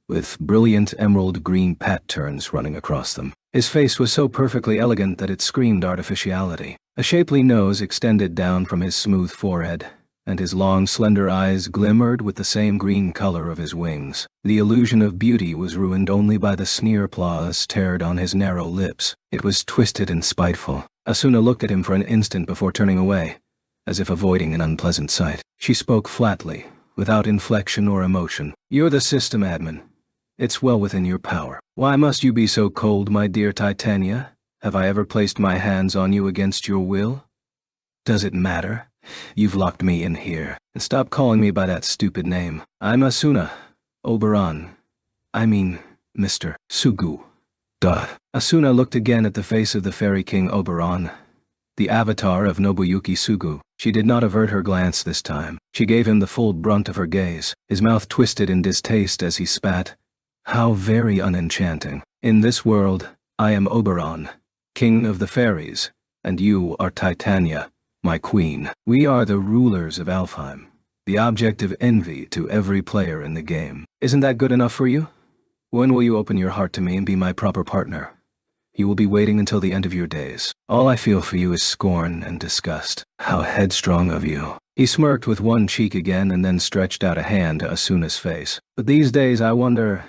with brilliant emerald green patterns running across them. His face was so perfectly elegant that it screamed artificiality. A shapely nose extended down from his smooth forehead, and his long, slender eyes glimmered with the same green color of his wings. The illusion of beauty was ruined only by the sneer applause teared on his narrow lips. It was twisted and spiteful. Asuna looked at him for an instant before turning away, as if avoiding an unpleasant sight. She spoke flatly, without inflection or emotion. "You're the system admin. It's well within your power. Why must you be so cold, my dear Titania? Have I ever placed my hands on you against your will? Does it matter? You've locked me in here. And stop calling me by that stupid name. I'm Asuna. Oberon. I mean, Mr. Sugu. Duh." Asuna looked again at the face of the fairy king Oberon, the avatar of Nobuyuki Sugu. She did not avert her glance this time. She gave him the full brunt of her gaze. His mouth twisted in distaste as he spat. "How very unenchanting. In this world, I am Oberon, king of the fairies, and you are Titania, my queen. We are the rulers of Alfheim, the object of envy to every player in the game. Isn't that good enough for you? When will you open your heart to me and be my proper partner? You will be waiting until the end of your days. All I feel for you is scorn and disgust. How headstrong of you." He smirked with one cheek again and then stretched out a hand to Asuna's face. "But these days I wonder—"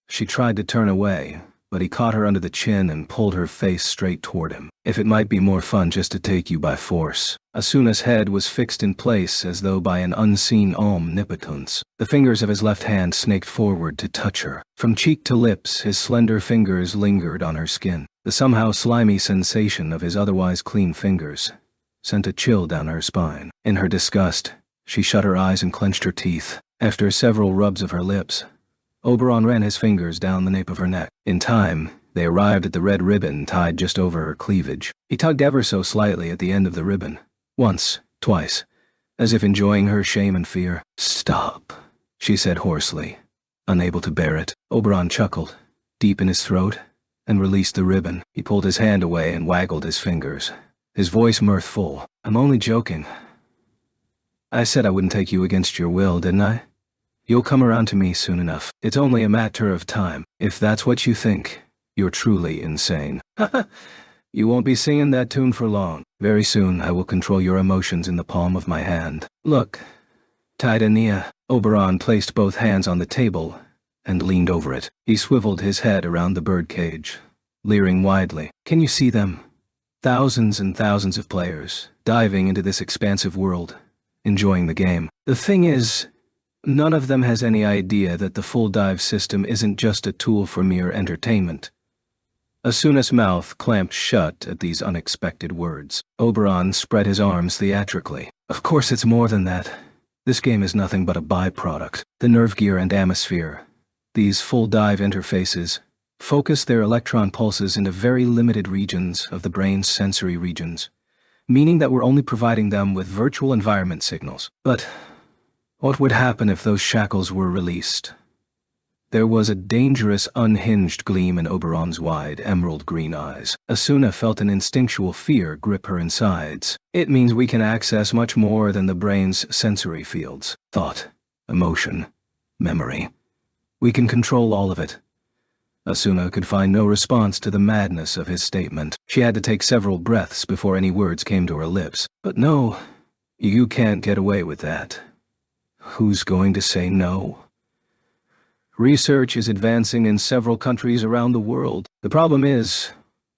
She tried to turn away, but he caught her under the chin and pulled her face straight toward him. "If it might be more fun just to take you by force." Asuna's head was fixed in place as though by an unseen omnipotence. The fingers of his left hand snaked forward to touch her. From cheek to lips, his slender fingers lingered on her skin. The somehow slimy sensation of his otherwise clean fingers sent a chill down her spine. In her disgust, she shut her eyes and clenched her teeth. After several rubs of her lips, Oberon ran his fingers down the nape of her neck. In time, they arrived at the red ribbon tied just over her cleavage. He tugged ever so slightly at the end of the ribbon. Once, twice, as if enjoying her shame and fear. "Stop," she said hoarsely, unable to bear it. Oberon chuckled, deep in his throat, and released the ribbon. He pulled his hand away and waggled his fingers, his voice mirthful. "I'm only joking. I said I wouldn't take you against your will, didn't I? You'll come around to me soon enough. It's only a matter of time. If that's what you think, you're truly insane." "You won't be singing that tune for long. Very soon I will control your emotions in the palm of my hand. Look, Titania." Oberon placed both hands on the table and leaned over it. He swiveled his head around the birdcage, leering widely. "Can you see them? Thousands and thousands of players, diving into this expansive world, enjoying the game. The thing is, none of them has any idea that the full dive system isn't just a tool for mere entertainment." Asuna's mouth clamped shut at these unexpected words. Oberon spread his arms theatrically. "Of course it's more than that. This game is nothing but a byproduct. The nerve gear and atmosphere, these full dive interfaces, focus their electron pulses into very limited regions of the brain's sensory regions, meaning that we're only providing them with virtual environment signals. But what would happen if those shackles were released?" There was a dangerous, unhinged gleam in Oberon's wide, emerald green eyes. Asuna felt an instinctual fear grip her insides. "It means we can access much more than the brain's sensory fields. Thought, emotion, memory. We can control all of it." Asuna could find no response to the madness of his statement. She had to take several breaths before any words came to her lips. "But no, you can't get away with that." "Who's going to say no?" "Research is advancing in several countries around the world. The problem is,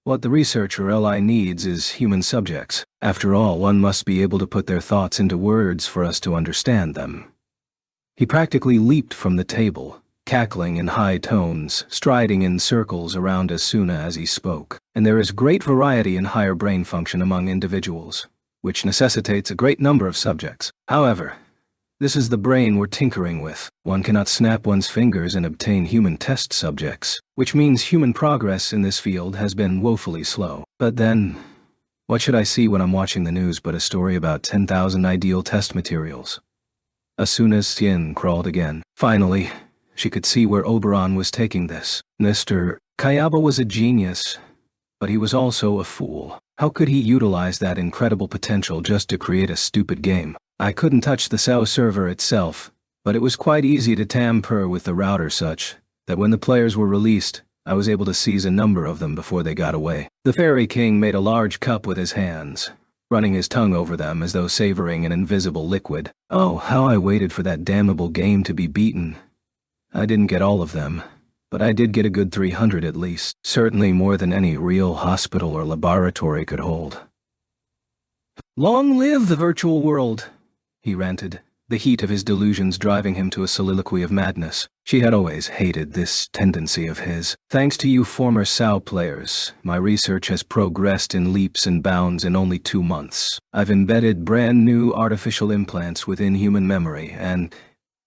what the researcher LI needs is human subjects. After all, one must be able to put their thoughts into words for us to understand them." He practically leaped from the table, cackling in high tones, striding in circles around Asuna as he spoke. And there is great variety in higher brain function among individuals, which necessitates a great number of subjects. However, this is the brain we're tinkering with. One cannot snap one's fingers and obtain human test subjects, which means human progress in this field has been woefully slow. But then, What should I see when I'm watching the news but a story about 10,000 ideal test materials? Asuna's skin crawled again. Finally, she could see where Oberon was taking this. Mr. Kayaba was a genius, but he was also a fool. How could he utilize that incredible potential just to create a stupid game? I couldn't touch the SAO server itself, but it was quite easy to tamper with the router such that when the players were released, I was able to seize a number of them before they got away. The Fairy King made a large cup with his hands, running his tongue over them as though savoring an invisible liquid. Oh, how I waited for that damnable game to be beaten. I didn't get all of them, but I did get a good 300 at least, certainly more than any real hospital or laboratory could hold. "Long live the virtual world," he ranted, the heat of his delusions driving him to a soliloquy of madness. She had always hated this tendency of his. "Thanks to you former SAO players, my research has progressed in leaps and bounds in only 2 months. I've embedded brand new artificial implants within human memory and,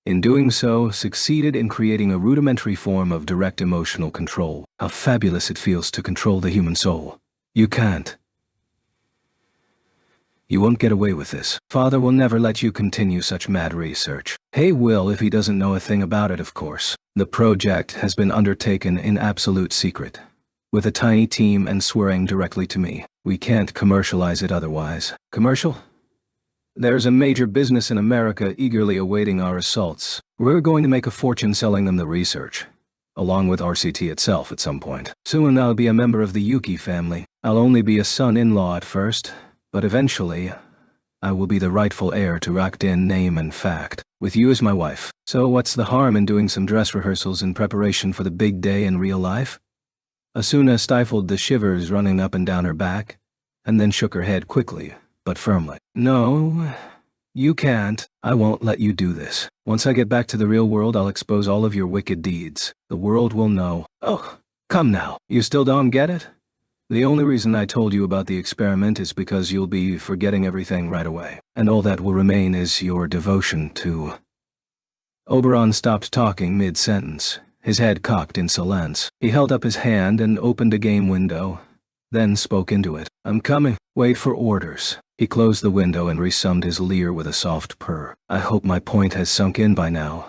in doing so, succeeded in creating a rudimentary form of direct emotional control. How fabulous it feels to control the human soul. You can't. You won't get away with this. Father will never let you continue such mad research. He will if he doesn't know a thing about it, of course. The project has been undertaken in absolute secret, with a tiny team and swearing directly to me. We can't commercialize it otherwise." Commercial? "There's a major business in America eagerly awaiting our assaults. We're going to make a fortune selling them the research, along with RCT itself at some point. Soon I'll be a member of the Yuki family. I'll only be a son-in-law at first, but eventually, I will be the rightful heir to Rakden name and fact, with you as my wife. So what's the harm in doing some dress rehearsals in preparation for the big day in real life?" Asuna stifled the shivers running up and down her back, and then shook her head quickly, but firmly. "No, you can't. I won't let you do this. Once I get back to the real world, I'll expose all of your wicked deeds. The world will know." "Oh, come now. You still don't get it? The only reason I told you about the experiment is because you'll be forgetting everything right away, and all that will remain is your devotion to—" Oberon stopped talking mid-sentence, his head cocked insolence. He held up his hand and opened a game window, then spoke into it. "I'm coming. Wait for orders." He closed the window and resummed his leer with a soft purr. "I hope my point has sunk in by now.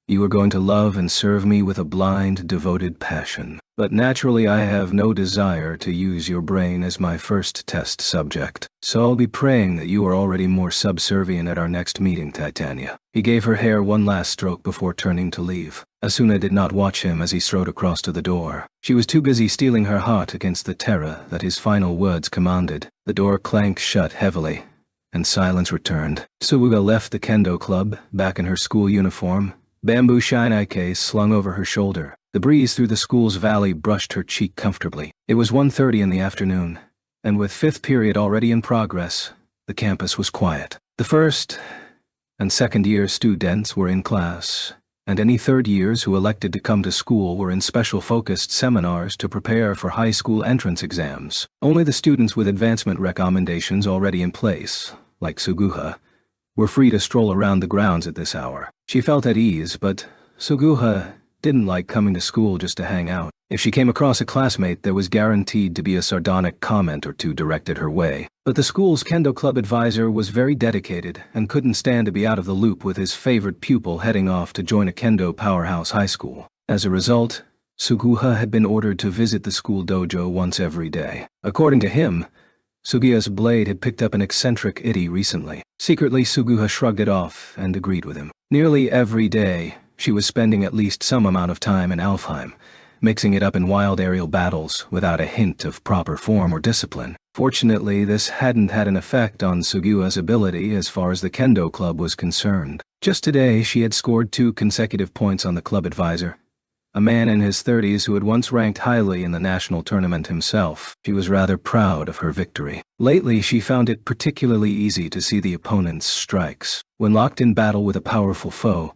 You are going to love and serve me with a blind, devoted passion. But naturally I have no desire to use your brain as my first test subject. So I'll be praying that you are already more subservient at our next meeting, Titania." He gave her hair one last stroke before turning to leave. Asuna did not watch him as he strode across to the door. She was too busy steeling her heart against the terror that his final words commanded. The door clanked shut heavily, and silence returned. Suga left the kendo club, back in her school uniform, bamboo shine-eye case slung over her shoulder. The breeze through the school's valley brushed her cheek comfortably. It was 1:30 in the afternoon, and with fifth period already in progress, the campus was quiet. The first and second-year students were in class, and any third years who elected to come to school were in special focused seminars to prepare for high school entrance exams. Only the students with advancement recommendations already in place, like Suguha, were free to stroll around the grounds at this hour. She felt at ease, but Suguha didn't like coming to school just to hang out. If she came across a classmate, there was guaranteed to be a sardonic comment or two directed her way. But the school's kendo club advisor was very dedicated and couldn't stand to be out of the loop with his favorite pupil heading off to join a kendo powerhouse high school. As a result, Suguha had been ordered to visit the school dojo once every day. According to him, Sugiha's blade had picked up an eccentric itty recently. Secretly, Suguha shrugged it off and agreed with him. Nearly every day, she was spending at least some amount of time in Alfheim, mixing it up in wild aerial battles without a hint of proper form or discipline. Fortunately, this hadn't had an effect on Sugiha's ability as far as the kendo club was concerned. Just today, she had scored 2 consecutive points on the club advisor, a man in his 30s who had once ranked highly in the national tournament himself. She was rather proud of her victory. Lately, she found it particularly easy to see the opponent's strikes. When locked in battle with a powerful foe,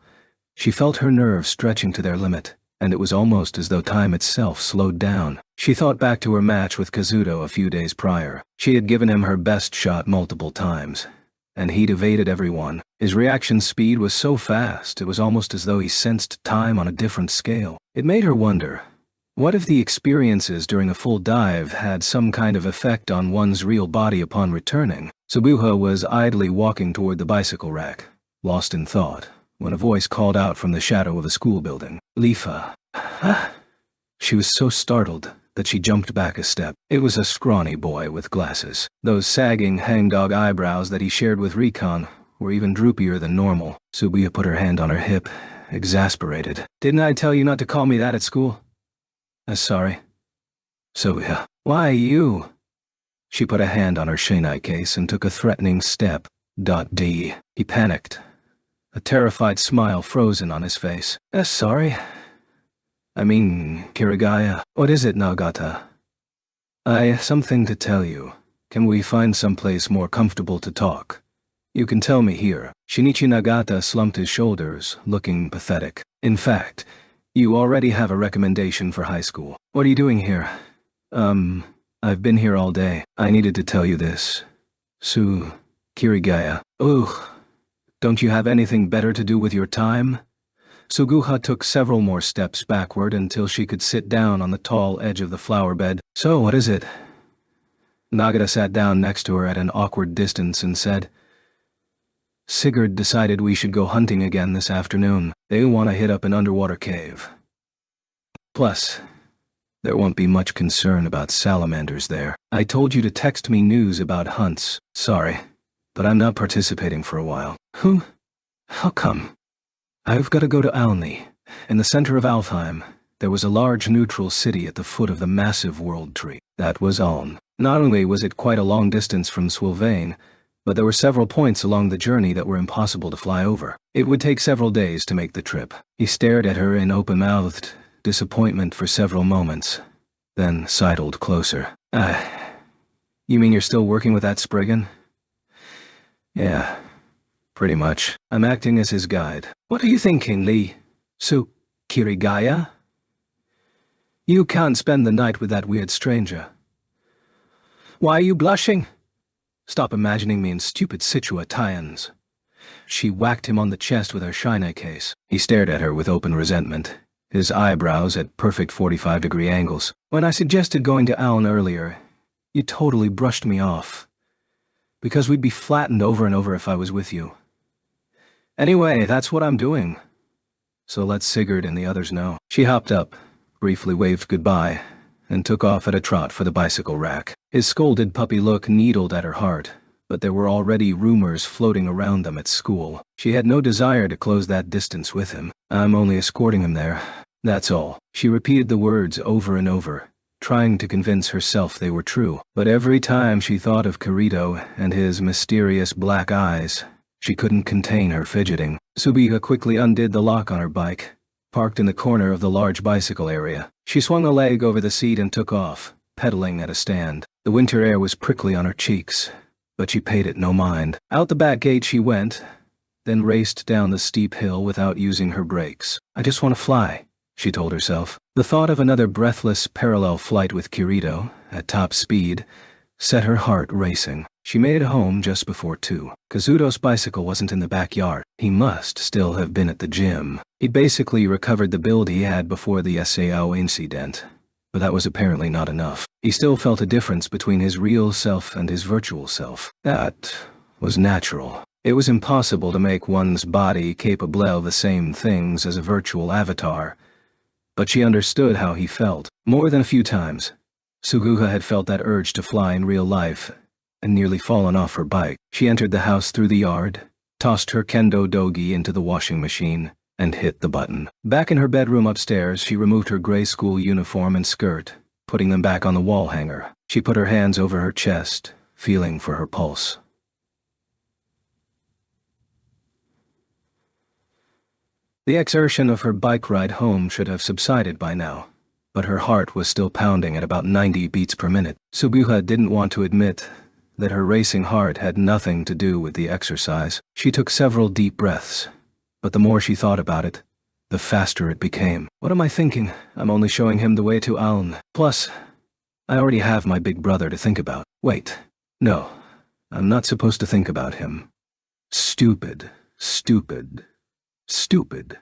she felt her nerves stretching to their limit, and it was almost as though time itself slowed down. She thought back to her match with Kazuto a few days prior. She had given him her best shot multiple times, and he'd evaded everyone. His reaction speed was so fast, it was almost as though he sensed time on a different scale. It made her wonder, What if the experiences during a full dive had some kind of effect on one's real body upon returning? Suguha was idly walking toward the bicycle rack, lost in thought, when a voice called out from the shadow of a school building. Lifa. She was so startled that she jumped back a step. It was a scrawny boy with glasses. Those sagging hangdog eyebrows that he shared with Recon were even droopier than normal. Suguha put her hand on her hip, exasperated. Didn't I tell you not to call me that at school? Sorry. Suguha. Why you? She put a hand on her shinai case and took a threatening step. D. He panicked, a terrified smile frozen on his face. Sorry. I mean, Kirigaya. What is it, Nagata? Something to tell you. Can we find someplace more comfortable to talk? You can tell me here. Shinichi Nagata slumped his shoulders, looking pathetic. In fact, you already have a recommendation for high school. What are you doing here? I've been here all day. I needed to tell you this. Kirigaya. Ugh. Don't you have anything better to do with your time? Suguha took several more steps backward until she could sit down on the tall edge of the flower bed. So what is it? Nagata sat down next to her at an awkward distance and said, Sigurd decided we should go hunting again this afternoon. They want to hit up an underwater cave. Plus, there won't be much concern about salamanders there. I told you to text me news about hunts. Sorry, but I'm not participating for a while. Who? How come? I've got to go to Alni. In the center of Alfheim, there was a large neutral city at the foot of the massive world tree. That was Aln. Not only was it quite a long distance from Swilvain, but there were several points along the journey that were impossible to fly over. It would take several days to make the trip. He stared at her in open-mouthed disappointment for several moments, then sidled closer. You mean you're still working with that Spriggan? Yeah, pretty much. I'm acting as his guide. What are you thinking, Lee? Kirigaya? You can't spend the night with that weird stranger. Why are you blushing? Stop imagining me in stupid Situa tie-ins. She whacked him on the chest with her shinai case. He stared at her with open resentment, his eyebrows at perfect 45-degree angles. When I suggested going to Aln earlier, you totally brushed me off. Because we'd be flattened over and over if I was with you. Anyway, that's what I'm doing. So let Sigurd and the others know. She hopped up, briefly waved goodbye, and took off at a trot for the bicycle rack. His scolded puppy look needled at her heart, but there were already rumors floating around them at school. She had no desire to close that distance with him. I'm only escorting him there. That's all. She repeated the words over and over, trying to convince herself they were true. But every time she thought of Kirito and his mysterious black eyes, she couldn't contain her fidgeting. Suguha quickly undid the lock on her bike, parked in the corner of the large bicycle area. She swung a leg over the seat and took off, pedaling at a stand. The winter air was prickly on her cheeks, but she paid it no mind. Out the back gate she went, then raced down the steep hill without using her brakes. I just want to fly, she told herself. The thought of another breathless parallel flight with Kirito, at top speed, set her heart racing. She made it home just before 2. Kazuto's bicycle wasn't in the backyard. He must still have been at the gym. He'd basically recovered the build he had before the SAO incident, but that was apparently not enough. He still felt a difference between his real self and his virtual self. That was natural. It was impossible to make one's body capable of the same things as a virtual avatar, but she understood how he felt. More than a few times, Suguha had felt that urge to fly in real life, and nearly fallen off her bike. She entered the house through the yard, tossed her kendo dogi into the washing machine, and hit the button. Back in her bedroom upstairs, she removed her gray school uniform and skirt, putting them back on the wall hanger. She put her hands over her chest, feeling for her pulse. The exertion of her bike ride home should have subsided by now, but her heart was still pounding at about 90 beats per minute. Suguha didn't want to admit that her racing heart had nothing to do with the exercise. She took several deep breaths, but the more she thought about it, the faster it became. What am I thinking? I'm only showing him the way to Aln. Plus, I already have my big brother to think about. Wait, no, I'm not supposed to think about him. Stupid, stupid, stupid.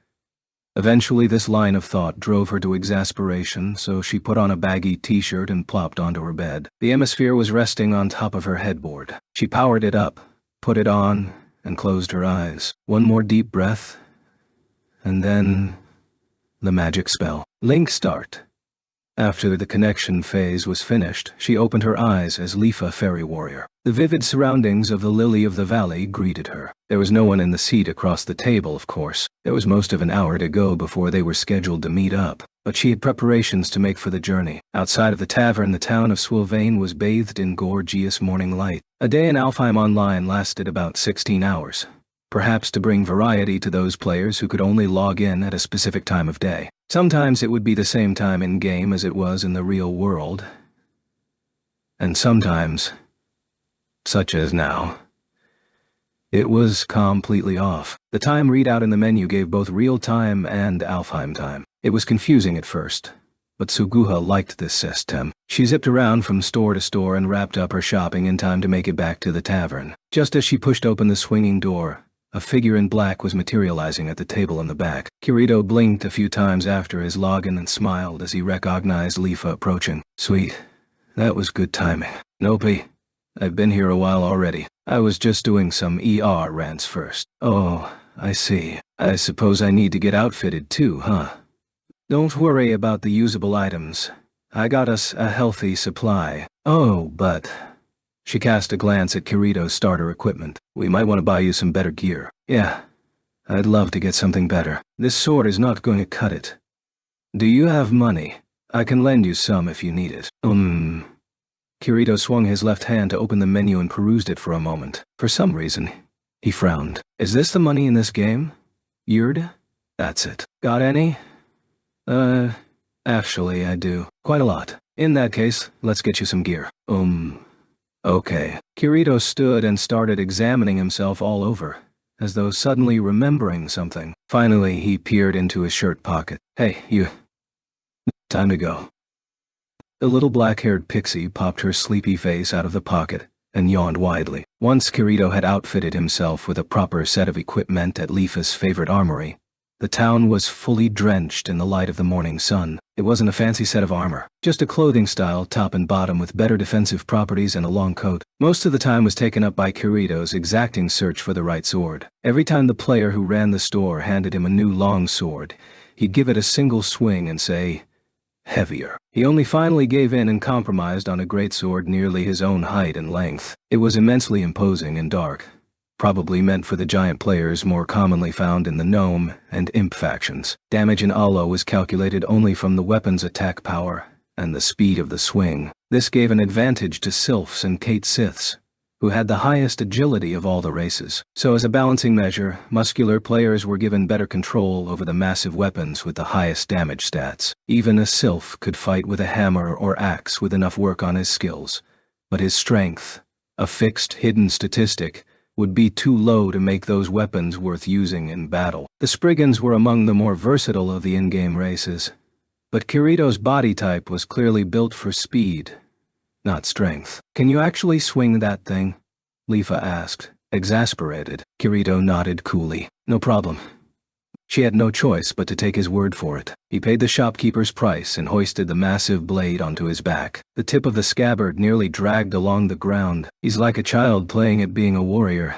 Eventually this line of thought drove her to exasperation, so she put on a baggy t-shirt and plopped onto her bed. The Hemisphere was resting on top of her headboard. She powered it up, put it on, and closed her eyes. One more deep breath, and then the magic spell. Link start. After the connection phase was finished, she opened her eyes as Leafa Fairy Warrior. The vivid surroundings of the Lily of the Valley greeted her. There was no one in the seat across the table, of course. There was most of an hour to go before they were scheduled to meet up, but she had preparations to make for the journey. Outside of the tavern, the town of Sylvain was bathed in gorgeous morning light. A day in Alfheim Online lasted about 16 hours. Perhaps to bring variety to those players who could only log in at a specific time of day. Sometimes it would be the same time in-game as it was in the real world. And sometimes, such as now, it was completely off. The time readout in the menu gave both real-time and Alfheim time. It was confusing at first, but Suguha liked this system. She zipped around from store to store and wrapped up her shopping in time to make it back to the tavern. Just as she pushed open the swinging door, a figure in black was materializing at the table in the back. Kirito blinked a few times after his login and smiled as he recognized Leafa approaching. Sweet. That was good timing. Nope. I've been here a while already. I was just doing some ER rants first. Oh, I see. I suppose I need to get outfitted too, huh? Don't worry about the usable items. I got us a healthy supply. Oh, but... She cast a glance at Kirito's starter equipment. We might want to buy you some better gear. Yeah, I'd love to get something better. This sword is not going to cut it. Do you have money? I can lend you some if you need it. Kirito swung his left hand to open the menu and perused it for a moment. For some reason, he frowned. Is this the money in this game? Yurd? That's it. Got any? Actually, I do. Quite a lot. In that case, let's get you some gear. Okay. Kirito stood and started examining himself all over, as though suddenly remembering something. Finally, he peered into his shirt pocket. Hey, you. Time to go. The little black-haired pixie popped her sleepy face out of the pocket and yawned widely. Once Kirito had outfitted himself with a proper set of equipment at Leafa's favorite armory, the town was fully drenched in the light of the morning sun. It wasn't a fancy set of armor, just a clothing style top and bottom with better defensive properties and a long coat. Most of the time was taken up by Kirito's exacting search for the right sword. Every time the player who ran the store handed him a new long sword, he'd give it a single swing and say, heavier. He only finally gave in and compromised on a greatsword nearly his own height and length. It was immensely imposing and dark. Probably meant for the giant players more commonly found in the Gnome and Imp factions. Damage in Alo was calculated only from the weapon's attack power and the speed of the swing. This gave an advantage to Sylphs and Kate Siths, who had the highest agility of all the races. So as a balancing measure, muscular players were given better control over the massive weapons with the highest damage stats. Even a Sylph could fight with a hammer or axe with enough work on his skills, but his strength, a fixed, hidden statistic, would be too low to make those weapons worth using in battle. The Spriggans were among the more versatile of the in-game races, but Kirito's body type was clearly built for speed, not strength. Can you actually swing that thing? Leafa asked, exasperated. Kirito nodded coolly. No problem. She had no choice but to take his word for it. He paid the shopkeeper's price and hoisted the massive blade onto his back. The tip of the scabbard nearly dragged along the ground. He's like a child playing at being a warrior,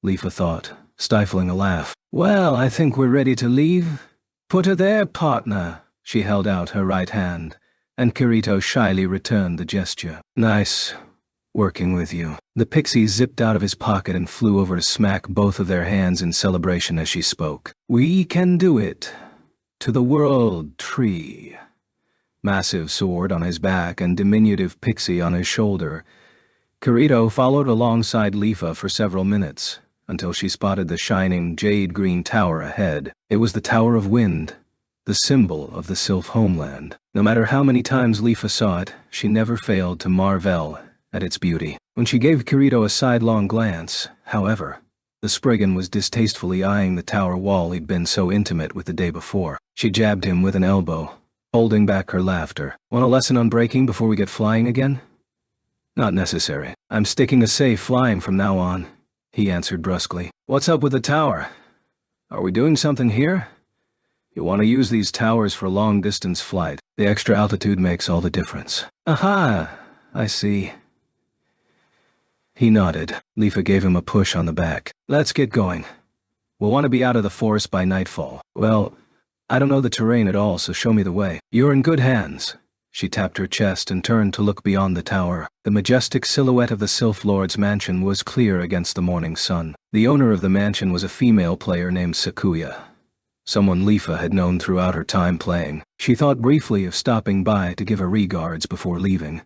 Leafa thought, stifling a laugh. Well, I think we're ready to leave. Put her there, partner. She held out her right hand, and Kirito shyly returned the gesture. Nice working with you. The pixie zipped out of his pocket and flew over to smack both of their hands in celebration as she spoke. We can do it. To the world tree. Massive sword on his back and diminutive pixie on his shoulder, Kirito followed alongside Leafa for several minutes, until she spotted the shining jade-green tower ahead. It was the Tower of Wind, the symbol of the Sylph homeland. No matter how many times Leafa saw it, she never failed to marvel at its beauty. When she gave Kirito a sidelong glance, however, the Spriggan was distastefully eyeing the tower wall he'd been so intimate with the day before. She jabbed him with an elbow, holding back her laughter. Want a lesson on braking before we get flying again? Not necessary. I'm sticking to safe flying from now on, he answered brusquely. What's up with the tower? Are we doing something here? You want to use these towers for long-distance flight. The extra altitude makes all the difference. Aha! I see. He nodded. Leafa gave him a push on the back. Let's get going. We'll want to be out of the forest by nightfall. Well, I don't know the terrain at all, so show me the way. You're in good hands. She tapped her chest and turned to look beyond the tower. The majestic silhouette of the Sylph Lord's mansion was clear against the morning sun. The owner of the mansion was a female player named Sakuya, someone Leafa had known throughout her time playing. She thought briefly of stopping by to give her regards before leaving,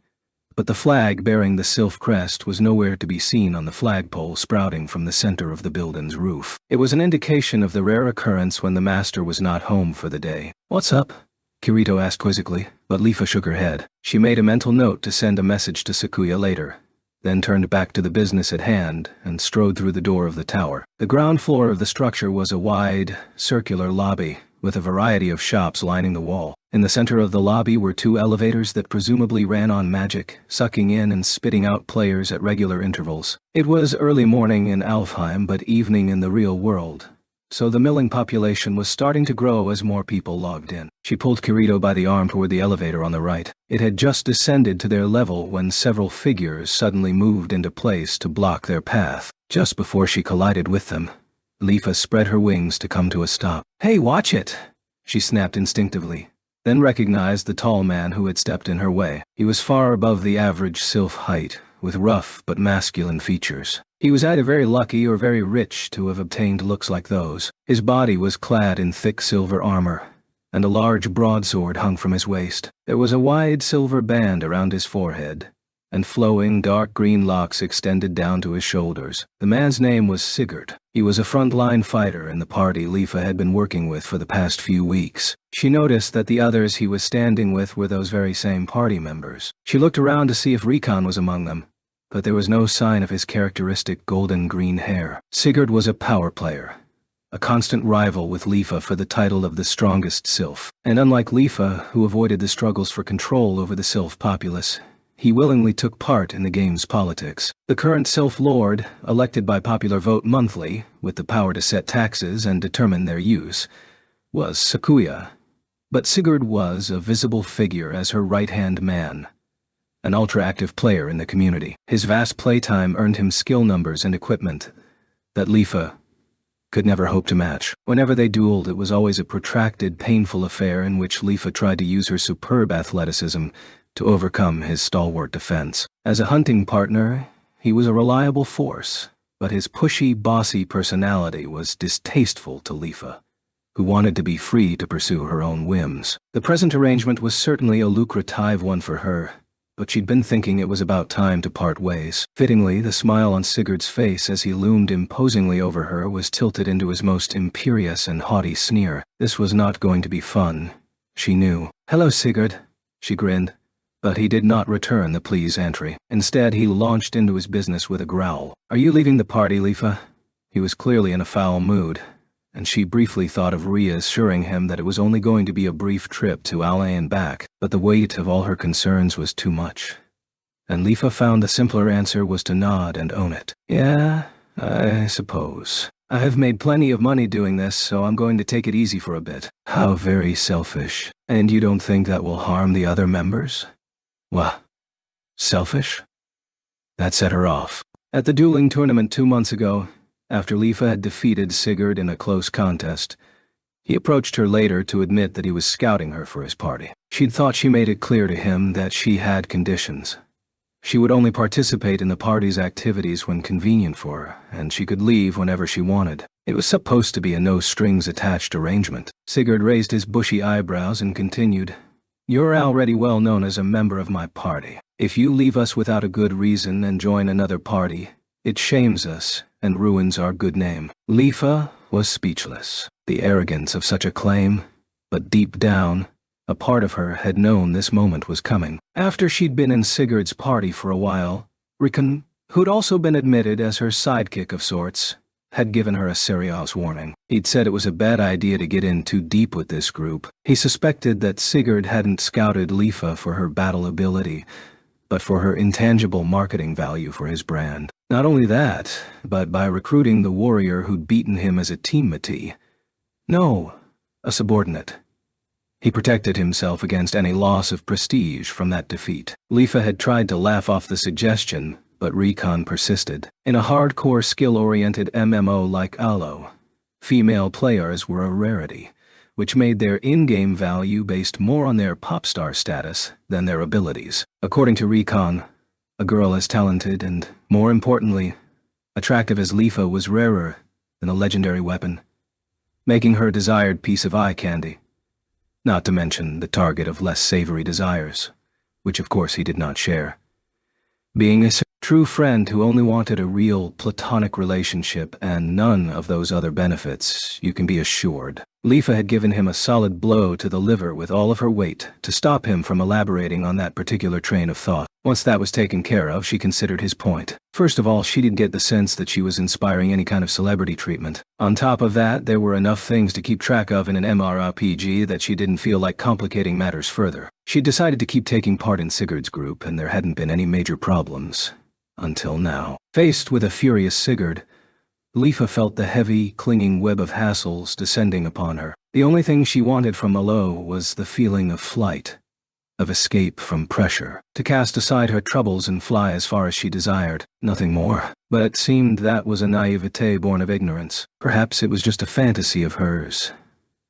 but the flag bearing the Sylph crest was nowhere to be seen on the flagpole sprouting from the center of the building's roof. It was an indication of the rare occurrence when the master was not home for the day. What's up? Kirito asked quizzically, but Leafa shook her head. She made a mental note to send a message to Sakuya later, then turned back to the business at hand and strode through the door of the tower. The ground floor of the structure was a wide, circular lobby, with a variety of shops lining the wall. In the center of the lobby were two elevators that presumably ran on magic, sucking in and spitting out players at regular intervals. It was early morning in Alfheim but evening in the real world, so the milling population was starting to grow as more people logged in. She pulled Kirito by the arm toward the elevator on the right. It had just descended to their level when several figures suddenly moved into place to block their path. Just before she collided with them, Leafa spread her wings to come to a stop. Hey, watch it! She snapped instinctively, then recognized the tall man who had stepped in her way. He was far above the average Sylph height, with rough but masculine features. He was either very lucky or very rich to have obtained looks like those. His body was clad in thick silver armor, and a large broadsword hung from his waist. There was a wide silver band around his forehead, and flowing dark green locks extended down to his shoulders. The man's name was Sigurd. He was a frontline fighter in the party Leafa had been working with for the past few weeks. She noticed that the others he was standing with were those very same party members. She looked around to see if Rikan was among them, but there was no sign of his characteristic golden-green hair. Sigurd was a power player, a constant rival with Leafa for the title of the strongest Sylph. And unlike Leafa, who avoided the struggles for control over the Sylph populace, he willingly took part in the game's politics. The current Sylph Lord, elected by popular vote monthly, with the power to set taxes and determine their use, was Sakuya. But Sigurd was a visible figure as her right-hand man, an ultra-active player in the community. His vast playtime earned him skill numbers and equipment that Leafa could never hope to match. Whenever they dueled, it was always a protracted, painful affair in which Leafa tried to use her superb athleticism to overcome his stalwart defense. As a hunting partner, he was a reliable force, but his pushy, bossy personality was distasteful to Leafa, who wanted to be free to pursue her own whims. The present arrangement was certainly a lucrative one for her, but she'd been thinking it was about time to part ways. Fittingly, the smile on Sigurd's face as he loomed imposingly over her was tilted into his most imperious and haughty sneer. This was not going to be fun, she knew. Hello, Sigurd, she grinned. But he did not return the please entry. Instead, he launched into his business with a growl. Are you leaving the party, Leafa? He was clearly in a foul mood, and she briefly thought of reassuring him that it was only going to be a brief trip to Alay and back, but the weight of all her concerns was too much, and Leafa found the simpler answer was to nod and own it. Yeah, I suppose. I have made plenty of money doing this, so I'm going to take it easy for a bit. How very selfish. And you don't think that will harm the other members? What? Selfish? That set her off. At the dueling tournament 2 months ago, after Leafa had defeated Sigurd in a close contest, he approached her later to admit that he was scouting her for his party. She'd thought she made it clear to him that she had conditions. She would only participate in the party's activities when convenient for her, and she could leave whenever she wanted. It was supposed to be a no-strings-attached arrangement. Sigurd raised his bushy eyebrows and continued, You're already well known as a member of my party. If you leave us without a good reason and join another party, it shames us and ruins our good name. Leafa was speechless. The arrogance of such a claim, but deep down, a part of her had known this moment was coming. After she'd been in Sigurd's party for a while, Rikan, who'd also been admitted as her sidekick of sorts, had given her a serious warning. He'd said it was a bad idea to get in too deep with this group. He suspected that Sigurd hadn't scouted Leafa for her battle ability, but for her intangible marketing value for his brand. Not only that, but by recruiting the warrior who'd beaten him as a teammate. No, a subordinate. He protected himself against any loss of prestige from that defeat. Lifa had tried to laugh off the suggestion, but Recon persisted. In a hardcore skill-oriented MMO like Alo, female players were a rarity, which made their in-game value based more on their pop star status than their abilities. According to Recon, a girl as talented and, more importantly, attractive as Lifa was rarer than a legendary weapon, making her a desired piece of eye candy. Not to mention the target of less savory desires, which of course he did not share. Being a true friend who only wanted a real platonic relationship and none of those other benefits, you can be assured. Lifa had given him a solid blow to the liver with all of her weight to stop him from elaborating on that particular train of thought. Once that was taken care of, she considered his point. First of all, she didn't get the sense that she was inspiring any kind of celebrity treatment. On top of that, there were enough things to keep track of in an MMORPG that she didn't feel like complicating matters further. She decided to keep taking part in Sigurd's group, and there hadn't been any major problems. Until now. Faced with a furious Sigurd, Lifa felt the heavy, clinging web of hassles descending upon her. The only thing she wanted from Alo was the feeling of flight, of escape from pressure, to cast aside her troubles and fly as far as she desired, nothing more. But it seemed that was a naivete born of ignorance. Perhaps it was just a fantasy of hers,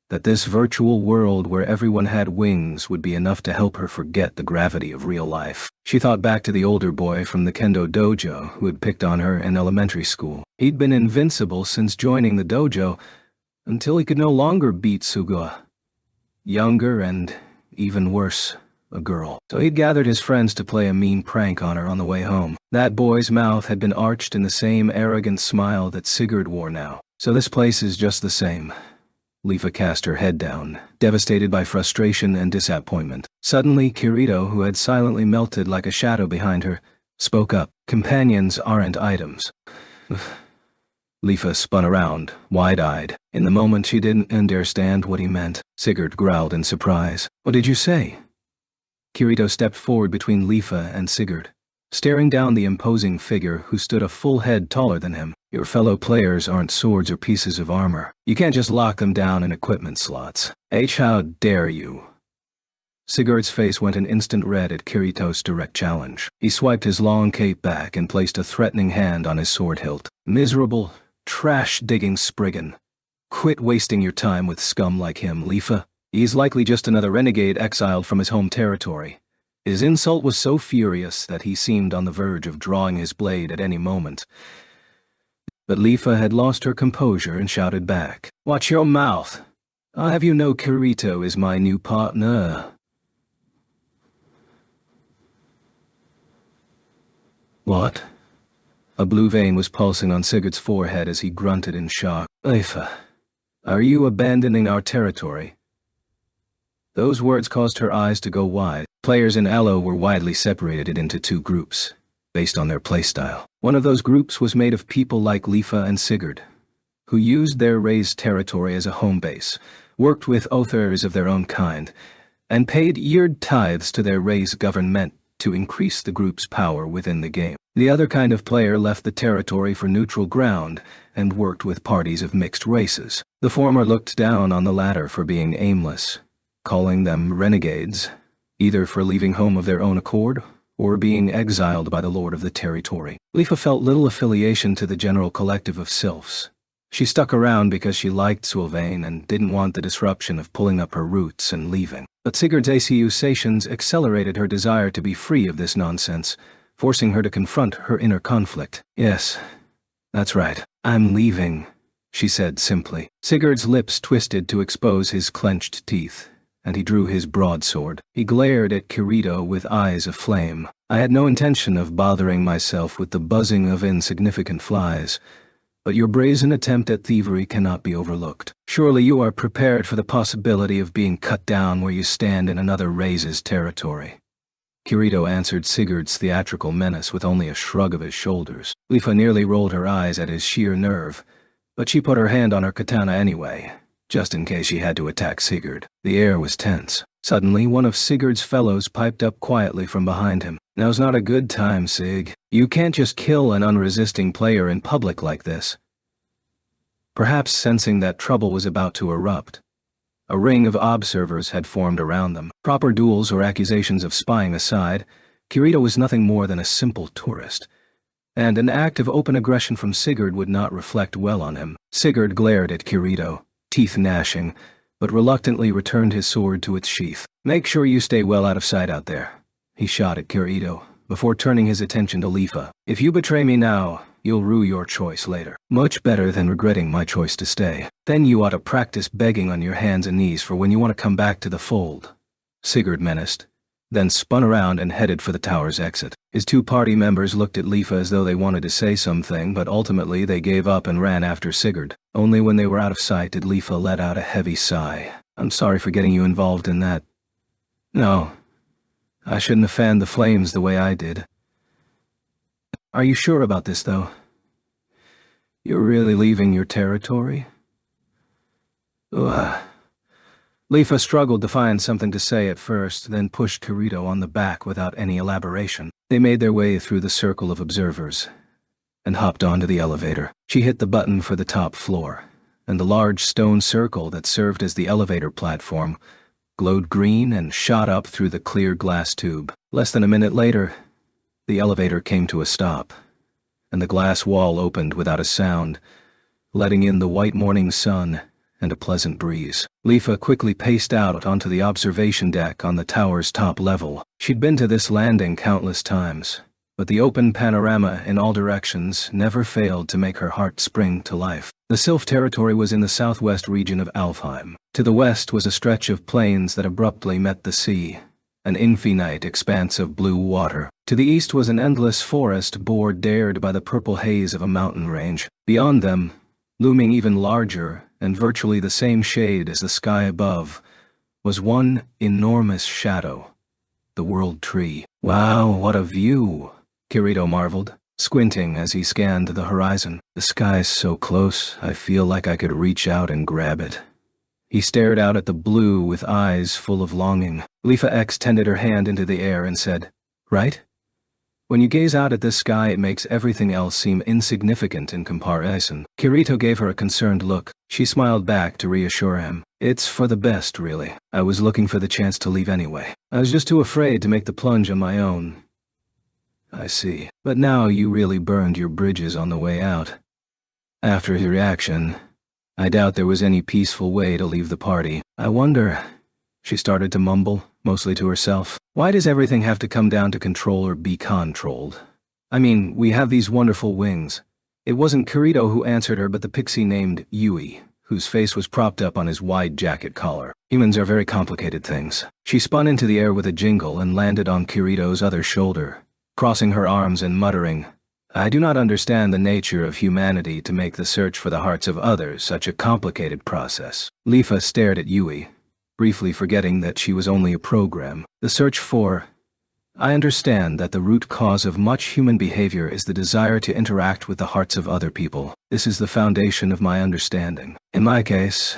that this virtual world where everyone had wings would be enough to help her forget the gravity of real life. She thought back to the older boy from the kendo dojo who had picked on her in elementary school. He'd been invincible since joining the dojo, until he could no longer beat Sugua. Younger and, even worse, a girl. So he'd gathered his friends to play a mean prank on her on the way home. That boy's mouth had been arched in the same arrogant smile that Sigurd wore now. So this place is just the same. Lifa cast her head down, devastated by frustration and disappointment. Suddenly, Kirito, who had silently melted like a shadow behind her, spoke up. Companions aren't items. Lifa spun around, wide-eyed. In the moment she didn't understand what he meant. Sigurd growled in surprise. What did you say? Kirito stepped forward between Lifa and Sigurd, staring down the imposing figure who stood a full head taller than him. Your fellow players aren't swords or pieces of armor. You can't just lock them down in equipment slots. How dare you? Sigurd's face went an instant red at Kirito's direct challenge. He swiped his long cape back and placed a threatening hand on his sword hilt. Miserable, trash-digging Spriggan. Quit wasting your time with scum like him, Lifa. He's likely just another renegade exiled from his home territory. His insult was so furious that he seemed on the verge of drawing his blade at any moment. But Lifa had lost her composure and shouted back. Watch your mouth. I'll have you know Kirito is my new partner. What? A blue vein was pulsing on Sigurd's forehead as he grunted in shock. Lifa, are you abandoning our territory? Those words caused her eyes to go wide. Players in Alo were widely separated into two groups, based on their playstyle. One of those groups was made of people like Lifa and Sigurd, who used their raised territory as a home base, worked with others of their own kind, and paid yeared tithes to their raised government to increase the group's power within the game. The other kind of player left the territory for neutral ground and worked with parties of mixed races. The former looked down on the latter for being aimless, calling them renegades, either for leaving home of their own accord or being exiled by the lord of the territory. Lifa felt little affiliation to the general collective of sylphs. She stuck around because she liked Sylvain and didn't want the disruption of pulling up her roots and leaving. But Sigurd's accusations accelerated her desire to be free of this nonsense, forcing her to confront her inner conflict. Yes, that's right. I'm leaving, she said simply. Sigurd's lips twisted to expose his clenched teeth, and he drew his broadsword. He glared at Kirito with eyes aflame. I had no intention of bothering myself with the buzzing of insignificant flies, but your brazen attempt at thievery cannot be overlooked. Surely you are prepared for the possibility of being cut down where you stand in another race's territory. Kirito answered Sigurd's theatrical menace with only a shrug of his shoulders. Lifa nearly rolled her eyes at his sheer nerve, but she put her hand on her katana anyway, just in case she had to attack Sigurd. The air was tense. Suddenly, one of Sigurd's fellows piped up quietly from behind him. Now's not a good time, Sig. You can't just kill an unresisting player in public like this. Perhaps sensing that trouble was about to erupt, A ring of observers had formed around them. Proper duels or accusations of spying aside, Kirito was nothing more than a simple tourist, and an act of open aggression from Sigurd would not reflect well on him. Sigurd glared at Kirito, teeth gnashing, but reluctantly returned his sword to its sheath. "Make sure you stay well out of sight out there," he shot at Kirito, before turning his attention to Leafa. "If you betray me now, you'll rue your choice later. Much better than regretting my choice to stay. Then you ought to practice begging on your hands and knees for when you want to come back to the fold," Sigurd menaced, then spun around and headed for the tower's exit. His two party members looked at Leafa as though they wanted to say something, but ultimately they gave up and ran after Sigurd. Only when they were out of sight did Leafa let out a heavy sigh. "I'm sorry for getting you involved in that. No, I shouldn't have fanned the flames the way I did. Are you sure about this, though? You're really leaving your territory?" Ugh. Leafa struggled to find something to say at first, then pushed Kirito on the back without any elaboration. They made their way through the circle of observers and hopped onto the elevator. She hit the button for the top floor, and the large stone circle that served as the elevator platform glowed green and shot up through the clear glass tube. Less than a minute later, the elevator came to a stop, and the glass wall opened without a sound, letting in the white morning sun and a pleasant breeze. Leafa quickly paced out onto the observation deck on the tower's top level. She'd been to this landing countless times, but the open panorama in all directions never failed to make her heart spring to life. The Sylph territory was in the southwest region of Alfheim. To the west was a stretch of plains that abruptly met the sea, an infinite expanse of blue water. To the east was an endless forest bordered by the purple haze of a mountain range. Beyond them, looming even larger and virtually the same shade as the sky above, was one enormous shadow, the World Tree. "Wow, what a view," Kirito marveled, squinting as he scanned the horizon. "The sky's so close, I feel like I could reach out and grab it." He stared out at the blue with eyes full of longing. Leafa extended her hand into the air and said, "Right? When you gaze out at this sky, it makes everything else seem insignificant in comparison." Kirito gave her a concerned look. She smiled back to reassure him. "It's for the best, really. I was looking for the chance to leave anyway. I was just too afraid to make the plunge on my own." "I see. But now you really burned your bridges on the way out." After his reaction, I doubt there was any peaceful way to leave the party. "I wonder," she started to mumble, mostly to herself. "Why does everything have to come down to control or be controlled? I mean, we have these wonderful wings." It wasn't Kirito who answered her, but the pixie named Yui, whose face was propped up on his wide jacket collar. "Humans are very complicated things." She spun into the air with a jingle and landed on Kirito's other shoulder, crossing her arms and muttering, "I do not understand the nature of humanity to make the search for the hearts of others such a complicated process." Leafa stared at Yui, briefly forgetting that she was only a program. "The search for... I understand that the root cause of much human behavior is the desire to interact with the hearts of other people. This is the foundation of my understanding. In my case..."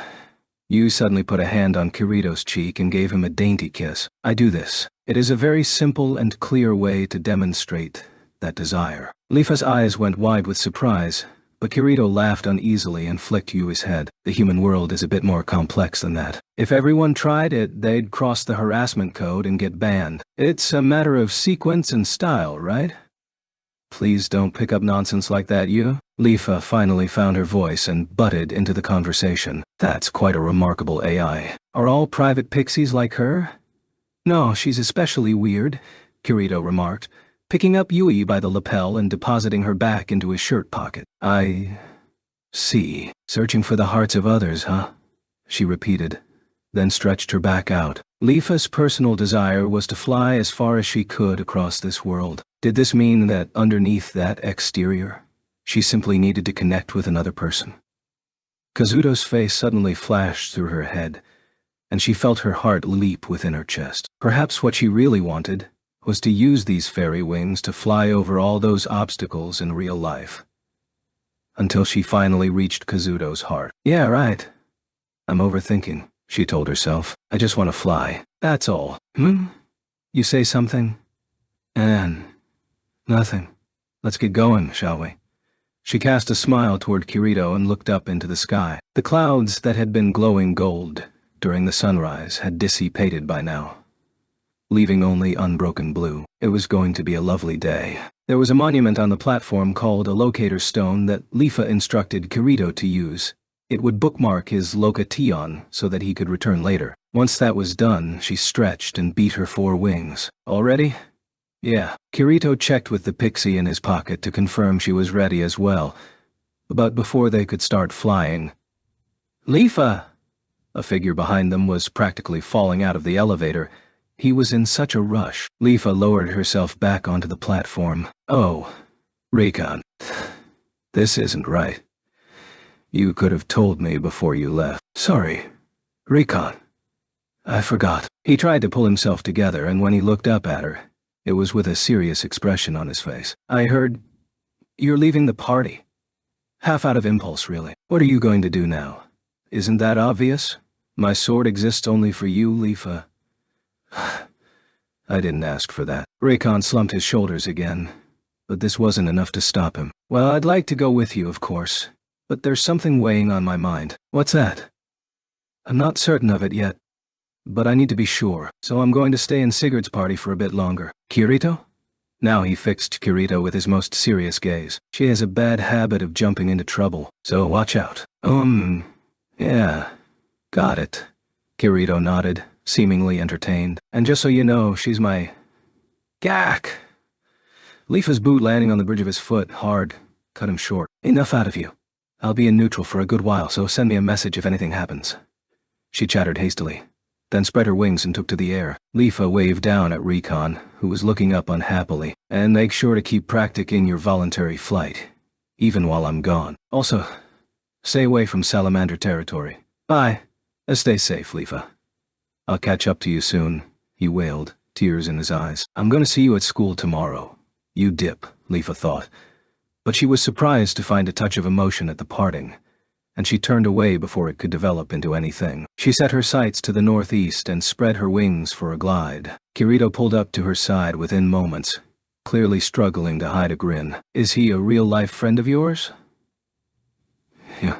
Yu suddenly put a hand on Kirito's cheek and gave him a dainty kiss. "I do this. It is a very simple and clear way to demonstrate that desire." Leafa's eyes went wide with surprise, but Kirito laughed uneasily and flicked Yui's head. "The human world is a bit more complex than that. If everyone tried it, they'd cross the harassment code and get banned. It's a matter of sequence and style, right?" "Please don't pick up nonsense like that, Yu." Leafa finally found her voice and butted into the conversation. "That's quite a remarkable AI. Are all private pixies like her?" "No, she's especially weird," Kirito remarked, picking up Yui by the lapel and depositing her back into his shirt pocket. "I see. Searching for the hearts of others, huh?" she repeated, then stretched her back out. Leafa's personal desire was to fly as far as she could across this world. Did this mean that underneath that exterior, she simply needed to connect with another person? Kazuto's face suddenly flashed through her head, and she felt her heart leap within her chest. Perhaps what she really wanted was to use these fairy wings to fly over all those obstacles in real life. Until she finally reached Kazuto's heart. "Yeah, right. I'm overthinking," she told herself. "I just want to fly. That's all." You say something? And nothing. "Let's get going, shall we?" She cast a smile toward Kirito and looked up into the sky. The clouds that had been glowing gold during the sunrise had dissipated by now, leaving only unbroken blue. It was going to be a lovely day. There was a monument on the platform called a locator stone that Leafa instructed Kirito to use. It would bookmark his location so that he could return later. Once that was done, she stretched and beat her 4 wings. All ready? Yeah. Kirito checked with the pixie in his pocket to confirm she was ready as well. But before they could start flying, Leafa! A figure behind them was practically falling out of the elevator. He was in such a rush. Leafa lowered herself back onto the platform. Oh, Rikon. This isn't right. You could have told me before you left. Sorry, Rikon. I forgot. He tried to pull himself together, and when he looked up at her, it was with a serious expression on his face. I heard you're leaving the party. Half out of impulse, really. What are you going to do now? Isn't that obvious? My sword exists only for you, Leafa. I didn't ask for that. Rikon slumped his shoulders again, but this wasn't enough to stop him. Well, I'd like to go with you, of course, but there's something weighing on my mind. What's that? I'm not certain of it yet, but I need to be sure, so I'm going to stay in Sigurd's party for a bit longer. Kirito? Now he fixed Kirito with his most serious gaze. She has a bad habit of jumping into trouble, so watch out. Yeah, got it. Kirito nodded, seemingly entertained. And just so you know, she's my... Gak! Leafa's boot landing on the bridge of his foot, hard, cut him short. Enough out of you. I'll be in neutral for a good while, so send me a message if anything happens. She chattered hastily, then spread her wings and took to the air. Leafa waved down at Rikon, who was looking up unhappily. And make sure to keep practicing your voluntary flight, even while I'm gone. Also, stay away from Salamander territory. Bye. Stay safe, Leafa. I'll catch up to you soon, he wailed, tears in his eyes. I'm going to see you at school tomorrow. You dip, Leafa thought. But she was surprised to find a touch of emotion at the parting, and she turned away before it could develop into anything. She set her sights to the northeast and spread her wings for a glide. Kirito pulled up to her side within moments, clearly struggling to hide a grin. Is he a real-life friend of yours? Yeah,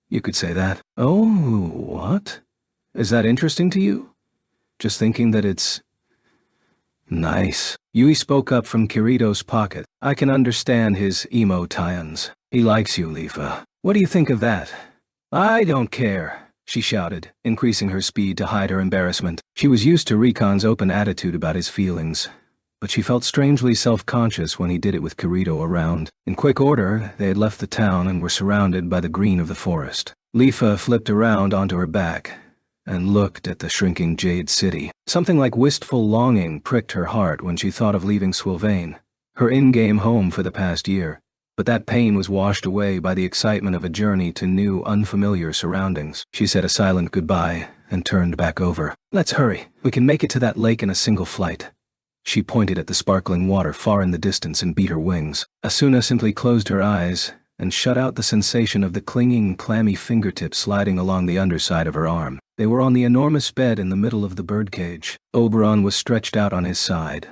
you could say that. Oh, what? Is that interesting to you? Just thinking that it's... Nice. Yui spoke up from Kirito's pocket. I can understand his emo tie-ins. He likes you, Leafa. What do you think of that? I don't care, she shouted, increasing her speed to hide her embarrassment. She was used to Rikon's open attitude about his feelings, but she felt strangely self-conscious when he did it with Kirito around. In quick order, they had left the town and were surrounded by the green of the forest. Leafa flipped around onto her back and looked at the shrinking Jade City. Something like wistful longing pricked her heart when she thought of leaving Sylvain, her in-game home for the past year. But that pain was washed away by the excitement of a journey to new, unfamiliar surroundings. She said a silent goodbye and turned back over. Let's hurry. We can make it to that lake in a single flight. She pointed at the sparkling water far in the distance and beat her wings. Asuna simply closed her eyes and shut out the sensation of the clinging, clammy fingertips sliding along the underside of her arm. They were on the enormous bed in the middle of the birdcage. Oberon was stretched out on his side,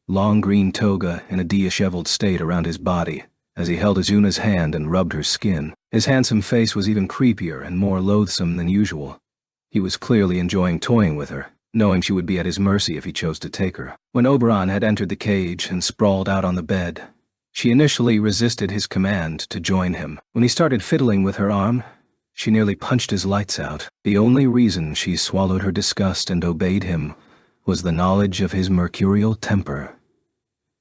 long green toga in a disheveled state around his body, as he held Azuna's hand and rubbed her skin. His handsome face was even creepier and more loathsome than usual. He was clearly enjoying toying with her, knowing she would be at his mercy if he chose to take her. When Oberon had entered the cage and sprawled out on the bed, she initially resisted his command to join him. When he started fiddling with her arm, she nearly punched his lights out. The only reason she swallowed her disgust and obeyed him was the knowledge of his mercurial temper.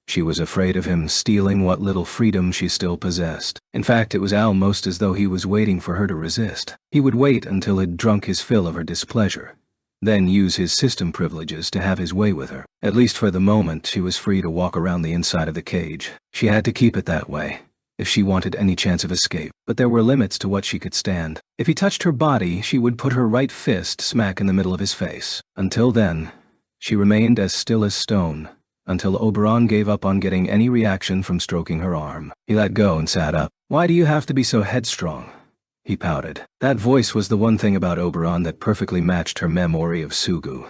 She was afraid of him stealing what little freedom she still possessed. In fact, it was almost as though he was waiting for her to resist. He would wait until he'd drunk his fill of her displeasure, then use his system privileges to have his way with her. At least for the moment, she was free to walk around the inside of the cage. She had to keep it that way if she wanted any chance of escape, but there were limits to what she could stand. If he touched her body, she would put her right fist smack in the middle of his face. Until then, she remained as still as stone, until Oberon gave up on getting any reaction from stroking her arm. He let go and sat up. Why do you have to be so headstrong? He pouted. That voice was the one thing about Oberon that perfectly matched her memory of Sugu,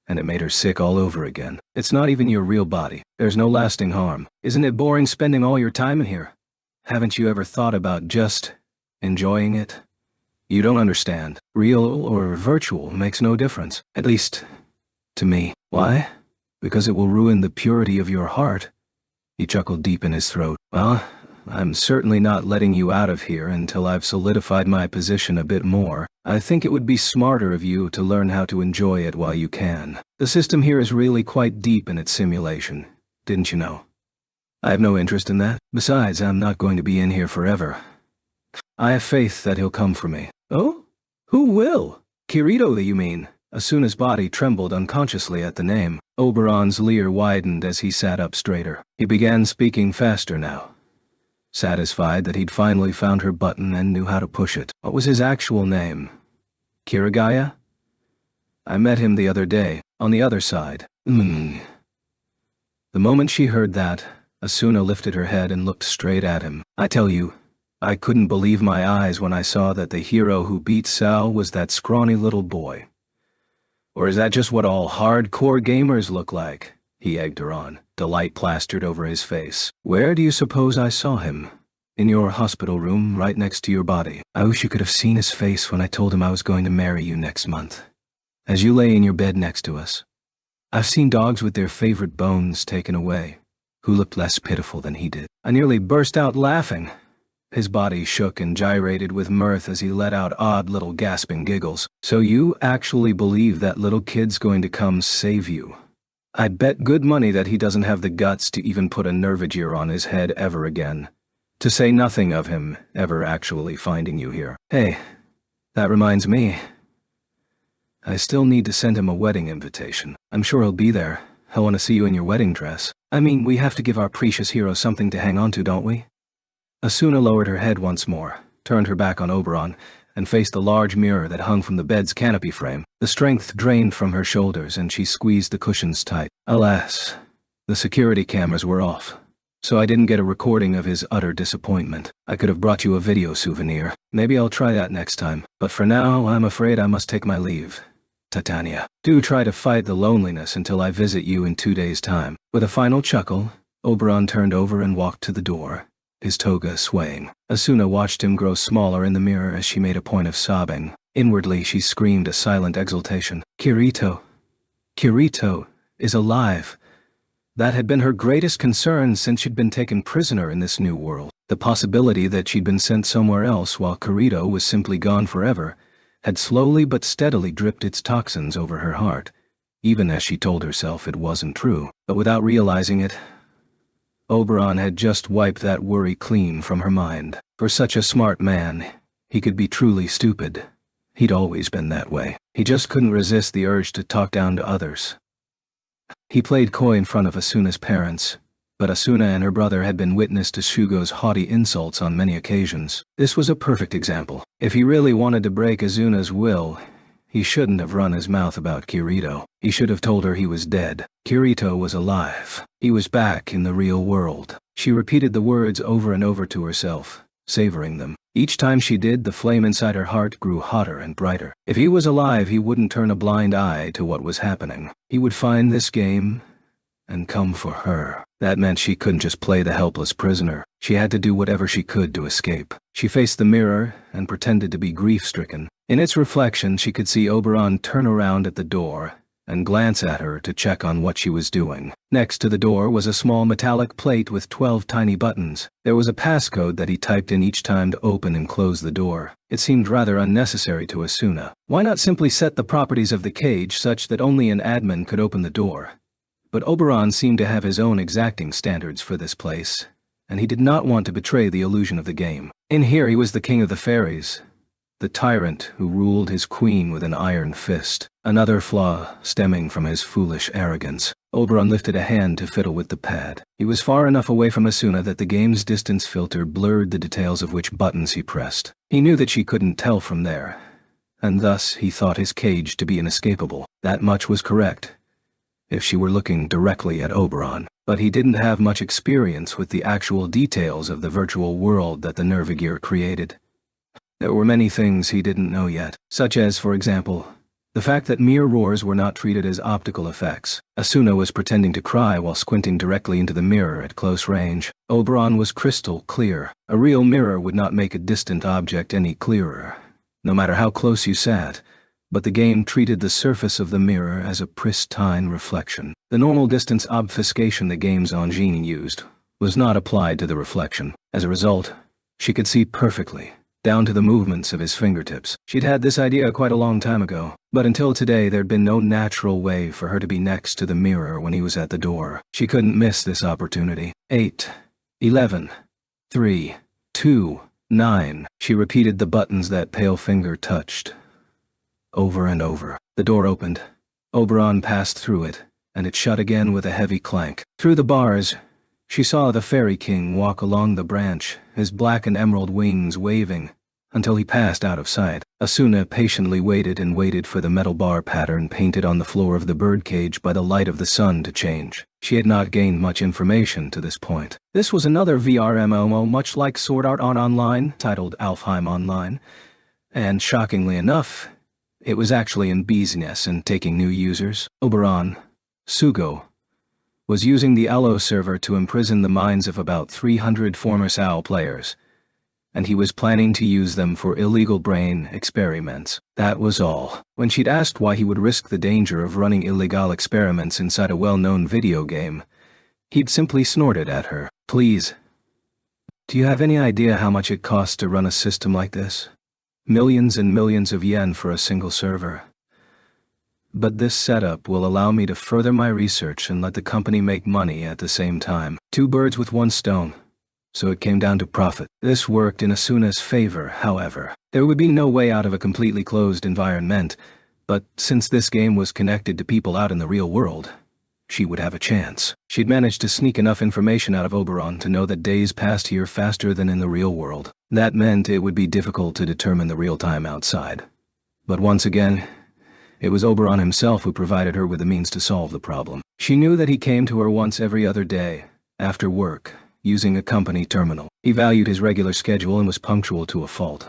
and it made her sick all over again. It's not even your real body. There's no lasting harm. Isn't it boring spending all your time in here? Haven't you ever thought about just enjoying it? You don't understand. Real or virtual makes no difference. At least, to me. Why? Because it will ruin the purity of your heart. He chuckled deep in his throat. Well, I'm certainly not letting you out of here until I've solidified my position a bit more. I think it would be smarter of you to learn how to enjoy it while you can. The system here is really quite deep in its simulation. Didn't you know? I have no interest in that. Besides, I'm not going to be in here forever. I have faith that he'll come for me. Oh? Who will? Kirito, you mean? Asuna's body trembled unconsciously at the name. Oberon's leer widened as he sat up straighter. He began speaking faster now, satisfied that he'd finally found her button and knew how to push it. What was his actual name? Kirigaya? I met him the other day, on the other side. The moment she heard that, Asuna lifted her head and looked straight at him. I tell you, I couldn't believe my eyes when I saw that the hero who beat Sal was that scrawny little boy. Or is that just what all hardcore gamers look like? He egged her on, delight plastered over his face. Where do you suppose I saw him? In your hospital room, right next to your body. I wish you could have seen his face when I told him I was going to marry you next month. As you lay in your bed next to us. I've seen dogs with their favorite bones taken away, who looked less pitiful than he did. I nearly burst out laughing. His body shook and gyrated with mirth as he let out odd little gasping giggles. So you actually believe that little kid's going to come save you? I'd bet good money that he doesn't have the guts to even put a Nervagear on his head ever again. To say nothing of him ever actually finding you here. Hey, that reminds me. I still need to send him a wedding invitation. I'm sure he'll be there. I want to see you in your wedding dress. I mean, we have to give our precious hero something to hang on to, don't we? Asuna lowered her head once more, turned her back on Oberon, and faced the large mirror that hung from the bed's canopy frame. The strength drained from her shoulders and she squeezed the cushions tight. Alas, the security cameras were off, so I didn't get a recording of his utter disappointment. I could have brought you a video souvenir. Maybe I'll try that next time, but for now I'm afraid I must take my leave. Titania. Do try to fight the loneliness until I visit you in 2 days' time. With a final chuckle, Oberon turned over and walked to the door, his toga swaying. Asuna watched him grow smaller in the mirror as she made a point of sobbing. Inwardly, she screamed a silent exultation. Kirito. Kirito is alive. That had been her greatest concern since she'd been taken prisoner in this new world. The possibility that she'd been sent somewhere else while Kirito was simply gone forever had slowly but steadily dripped its toxins over her heart, even as she told herself it wasn't true. But without realizing it, Oberon had just wiped that worry clean from her mind. For such a smart man, he could be truly stupid. He'd always been that way. He just couldn't resist the urge to talk down to others. He played coy in front of Asuna's parents, but Asuna and her brother had been witness to Shugo's haughty insults on many occasions. This was a perfect example. If he really wanted to break Asuna's will, he shouldn't have run his mouth about Kirito. He should have told her he was dead. Kirito was alive. He was back in the real world. She repeated the words over and over to herself, savoring them. Each time she did, the flame inside her heart grew hotter and brighter. If he was alive, he wouldn't turn a blind eye to what was happening. He would find this game and come for her. That meant she couldn't just play the helpless prisoner. She had to do whatever she could to escape. She faced the mirror and pretended to be grief-stricken. In its reflection, she could see Oberon turn around at the door and glance at her to check on what she was doing. Next to the door was a small metallic plate with 12 tiny buttons. There was a passcode that he typed in each time to open and close the door. It seemed rather unnecessary to Asuna. Why not simply set the properties of the cage such that only an admin could open the door? But Oberon seemed to have his own exacting standards for this place, and he did not want to betray the illusion of the game. In here he was the king of the fairies, the tyrant who ruled his queen with an iron fist. Another flaw stemming from his foolish arrogance. Oberon lifted a hand to fiddle with the pad. He was far enough away from Asuna that the game's distance filter blurred the details of which buttons he pressed. He knew that she couldn't tell from there, and thus he thought his cage to be inescapable. That much was correct, if she were looking directly at Oberon. But he didn't have much experience with the actual details of the virtual world that the Nervagear created. There were many things he didn't know yet, such as, for example, the fact that mere roars were not treated as optical effects. Asuna was pretending to cry while squinting directly into the mirror at close range. Oberon was crystal clear. A real mirror would not make a distant object any clearer, no matter how close you sat, but the game treated the surface of the mirror as a pristine reflection. The normal distance obfuscation the game's engine used was not applied to the reflection. As a result, she could see perfectly, down to the movements of his fingertips. She'd had this idea quite a long time ago, but until today there'd been no natural way for her to be next to the mirror when he was at the door. She couldn't miss this opportunity. 8, 11, 3, 2, 9. She repeated the buttons that pale finger touched. Over and over. The door opened. Oberon passed through it, and it shut again with a heavy clank. Through the bars, she saw the Fairy King walk along the branch, his black and emerald wings waving, until he passed out of sight. Asuna patiently waited and waited for the metal bar pattern painted on the floor of the birdcage by the light of the sun to change. She had not gained much information to this point. This was another VR MMO much like Sword Art Online, titled Alfheim Online, and shockingly enough, it was actually in business and taking new users. Oberon, Sugo, was using the Allo server to imprison the minds of about 300 former SAO players, and he was planning to use them for illegal brain experiments. That was all. When she'd asked why he would risk the danger of running illegal experiments inside a well-known video game, he'd simply snorted at her. Please, do you have any idea how much it costs to run a system like this? Millions and millions of yen for a single server. But this setup will allow me to further my research and let the company make money at the same time. 2 birds with 1 stone. So it came down to profit. This worked in Asuna's favor, however. There would be no way out of a completely closed environment, but since this game was connected to people out in the real world, she would have a chance. She'd managed to sneak enough information out of Oberon to know that days passed here faster than in the real world. That meant it would be difficult to determine the real time outside. But once again, it was Oberon himself who provided her with the means to solve the problem. She knew that he came to her once every other day, after work, using a company terminal. He valued his regular schedule and was punctual to a fault.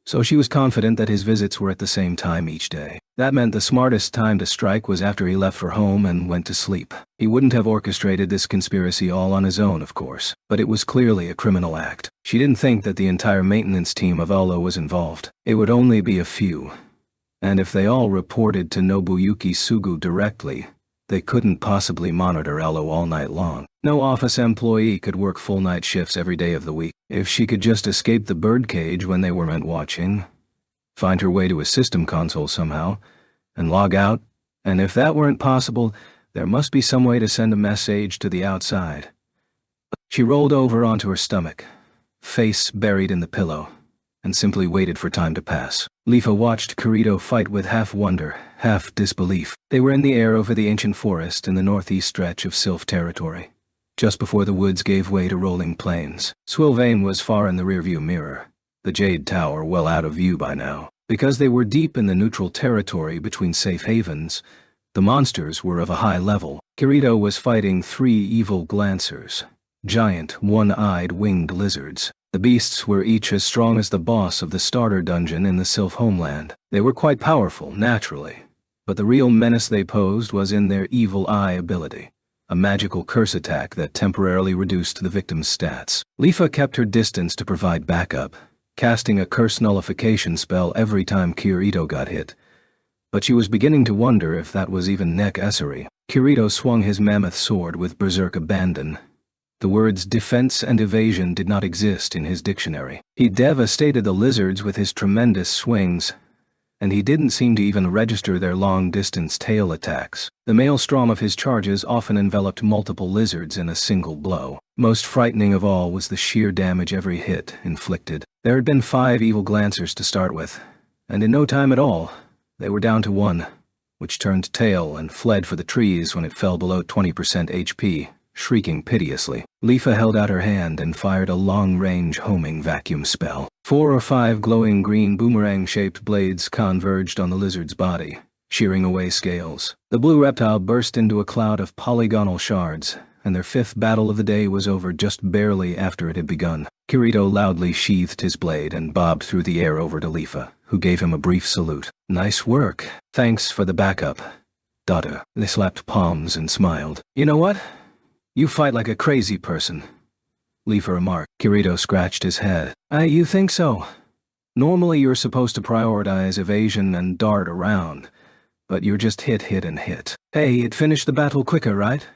So she was confident that his visits were at the same time each day. That meant the smartest time to strike was after he left for home and went to sleep. He wouldn't have orchestrated this conspiracy all on his own, of course, but it was clearly a criminal act. She didn't think that the entire maintenance team of Allo was involved. It would only be a few. And if they all reported to Nobuyuki Sugu directly, they couldn't possibly monitor Allo all night long. No office employee could work full night shifts every day of the week. If she could just escape the birdcage when they weren't watching, find her way to a system console somehow, and log out, and if that weren't possible, there must be some way to send a message to the outside. She rolled over onto her stomach, face buried in the pillow, and simply waited for time to pass. Leafa watched Kirito fight with half wonder, half disbelief. They were in the air over the ancient forest in the northeast stretch of Sylph territory, just before the woods gave way to rolling plains. Sylvain was far in the rearview mirror, the Jade Tower well out of view by now. Because they were deep in the neutral territory between safe havens, the monsters were of a high level. Kirito was fighting 3 evil glancers, giant, one-eyed winged lizards. The beasts were each as strong as the boss of the starter dungeon in the Sylph homeland. They were quite powerful, naturally, but the real menace they posed was in their evil eye ability, a magical curse attack that temporarily reduced the victim's stats. Leafa kept her distance to provide backup, casting a curse nullification spell every time Kirito got hit, but she was beginning to wonder if that was even necessary. Kirito swung his mammoth sword with berserk abandon. The words defense and evasion did not exist in his dictionary. He devastated the lizards with his tremendous swings, and he didn't seem to even register their long-distance tail attacks. The maelstrom of his charges often enveloped multiple lizards in a single blow. Most frightening of all was the sheer damage every hit inflicted. There had been 5 evil glancers to start with, and in no time at all, they were down to 1, which turned tail and fled for the trees when it fell below 20% HP. Shrieking piteously. Leafa held out her hand and fired a long-range homing vacuum spell. 4 or 5 glowing green boomerang-shaped blades converged on the lizard's body, shearing away scales. The blue reptile burst into a cloud of polygonal shards, and their 5th battle of the day was over just barely after it had begun. Kirito loudly sheathed his blade and bobbed through the air over to Leafa, who gave him a brief salute. Nice work. Thanks for the backup. Dada. They slapped palms and smiled. You know what? You fight like a crazy person, Leafa remarked. Kirito scratched his head. You think so? Normally you're supposed to prioritize evasion and dart around, but you're just hit, and hit. Hey, it finished the battle quicker, right?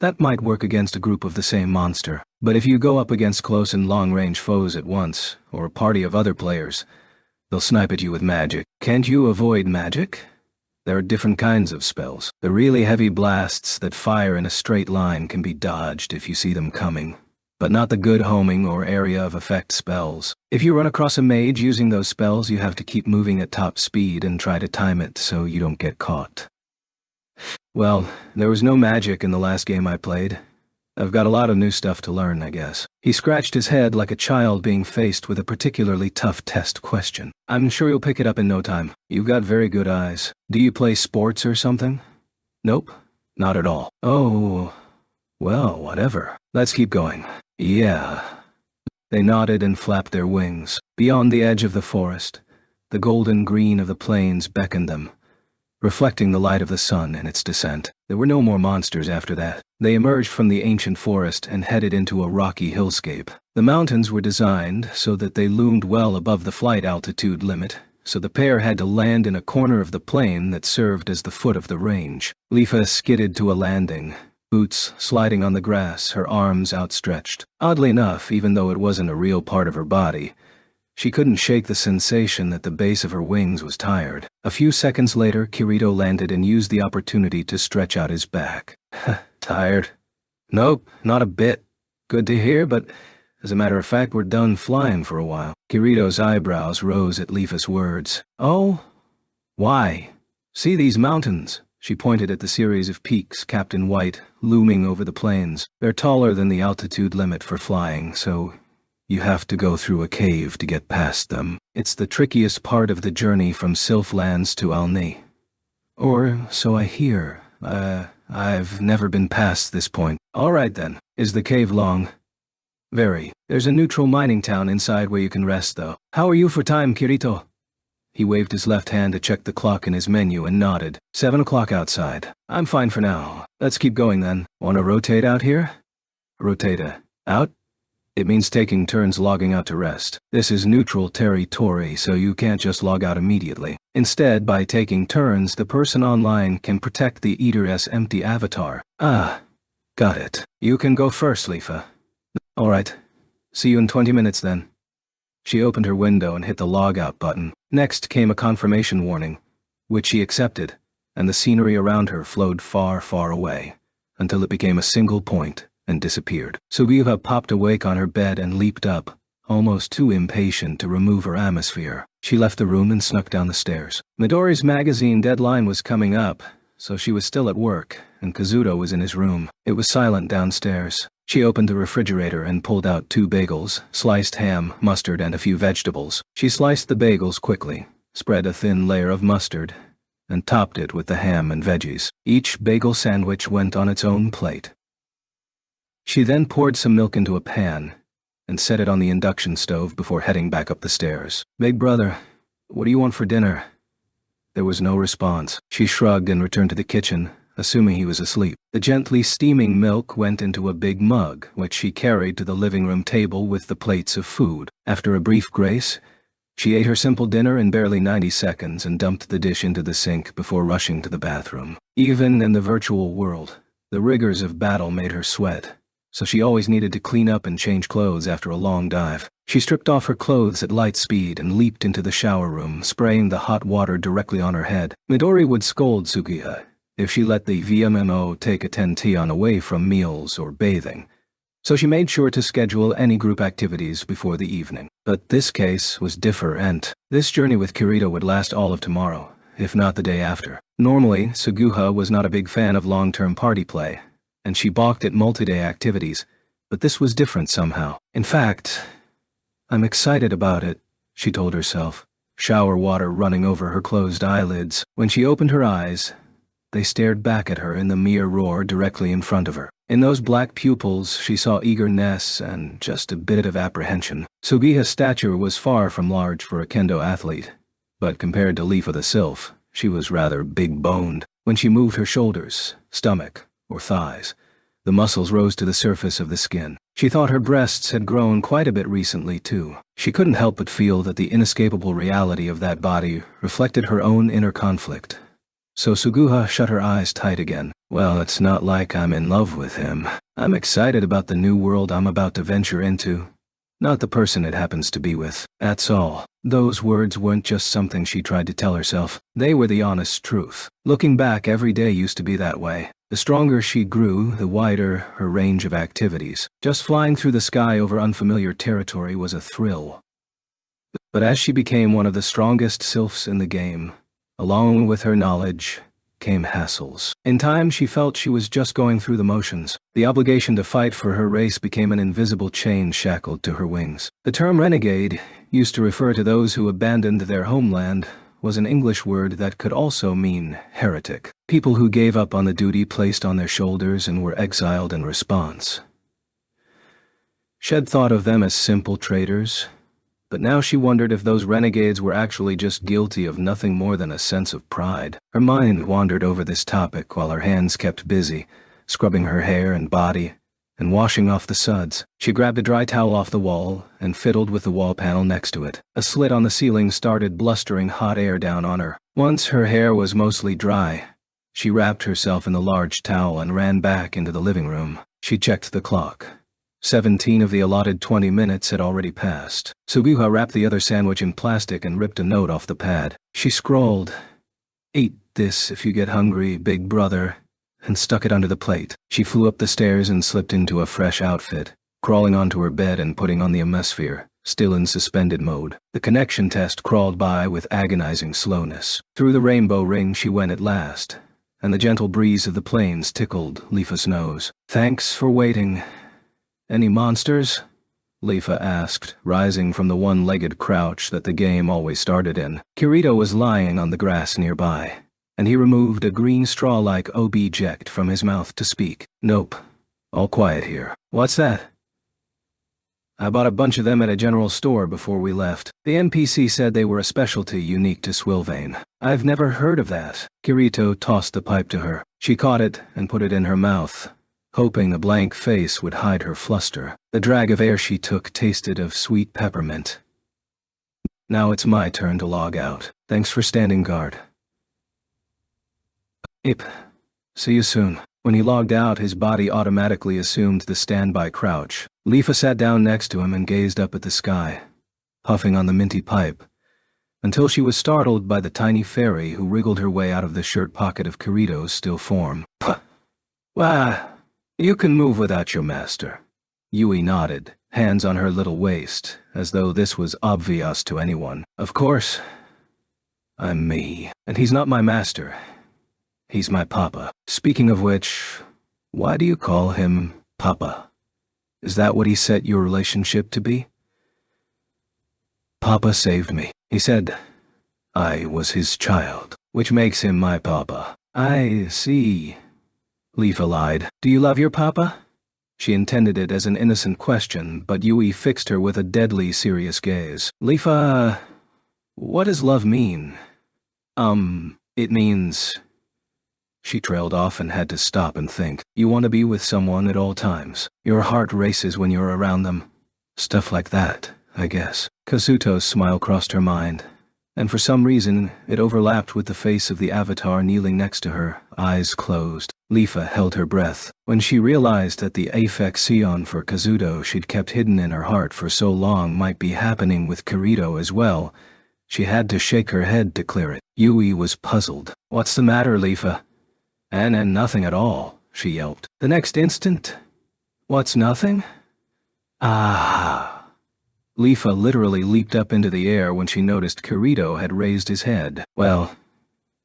That might work against a group of the same monster, but if you go up against close and long-range foes at once, or a party of other players, they'll snipe at you with magic. Can't you avoid magic? There are different kinds of spells. The really heavy blasts that fire in a straight line can be dodged if you see them coming, but not the good homing or area of effect spells. If you run across a mage using those spells, you have to keep moving at top speed and try to time it so you don't get caught. Well, there was no magic in the last game I played. I've got a lot of new stuff to learn, I guess. He scratched his head like a child being faced with a particularly tough test question. I'm sure you'll pick it up in no time. You've got very good eyes. Do you play sports or something? Nope, not at all. Oh, well, whatever. Let's keep going. Yeah. They nodded and flapped their wings. Beyond the edge of the forest, the golden green of the plains beckoned them, reflecting the light of the sun in its descent. There were no more monsters after that. They emerged from the ancient forest and headed into a rocky hillscape. The mountains were designed so that they loomed well above the flight altitude limit, so the pair had to land in a corner of the plain that served as the foot of the range. Leafa skidded to a landing, boots sliding on the grass, her arms outstretched. Oddly enough, even though it wasn't a real part of her body, she couldn't shake the sensation that the base of her wings was tired. A few seconds later, Kirito landed and used the opportunity to stretch out his back. Tired? Nope, not a bit. Good to hear, but as a matter of fact, we're done flying for a while. Kirito's eyebrows rose at Leafa's words. Oh? Why? See these mountains? She pointed at the series of peaks capped in white, looming over the plains. They're taller than the altitude limit for flying, so you have to go through a cave to get past them. It's the trickiest part of the journey from Sylphlands to Alni. Or so I hear. I've never been past this point. All right then. Is the cave long? Very. There's a neutral mining town inside where you can rest, though. How are you for time, Kirito? He waved his left hand to check the clock in his menu and nodded. 7 o'clock outside. I'm fine for now. Let's keep going then. Wanna rotate out here? Rotate out? It means taking turns logging out to rest. This is neutral territory, so you can't just log out immediately. Instead, by taking turns, the person online can protect the Eater's empty avatar. Ah, got it. You can go first, Leafa. Alright. See you in 20 minutes then. She opened her window and hit the log out button. Next came a confirmation warning, which she accepted, and the scenery around her flowed far, far away, until it became a single point and disappeared. Sugiha popped awake on her bed and leaped up, almost too impatient to remove her atmosphere. She left the room and snuck down the stairs. Midori's magazine deadline was coming up, so she was still at work, and Kazuto was in his room. It was silent downstairs. She opened the refrigerator and pulled out 2 bagels, sliced ham, mustard, and a few vegetables. She sliced the bagels quickly, spread a thin layer of mustard, and topped it with the ham and veggies. Each bagel sandwich went on its own plate. She then poured some milk into a pan and set it on the induction stove before heading back up the stairs. Big brother, what do you want for dinner? There was no response. She shrugged and returned to the kitchen, assuming he was asleep. The gently steaming milk went into a big mug, which she carried to the living room table with the plates of food. After a brief grace, she ate her simple dinner in barely 90 seconds and dumped the dish into the sink before rushing to the bathroom. Even in the virtual world, the rigors of battle made her sweat, so she always needed to clean up and change clothes after a long dive. She stripped off her clothes at light speed and leaped into the shower room, spraying the hot water directly on her head. Midori would scold Sugiha if she let the VMMO take a tention away from meals or bathing, so she made sure to schedule any group activities before the evening. But this case was different. This journey with Kirito would last all of tomorrow, if not the day after. Normally, Sugiha was not a big fan of long-term party play, and she balked at multi-day activities, but this was different somehow. In fact, I'm excited about it, she told herself, shower water running over her closed eyelids. When she opened her eyes, they stared back at her in the mirror directly in front of her. In those black pupils, she saw eagerness and just a bit of apprehension. Sugiha's stature was far from large for a kendo athlete, but compared to Leafa the Sylph, she was rather big-boned. When she moved her shoulders, stomach, or thighs, the muscles rose to the surface of the skin. She thought her breasts had grown quite a bit recently, too. She couldn't help but feel that the inescapable reality of that body reflected her own inner conflict. So Suguha shut her eyes tight again. Well, it's not like I'm in love with him. I'm excited about the new world I'm about to venture into. Not the person it happens to be with. That's all. Those words weren't just something she tried to tell herself. They were the honest truth. Looking back, every day used to be that way. The stronger she grew, the wider her range of activities. Just flying through the sky over unfamiliar territory was a thrill. But as she became one of the strongest sylphs in the game, along with her knowledge came hassles. In time, she felt she was just going through the motions. The obligation to fight for her race became an invisible chain shackled to her wings. The term renegade, used to refer to those who abandoned their homeland, was an English word that could also mean heretic. People who gave up on the duty placed on their shoulders and were exiled in response. Shed thought of them as simple traitors, but now she wondered if those renegades were actually just guilty of nothing more than a sense of pride. Her mind wandered over this topic while her hands kept busy, scrubbing her hair and body, and washing off the suds. She grabbed a dry towel off the wall and fiddled with the wall panel next to it. A slit on the ceiling started blustering hot air down on her. Once her hair was mostly dry, she wrapped herself in the large towel and ran back into the living room. She checked the clock. 17 of the allotted 20 minutes had already passed. Suguha wrapped the other sandwich in plastic and ripped a note off the pad. She scrawled, "Eat this if you get hungry, big brother," and stuck it under the plate. She flew up the stairs and slipped into a fresh outfit, crawling onto her bed and putting on the Emisphere, still in suspended mode. The connection test crawled by with agonizing slowness. Through the rainbow ring she went at last, and the gentle breeze of the plains tickled Lifa's nose. "Thanks for waiting. Any monsters?" Lifa asked, rising from the one-legged crouch that the game always started in. Kirito was lying on the grass nearby, and he removed a green straw-like object from his mouth to speak. "Nope. All quiet here." "What's that?" "I bought a bunch of them at a general store before we left. The NPC said they were a specialty unique to Swilvane." "I've never heard of that." Kirito tossed the pipe to her. She caught it and put it in her mouth, hoping the blank face would hide her fluster. The drag of air she took tasted of sweet peppermint. "Now it's my turn to log out. Thanks for standing guard." "Yep. See you soon." When he logged out, his body automatically assumed the standby crouch. Lifa sat down next to him and gazed up at the sky, puffing on the minty pipe, until she was startled by the tiny fairy who wriggled her way out of the shirt pocket of Kirito's still form. "Puh. Why, you can move without your master." Yui nodded, hands on her little waist, as though this was obvious to anyone. "Of course. I'm me. And he's not my master. He's my papa. Speaking of which, why do you call him Papa? Is that what he set your relationship to be?" "Papa saved me. He said I was his child, which makes him my papa." "I see." Lifa lied. "Do you love your papa?" She intended it as an innocent question, but Yui fixed her with a deadly serious gaze. "Lifa, what does love mean?" It means..." She trailed off and had to stop and think. "You want to be with someone at all times. Your heart races when you're around them. Stuff like that, I guess." Kazuto's smile crossed her mind, and for some reason it overlapped with the face of the avatar kneeling next to her, eyes closed. Lifa held her breath. When she realized that the affection for Kazuto she'd kept hidden in her heart for so long might be happening with Kirito as well, she had to shake her head to clear it. Yui was puzzled. "What's the matter, Lifa?" And nothing at all," she yelped. The next instant, "What's nothing?" "Ah." Lifa literally leaped up into the air when she noticed Kirito had raised his head. "Well,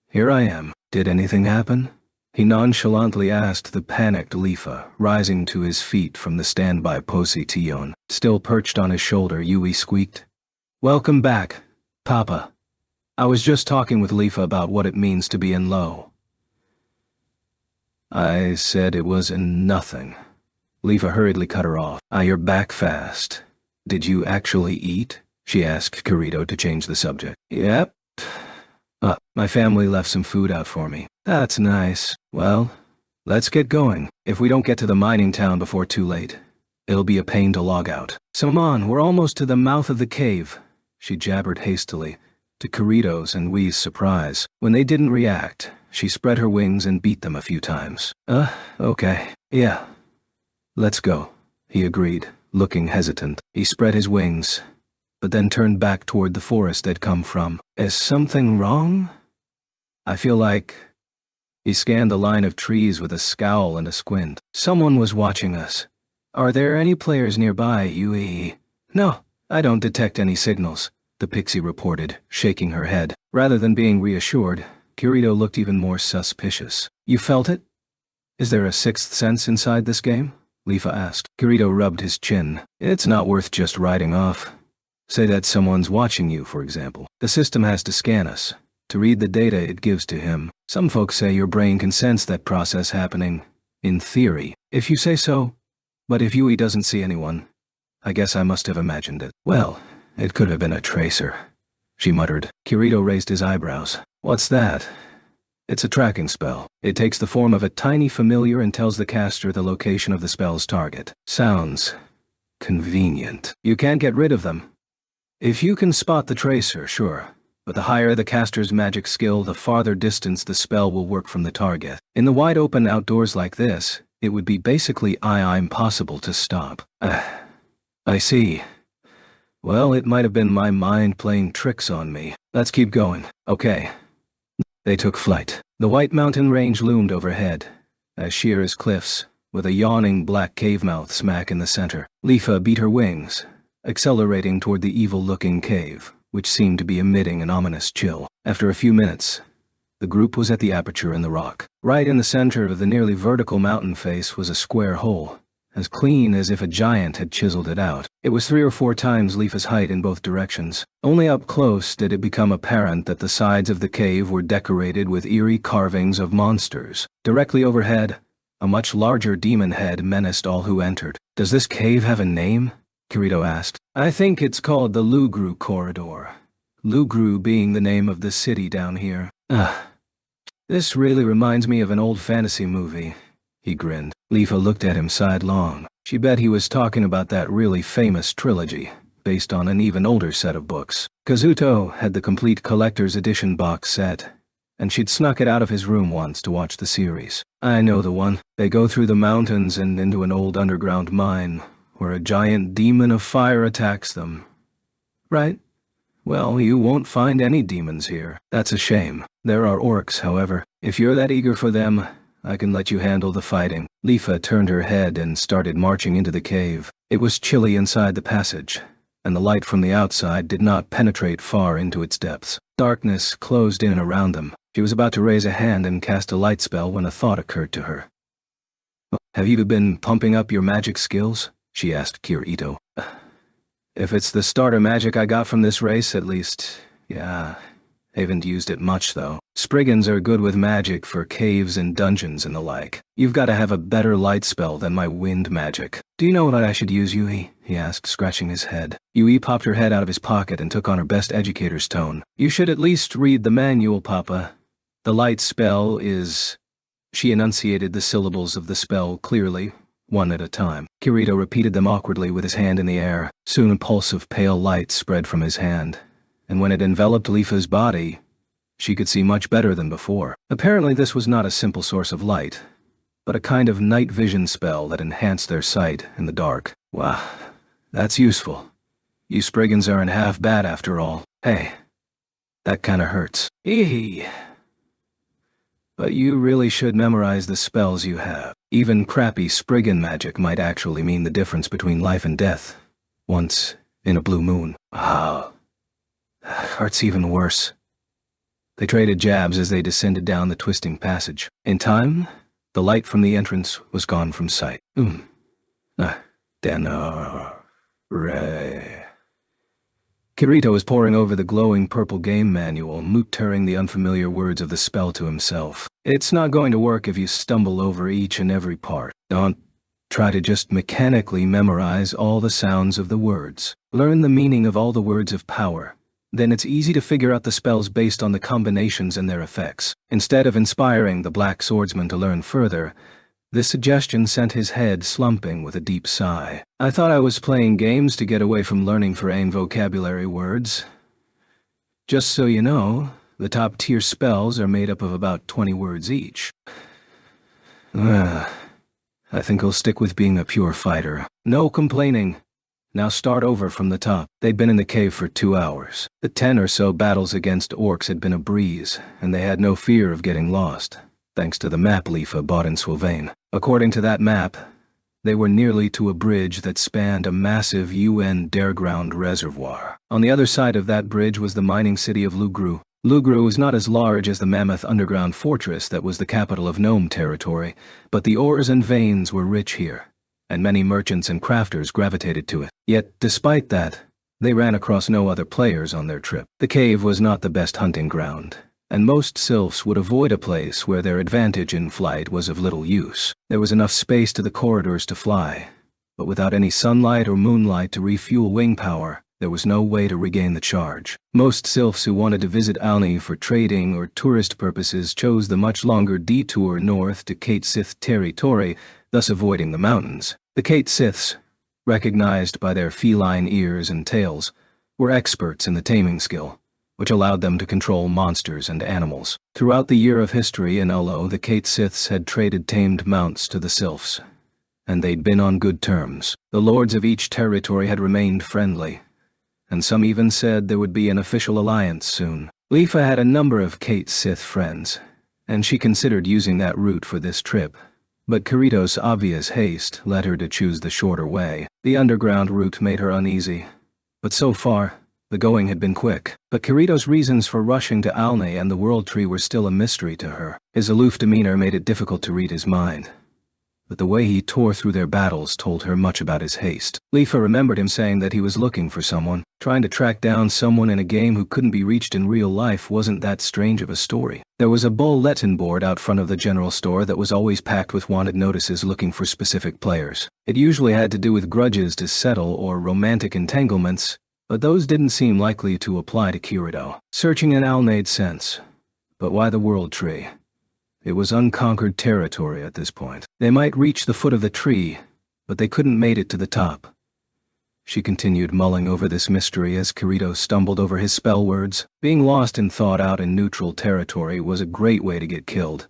here I am. Did anything happen?" He nonchalantly asked the panicked Lifa, rising to his feet from the standby position. Still perched on his shoulder, Yui squeaked, "Welcome back, Papa. I was just talking with Lifa about what it means to be in low." "I said it was in nothing." Lifa hurriedly cut her off. "Ah, you're back fast. Did you actually eat?" she asked Kirito to change the subject. "Yep. My family left some food out for me." "That's nice. Well, let's get going. If we don't get to the mining town before too late, It'll be a pain to log out. Come we're almost to the mouth of the cave, she jabbered hastily, to Kirito's and Wii's surprise. When they didn't react, she spread her wings and beat them a few times. Okay. Yeah. Let's go, he agreed, looking hesitant. He spread his wings, but then turned back toward the forest they'd come from. Is something wrong? I feel like... He scanned the line of trees with a scowl and a squint. Someone was watching us. Are there any players nearby, Yui? No, I don't detect any signals, the pixie reported, shaking her head. Rather than being reassured, Kirito looked even more suspicious. You felt it? Is there a sixth sense inside this game? Leafa asked. Kirito rubbed his chin. It's not worth just writing off. Say that someone's watching you, for example. The system has to scan us, to read the data it gives to him. Some folks say your brain can sense that process happening. In theory, if you say so. But if Yui doesn't see anyone, I guess I must have imagined it. Well, it could have been a tracer, she muttered. Kirito raised his eyebrows. What's that? It's a tracking spell. It takes the form of a tiny familiar and tells the caster the location of the spell's target. Sounds convenient. You can't get rid of them. If you can spot the tracer, sure. But the higher the caster's magic skill, the farther distance the spell will work from the target. In the wide-open outdoors like this, it would be basically impossible to stop. I see. Well, it might have been my mind playing tricks on me. Let's keep going. Okay. They took flight. The White Mountain Range loomed overhead, as sheer as cliffs, with a yawning black cave mouth smack in the center. Leafa beat her wings, accelerating toward the evil-looking cave, which seemed to be emitting an ominous chill. After a few minutes, the group was at the aperture in the rock. Right in the center of the nearly vertical mountain face was a square hole, as clean as if a giant had chiseled it out. It was 3 or 4 times Leafa's height in both directions. Only up close did it become apparent that the sides of the cave were decorated with eerie carvings of monsters. Directly overhead, a much larger demon head menaced all who entered. Does this cave have a name? Kirito asked. I think it's called the Lugru Corridor. Lugru being the name of the city down here. This really reminds me of an old fantasy movie. He grinned. Leafa looked at him sidelong. She bet he was talking about that really famous trilogy, based on an even older set of books. Kazuto had the complete collector's edition box set, and she'd snuck it out of his room once to watch the series. I know the one. They go through the mountains and into an old underground mine, where a giant demon of fire attacks them. Right? Well, you won't find any demons here. That's a shame. There are orcs, however. If you're that eager for them, I can let you handle the fighting. Leafa turned her head and started marching into the cave. It was chilly inside the passage, and the light from the outside did not penetrate far into its depths. Darkness closed in around them. She was about to raise a hand and cast a light spell when a thought occurred to her. Have you been pumping up your magic skills? She asked Kirito. If it's the starter magic I got from this race, at least, yeah. Haven't used it much, though. Spriggans are good with magic for caves and dungeons and the like. You've got to have a better light spell than my wind magic. Do you know what I should use, Yui? He asked, scratching his head. Yui popped her head out of his pocket and took on her best educator's tone. You should at least read the manual, Papa. The light spell is... She enunciated the syllables of the spell clearly, one at a time. Kirito repeated them awkwardly with his hand in the air. Soon a pulse of pale light spread from his hand, and when it enveloped Leafa's body, she could see much better than before. Apparently this was not a simple source of light, but a kind of night vision spell that enhanced their sight in the dark. Wow, that's useful. You Spriggans aren't half bad after all. Hey, that kinda hurts. Eehee. But you really should memorize the spells you have. Even crappy Spriggan magic might actually mean the difference between life and death. Once in a blue moon. Wow. Hurts even worse. They traded jabs as they descended down the twisting passage. In time, the light from the entrance was gone from sight. Ray. Kirito was poring over the glowing purple game manual, muttering the unfamiliar words of the spell to himself. It's not going to work if you stumble over each and every part. Don't try to just mechanically memorize all the sounds of the words. Learn the meaning of all the words of power. Then it's easy to figure out the spells based on the combinations and their effects. Instead of inspiring the Black Swordsman to learn further, This suggestion sent his head slumping with a deep sigh. I thought I was playing games to get away from learning Forain vocabulary words. Just so you know, the top-tier spells are made up of about 20 words each. I think I'll stick with being a pure fighter. No complaining. Now start over from the top. They'd been in the cave for 2 hours. The 10 or so battles against orcs had been a breeze, and they had no fear of getting lost, thanks to the map Lifa bought in Sylvain. According to that map, they were nearly to a bridge that spanned a massive UN Dareground reservoir. On the other side of that bridge was the mining city of Lugru. Lugru was not as large as the mammoth underground fortress that was the capital of Gnome territory, but the ores and veins were rich here, and many merchants and crafters gravitated to it. Yet, despite that, they ran across no other players on their trip. The cave was not the best hunting ground, and most sylphs would avoid a place where their advantage in flight was of little use. There was enough space to the corridors to fly, but without any sunlight or moonlight to refuel wing power, there was no way to regain the charge. Most sylphs who wanted to visit Alni for trading or tourist purposes chose the much longer detour north to Kate Sith territory, thus avoiding the mountains. The Kate Siths, recognized by their feline ears and tails, were experts in the taming skill, which allowed them to control monsters and animals. Throughout the year of history in Ullo, the Kate Siths had traded tamed mounts to the sylphs, and they'd been on good terms. The lords of each territory had remained friendly, and some even said there would be an official alliance soon. Lifa had a number of Kate Sith friends, and she considered using that route for this trip, but Kiritos' obvious haste led her to choose the shorter way. The underground route made her uneasy, but so far, the going had been quick. But Kiritos' reasons for rushing to Alni and the World Tree were still a mystery to her. His aloof demeanor made it difficult to read his mind, but the way he tore through their battles told her much about his haste. Lifa remembered him saying that he was looking for someone. Trying to track down someone in a game who couldn't be reached in real life wasn't that strange of a story. There was a bulletin board out front of the general store that was always packed with wanted notices looking for specific players. It usually had to do with grudges to settle or romantic entanglements, but those didn't seem likely to apply to Kirito. Searching in Al made sense, but why the World Tree? It was unconquered territory at this point. They might reach the foot of the tree, but they couldn't make it to the top. She continued mulling over this mystery as Kirito stumbled over his spell words. Being lost in thought out in neutral territory was a great way to get killed,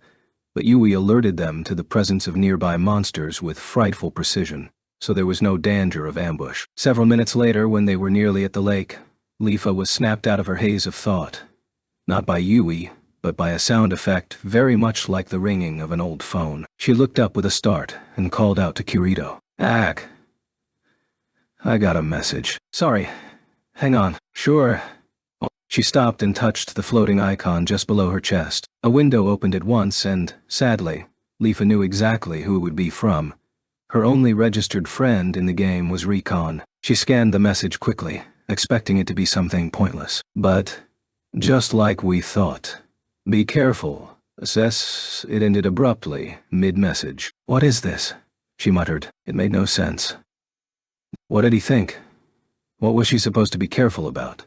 but Yui alerted them to the presence of nearby monsters with frightful precision, so there was no danger of ambush. Several minutes later, when they were nearly at the lake, Lifa was snapped out of her haze of thought. Not by Yui, but by a sound effect very much like the ringing of an old phone. She looked up with a start and called out to Kirito. "Ak. I got a message. Sorry. Hang on. Sure." She stopped and touched the floating icon just below her chest. A window opened at once and, sadly, Lifa knew exactly who it would be from. Her only registered friend in the game was Recon. She scanned the message quickly, expecting it to be something pointless. But, just like we thought. "Be careful. Assess." It ended abruptly, mid-message. "What is this?" she muttered. It made no sense. What did he think? What was she supposed to be careful about?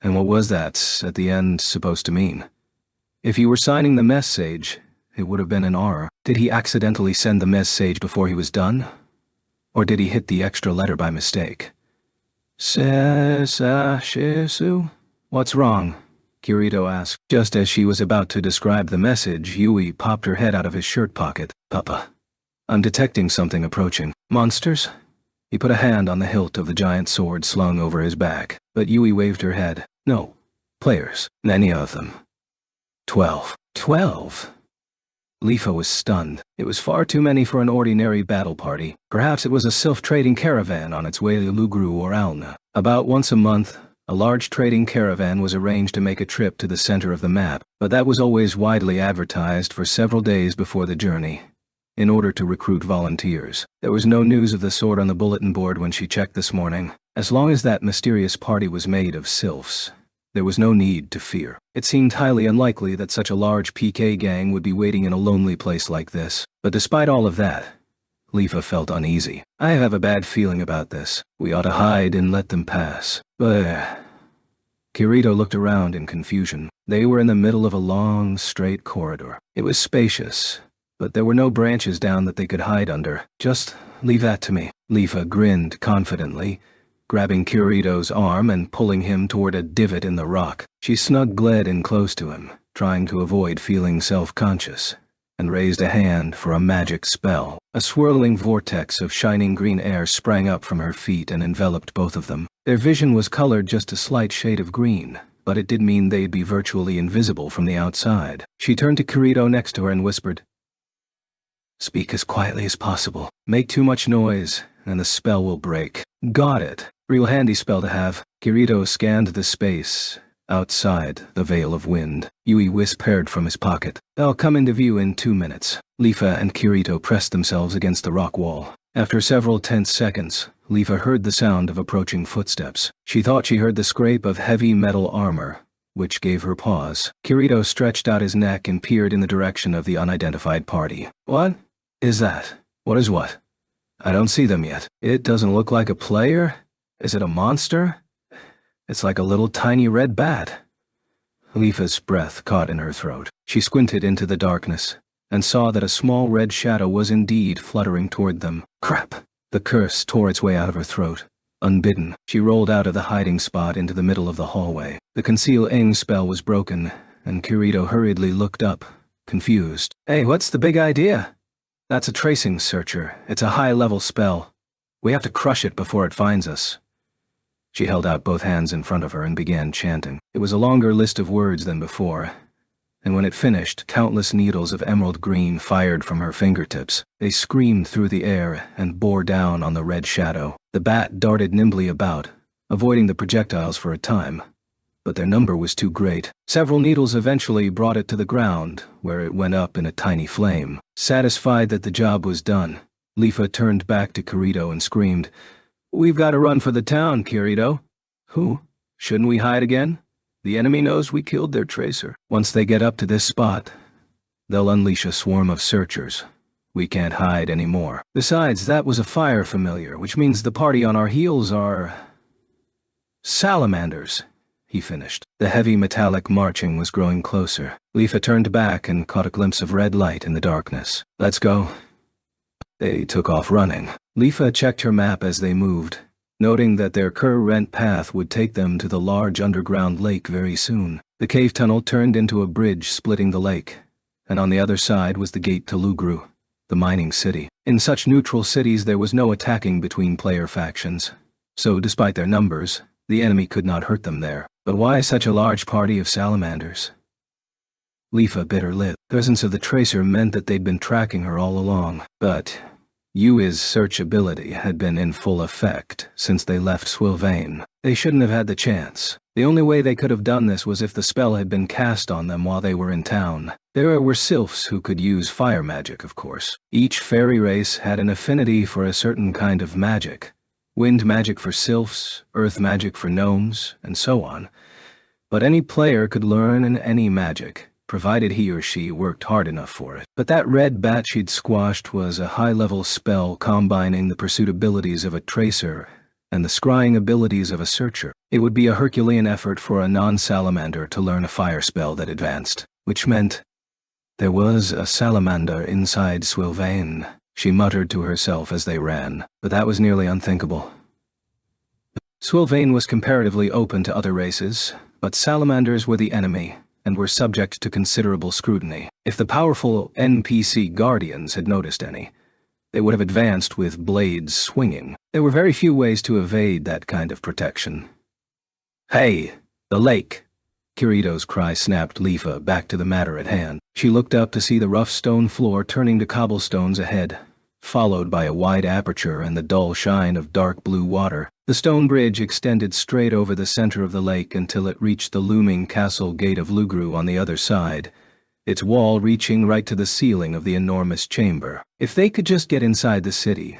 And what was that, at the end, supposed to mean? If he were signing the message, it would have been an R. Did he accidentally send the message before he was done? Or did he hit the extra letter by mistake? Shishu? What's wrong? Kirito asked. Just as she was about to describe the message, Yui popped her head out of his shirt pocket. "Papa, I'm detecting something approaching. Monsters?" He put a hand on the hilt of the giant sword slung over his back, but Yui waved her head. "No. Players. Any of them. 12. 12? Lifa was stunned. It was far too many for an ordinary battle party. Perhaps it was a sylph trading caravan on its way to Lugru or Alna. About once a month, a large trading caravan was arranged to make a trip to the center of the map, but that was always widely advertised for several days before the journey, in order to recruit volunteers. There was no news of the sort on the bulletin board when she checked this morning. As long as that mysterious party was made of sylphs, there was no need to fear. It seemed highly unlikely that such a large PK gang would be waiting in a lonely place like this. But despite all of that, Lifa felt uneasy. "I have a bad feeling about this. We ought to hide and let them pass." But Kirito looked around in confusion. They were in the middle of a long, straight corridor. It was spacious, but there were no branches down that they could hide under. Just leave that to me. Leafa grinned confidently, grabbing Kirito's arm and pulling him toward a divot in the rock. She snuggled in close to him, trying to avoid feeling self-conscious, and raised a hand for a magic spell. A swirling vortex of shining green air sprang up from her feet and enveloped both of them. Their vision was colored just a slight shade of green, but it did mean they'd be virtually invisible from the outside. She turned to Kirito next to her and whispered, "Speak as quietly as possible. Make too much noise, and the spell will break." Got it. Real handy spell to have. Kirito scanned the space outside the veil of wind. Yui whispered from his pocket, "They'll come into view in 2 minutes." Leafa and Kirito pressed themselves against the rock wall. After several tense seconds, Leafa heard the sound of approaching footsteps. She thought she heard the scrape of heavy metal armor, which gave her pause. Kirito stretched out his neck and peered in the direction of the unidentified party. "What is that? What is what? I don't see them yet. It doesn't look like a player? Is it a monster? It's like a little tiny red bat." Leafa's breath caught in her throat. She squinted into the darkness and saw that a small red shadow was indeed fluttering toward them. Crap! The curse tore its way out of her throat. Unbidden, she rolled out of the hiding spot into the middle of the hallway. The Conceal Aim spell was broken, and Kirito hurriedly looked up, confused. "Hey, what's the big idea?" "That's a tracing searcher. It's a high-level spell. We have to crush it before it finds us." She held out both hands in front of her and began chanting. It was a longer list of words than before, and when it finished, countless needles of emerald green fired from her fingertips. They screamed through the air and bore down on the red shadow. The bat darted nimbly about, avoiding the projectiles for a time, but their number was too great. Several needles eventually brought it to the ground, where it went up in a tiny flame. Satisfied that the job was done, Leafa turned back to Kirito and screamed, "We've got to run for the town, Kirito." "Who? Shouldn't we hide again? The enemy knows we killed their tracer. Once they get up to this spot, they'll unleash a swarm of searchers. We can't hide anymore. Besides, that was a fire familiar, which means the party on our heels are salamanders," he finished. The heavy metallic marching was growing closer. Leafa turned back and caught a glimpse of red light in the darkness. "Let's go." They took off running. Leafa checked her map as they moved, noting that their current path would take them to the large underground lake very soon. The cave tunnel turned into a bridge splitting the lake, and on the other side was the gate to Lugru, the mining city. In such neutral cities there was no attacking between player factions, so despite their numbers, the enemy could not hurt them there. But why such a large party of salamanders? Leafa bit her lip. The presence of the tracer meant that they'd been tracking her all along, but Yui's search ability had been in full effect since they left Sylvain. They shouldn't have had the chance. The only way they could have done this was if the spell had been cast on them while they were in town. There were sylphs who could use fire magic, of course. Each fairy race had an affinity for a certain kind of magic. Wind magic for sylphs, earth magic for gnomes, and so on. But any player could learn any magic, provided he or she worked hard enough for it. But that red bat she'd squashed was a high-level spell combining the pursuit abilities of a tracer and the scrying abilities of a searcher. It would be a Herculean effort for a non-salamander to learn a fire spell that advanced, which meant there was a salamander inside Sylvain, she muttered to herself as they ran, but that was nearly unthinkable. Sylvain was comparatively open to other races, but salamanders were the enemy, and were subject to considerable scrutiny. If the powerful NPC guardians had noticed any, they would have advanced with blades swinging. There were very few ways to evade that kind of protection. "Hey, the lake!" Kirito's cry snapped Leafa back to the matter at hand. She looked up to see the rough stone floor turning to cobblestones ahead, followed by a wide aperture and the dull shine of dark blue water. The stone bridge extended straight over the center of the lake until it reached the looming castle gate of Lugru on the other side, its wall reaching right to the ceiling of the enormous chamber. If they could just get inside the city,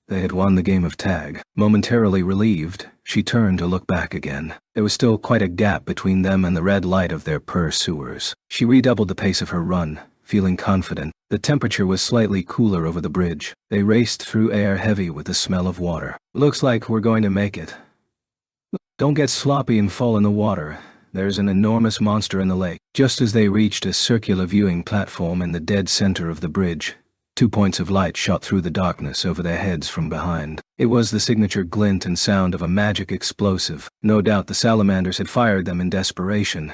they had won the game of tag. Momentarily relieved, she turned to look back again. There was still quite a gap between them and the red light of their pursuers. She redoubled the pace of her run, feeling confident. The temperature was slightly cooler over the bridge. They raced through air heavy with the smell of water. "Looks like we're going to make it. Don't get sloppy and fall in the water. there's an enormous monster in the lake. Just as they reached a circular viewing platform in the dead center of the bridge, 2 points of light shot through the darkness over their heads from behind. It was the signature glint and sound of a magic explosive. No doubt the salamanders had fired them in desperation,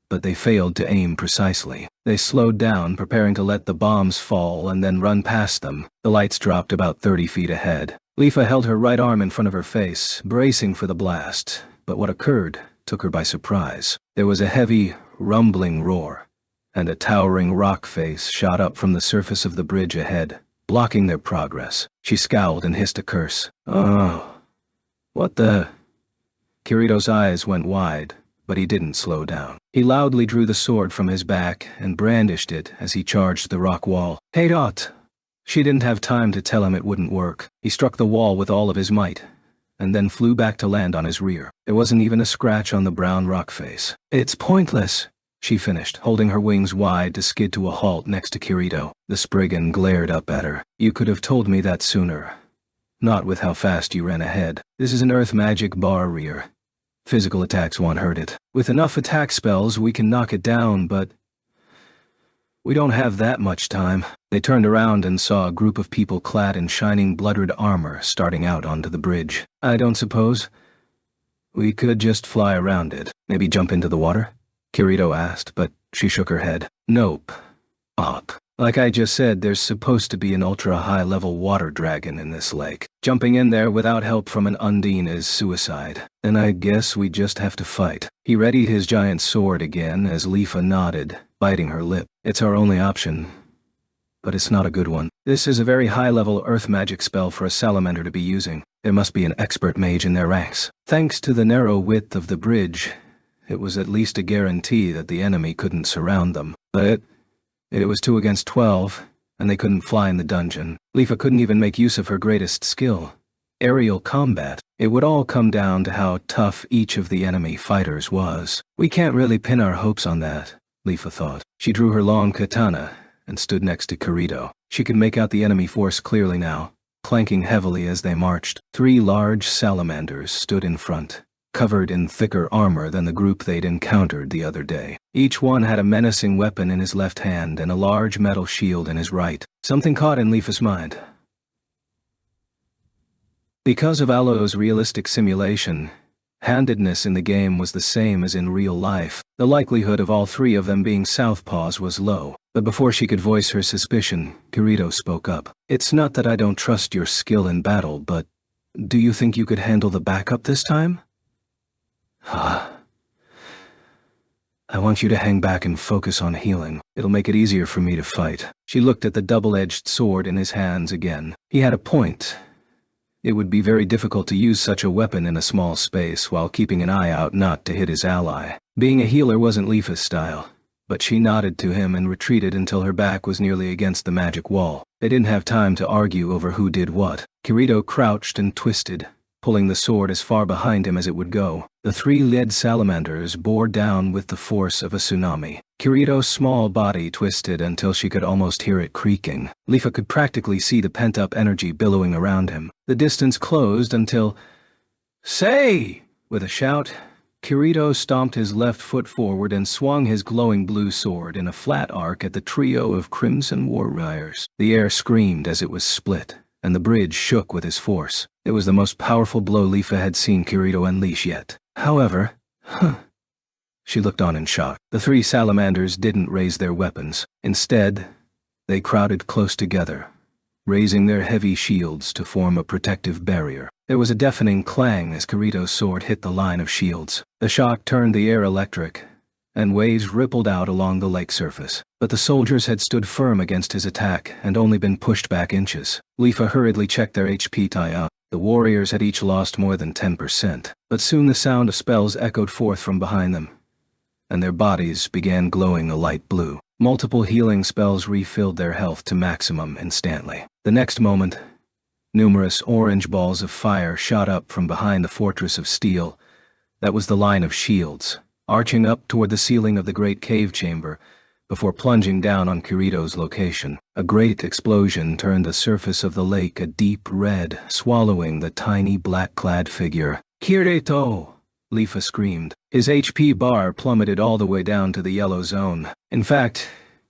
but they failed to aim precisely. They slowed down, preparing to let the bombs fall and then run past them. The lights dropped about 30 feet ahead. Leafa held her right arm in front of her face, bracing for the blast, but what occurred took her by surprise. There was a heavy, rumbling roar, and a towering rock face shot up from the surface of the bridge ahead, blocking their progress. She scowled and hissed a curse. "Oh, what the?" Kirito's eyes went wide, but he didn't slow down. He loudly drew the sword from his back and brandished it as he charged the rock wall. "Hey Dot!" She didn't have time to tell him it wouldn't work. He struck the wall with all of his might, and then flew back to land on his rear. There wasn't even a scratch on the brown rock face. "It's pointless," she finished, holding her wings wide to skid to a halt next to Kirito. The Spriggan glared up at her. "You could have told me that sooner. Not with how fast you ran ahead. This is an earth magic barrier. Physical attacks won't hurt it. With enough attack spells we can knock it down, but we don't have that much time." They turned around and saw a group of people clad in shining blood-red armor starting out onto the bridge. "I don't suppose we could just fly around it. Maybe jump into the water?" Kirito asked, but she shook her head. "Nope. Up. Like I just said, there's supposed to be an ultra-high-level water dragon in this lake. Jumping in there without help from an Undine is suicide. And I guess we just have to fight." He readied his giant sword again as Leafa nodded, biting her lip. "It's our only option, but it's not a good one. This is a very high-level earth magic spell for a salamander to be using. There must be an expert mage in their ranks." Thanks to the narrow width of the bridge, it was at least a guarantee that the enemy couldn't surround them. But it was 2 against 12, and they couldn't fly in the dungeon. Leafa couldn't even make use of her greatest skill, aerial combat. It would all come down to how tough each of the enemy fighters was. "We can't really pin our hopes on that," Leafa thought. She drew her long katana and stood next to Kirito. She could make out the enemy force clearly now, clanking heavily as they marched. 3 large salamanders stood in front, covered in thicker armor than the group they'd encountered the other day. Each one had a menacing weapon in his left hand and a large metal shield in his right. Something caught in Leafa's mind. Because of Alo's realistic simulation, handedness in the game was the same as in real life. The likelihood of all 3 of them being southpaws was low. But before she could voice her suspicion, Kirito spoke up. "It's not that I don't trust your skill in battle, but do you think you could handle the backup this time?" "I want you to hang back and focus on healing. It'll make it easier for me to fight." She looked at the double-edged sword in his hands again. He had a point. It would be very difficult to use such a weapon in a small space while keeping an eye out not to hit his ally. Being a healer wasn't Leafa's style, but she nodded to him and retreated until her back was nearly against the magic wall. They didn't have time to argue over who did what. Kirito crouched and twisted, pulling the sword as far behind him as it would go. The 3 lead salamanders bore down with the force of a tsunami. Kirito's small body twisted until she could almost hear it creaking. Leafa could practically see the pent-up energy billowing around him. The distance closed until... "Say!" With a shout, Kirito stomped his left foot forward and swung his glowing blue sword in a flat arc at the trio of crimson warriors. The air screamed as it was split, and the bridge shook with his force. It was the most powerful blow Leafa had seen Kirito unleash yet. However, she looked on in shock. The 3 salamanders didn't raise their weapons. Instead, they crowded close together, raising their heavy shields to form a protective barrier. There was a deafening clang as Kirito's sword hit the line of shields. The shock turned the air electric, and waves rippled out along the lake surface. But the soldiers had stood firm against his attack and only been pushed back inches. Leafa hurriedly checked their HP tie-up. The warriors had each lost more than 10%, but soon the sound of spells echoed forth from behind them, and their bodies began glowing a light blue. Multiple healing spells refilled their health to maximum instantly. The next moment, numerous orange balls of fire shot up from behind the fortress of steel. That was the line of shields, arching up toward the ceiling of the great cave chamber, before plunging down on Kirito's location. A great explosion turned the surface of the lake a deep red, swallowing the tiny black-clad figure. "Kirito!" Leafa screamed. His HP bar plummeted all the way down to the yellow zone. In fact,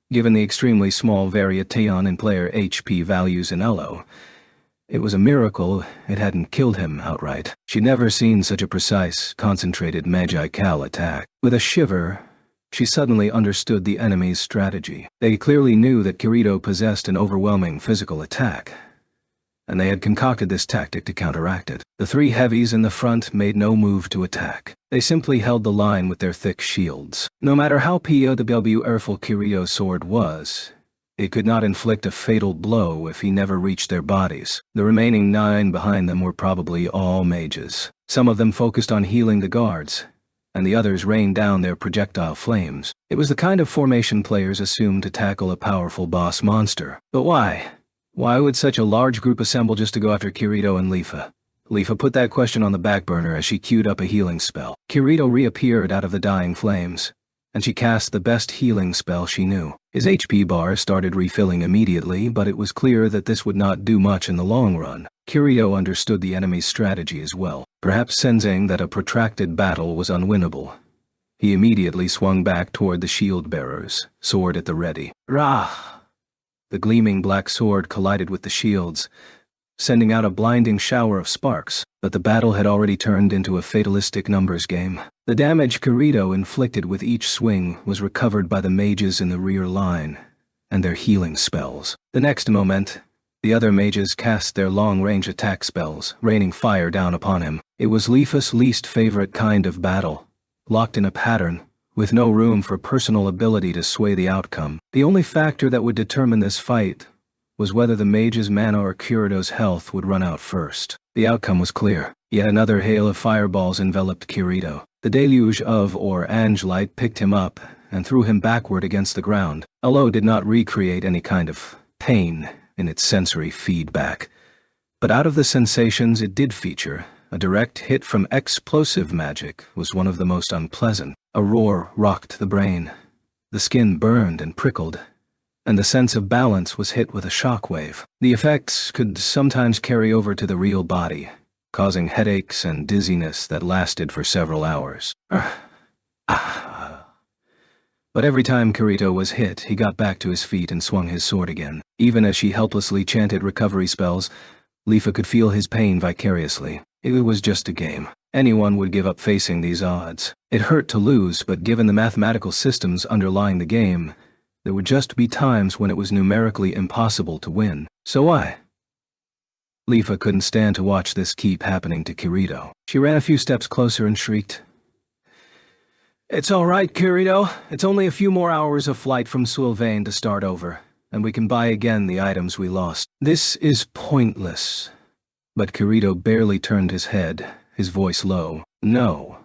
given the extremely small variation in player HP values in Elo, it was a miracle it hadn't killed him outright. She'd never seen such a precise, concentrated magical attack. With a shiver, she suddenly understood the enemy's strategy. They clearly knew that Kirito possessed an overwhelming physical attack, and they had concocted this tactic to counteract it. The three heavies in the front made no move to attack. They simply held the line with their thick shields. No matter how powerful Kirito's sword was, it could not inflict a fatal blow if he never reached their bodies. The remaining 9 behind them were probably all mages. Some of them focused on healing the guards, and the others rained down their projectile flames. It was the kind of formation players assumed to tackle a powerful boss monster. But why? Why would such a large group assemble just to go after Kirito and Leafa? Leafa put that question on the back burner as she queued up a healing spell. Kirito reappeared out of the dying flames, and she cast the best healing spell she knew. His HP bar started refilling immediately, but it was clear that this would not do much in the long run. Kirito understood the enemy's strategy as well. Perhaps sensing that a protracted battle was unwinnable, he immediately swung back toward the shield bearers, sword at the ready. Rah! The gleaming black sword collided with the shields, sending out a blinding shower of sparks, but the battle had already turned into a fatalistic numbers game. The damage Kirito inflicted with each swing was recovered by the mages in the rear line, and their healing spells. The next moment, the other mages cast their long-range attack spells, raining fire down upon him. It was Leafa's least favorite kind of battle, locked in a pattern, with no room for personal ability to sway the outcome. The only factor that would determine this fight was whether the mage's mana or Kirito's health would run out first. The outcome was clear. Yet another hail of fireballs enveloped Kirito. The deluge of orange light picked him up and threw him backward against the ground. Elo did not recreate any kind of pain in its sensory feedback, but out of the sensations it did feature, a direct hit from explosive magic was one of the most unpleasant. A roar rocked the brain. The skin burned and prickled, and the sense of balance was hit with a shockwave. The effects could sometimes carry over to the real body, causing headaches and dizziness that lasted for several hours. But every time Kirito was hit, he got back to his feet and swung his sword again. Even as she helplessly chanted recovery spells, Leafa could feel his pain vicariously. It was just a game. Anyone would give up facing these odds. It hurt to lose, but given the mathematical systems underlying the game, there would just be times when it was numerically impossible to win. So why? Leafa couldn't stand to watch this keep happening to Kirito. She ran a few steps closer and shrieked, "It's all right, Kirito. It's only a few more hours of flight from Sylvain to start over, and we can buy again the items we lost." This is pointless. But Kirito barely turned his head, his voice low. No.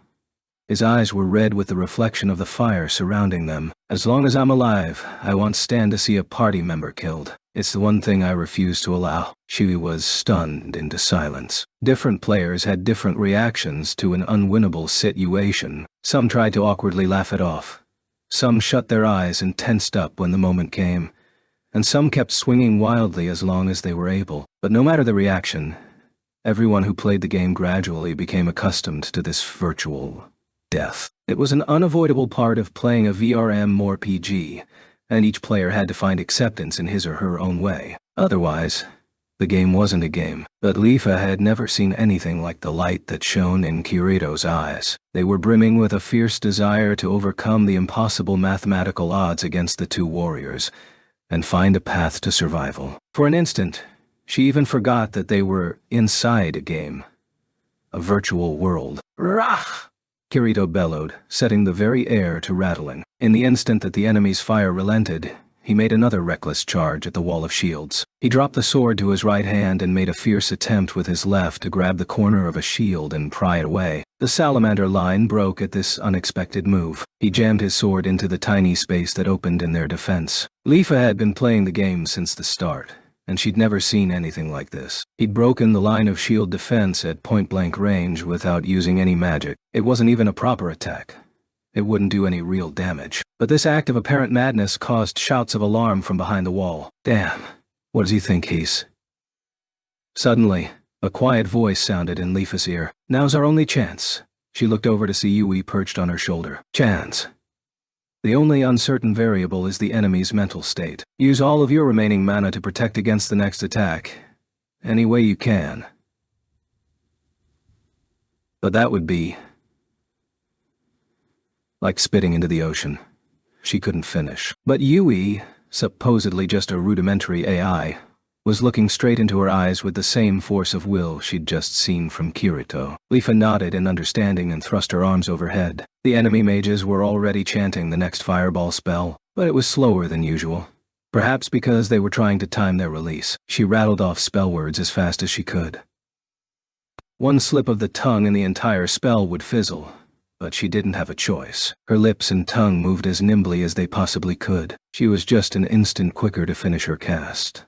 His eyes were red with the reflection of the fire surrounding them. As long as I'm alive, I won't stand to see a party member killed. It's the one thing I refuse to allow. She was stunned into silence. Different players had different reactions to an unwinnable situation. Some tried to awkwardly laugh it off. Some shut their eyes and tensed up when the moment came. And some kept swinging wildly as long as they were able. But no matter the reaction, everyone who played the game gradually became accustomed to this virtual death. It was an unavoidable part of playing a VRMMORPG, and each player had to find acceptance in his or her own way. Otherwise, the game wasn't a game. But Leafa had never seen anything like the light that shone in Kirito's eyes. They were brimming with a fierce desire to overcome the impossible mathematical odds against the two warriors, and find a path to survival. For an instant, she even forgot that they were inside a game, a virtual world. Rah! Kirito bellowed, setting the very air to rattling. In the instant that the enemy's fire relented, he made another reckless charge at the wall of shields. He dropped the sword to his right hand and made a fierce attempt with his left to grab the corner of a shield and pry it away. The salamander line broke at this unexpected move. He jammed his sword into the tiny space that opened in their defense. Leafa had been playing the game since the start, and she'd never seen anything like this. He'd broken the line of shield defense at point-blank range without using any magic. It wasn't even a proper attack. It wouldn't do any real damage. But this act of apparent madness caused shouts of alarm from behind the wall. Damn, what does he think he's... Suddenly, a quiet voice sounded in Leafa's ear. Now's our only chance. She looked over to see Yui perched on her shoulder. Chance. The only uncertain variable is the enemy's mental state. Use all of your remaining mana to protect against the next attack. Any way you can. But that would be like spitting into the ocean. She couldn't finish. But Yui, supposedly just a rudimentary AI, was looking straight into her eyes with the same force of will she'd just seen from Kirito. Leafa nodded in understanding and thrust her arms overhead. The enemy mages were already chanting the next fireball spell, but it was slower than usual. Perhaps because they were trying to time their release. She rattled off spell words as fast as she could. One slip of the tongue and the entire spell would fizzle, but she didn't have a choice. Her lips and tongue moved as nimbly as they possibly could. She was just an instant quicker to finish her cast.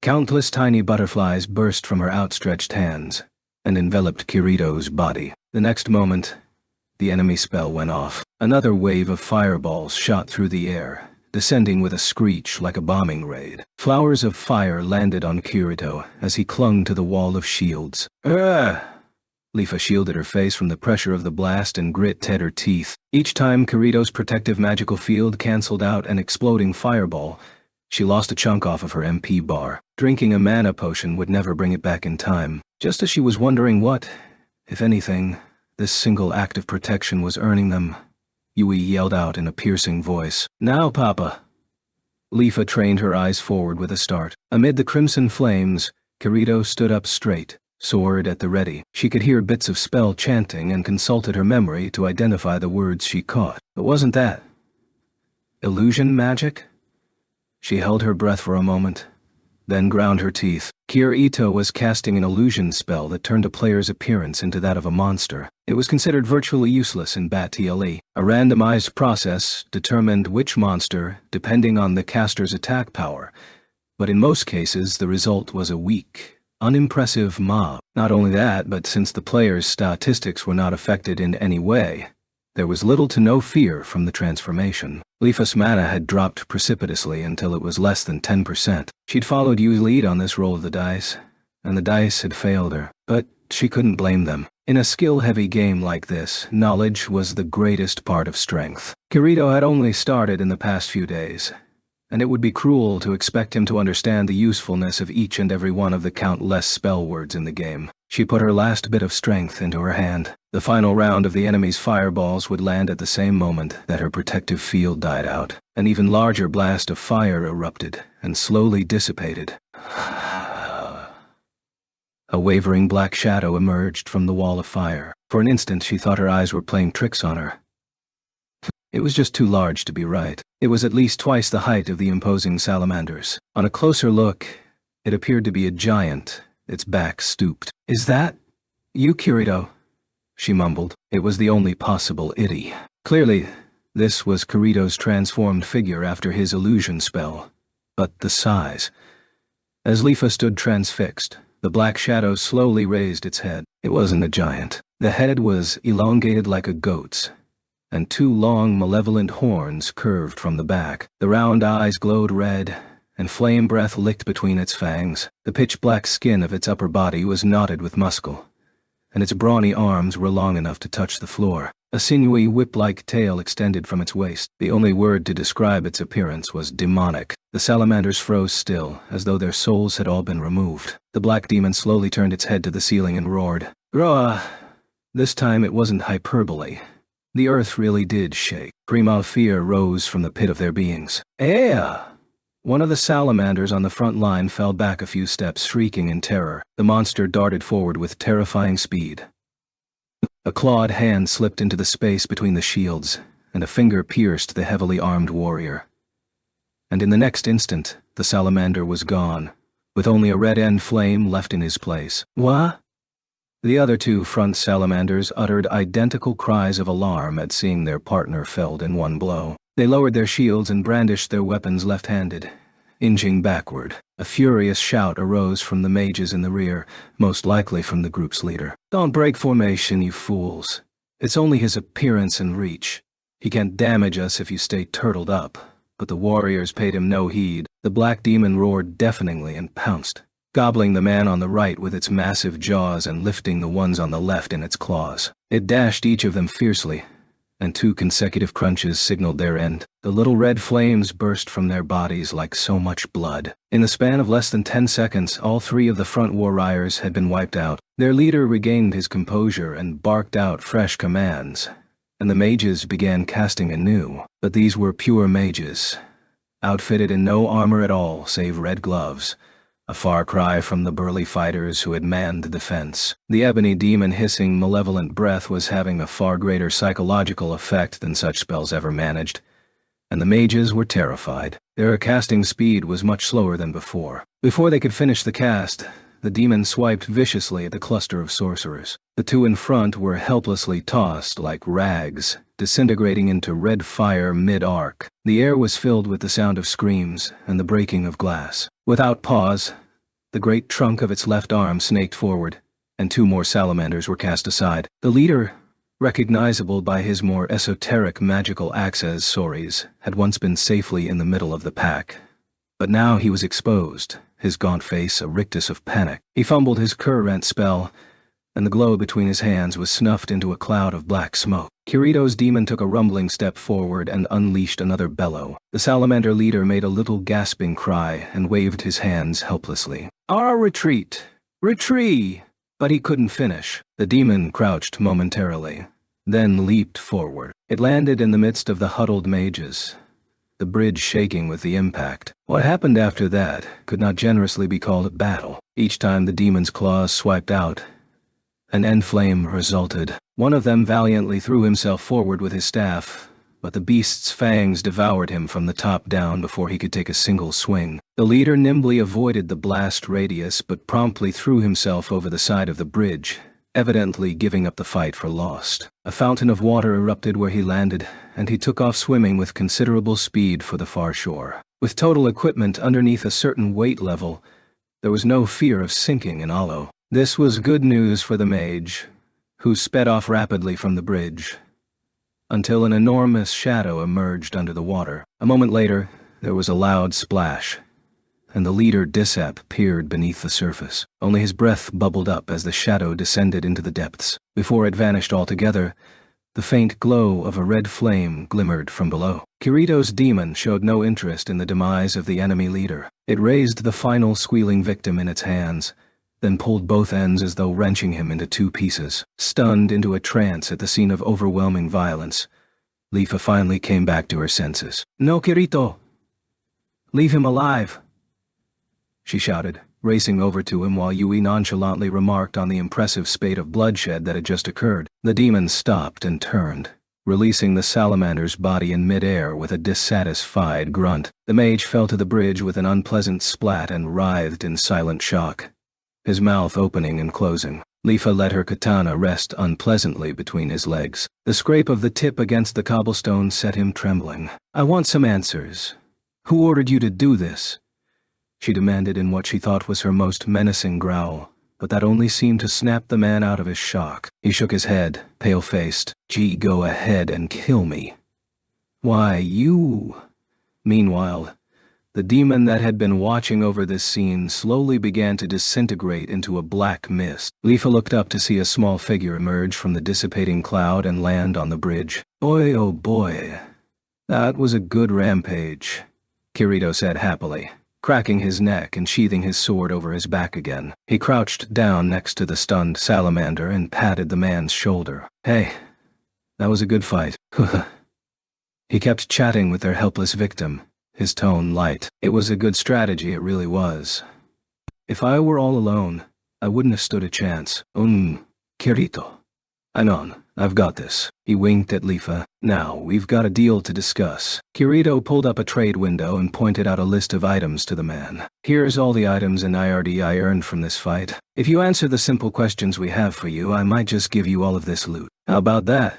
Countless tiny butterflies burst from her outstretched hands and enveloped Kirito's body. The next moment, the enemy spell went off. Another wave of fireballs shot through the air, descending with a screech like a bombing raid. Flowers of fire landed on Kirito as he clung to the wall of shields. Leafa shielded her face from the pressure of the blast and grit her teeth. Each time Kirito's protective magical field cancelled out an exploding fireball, she lost a chunk off of her MP bar. Drinking a mana potion would never bring it back in time. Just as she was wondering what, if anything, this single act of protection was earning them, Yui yelled out in a piercing voice, "Now, Papa!" Leafa trained her eyes forward with a start. Amid the crimson flames, Kirito stood up straight, sword at the ready. She could hear bits of spell chanting and consulted her memory to identify the words she caught. But wasn't that illusion magic? She held her breath for a moment, then ground her teeth. Kirito was casting an illusion spell that turned a player's appearance into that of a monster. It was considered virtually useless in BATTLE. A randomized process determined which monster, depending on the caster's attack power, but in most cases the result was a weak, unimpressive mob. Not only that, but since the player's statistics were not affected in any way, there was little to no fear from the transformation. Leafa's mana had dropped precipitously until it was less than 10%. She'd followed Yu's lead on this roll of the dice, and the dice had failed her. But she couldn't blame them. In a skill-heavy game like this, knowledge was the greatest part of strength. Kirito had only started in the past few days, and it would be cruel to expect him to understand the usefulness of each and every one of the countless spell words in the game. She put her last bit of strength into her hand. The final round of the enemy's fireballs would land at the same moment that her protective field died out. An even larger blast of fire erupted and slowly dissipated. A wavering black shadow emerged from the wall of fire. For an instant she thought her eyes were playing tricks on her. It was just too large to be right. It was at least twice the height of the imposing salamanders. On a closer look, it appeared to be a giant, its back stooped. "Is that you, Kirito?" she mumbled. It was the only possible idea. Clearly, this was Kirito's transformed figure after his illusion spell. But the size. As Leafa stood transfixed, the black shadow slowly raised its head. It wasn't a giant. The head was elongated like a goat's, and two long, malevolent horns curved from the back. The round eyes glowed red, and flame breath licked between its fangs. The pitch-black skin of its upper body was knotted with muscle, and its brawny arms were long enough to touch the floor. A sinewy, whip-like tail extended from its waist. The only word to describe its appearance was demonic. The salamanders froze still, as though their souls had all been removed. The black demon slowly turned its head to the ceiling and roared. "Groa!" This time it wasn't hyperbole. The earth really did shake. Primal fear rose from the pit of their beings. "Ea!" One of the salamanders on the front line fell back a few steps, shrieking in terror. The monster darted forward with terrifying speed. A clawed hand slipped into the space between the shields, and a finger pierced the heavily armed warrior. And in the next instant, the salamander was gone, with only a red-end flame left in his place. "What?" The other two front salamanders uttered identical cries of alarm at seeing their partner felled in one blow. They lowered their shields and brandished their weapons left-handed, inching backward. A furious shout arose from the mages in the rear, most likely from the group's leader. "Don't break formation, you fools. It's only his appearance and reach. He can't damage us if you stay turtled up." But the warriors paid him no heed. The black demon roared deafeningly and pounced. gobbling the man on the right with its massive jaws and lifting the ones on the left in its claws. It dashed each of them fiercely, and 2 consecutive crunches signaled their end. The little red flames burst from their bodies like so much blood. In the span of less than 10 seconds, all 3 of the front warriors had been wiped out. Their leader regained his composure and barked out fresh commands, and the mages began casting anew. But these were pure mages, outfitted in no armor at all save red gloves, a far cry from the burly fighters who had manned the defense. The ebony demon hissing malevolent breath was having a far greater psychological effect than such spells ever managed, and the mages were terrified. Their casting speed was much slower than before. Before they could finish the cast, the demon swiped viciously at the cluster of sorcerers. The 2 in front were helplessly tossed like rags, disintegrating into red fire mid-arc. The air was filled with the sound of screams and the breaking of glass. Without pause, the great trunk of its left arm snaked forward, and 2 more salamanders were cast aside. The leader, recognizable by his more esoteric magical axe as Soris, had once been safely in the middle of the pack. But now he was exposed, his gaunt face a rictus of panic. He fumbled his cur-rent spell, and the glow between his hands was snuffed into a cloud of black smoke. Kirito's demon took a rumbling step forward and unleashed another bellow. The salamander leader made a little gasping cry and waved his hands helplessly. "Our retreat! Retreat!" But he couldn't finish. The demon crouched momentarily, then leaped forward. It landed in the midst of the huddled mages, the bridge shaking with the impact. What happened after that could not generously be called a battle. Each time the demon's claws swiped out, an end flame resulted. One of them valiantly threw himself forward with his staff, but the beast's fangs devoured him from the top down before he could take a single swing. The leader nimbly avoided the blast radius but promptly threw himself over the side of the bridge, evidently giving up the fight for lost. A fountain of water erupted where he landed, and he took off swimming with considerable speed for the far shore. With total equipment underneath a certain weight level, there was no fear of sinking in Alo. This was good news for the mage, who sped off rapidly from the bridge, until an enormous shadow emerged under the water. A moment later, there was a loud splash, and the leader Disap peered beneath the surface. Only his breath bubbled up as the shadow descended into the depths. Before it vanished altogether, the faint glow of a red flame glimmered from below. Kirito's demon showed no interest in the demise of the enemy leader. It raised the final squealing victim in its hands, then pulled both ends as though wrenching him into 2 pieces. Stunned into a trance at the scene of overwhelming violence, Leafa finally came back to her senses. "No, Kirito! Leave him alive!" she shouted, racing over to him while Yui nonchalantly remarked on the impressive spate of bloodshed that had just occurred. The demon stopped and turned, releasing the salamander's body in midair with a dissatisfied grunt. The mage fell to the bridge with an unpleasant splat and writhed in silent shock, his mouth opening and closing. Leafa let her katana rest unpleasantly between his legs. The scrape of the tip against the cobblestone set him trembling. "I want some answers. Who ordered you to do this?" she demanded in what she thought was her most menacing growl, but that only seemed to snap the man out of his shock. He shook his head, pale-faced. "Gee, go ahead and kill me." "Why, you—" Meanwhile, the demon that had been watching over this scene slowly began to disintegrate into a black mist. Leafa looked up to see a small figure emerge from the dissipating cloud and land on the bridge. "Boy, oh boy, that was a good rampage," Kirito said happily, cracking his neck and sheathing his sword over his back again. He crouched down next to the stunned salamander and patted the man's shoulder. "Hey, that was a good fight." He kept chatting with their helpless victim, his tone light. "It was a good strategy, it really was. If I were all alone, I wouldn't have stood a chance." Kirito. "I'm on. I've got this." He winked at Leafa. "Now, we've got a deal to discuss." Kirito pulled up a trade window and pointed out a list of items to the man. "Here's all the items in IRD I earned from this fight. If you answer the simple questions we have for you, I might just give you all of this loot. How about that?"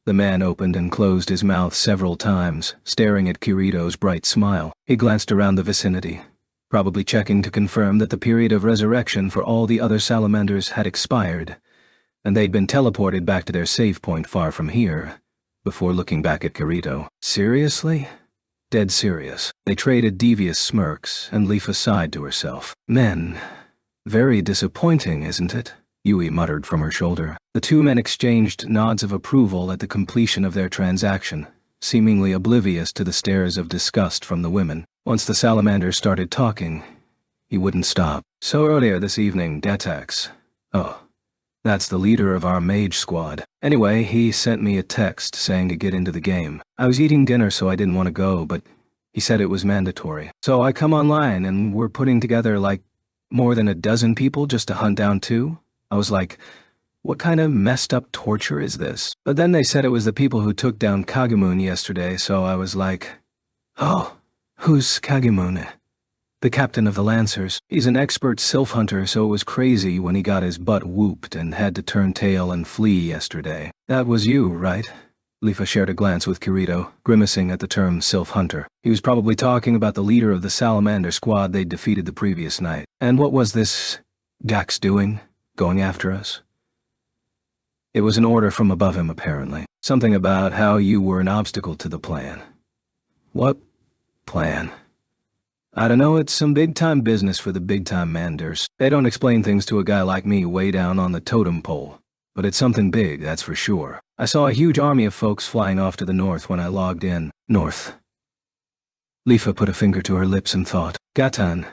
The man opened and closed his mouth several times, staring at Kirito's bright smile. He glanced around the vicinity, probably checking to confirm that the period of resurrection for all the other salamanders had expired, and they'd been teleported back to their save point far from here, before looking back at Kirito. "Seriously? dead serious. They traded devious smirks, and Leafa sighed to herself. Men. Very disappointing, isn't it? Yui muttered from her shoulder. The two men exchanged nods of approval at the completion of their transaction, seemingly oblivious to the stares of disgust from the women. Once the salamander started talking, he wouldn't stop. So earlier this evening, Detax. Oh, that's the leader of our mage squad. Anyway, he sent me a text saying to get into the game. I was eating dinner so I didn't want to go, but he said it was mandatory. So I come online and we're putting together like more than a dozen people just to hunt down two. I was like, what kind of messed up torture is this? But then they said it was the people who took down Kagemune yesterday, so I was like, oh, who's Kagemune? The captain of the Lancers. He's an expert sylph hunter, so it was crazy when he got his butt whooped and had to turn tail and flee yesterday. That was you, right? Leafa shared a glance with Kirito, grimacing at the term sylph hunter. He was probably talking about the leader of the salamander squad they'd defeated the previous night. And what was this Gax doing? Going after us? It was an order from above him, apparently. Something about how you were an obstacle to the plan. What plan? I don't know, it's some big-time business for the big-time Manders. They don't explain things to a guy like me way down on the totem pole. But it's something big, that's for sure. I saw a huge army of folks flying off to the north when I logged in. North. Leafa put a finger to her lips and thought. Gatan,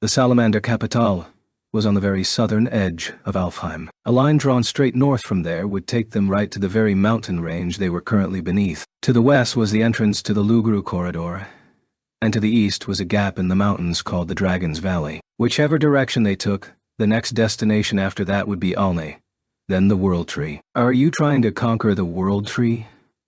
the Salamander Capital, was on the very southern edge of Alfheim. A line drawn straight north from there would take them right to the very mountain range they were currently beneath. To the west was the entrance to the Lugru corridor, and to the east was a gap in the mountains called the Dragon's Valley. Whichever direction they took, the next destination after that would be Alne, then the World Tree. Are you trying to conquer the World Tree?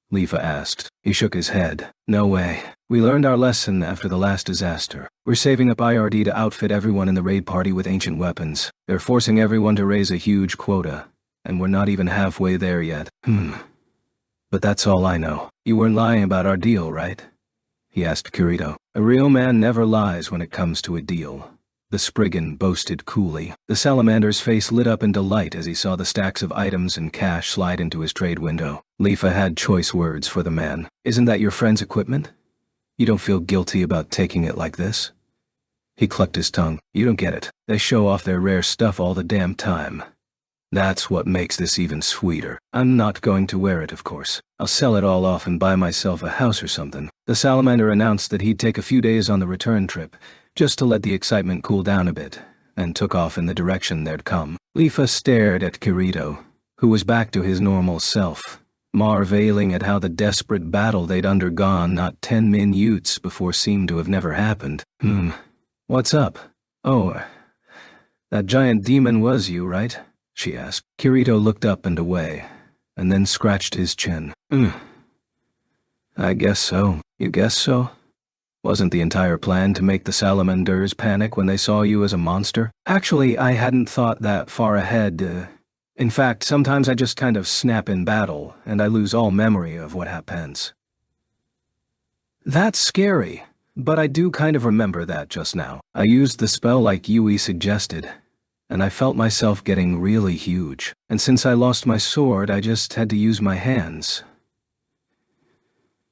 Leafa asked. He shook his head. No way. We learned our lesson after the last disaster. We're saving up IRD to outfit everyone in the raid party with ancient weapons. They're forcing everyone to raise a huge quota, and we're not even halfway there yet. But that's all I know. You weren't lying about our deal, right? He asked Kirito. A real man never lies when it comes to a deal. The Spriggan boasted coolly. The salamander's face lit up in delight as he saw the stacks of items and cash slide into his trade window. Leafa had choice words for the man. Isn't that your friend's equipment? You don't feel guilty about taking it like this? He clucked his tongue. You don't get it. They show off their rare stuff all the damn time. That's what makes this even sweeter. I'm not going to wear it, of course. I'll sell it all off and buy myself a house or something. The salamander announced that he'd take a few days on the return trip, just to let the excitement cool down a bit, and took off in the direction they'd come. Leafa stared at Kirito, who was back to his normal self, marveling at how the desperate battle they'd undergone not 10 minutes before seemed to have never happened. What's up? Oh, that giant demon was you, right? She asked. Kirito looked up and away, and then scratched his chin. I guess so. You guess so? Wasn't the entire plan to make the salamanders panic when they saw you as a monster? Actually, I hadn't thought that far ahead. In fact, sometimes I just kind of snap in battle, and I lose all memory of what happens. That's scary, but I do kind of remember that just now. I used the spell like Yui suggested, and I felt myself getting really huge. And since I lost my sword, I just had to use my hands.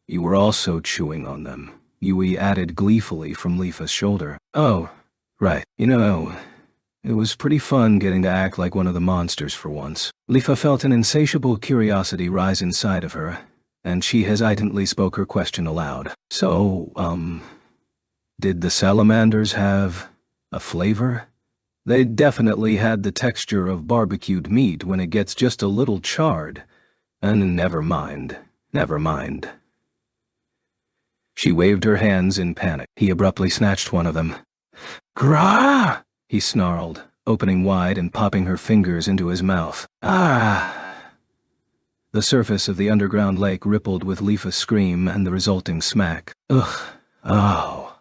You were also chewing on them, Yui added gleefully from Leafa's shoulder. Oh, right. You know, it was pretty fun getting to act like one of the monsters for once. Leafa felt an insatiable curiosity rise inside of her, and she hesitantly spoke her question aloud. So, did the salamanders have a flavor? They definitely had the texture of barbecued meat when it gets just a little charred. And never mind. She waved her hands in panic. He abruptly snatched one of them. Grah! He snarled, opening wide and popping her fingers into his mouth. Ah! The surface of the underground lake rippled with Leafa's scream and the resulting smack. Ugh. Oh.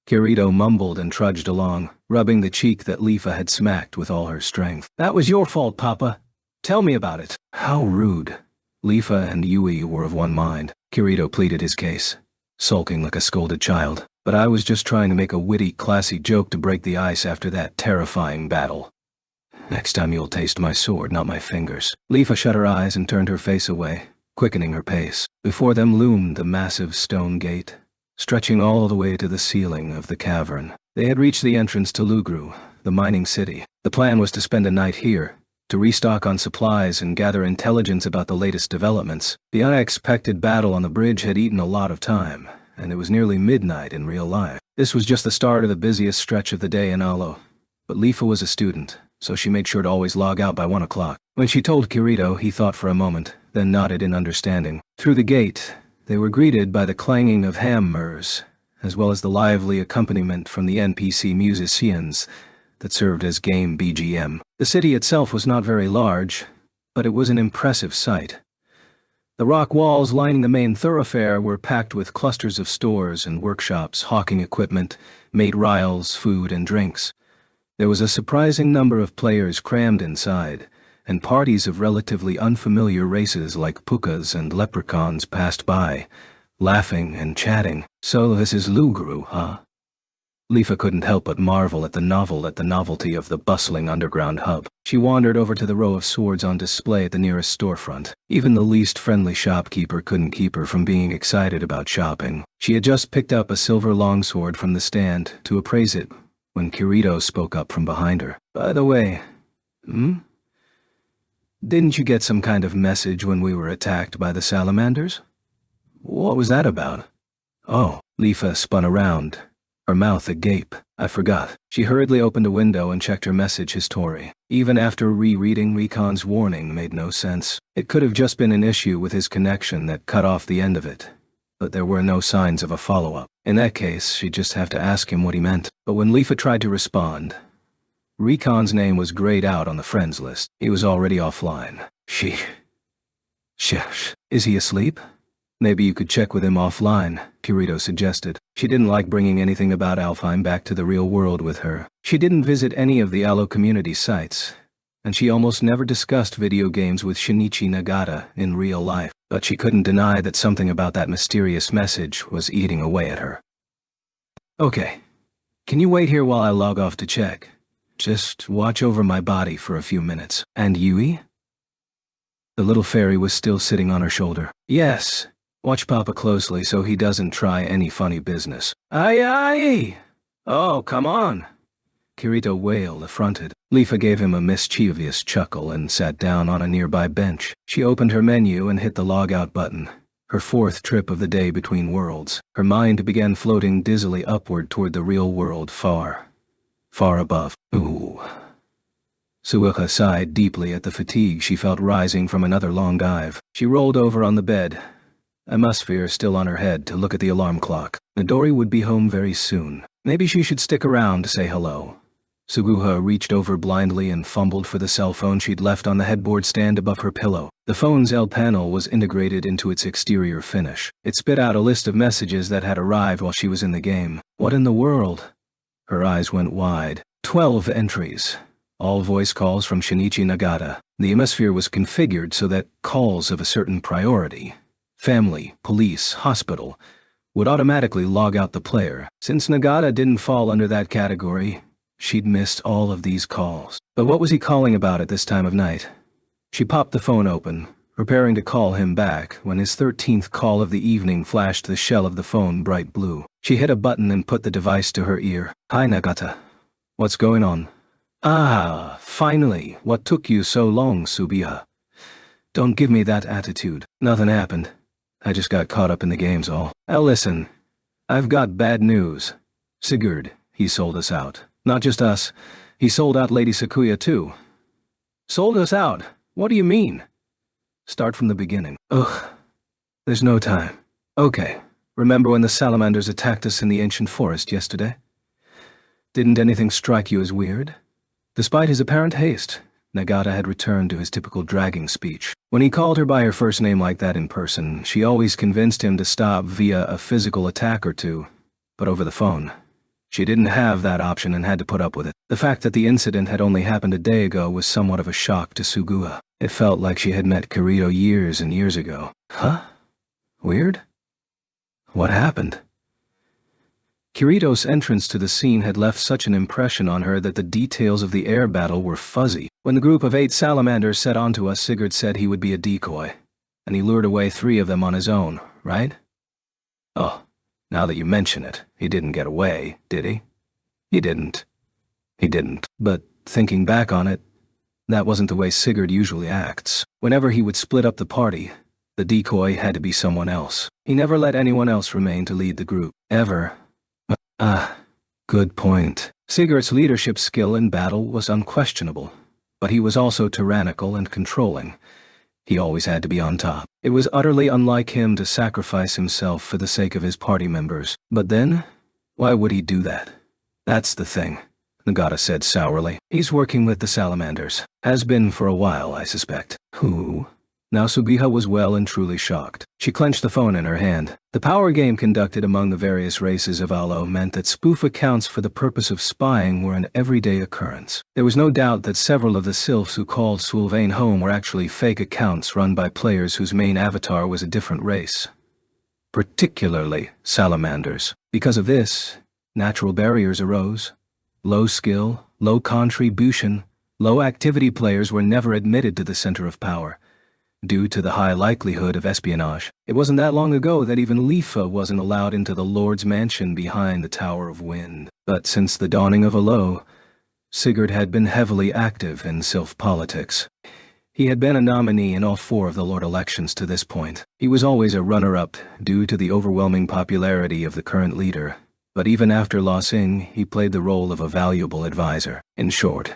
Kirito mumbled and trudged along, rubbing the cheek that Leafa had smacked with all her strength. That was your fault, Papa. Tell me about it. How rude. Leafa and Yui were of one mind. Kirito pleaded his case, sulking like a scolded child. But I was just trying to make a witty, classy joke to break the ice after that terrifying battle. Next time you'll taste my sword, not my fingers. Leafa shut her eyes and turned her face away, quickening her pace. Before them loomed the massive stone gate, stretching all the way to the ceiling of the cavern. They had reached the entrance to Lugru, the mining city. The plan was to spend a night here, to restock on supplies and gather intelligence about the latest developments. The unexpected battle on the bridge had eaten a lot of time, and it was nearly midnight in real life. This was just the start of the busiest stretch of the day in Alo. But Lifa was a student, so she made sure to always log out by 1 o'clock. When she told Kirito, he thought for a moment, then nodded in understanding. Through the gate, they were greeted by the clanging of hammers, as well as the lively accompaniment from the NPC musicians that served as game BGM. The city itself was not very large, but it was an impressive sight. The rock walls lining the main thoroughfare were packed with clusters of stores and workshops hawking equipment, materials, food, and drinks. There was a surprising number of players crammed inside, and parties of relatively unfamiliar races like pukas and leprechauns passed by, laughing and chatting. "So this is Lugru, huh?" Lifa couldn't help but marvel at the novelty of the bustling underground hub. She wandered over to the row of swords on display at the nearest storefront. Even the least friendly shopkeeper couldn't keep her from being excited about shopping. She had just picked up a silver longsword from the stand to appraise it when Kirito spoke up from behind her. "By the way, didn't you get some kind of message when we were attacked by the salamanders? What was that about?" "Oh," Lifa spun around, her mouth agape. "I forgot." She hurriedly opened a window and checked her message history. Even after rereading Rikon's warning made no sense. It could have just been an issue with his connection that cut off the end of it. But there were no signs of a follow-up. In that case, she'd just have to ask him what he meant. But when Lifa tried to respond, Rikon's name was grayed out on the friends list. He was already offline. Shush. Is he asleep? Maybe you could check with him offline, Kirito suggested. She didn't like bringing anything about Alfheim back to the real world with her. She didn't visit any of the Alo community sites, and she almost never discussed video games with Shinichi Nagata in real life. But she couldn't deny that something about that mysterious message was eating away at her. "Okay. Can you wait here while I log off to check? Just watch over my body for a few minutes. And Yui?" The little fairy was still sitting on her shoulder. "Yes. Watch Papa closely so he doesn't try any funny business." "Aye, aye! Oh, come on!" Kirito wailed, affronted. Lifa gave him a mischievous chuckle and sat down on a nearby bench. She opened her menu and hit the log-out button. Her fourth trip of the day between worlds. Her mind began floating dizzily upward toward the real world far above. Ooh. Suuka sighed deeply at the fatigue she felt rising from another long dive. She rolled over on the bed, atmosphere still on her head, to look at the alarm clock. Midori would be home very soon. Maybe she should stick around to say hello. Suguha reached over blindly and fumbled for the cell phone she'd left on the headboard stand above her pillow. The phone's L panel was integrated into its exterior finish. It spit out a list of messages that had arrived while she was in the game. What in the world? Her eyes went wide. 12 entries. All voice calls from Shinichi Nagata. The atmosphere was configured so that calls of a certain priority, family, police, hospital, would automatically log out the player. Since Nagata didn't fall under that category, she'd missed all of these calls. But what was he calling about at this time of night? She popped the phone open, preparing to call him back, when his 13th call of the evening flashed the shell of the phone bright blue. She hit a button and put the device to her ear. "Hi, Nagata. What's going on?" "Ah, finally. What took you so long, Subiha?" "Don't give me that attitude. Nothing happened. I just got caught up in the games all." "Now listen, I've got bad news. Sigurd, he sold us out. Not just us, he sold out Lady Sakuya too." "Sold us out? What do you mean?" "Start from the beginning." "Ugh. There's no time. Okay, remember when the salamanders attacked us in the ancient forest yesterday? Didn't anything strike you as weird?" Despite his apparent haste, Nagata had returned to his typical dragging speech. When he called her by her first name like that in person, she always convinced him to stop via a physical attack or two. But over the phone, she didn't have that option and had to put up with it. The fact that the incident had only happened a day ago was somewhat of a shock to Suguha. It felt like she had met Kirito years and years ago. Huh? Weird? What happened? Kirito's entrance to the scene had left such an impression on her that the details of the air battle were fuzzy. When the group of 8 salamanders set onto us, Sigurd said he would be a decoy, and he lured away 3 of them on his own, right? Oh, Now that you mention it, he didn't get away, did he? He didn't. He didn't. But thinking back on it, that wasn't the way Sigurd usually acts. Whenever he would split up the party, the decoy had to be someone else. He never let anyone else remain to lead the group. Ever. Good point. Sigurd's leadership skill in battle was unquestionable, but he was also tyrannical and controlling. He always had to be on top. It was utterly unlike him to sacrifice himself for the sake of his party members. But then, why would he do that? That's the thing, Nagata said sourly. He's working with the salamanders. Has been for a while, I suspect. Who? Now Sugiha was well and truly shocked. She clenched the phone in her hand. The power game conducted among the various races of Alo meant that spoof accounts for the purpose of spying were an everyday occurrence. There was no doubt that several of the sylphs who called Sylvain home were actually fake accounts run by players whose main avatar was a different race. Particularly salamanders. Because of this, natural barriers arose. Low skill, low contribution, low activity players were never admitted to the center of power, due to the high likelihood of espionage. It wasn't that long ago that even Lifa wasn't allowed into the Lord's mansion behind the Tower of Wind. But since the dawning of Alo, Sigurd had been heavily active in sylph politics. He had been a nominee in all 4 of the Lord elections to this point. He was always a runner-up due to the overwhelming popularity of the current leader. But even after losing, he played the role of a valuable advisor. In short,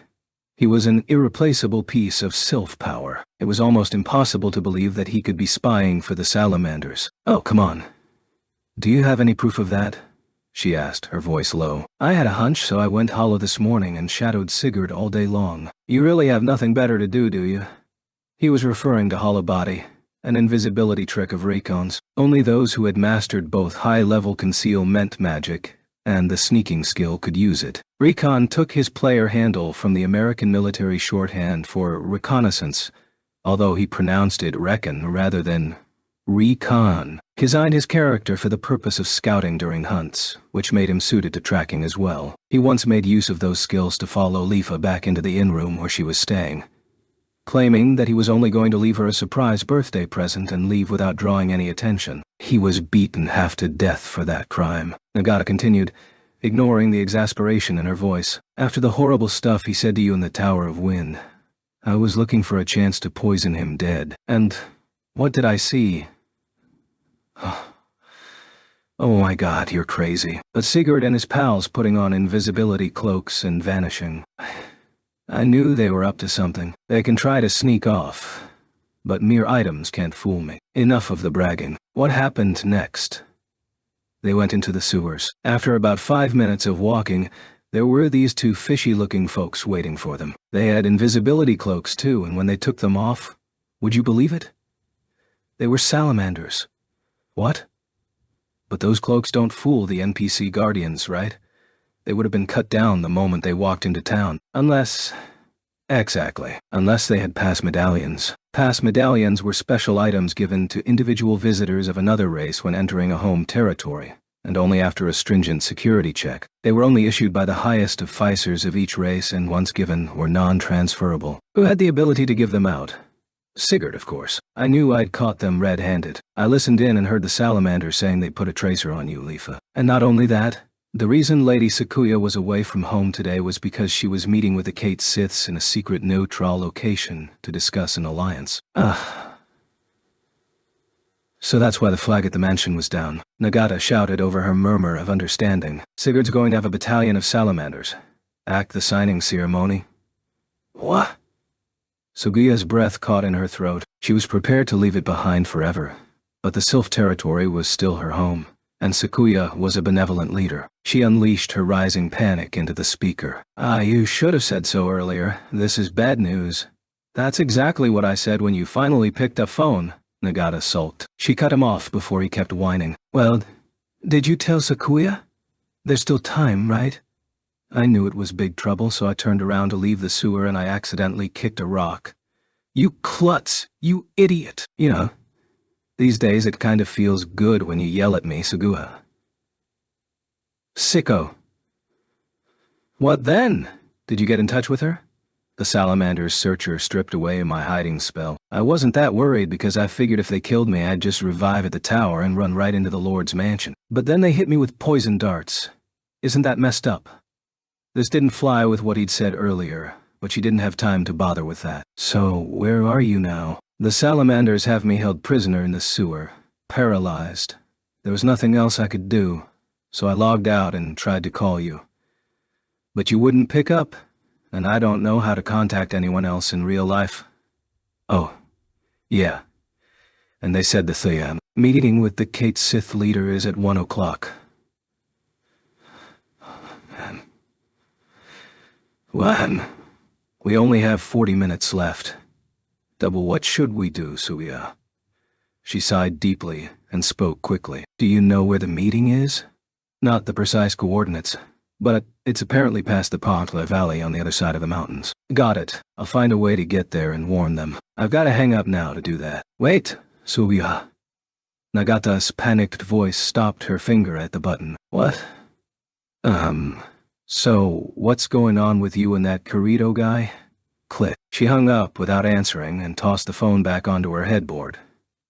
he was an irreplaceable piece of sylph power. It was almost impossible to believe that he could be spying for the salamanders. Oh, come on. Do you have any proof of that? She asked, her voice low. I had a hunch, so I went hollow this morning and shadowed Sigurd all day long. You really have nothing better to do you? He was referring to Hollow Body, an invisibility trick of Rikon's. Only those who had mastered both high-level concealment magic and the sneaking skill could use it. Rikon took his player handle from the American military shorthand for reconnaissance, although he pronounced it reckon rather than recon. He designed his character for the purpose of scouting during hunts, which made him suited to tracking as well. He once made use of those skills to follow Lifa back into the inn room where she was staying, claiming that he was only going to leave her a surprise birthday present and leave without drawing any attention. He was beaten half to death for that crime. Nagata continued, ignoring the exasperation in her voice. After the horrible stuff he said to you in the Tower of Wind, I was looking for a chance to poison him dead. And what did I see? Oh my God, you're crazy. But Sigurd and his pals putting on invisibility cloaks and vanishing. I knew they were up to something. They can try to sneak off, but mere items can't fool me. Enough of the bragging. What happened next? They went into the sewers. After about 5 minutes of walking, there were these 2 fishy-looking folks waiting for them. They had invisibility cloaks too, and when they took them off, would you believe it? They were salamanders. What? But those cloaks don't fool the NPC guardians, right? They would have been cut down the moment they walked into town. Unless... Exactly. Unless they had pass medallions. Pass medallions were special items given to individual visitors of another race when entering a home territory, and only after a stringent security check. They were only issued by the highest of Ficers of each race and once given were non-transferable. Who had the ability to give them out? Sigurd, of course. I knew I'd caught them red-handed. I listened in and heard the salamanders saying they put a tracer on you, Lifa. And not only that, the reason Lady Sakuya was away from home today was because she was meeting with the Kate Siths in a secret neutral location to discuss an alliance. So that's why the flag at the mansion was down. Nagata shouted over her murmur of understanding. Sigurd's going to have a battalion of salamanders. Act the signing ceremony. What? Sugiya's breath caught in her throat. She was prepared to leave it behind forever, but the sylph territory was still her home. And Sakuya was a benevolent leader. She unleashed her rising panic into the speaker. You should have said so earlier. This is bad news. That's exactly what I said when you finally picked up phone, Nagata sulked. She cut him off before he kept whining. Well, did you tell Sakuya? There's still time, right? I knew it was big trouble, so I turned around to leave the sewer and I accidentally kicked a rock. You klutz! You idiot! You know, these days it kind of feels good when you yell at me, Sugiha. Sicko. What then? Did you get in touch with her? The Salamander's searcher stripped away my hiding spell. I wasn't that worried because I figured if they killed me I'd just revive at the tower and run right into the Lord's mansion. But then they hit me with poison darts. Isn't that messed up? This didn't fly with what he'd said earlier, but she didn't have time to bother with that. So, where are you now? The Salamanders have me held prisoner in the sewer, paralyzed. There was nothing else I could do, so I logged out and tried to call you. But you wouldn't pick up, and I don't know how to contact anyone else in real life. Oh, yeah. And they said the meeting with the Kate Sith leader is at 1 o'clock. Man. When? We only have 40 minutes left. Double, what should we do, Suya? She sighed deeply and spoke quickly. Do you know where the meeting is? Not the precise coordinates, but it's apparently past the Poncle Valley on the other side of the mountains. Got it. I'll find a way to get there and warn them. I've got to hang up now to do that. Wait, Suya. Nagata's panicked voice stopped her finger at the button. What? So, what's going on with you and that Kirito guy? Click. She hung up without answering and tossed the phone back onto her headboard,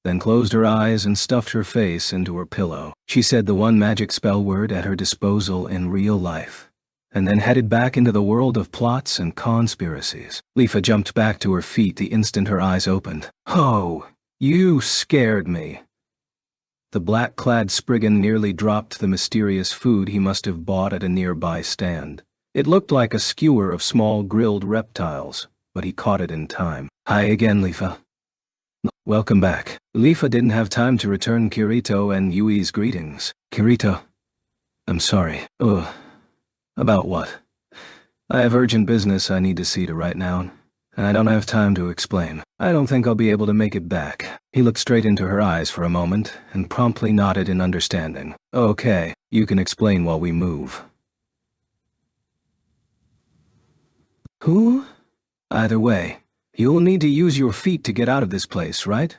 then closed her eyes and stuffed her face into her pillow. She said the one magic spell word at her disposal in real life, and then headed back into the world of plots and conspiracies. Leafa jumped back to her feet the instant her eyes opened. Oh, you scared me. The black-clad Spriggan nearly dropped the mysterious food he must have bought at a nearby stand. It looked like a skewer of small grilled reptiles, but he caught it in time. Hi again, Leafa. Welcome back. Leafa didn't have time to return Kirito and Yui's greetings. Kirito. I'm sorry. Ugh. About what? I have urgent business I need to see to right now, and I don't have time to explain. I don't think I'll be able to make it back. He looked straight into her eyes for a moment and promptly nodded in understanding. Okay, you can explain while we move. Who? Either way, you'll need to use your feet to get out of this place, right?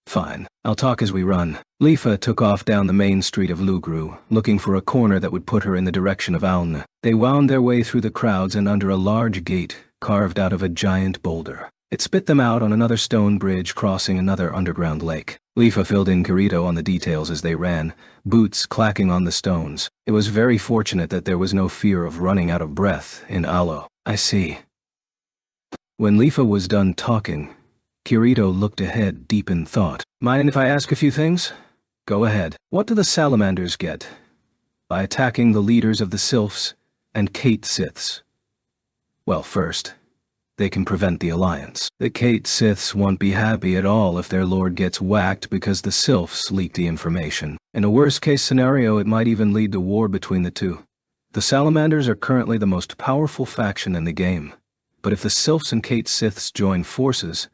Fine, I'll talk as we run. Leafa took off down the main street of Lugru, looking for a corner that would put her in the direction of Aln. They wound their way through the crowds and under a large gate carved out of a giant boulder. It spit them out on another stone bridge crossing another underground lake. Leafa filled in Kirito on the details as they ran, boots clacking on the stones. It was very fortunate that there was no fear of running out of breath in Alo. I see. When Leafa was done talking, Kirito looked ahead deep in thought. Mind if I ask a few things? Go ahead. What do the Salamanders get by attacking the leaders of the Sylphs and Kate Siths? Well, first, they can prevent the alliance. The Kate Siths won't be happy at all if their lord gets whacked because the Sylphs leaked the information. In a worst-case scenario, it might even lead to war between the two. The Salamanders are currently the most powerful faction in the game, but if the Sylphs and Kate Siths join forces,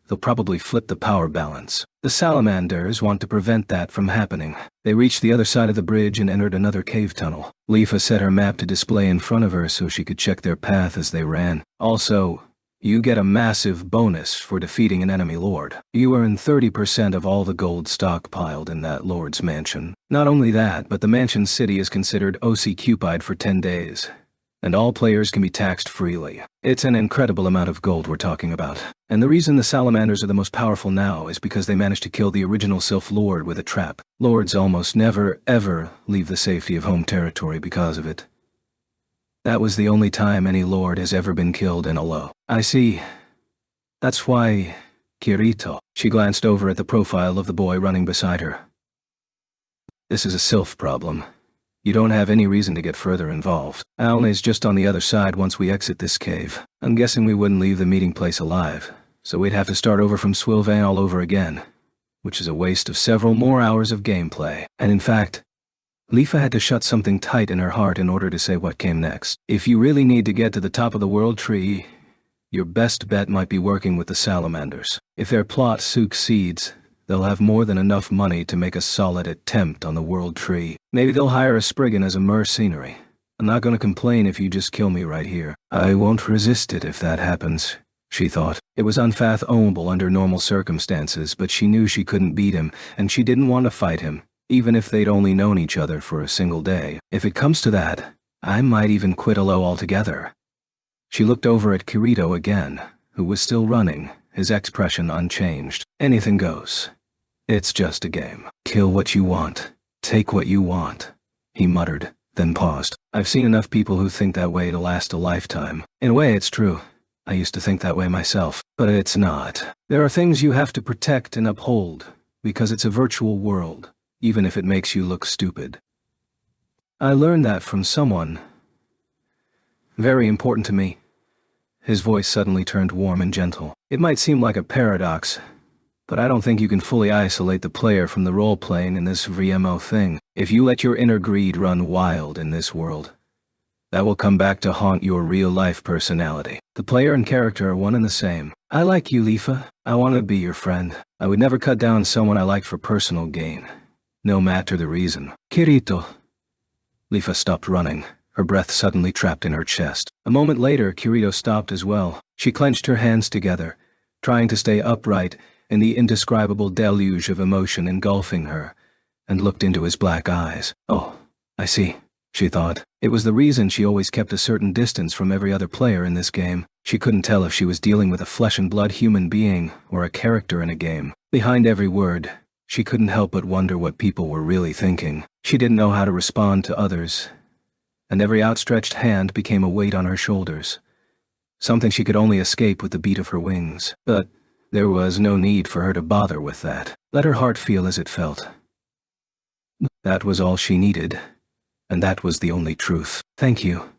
they'll probably flip the power balance. The Salamanders want to prevent that from happening. They reached the other side of the bridge and entered another cave tunnel. Leafa set her map to display in front of her so she could check their path as they ran. Also, you get a massive bonus for defeating an enemy lord. You earn 30% of all the gold stockpiled in that lord's mansion. Not only that, but the mansion city is considered occupied for 10 days, and all players can be taxed freely. It's an incredible amount of gold we're talking about. And the reason the Salamanders are the most powerful now is because they managed to kill the original Sylph Lord with a trap. Lords almost never, ever leave the safety of home territory because of it. That was the only time any lord has ever been killed in Alo. I see. That's why... Kirito. She glanced over at the profile of the boy running beside her. This is a Sylph problem. You don't have any reason to get further involved. Aln is just on the other side once we exit this cave. I'm guessing we wouldn't leave the meeting place alive, so we'd have to start over from Swilvan all over again, which is a waste of several more hours of gameplay. And in fact, Leafa had to shut something tight in her heart in order to say what came next. If you really need to get to the top of the world tree, your best bet might be working with the Salamanders. If their plot succeeds, they'll have more than enough money to make a solid attempt on the world tree. Maybe they'll hire a Spriggan as a mercenary. I'm not going to complain if you just kill me right here. I won't resist it if that happens, she thought. It was unfathomable under normal circumstances, but she knew she couldn't beat him, and she didn't want to fight him, even if they'd only known each other for a single day. If it comes to that, I might even quit Alo altogether. She looked over at Kirito again, who was still running, his expression unchanged. Anything goes. It's just a game. Kill what you want. Take what you want, he muttered, then paused. I've seen enough people who think that way to last a lifetime. In a way, it's true. I used to think that way myself, but it's not. There are things you have to protect and uphold, because it's a virtual world, even if it makes you look stupid. I learned that from someone very important to me. His voice suddenly turned warm and gentle. It might seem like a paradox, but I don't think you can fully isolate the player from the role-playing in this VMO thing. If you let your inner greed run wild in this world, that will come back to haunt your real-life personality. The player and character are one and the same. I like you, Leafa. I want to be your friend. I would never cut down someone I like for personal gain, no matter the reason. Kirito. Leafa stopped running, her breath suddenly trapped in her chest. A moment later, Kirito stopped as well. She clenched her hands together, trying to stay upright in the indescribable deluge of emotion engulfing her, and looked into his black eyes. Oh, I see, she thought. It was the reason she always kept a certain distance from every other player in this game. She couldn't tell if she was dealing with a flesh-and-blood human being or a character in a game. Behind every word, she couldn't help but wonder what people were really thinking. She didn't know how to respond to others, and every outstretched hand became a weight on her shoulders, something she could only escape with the beat of her wings. But there was no need for her to bother with that. Let her heart feel as it felt. That was all she needed, and that was the only truth. Thank you.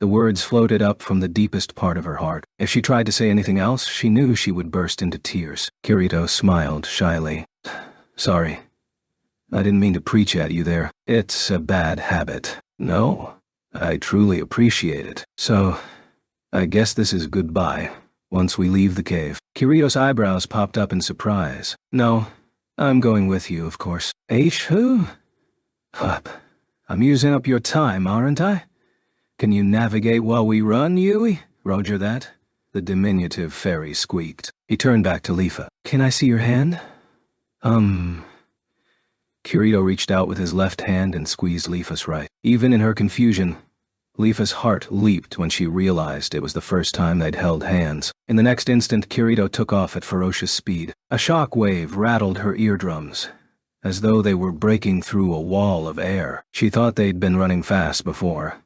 The words floated up from the deepest part of her heart. If she tried to say anything else, she knew she would burst into tears. Kirito smiled shyly. Sorry. I didn't mean to preach at you there. It's a bad habit. No, I truly appreciate it. So, I guess this is goodbye, once we leave the cave. Kirito's eyebrows popped up in surprise. No, I'm going with you, of course. Who? Hup. I'm using up your time, aren't I? Can you navigate while we run, Yui? Roger that. The diminutive fairy squeaked. He turned back to Leafa. Can I see your hand? Kirito reached out with his left hand and squeezed Leafa's right. Even in her confusion, Leafa's heart leaped when she realized it was the first time they'd held hands. In the next instant, Kirito took off at ferocious speed. A shock wave rattled her eardrums, as though they were breaking through a wall of air. She thought they'd been running fast before,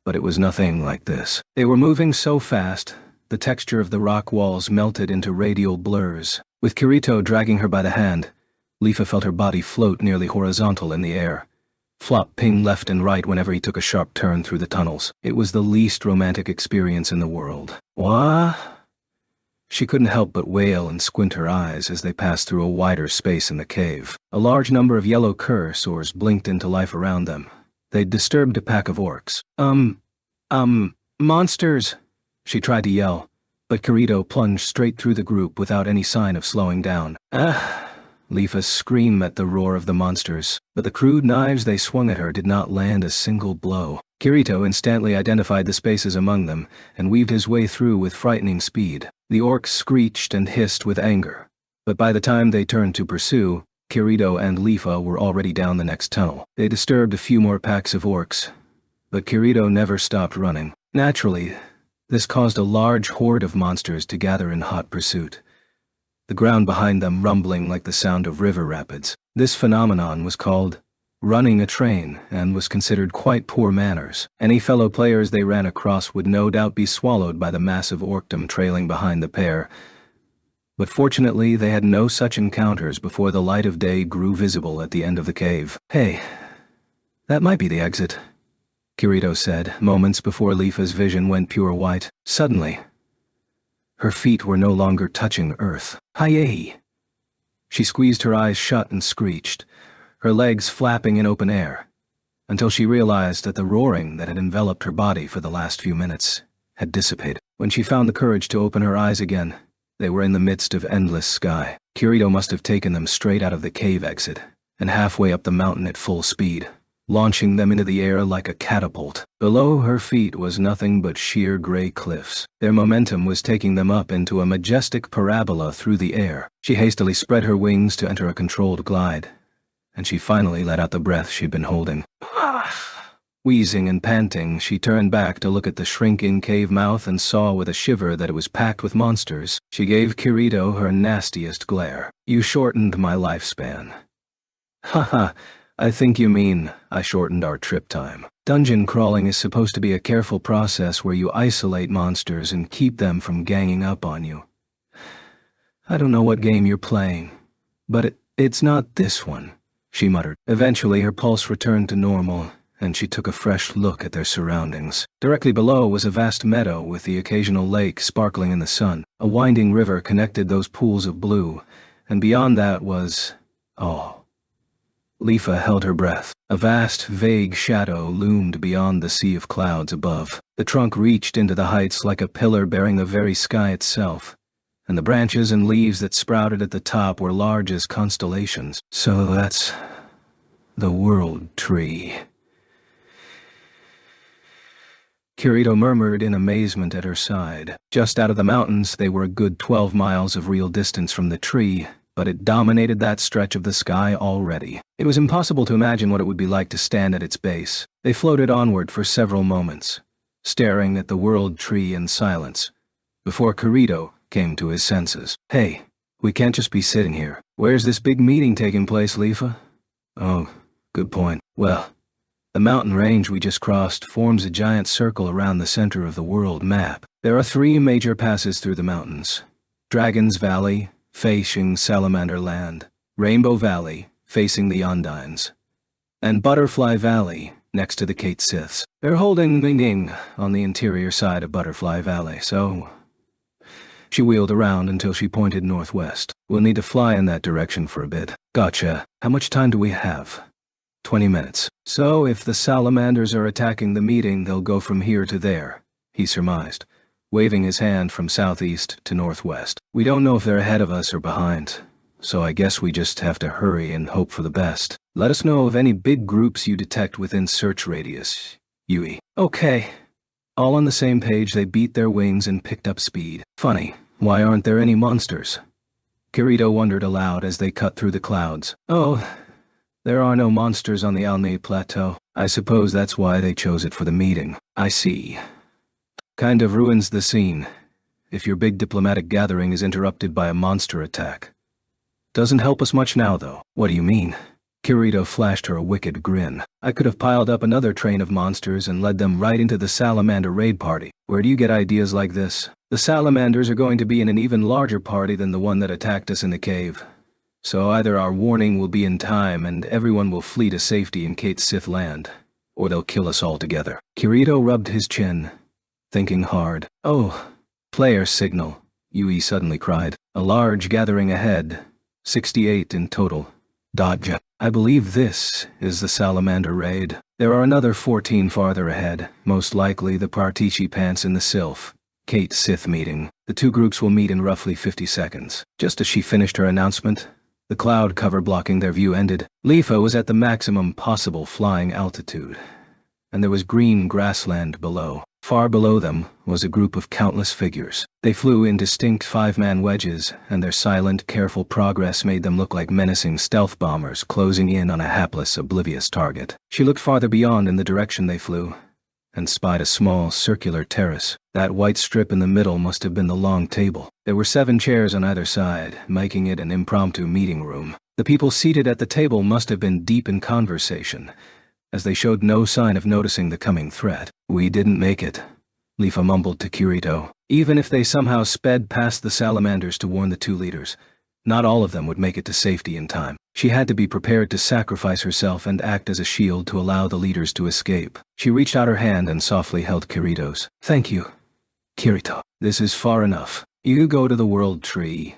but it was nothing like this. They were moving so fast, the texture of the rock walls melted into radial blurs. With Kirito dragging her by the hand, Leafa felt her body float nearly horizontal in the air. Flop ping left and right whenever he took a sharp turn through the tunnels. It was the least romantic experience in the world. Wah? She couldn't help but wail and squint her eyes as they passed through a wider space in the cave. A large number of yellow cursors blinked into life around them. They'd disturbed a pack of orcs. Monsters! She tried to yell, but Kirito plunged straight through the group without any sign of slowing down. Leafa screamed at the roar of the monsters, but the crude knives they swung at her did not land a single blow. Kirito instantly identified the spaces among them and weaved his way through with frightening speed. The orcs screeched and hissed with anger, but by the time they turned to pursue, Kirito and Leafa were already down the next tunnel. They disturbed a few more packs of orcs, but Kirito never stopped running. Naturally, this caused a large horde of monsters to gather in hot pursuit, the ground behind them rumbling like the sound of river rapids. This phenomenon was called running a train and was considered quite poor manners. Any fellow players they ran across would no doubt be swallowed by the massive orcdom trailing behind the pair, but fortunately they had no such encounters before the light of day grew visible at the end of the cave. Hey, that might be the exit, Kirito said, moments before Leafa's vision went pure white. Suddenly, her feet were no longer touching earth. Hi-yay! She squeezed her eyes shut and screeched, her legs flapping in open air, until she realized that the roaring that had enveloped her body for the last few minutes had dissipated. When she found the courage to open her eyes again, they were in the midst of endless sky. Kirito must have taken them straight out of the cave exit, and halfway up the mountain at full speed, launching them into the air like a catapult. Below her feet was nothing but sheer gray cliffs. Their momentum was taking them up into a majestic parabola through the air. She hastily spread her wings to enter a controlled glide, and she finally let out the breath she'd been holding. Wheezing and panting, she turned back to look at the shrinking cave mouth and saw with a shiver that it was packed with monsters. She gave Kirito her nastiest glare. "You shortened my lifespan." "Haha, I think you mean I shortened our trip time. Dungeon crawling is supposed to be a careful process where you isolate monsters and keep them from ganging up on you. I don't know what game you're playing, but it's not this one," she muttered. Eventually her pulse returned to normal, and she took a fresh look at their surroundings. Directly below was a vast meadow with the occasional lake sparkling in the sun. A winding river connected those pools of blue, and beyond that was... oh. Leafa held her breath. A vast, vague shadow loomed beyond the sea of clouds above. The trunk reached into the heights like a pillar bearing the very sky itself, and the branches and leaves that sprouted at the top were large as constellations. "So that's the World Tree," Kirito murmured in amazement at her side. Just out of the mountains, they were a good 12 miles of real distance from the tree, but it dominated that stretch of the sky already. It was impossible to imagine what it would be like to stand at its base. They floated onward for several moments, staring at the World Tree in silence, before Kirito came to his senses. "Hey, we can't just be sitting here. Where's this big meeting taking place, Leafa?" "Oh, good point. Well, the mountain range we just crossed forms a giant circle around the center of the world map. There are 3 major passes through the mountains: Dragon's Valley, facing Salamander Land; Rainbow Valley, facing the Undines; and Butterfly Valley, next to the Kate Siths. They're holding a meeting on the interior side of Butterfly Valley, so..." She wheeled around until she pointed northwest. "We'll need to fly in that direction for a bit." "Gotcha. How much time do we have?" 20 minutes. "So if the salamanders are attacking the meeting, they'll go from here to there," he surmised, waving his hand from southeast to northwest. "We don't know if they're ahead of us or behind, so I guess we just have to hurry and hope for the best. Let us know of any big groups you detect within search radius, Yui." "Okay." All on the same page, they beat their wings and picked up speed. "Funny, why aren't there any monsters?" Kirito wondered aloud as they cut through the clouds. "Oh, there are no monsters on the Alni Plateau. I suppose that's why they chose it for the meeting." "I see. Kind of ruins the scene if your big diplomatic gathering is interrupted by a monster attack. Doesn't help us much now, though." "What do you mean?" Kirito flashed her a wicked grin. "I could have piled up another train of monsters and led them right into the salamander raid party. Where do you get ideas like this? The salamanders are going to be in an even larger party than the one that attacked us in the cave. So either our warning will be in time and everyone will flee to safety in Kate Sith land, or they'll kill us all together." Kirito rubbed his chin, thinking hard. "Oh, player signal," Yui suddenly cried. "A large gathering ahead, 68 in total. Dodge. I believe this is the Salamander raid. There are another 14 farther ahead, most likely the Partishi Pants in the Sylph Kate Sith meeting. The 2 groups will meet in roughly 50 seconds. Just as she finished her announcement, the cloud cover blocking their view ended. Leafa was at the maximum possible flying altitude, and there was green grassland below. Far below them was a group of countless figures. They flew in distinct 5-man wedges, and their silent, careful progress made them look like menacing stealth bombers closing in on a hapless, oblivious target. She looked farther beyond in the direction they flew, and spied a small, circular terrace. That white strip in the middle must have been the long table. There were 7 chairs on either side, making it an impromptu meeting room. The people seated at the table must have been deep in conversation, as they showed no sign of noticing the coming threat. "We didn't make it," Leafa mumbled to Kirito. Even if they somehow sped past the salamanders to warn the 2 leaders, not all of them would make it to safety in time. She had to be prepared to sacrifice herself and act as a shield to allow the leaders to escape. She reached out her hand and softly held Kirito's. "Thank you, Kirito. This is far enough. You go to the World Tree.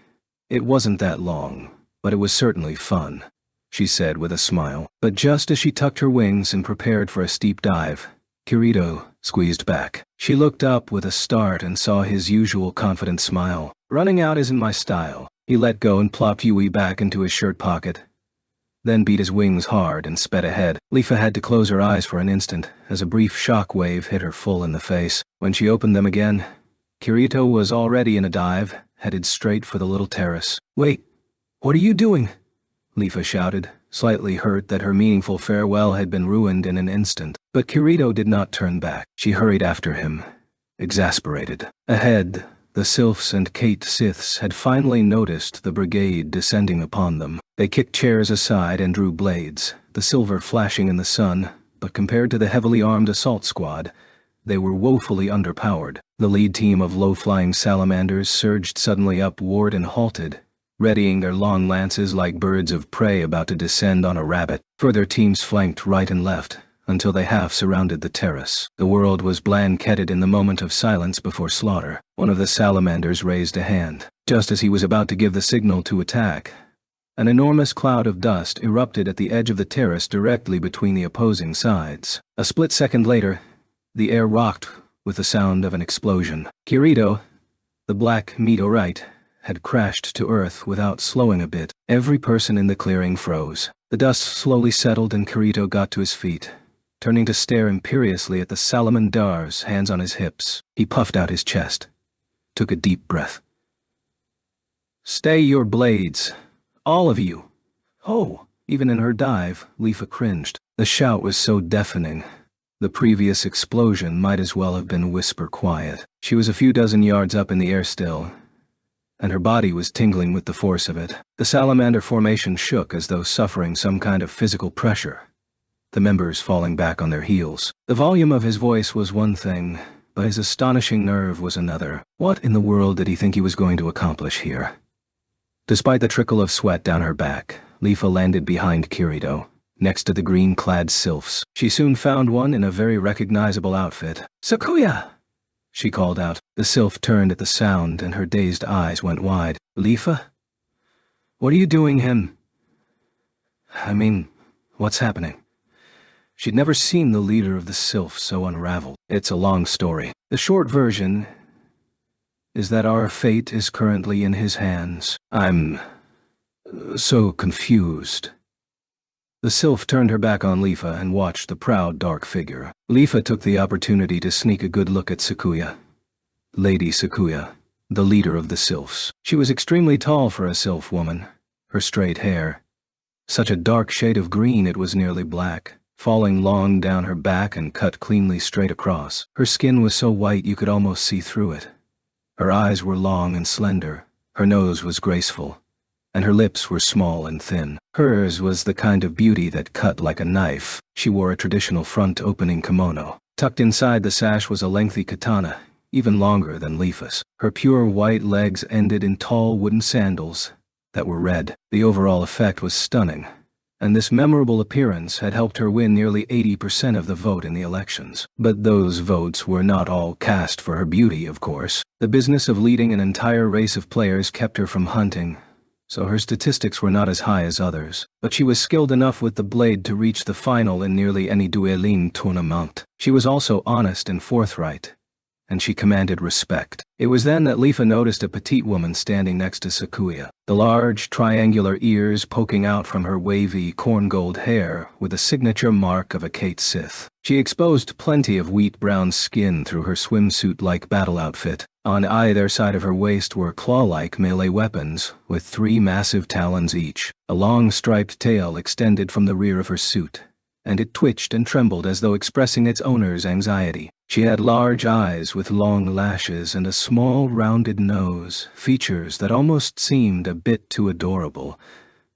It wasn't that long, but it was certainly fun," she said with a smile. But just as she tucked her wings and prepared for a steep dive, Kirito squeezed back. She looked up with a start and saw his usual confident smile. "Running out isn't my style." He let go and plopped Yui back into his shirt pocket, then beat his wings hard and sped ahead. Leafa had to close her eyes for an instant, as a brief shock wave hit her full in the face. When she opened them again, Kirito was already in a dive, headed straight for the little terrace. "Wait, what are you doing?" Leafa shouted, slightly hurt that her meaningful farewell had been ruined in an instant. But Kirito did not turn back. She hurried after him, exasperated. Ahead, the sylphs and Kate Siths had finally noticed the brigade descending upon them. They kicked chairs aside and drew blades, the silver flashing in the sun, but compared to the heavily armed assault squad, they were woefully underpowered. The lead team of low-flying salamanders surged suddenly upward and halted, readying their long lances like birds of prey about to descend on a rabbit. Further teams flanked right and left, until they half surrounded the terrace. The world was blanketed in the moment of silence before slaughter. One of the salamanders raised a hand. Just as he was about to give the signal to attack, an enormous cloud of dust erupted at the edge of the terrace directly between the opposing sides. A split second later, the air rocked with the sound of an explosion. Kirito, the black meteorite, had crashed to earth without slowing a bit. Every person in the clearing froze. The dust slowly settled and Kirito got to his feet, turning to stare imperiously at the salamanders, hands on his hips. He puffed out his chest, took a deep breath. "Stay your blades, all of you." "Oh!" Even in her dive, Leafa cringed. The shout was so deafening. The previous explosion might as well have been whisper quiet. She was a few dozen yards up in the air still, and her body was tingling with the force of it. The salamander formation shook as though suffering some kind of physical pressure, the members falling back on their heels. The volume of his voice was one thing, but his astonishing nerve was another. What in the world did he think he was going to accomplish here? Despite the trickle of sweat down her back, Leafa landed behind Kirito, next to the green-clad sylphs. She soon found one in a very recognizable outfit. "Sakuya!" she called out. The sylph turned at the sound and her dazed eyes went wide. "Leafa? What are you doing him? I mean, what's happening?" She'd never seen the leader of the sylphs so unraveled. It's a long story. The short version is that our fate is currently in his hands. I'm so confused. The sylph turned her back on Leafa and watched the proud, dark figure. Leafa took the opportunity to sneak a good look at Sakuya. Lady Sakuya, the leader of the sylphs. She was extremely tall for a sylph woman. Her straight hair, such a dark shade of green it was nearly black, falling long down her back and cut cleanly straight across. Her skin was so white you could almost see through it. Her eyes were long and slender, her nose was graceful, and her lips were small and thin. Hers was the kind of beauty that cut like a knife. She wore a traditional front-opening kimono. Tucked inside the sash was a lengthy katana, even longer than Leafa's. Her pure white legs ended in tall wooden sandals that were red. The overall effect was stunning, and this memorable appearance had helped her win nearly 80% of the vote in the elections. But those votes were not all cast for her beauty, of course. The business of leading an entire race of players kept her from hunting, so her statistics were not as high as others. But she was skilled enough with the blade to reach the final in nearly any dueling tournament. She was also honest and forthright, and she commanded respect. It was then that Leafa noticed a petite woman standing next to Sakuya, the large, triangular ears poking out from her wavy, corn-gold hair with the signature mark of a Kate Sith. She exposed plenty of wheat-brown skin through her swimsuit-like battle outfit. On either side of her waist were claw-like melee weapons, with 3 massive talons each. A long striped tail extended from the rear of her suit, and it twitched and trembled as though expressing its owner's anxiety. She had large eyes with long lashes and a small, rounded nose, features that almost seemed a bit too adorable,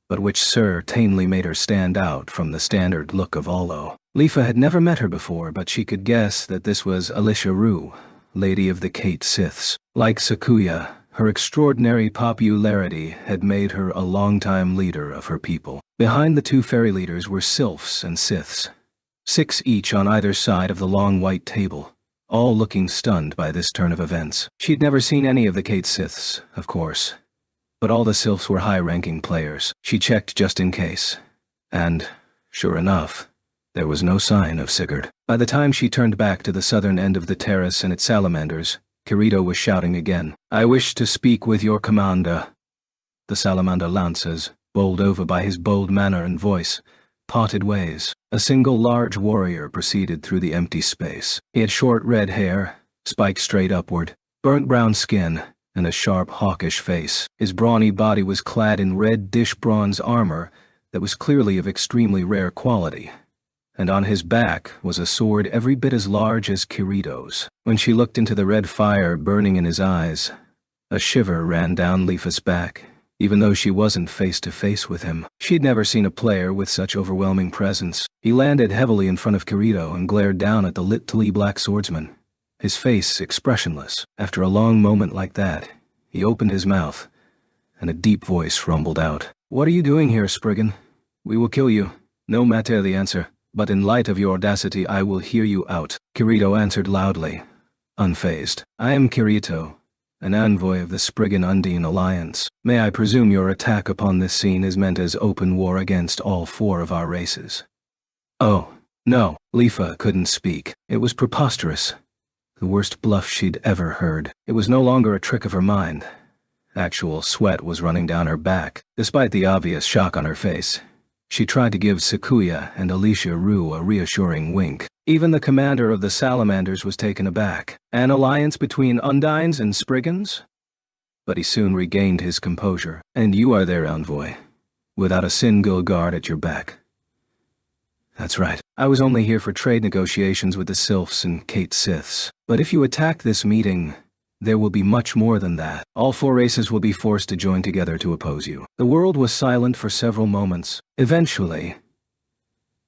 but which certainly made her stand out from the standard look of Olo. Leafa had never met her before, but she could guess that this was Alicia Rue, Lady of the Kate Siths. Like Sakuya, her extraordinary popularity had made her a longtime leader of her people. Behind the 2 fairy leaders were sylphs and siths, 6 each on either side of the long white table, all looking stunned by this turn of events. She'd never seen any of the Kate Siths, of course, but all the sylphs were high-ranking players. She checked just in case, and, sure enough, there was no sign of Sigurd. By the time she turned back to the southern end of the terrace and its salamanders, Kirito was shouting again. "I wish to speak with your commander." The salamander lances, bowled over by his bold manner and voice, parted ways. A single large warrior proceeded through the empty space. He had short red hair, spiked straight upward, burnt brown skin, and a sharp hawkish face. His brawny body was clad in red dish bronze armor that was clearly of extremely rare quality, and on his back was a sword every bit as large as Kirito's. When she looked into the red fire burning in his eyes, a shiver ran down Leafa's back. Even though she wasn't face to face with him, she'd never seen a player with such overwhelming presence. He landed heavily in front of Kirito and glared down at the literally black swordsman, his face expressionless. After a long moment like that, he opened his mouth, and a deep voice rumbled out. "What are you doing here, Spriggan? We will kill you." "No matter the answer, but in light of your audacity I will hear you out," Kirito answered loudly, unfazed. "I am Kirito, an envoy of the Spriggan Undine Alliance. May I presume your attack upon this scene is meant as open war against all 4 of our races?" "Oh, no." Leafa couldn't speak. It was preposterous. The worst bluff she'd ever heard. It was no longer a trick of her mind. Actual sweat was running down her back, despite the obvious shock on her face. She tried to give Sakuya and Alicia Rue a reassuring wink. Even the commander of the Salamanders was taken aback. An alliance between Undines and Spriggans? But he soon regained his composure. "And you are their envoy, without a single guard at your back." "That's right. I was only here for trade negotiations with the Sylphs and Kate Siths. But if you attack this meeting, there will be much more than that. All 4 races will be forced to join together to oppose you." The world was silent for several moments. Eventually,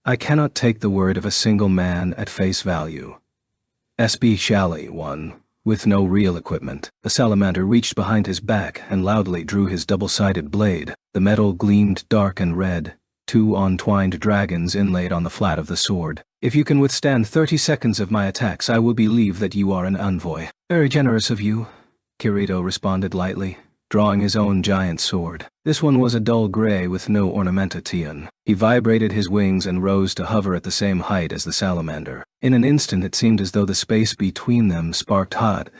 "I cannot take the word of a single man at face value. Especially one with no real equipment." The salamander reached behind his back and loudly drew his double-sided blade. The metal gleamed dark and red, 2 entwined dragons inlaid on the flat of the sword. "If you can withstand 30 seconds of my attacks, I will believe that you are an envoy." "Very generous of you," Kirito responded lightly, drawing his own giant sword. This one was a dull gray with no ornamentation. He vibrated his wings and rose to hover at the same height as the salamander. In an instant it seemed as though the space between them sparked hot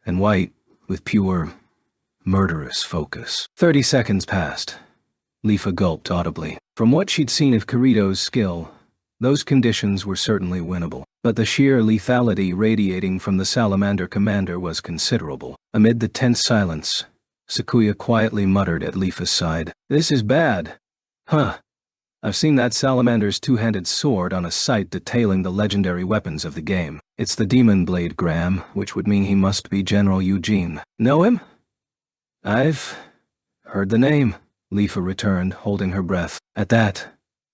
and white with pure, murderous focus. 30 seconds passed. Leafa gulped audibly. From what she'd seen of Kirito's skill, those conditions were certainly winnable, but the sheer lethality radiating from the salamander commander was considerable. Amid the tense silence, Sakuya quietly muttered at Leafa's side. "This is bad. Huh. I've seen that salamander's 2-handed sword on a site detailing the legendary weapons of the game. It's the Demon Blade Graham, which would mean he must be General Eugene. Know him?" "I've heard the name," Leafa returned, holding her breath. "At that,"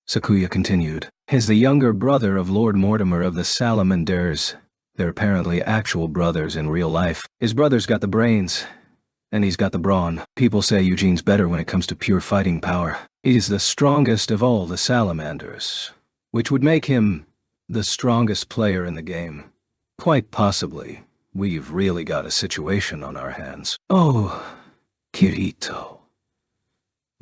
Sakuya continued, "he's the younger brother of Lord Mortimer of the Salamanders. They're apparently actual brothers in real life. His brother's got the brains, and he's got the brawn. People say Eugene's better when it comes to pure fighting power. He's the strongest of all the Salamanders, which would make him the strongest player in the game. Quite possibly, we've really got a situation on our hands." "Oh, Kirito."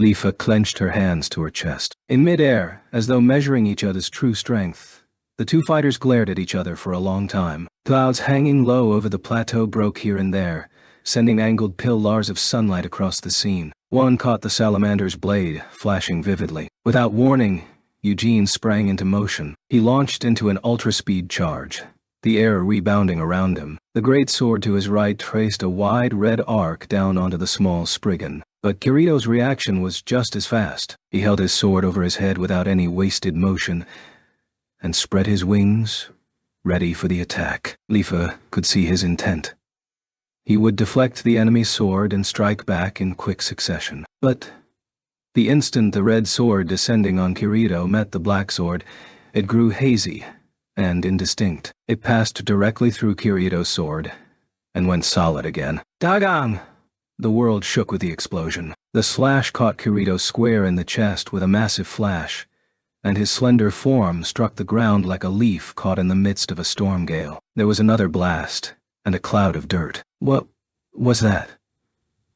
Leafa clenched her hands to her chest. In midair, as though measuring each other's true strength, the 2 fighters glared at each other for a long time. Clouds hanging low over the plateau broke here and there, sending angled pillars of sunlight across the scene. One caught the salamander's blade, flashing vividly. Without warning, Eugene sprang into motion. He launched into an ultra-speed charge, the air rebounding around him. The great sword to his right traced a wide red arc down onto the small Spriggan. But Kirito's reaction was just as fast. He held his sword over his head without any wasted motion, and spread his wings, ready for the attack. Leafa could see his intent. He would deflect the enemy's sword and strike back in quick succession. But the instant the red sword descending on Kirito met the black sword, it grew hazy and indistinct. It passed directly through Kirito's sword and went solid again. "Dagang!" The world shook with the explosion. The slash caught Kirito square in the chest with a massive flash, and his slender form struck the ground like a leaf caught in the midst of a storm gale. There was another blast, and a cloud of dirt. "What was that?"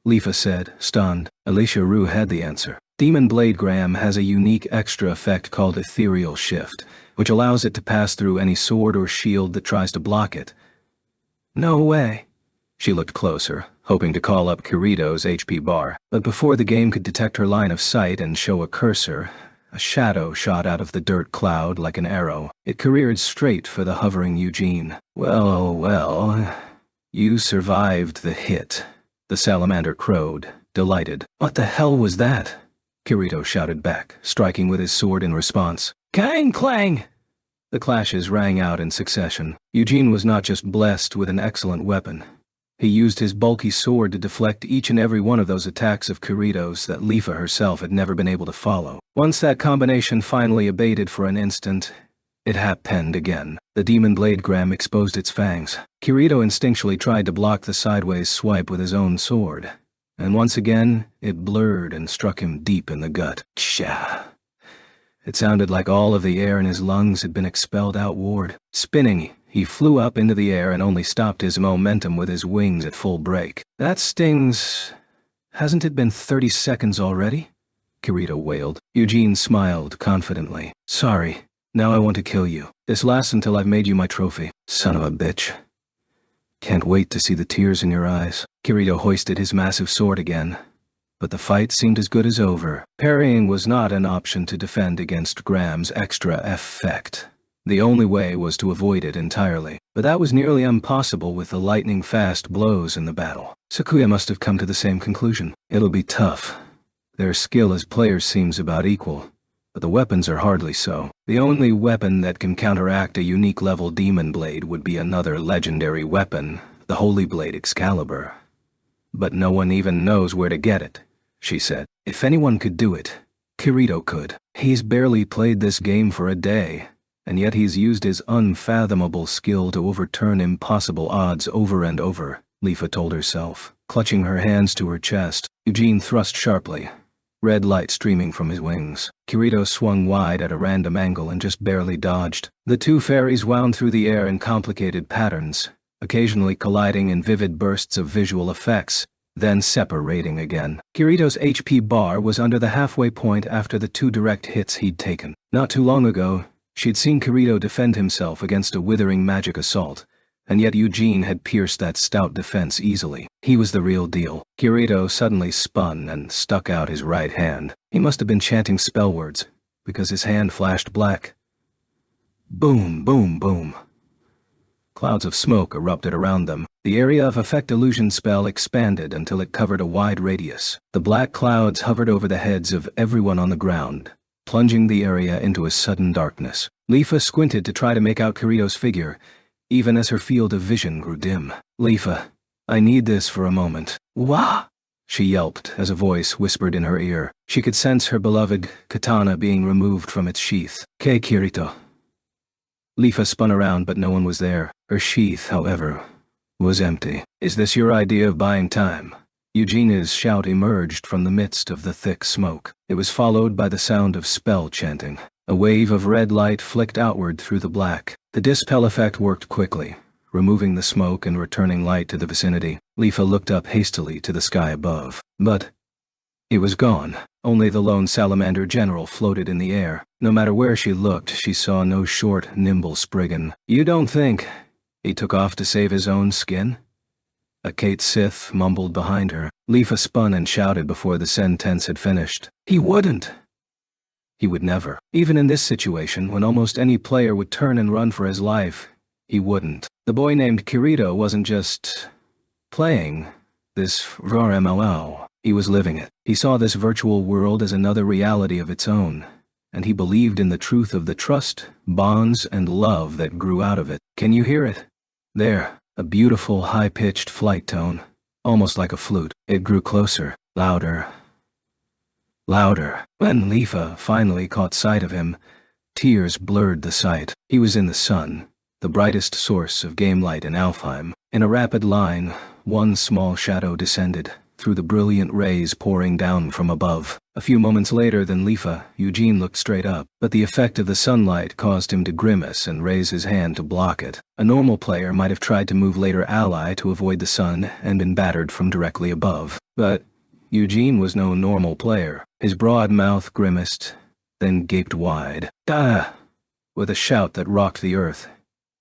Leafa said, stunned. Alicia Rue had the answer. Demon Blade Graham has a unique extra effect called Ethereal Shift, which allows it to pass through any sword or shield that tries to block it. "No way." She looked closer, hoping to call up Kirito's HP bar, but before the game could detect her line of sight and show a cursor, a shadow shot out of the dirt cloud like an arrow. It careered straight for the hovering Eugene. Well, you survived the hit," the salamander crowed, delighted. "What the hell was that?" Kirito shouted back, striking with his sword in response. Clang clang! The clashes rang out in succession. Eugene was not just blessed with an excellent weapon. He used his bulky sword to deflect each and every one of those attacks of Kirito's that Leafa herself had never been able to follow. Once that combination finally abated for an instant, it happened again. The demon blade gram exposed its fangs. Kirito instinctually tried to block the sideways swipe with his own sword, and once again, it blurred and struck him deep in the gut. Tsha! It sounded like all of the air in his lungs had been expelled outward. Spinning, he flew up into the air and only stopped his momentum with his wings at full brake. That stings... Hasn't it been 30 seconds already? Kirito wailed. Eugene smiled confidently. Sorry. Now I want to kill you. This lasts until I've made you my trophy. Son of a bitch. Can't wait to see the tears in your eyes. Kirito hoisted his massive sword again, but the fight seemed as good as over. Parrying was not an option to defend against Graham's extra effect. The only way was to avoid it entirely, but that was nearly impossible with the lightning-fast blows in the battle. Sakuya must have come to the same conclusion. It'll be tough. Their skill as players seems about equal, but the weapons are hardly so. The only weapon that can counteract a unique-level demon blade would be another legendary weapon, the Holy Blade Excalibur. But no one even knows where to get it, she said. If anyone could do it, Kirito could. He's barely played this game for a day, and yet he's used his unfathomable skill to overturn impossible odds over and over, Leafa told herself. Clutching her hands to her chest, Eugene thrust sharply, red light streaming from his wings. Kirito swung wide at a random angle and just barely dodged. The two fairies wound through the air in complicated patterns, occasionally colliding in vivid bursts of visual effects, then separating again. Kirito's HP bar was under the halfway point after the two direct hits he'd taken. Not too long ago, she'd seen Kirito defend himself against a withering magic assault, and yet Eugene had pierced that stout defense easily. He was the real deal. Kirito suddenly spun and stuck out his right hand. He must have been chanting spell words, because his hand flashed black. Boom, boom, boom. Clouds of smoke erupted around them. The area of Effect Illusion spell expanded until it covered a wide radius. The black clouds hovered over the heads of everyone on the ground, plunging the area into a sudden darkness. Leafa squinted to try to make out Kirito's figure, even as her field of vision grew dim. Leafa, I need this for a moment. Wah! She yelped as a voice whispered in her ear. She could sense her beloved katana being removed from its sheath. Kei Kirito. Leafa spun around, but no one was there. Her sheath, however, was empty. Is this your idea of buying time? Eugene's shout emerged from the midst of the thick smoke. It was followed by the sound of spell chanting. A wave of red light flicked outward through the black. The dispel effect worked quickly, removing the smoke and returning light to the vicinity. Leafa looked up hastily to the sky above. But it was gone. Only the lone salamander general floated in the air. No matter where she looked, she saw no short, nimble Spriggan. You don't think he took off to save his own skin? A Kate Sith mumbled behind her. Leafa spun and shouted before the sentence had finished. He wouldn't. He would never. Even in this situation, when almost any player would turn and run for his life, he wouldn't. The boy named Kirito wasn't just playing this RMLO. He was living it. He saw this virtual world as another reality of its own, and he believed in the truth of the trust, bonds, and love that grew out of it. Can you hear it? There, a beautiful high-pitched flight tone, almost like a flute. It grew closer, louder. Louder. When Leafa finally caught sight of him, tears blurred the sight. He was in the sun, the brightest source of game light in Alfheim. In a rapid line, one small shadow descended, through the brilliant rays pouring down from above. A few moments later than Leafa, Eugene looked straight up, but the effect of the sunlight caused him to grimace and raise his hand to block it. A normal player might have tried to move later ally to avoid the sun and been battered from directly above. But Eugene was no normal player. His broad mouth grimaced, then gaped wide. Ah! With a shout that rocked the earth,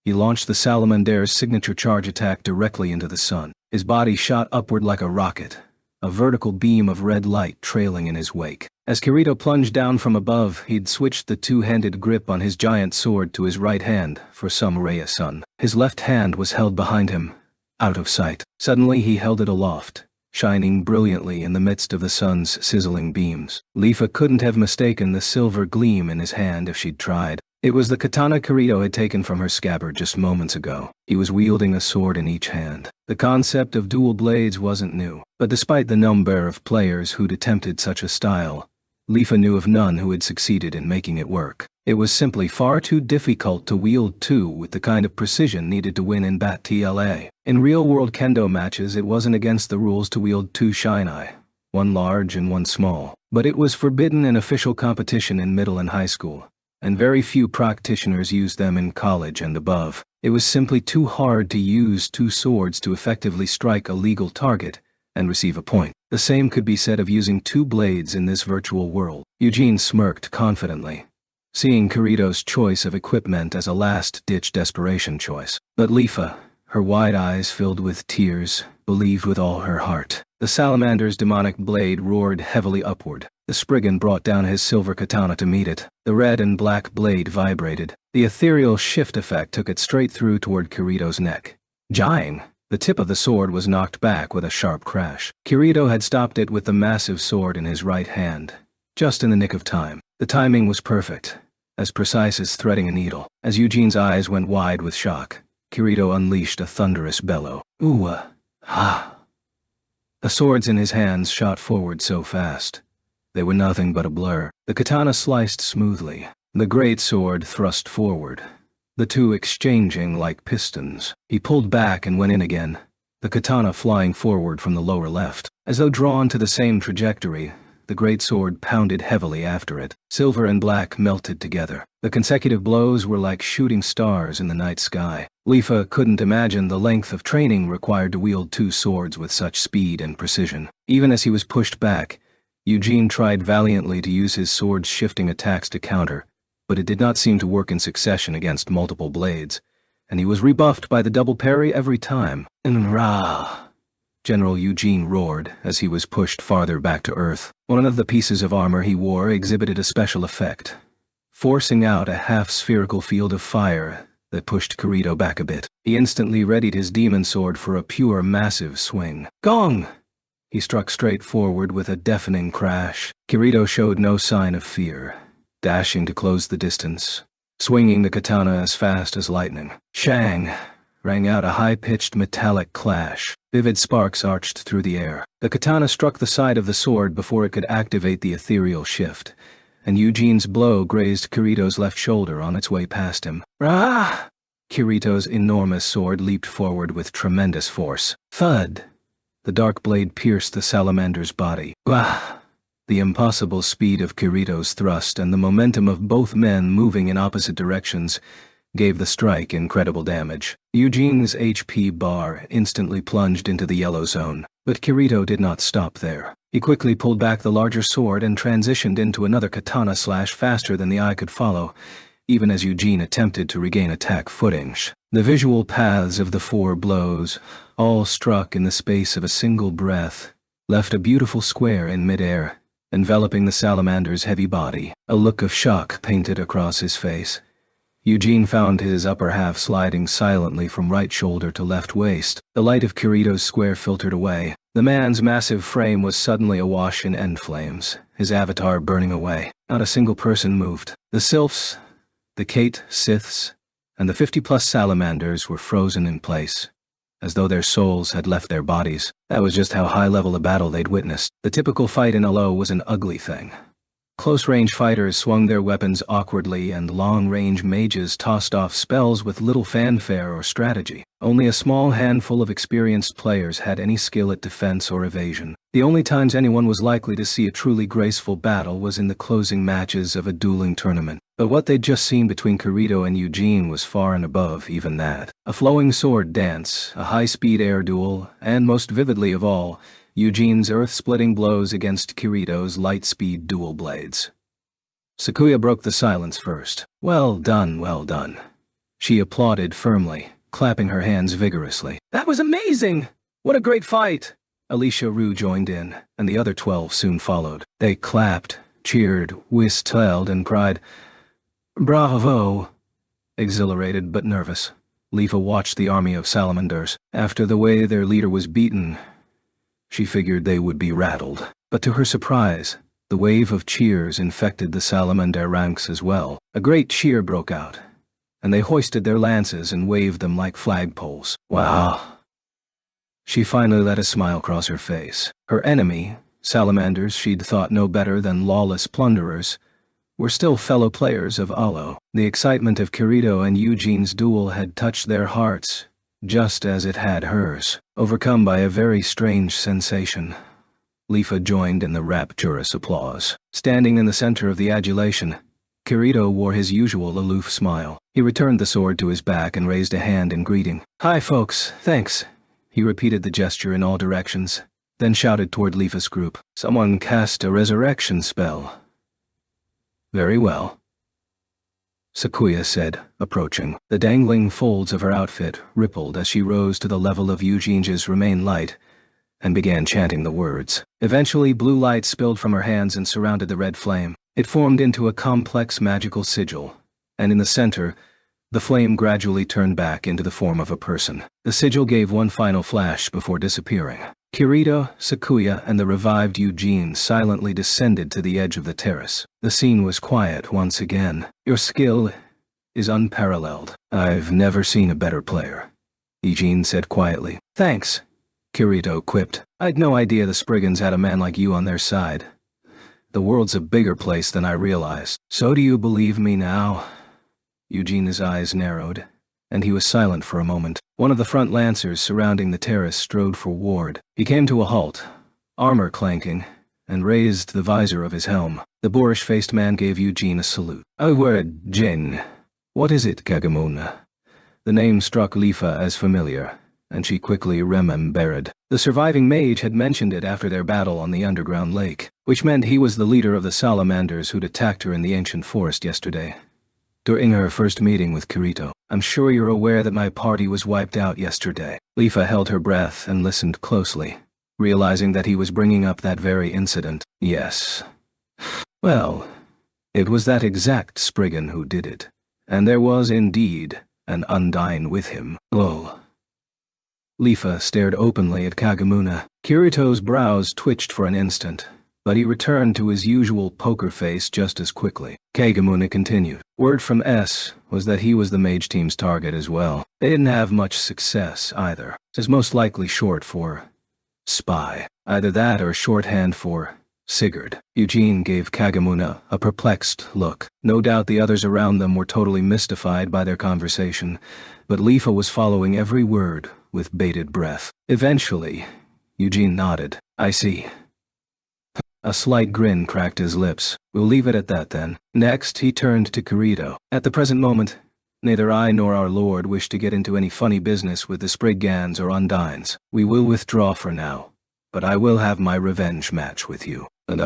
he launched the Salamander's signature charge attack directly into the sun. His body shot upward like a rocket, a vertical beam of red light trailing in his wake. As Kirito plunged down from above, he'd switched the two-handed grip on his giant sword to his right hand for some ray of sun. His left hand was held behind him, out of sight. Suddenly he held it aloft, shining brilliantly in the midst of the sun's sizzling beams. Leafa couldn't have mistaken the silver gleam in his hand if she'd tried. It was the katana Kirito had taken from her scabbard just moments ago. He was wielding a sword in each hand. The concept of dual blades wasn't new, but despite the number of players who'd attempted such a style, Leafa knew of none who had succeeded in making it work. It was simply far too difficult to wield two with the kind of precision needed to win in BATTLA. In real-world kendo matches, it wasn't against the rules to wield two shinai, one large and one small, but it was forbidden in official competition in middle and high school, and very few practitioners used them in college and above. It was simply too hard to use two swords to effectively strike a legal target and receive a point. The same could be said of using two blades in this virtual world. Eugene smirked confidently, seeing Kirito's choice of equipment as a last-ditch desperation choice. But Leafa, her wide eyes filled with tears, believed with all her heart. The salamander's demonic blade roared heavily upward. The Spriggan brought down his silver katana to meet it. The red and black blade vibrated. The ethereal shift effect took it straight through toward Kirito's neck. Gying! The tip of the sword was knocked back with a sharp crash. Kirito had stopped it with the massive sword in his right hand, just in the nick of time. The timing was perfect, as precise as threading a needle. As Eugene's eyes went wide with shock, Kirito unleashed a thunderous bellow. Ha! The swords in his hands shot forward so fast. They were nothing but a blur. The katana sliced smoothly. The great sword thrust forward, the two exchanging like pistons. He pulled back and went in again, the katana flying forward from the lower left. As though drawn to the same trajectory, the great sword pounded heavily after it. Silver and black melted together. The consecutive blows were like shooting stars in the night sky. Leafa couldn't imagine the length of training required to wield two swords with such speed and precision. Even as he was pushed back, Eugene tried valiantly to use his sword's shifting attacks to counter, but it did not seem to work in succession against multiple blades, and he was rebuffed by the double parry every time. "Nra!" General Eugene roared as he was pushed farther back to earth. One of the pieces of armor he wore exhibited a special effect, forcing out a half-spherical field of fire that pushed Kirito back a bit. He instantly readied his demon sword for a pure, massive swing. Gong! He struck straight forward with a deafening crash. Kirito showed no sign of fear, dashing to close the distance, swinging the katana as fast as lightning. Shang! Rang out a high-pitched metallic clash. Vivid sparks arched through the air. The katana struck the side of the sword before it could activate the ethereal shift, and Eugene's blow grazed Kirito's left shoulder on its way past him. Rah! Kirito's enormous sword leaped forward with tremendous force. Thud! The dark blade pierced the salamander's body. Wah! The impossible speed of Kirito's thrust and the momentum of both men moving in opposite directions gave the strike incredible damage. Eugene's HP bar instantly plunged into the yellow zone, but Kirito did not stop there. He quickly pulled back the larger sword and transitioned into another katana slash faster than the eye could follow, even as Eugene attempted to regain attack footing. The visual paths of the four blows, all struck in the space of a single breath, left a beautiful square in midair, enveloping the salamander's heavy body. A look of shock painted across his face. Eugene found his upper half sliding silently from right shoulder to left waist. The light of Kirito's square filtered away. The man's massive frame was suddenly awash in end flames, his avatar burning away. Not a single person moved. The sylphs, the Kate Siths, and the 50-plus salamanders were frozen in place, as though their souls had left their bodies. That was just how high-level a battle they'd witnessed. The typical fight in LO was an ugly thing. Close-range fighters swung their weapons awkwardly, and long-range mages tossed off spells with little fanfare or strategy. Only a small handful of experienced players had any skill at defense or evasion. The only times anyone was likely to see a truly graceful battle was in the closing matches of a dueling tournament. But what they'd just seen between Kirito and Eugene was far and above even that. A flowing sword dance, a high-speed air duel, and most vividly of all, Eugene's earth-splitting blows against Kirito's light-speed dual blades. Sakuya broke the silence first. Well done, well done. She applauded firmly, clapping her hands vigorously. That was amazing! What a great fight! Alicia Rue joined in, and the other 12 soon followed. They clapped, cheered, whistled, and cried, Bravo! Exhilarated but nervous, Leafa watched the army of salamanders. After the way their leader was beaten, She figured they would be rattled, but to her surprise, the wave of cheers infected the salamander ranks as well. A great cheer broke out, and they hoisted their lances and waved them like flagpoles. Wow! She finally let a smile cross her face. Her enemy, salamanders she'd thought no better than lawless plunderers, were still fellow players of Alo. The excitement of Kirito and Eugene's duel had touched their hearts, just as it had hers. Overcome by a very strange sensation, Leafa joined in the rapturous applause. Standing in the center of the adulation, Kirito wore his usual aloof smile. He returned the sword to his back and raised a hand in greeting. "Hi folks, thanks." He repeated the gesture in all directions, then shouted toward Leafa's group. "Someone cast a resurrection spell." "Very well," Sakuya said, approaching. The dangling folds of her outfit rippled as she rose to the level of Eugene's remain light and began chanting the words. Eventually, blue light spilled from her hands and surrounded the red flame. It formed into a complex magical sigil, and in the center, the flame gradually turned back into the form of a person. The sigil gave one final flash before disappearing. Kirito, Sakuya, and the revived Eugene silently descended to the edge of the terrace. The scene was quiet once again. "Your skill is unparalleled. I've never seen a better player," Eugene said quietly. "Thanks," Kirito quipped. "I'd no idea the Spriggans had a man like you on their side. The world's a bigger place than I realized." "So do you believe me now?" Eugene's eyes narrowed, and he was silent for a moment. One of the front lancers surrounding the terrace strode forward. He came to a halt, armor clanking, and raised the visor of his helm. The boorish-faced man gave Eugene a salute. "Oh, word, Jin. What is it, Kagemuna?" The name struck Leafa as familiar, and she quickly remembered. The surviving mage had mentioned it after their battle on the underground lake, which meant he was the leader of the salamanders who'd attacked her in the ancient forest yesterday. During her first meeting with Kirito. "I'm sure you're aware that my party was wiped out yesterday." Leafa held her breath and listened closely, realizing that he was bringing up that very incident. "Yes. Well, it was that exact Spriggan who did it, and there was indeed an Undyne with him." Lol. Leafa stared openly at Kagemuna. Kirito's brows twitched for an instant, but he returned to his usual poker face just as quickly. Kagemuna continued. "Word from S was that he was the mage team's target as well. They didn't have much success either. It's most likely short for spy. Either that or shorthand for Sigurd." Eugene gave Kagemuna a perplexed look. No doubt the others around them were totally mystified by their conversation, but Leafa was following every word with bated breath. Eventually, Eugene nodded. "I see." A slight grin cracked his lips. "We'll leave it at that then." Next, he turned to Kirito. "At the present moment, neither I nor our lord wish to get into any funny business with the Spriggans or Undynes. We will withdraw for now, but I will have my revenge match with you. And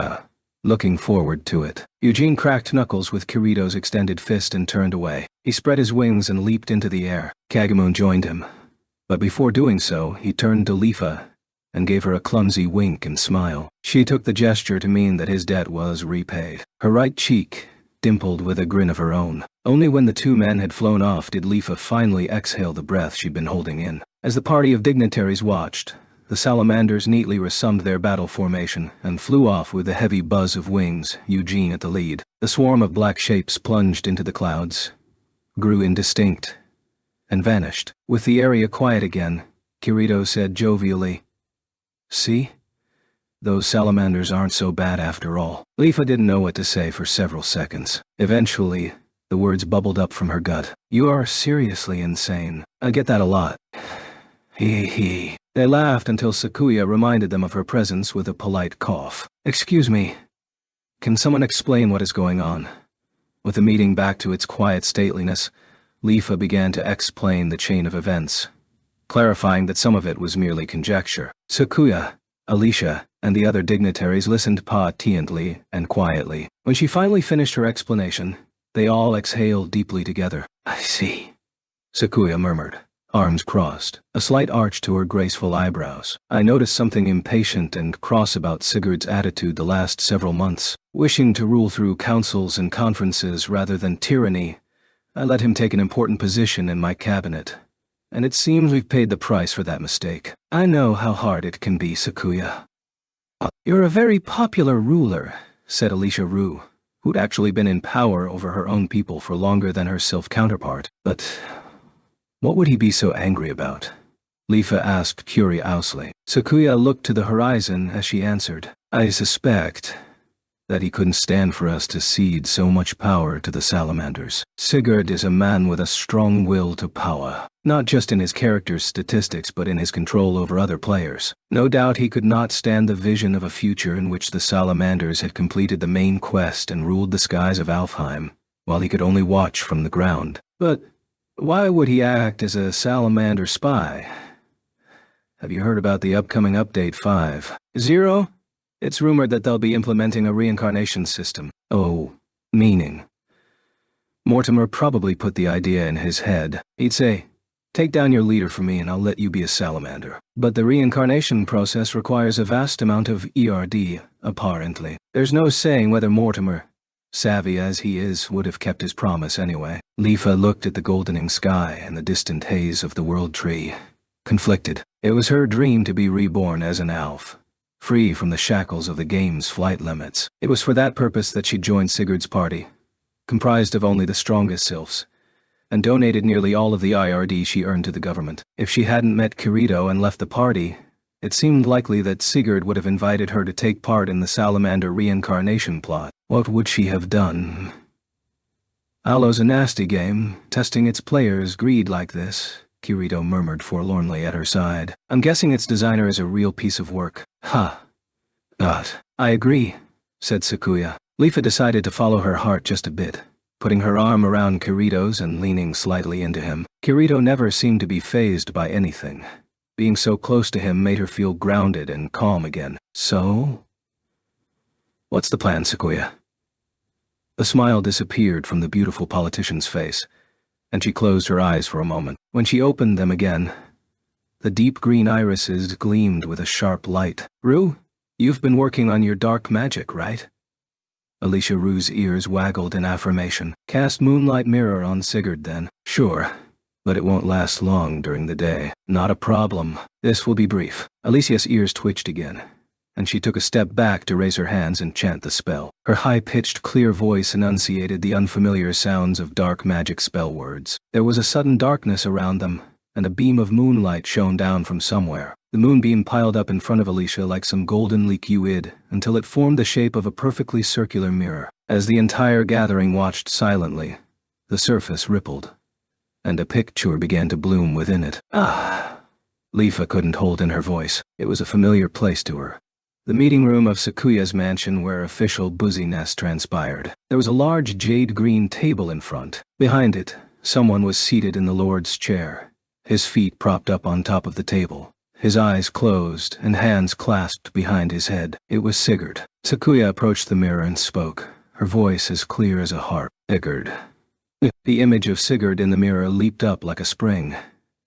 looking forward to it." Eugene cracked knuckles with Kirito's extended fist and turned away. He spread his wings and leaped into the air. Kagemune joined him, but before doing so, he turned to Leafa and gave her a clumsy wink and smile. She took the gesture to mean that his debt was repaid. Her right cheek dimpled with a grin of her own. Only when the two men had flown off did Leafa finally exhale the breath she'd been holding in. As the party of dignitaries watched, the salamanders neatly resumed their battle formation and flew off with a heavy buzz of wings, Eugene at the lead. The swarm of black shapes plunged into the clouds, grew indistinct, and vanished. With the area quiet again, Kirito said jovially, "See? Those salamanders aren't so bad after all." Leafa didn't know what to say for several seconds. Eventually, the words bubbled up from her gut. "You are seriously insane. I get that a lot." He. They laughed until Sakuya reminded them of her presence with a polite cough. "Excuse me. Can someone explain what is going on?" With the meeting back to its quiet stateliness, Leafa began to explain the chain of events, clarifying that some of it was merely conjecture. Sakuya, Alicia, and the other dignitaries listened patiently and quietly. When she finally finished her explanation, they all exhaled deeply together. "I see," Sakuya murmured, arms crossed, a slight arch to her graceful eyebrows. "I noticed something impatient and cross about Sigurd's attitude the last several months. Wishing to rule through councils and conferences rather than tyranny, I let him take an important position in my cabinet, and it seems we've paid the price for that mistake. I know how hard it can be, Sakuya. You're a very popular ruler, said Alicia Rue, who'd actually been in power over her own people for longer than her sylph counterpart. But what would he be so angry about? Lifa asked curiously. Sakuya looked to the horizon as she answered, I suspect that he couldn't stand for us to cede so much power to the salamanders. Sigurd is a man with a strong will to power, not just in his character's statistics but in his control over other players. No doubt he could not stand the vision of a future in which the salamanders had completed the main quest and ruled the skies of Alfheim, while he could only watch from the ground. But why would he act as a salamander spy? Have you heard about the upcoming update 5.0? It's rumored that they'll be implementing a reincarnation system. Oh, meaning. Mortimer probably put the idea in his head. He'd say, take down your leader for me and I'll let you be a salamander. But the reincarnation process requires a vast amount of ERD, apparently. There's no saying whether Mortimer, savvy as he is, would have kept his promise anyway. Lifa looked at the goldening sky and the distant haze of the world tree. Conflicted. It was her dream to be reborn as an elf, free from the shackles of the game's flight limits. It was for that purpose that she joined Sigurd's party, comprised of only the strongest sylphs, and donated nearly all of the IRD she earned to the government. If she hadn't met Kirito and left the party, it seemed likely that Sigurd would have invited her to take part in the salamander reincarnation plot. What would she have done? Alo's a nasty game, testing its players' greed like this, Kirito murmured forlornly at her side. I'm guessing its designer is a real piece of work. Ha. I agree, said Sakuya. Lifa decided to follow her heart just a bit, putting her arm around Kirito's and leaning slightly into him. Kirito never seemed to be fazed by anything. Being so close to him made her feel grounded and calm again. So? What's the plan, Sakuya? The smile disappeared from the beautiful politician's face, and she closed her eyes for a moment. When she opened them again, the deep green irises gleamed with a sharp light. Rue, you've been working on your dark magic, right? Alicia Rue's ears waggled in affirmation. Cast Moonlight Mirror on Sigurd then. Sure, but it won't last long during the day. Not a problem. This will be brief. Alicia's ears twitched again, and she took a step back to raise her hands and chant the spell. Her high-pitched, clear voice enunciated the unfamiliar sounds of dark magic spell words. There was a sudden darkness around them, and a beam of moonlight shone down from somewhere. The moonbeam piled up in front of Alicia like some golden liquid until it formed the shape of a perfectly circular mirror. As the entire gathering watched silently, the surface rippled, and a picture began to bloom within it. Ah! Lifa couldn't hold in her voice. It was a familiar place to her. The meeting room of Sakuya's mansion where official buzziness transpired. There was a large jade-green table in front. Behind it, someone was seated in the Lord's chair, his feet propped up on top of the table, his eyes closed and hands clasped behind his head. It was Sigurd. Sakuya approached the mirror and spoke, her voice as clear as a harp. Sigurd. The image of Sigurd in the mirror leaped up like a spring,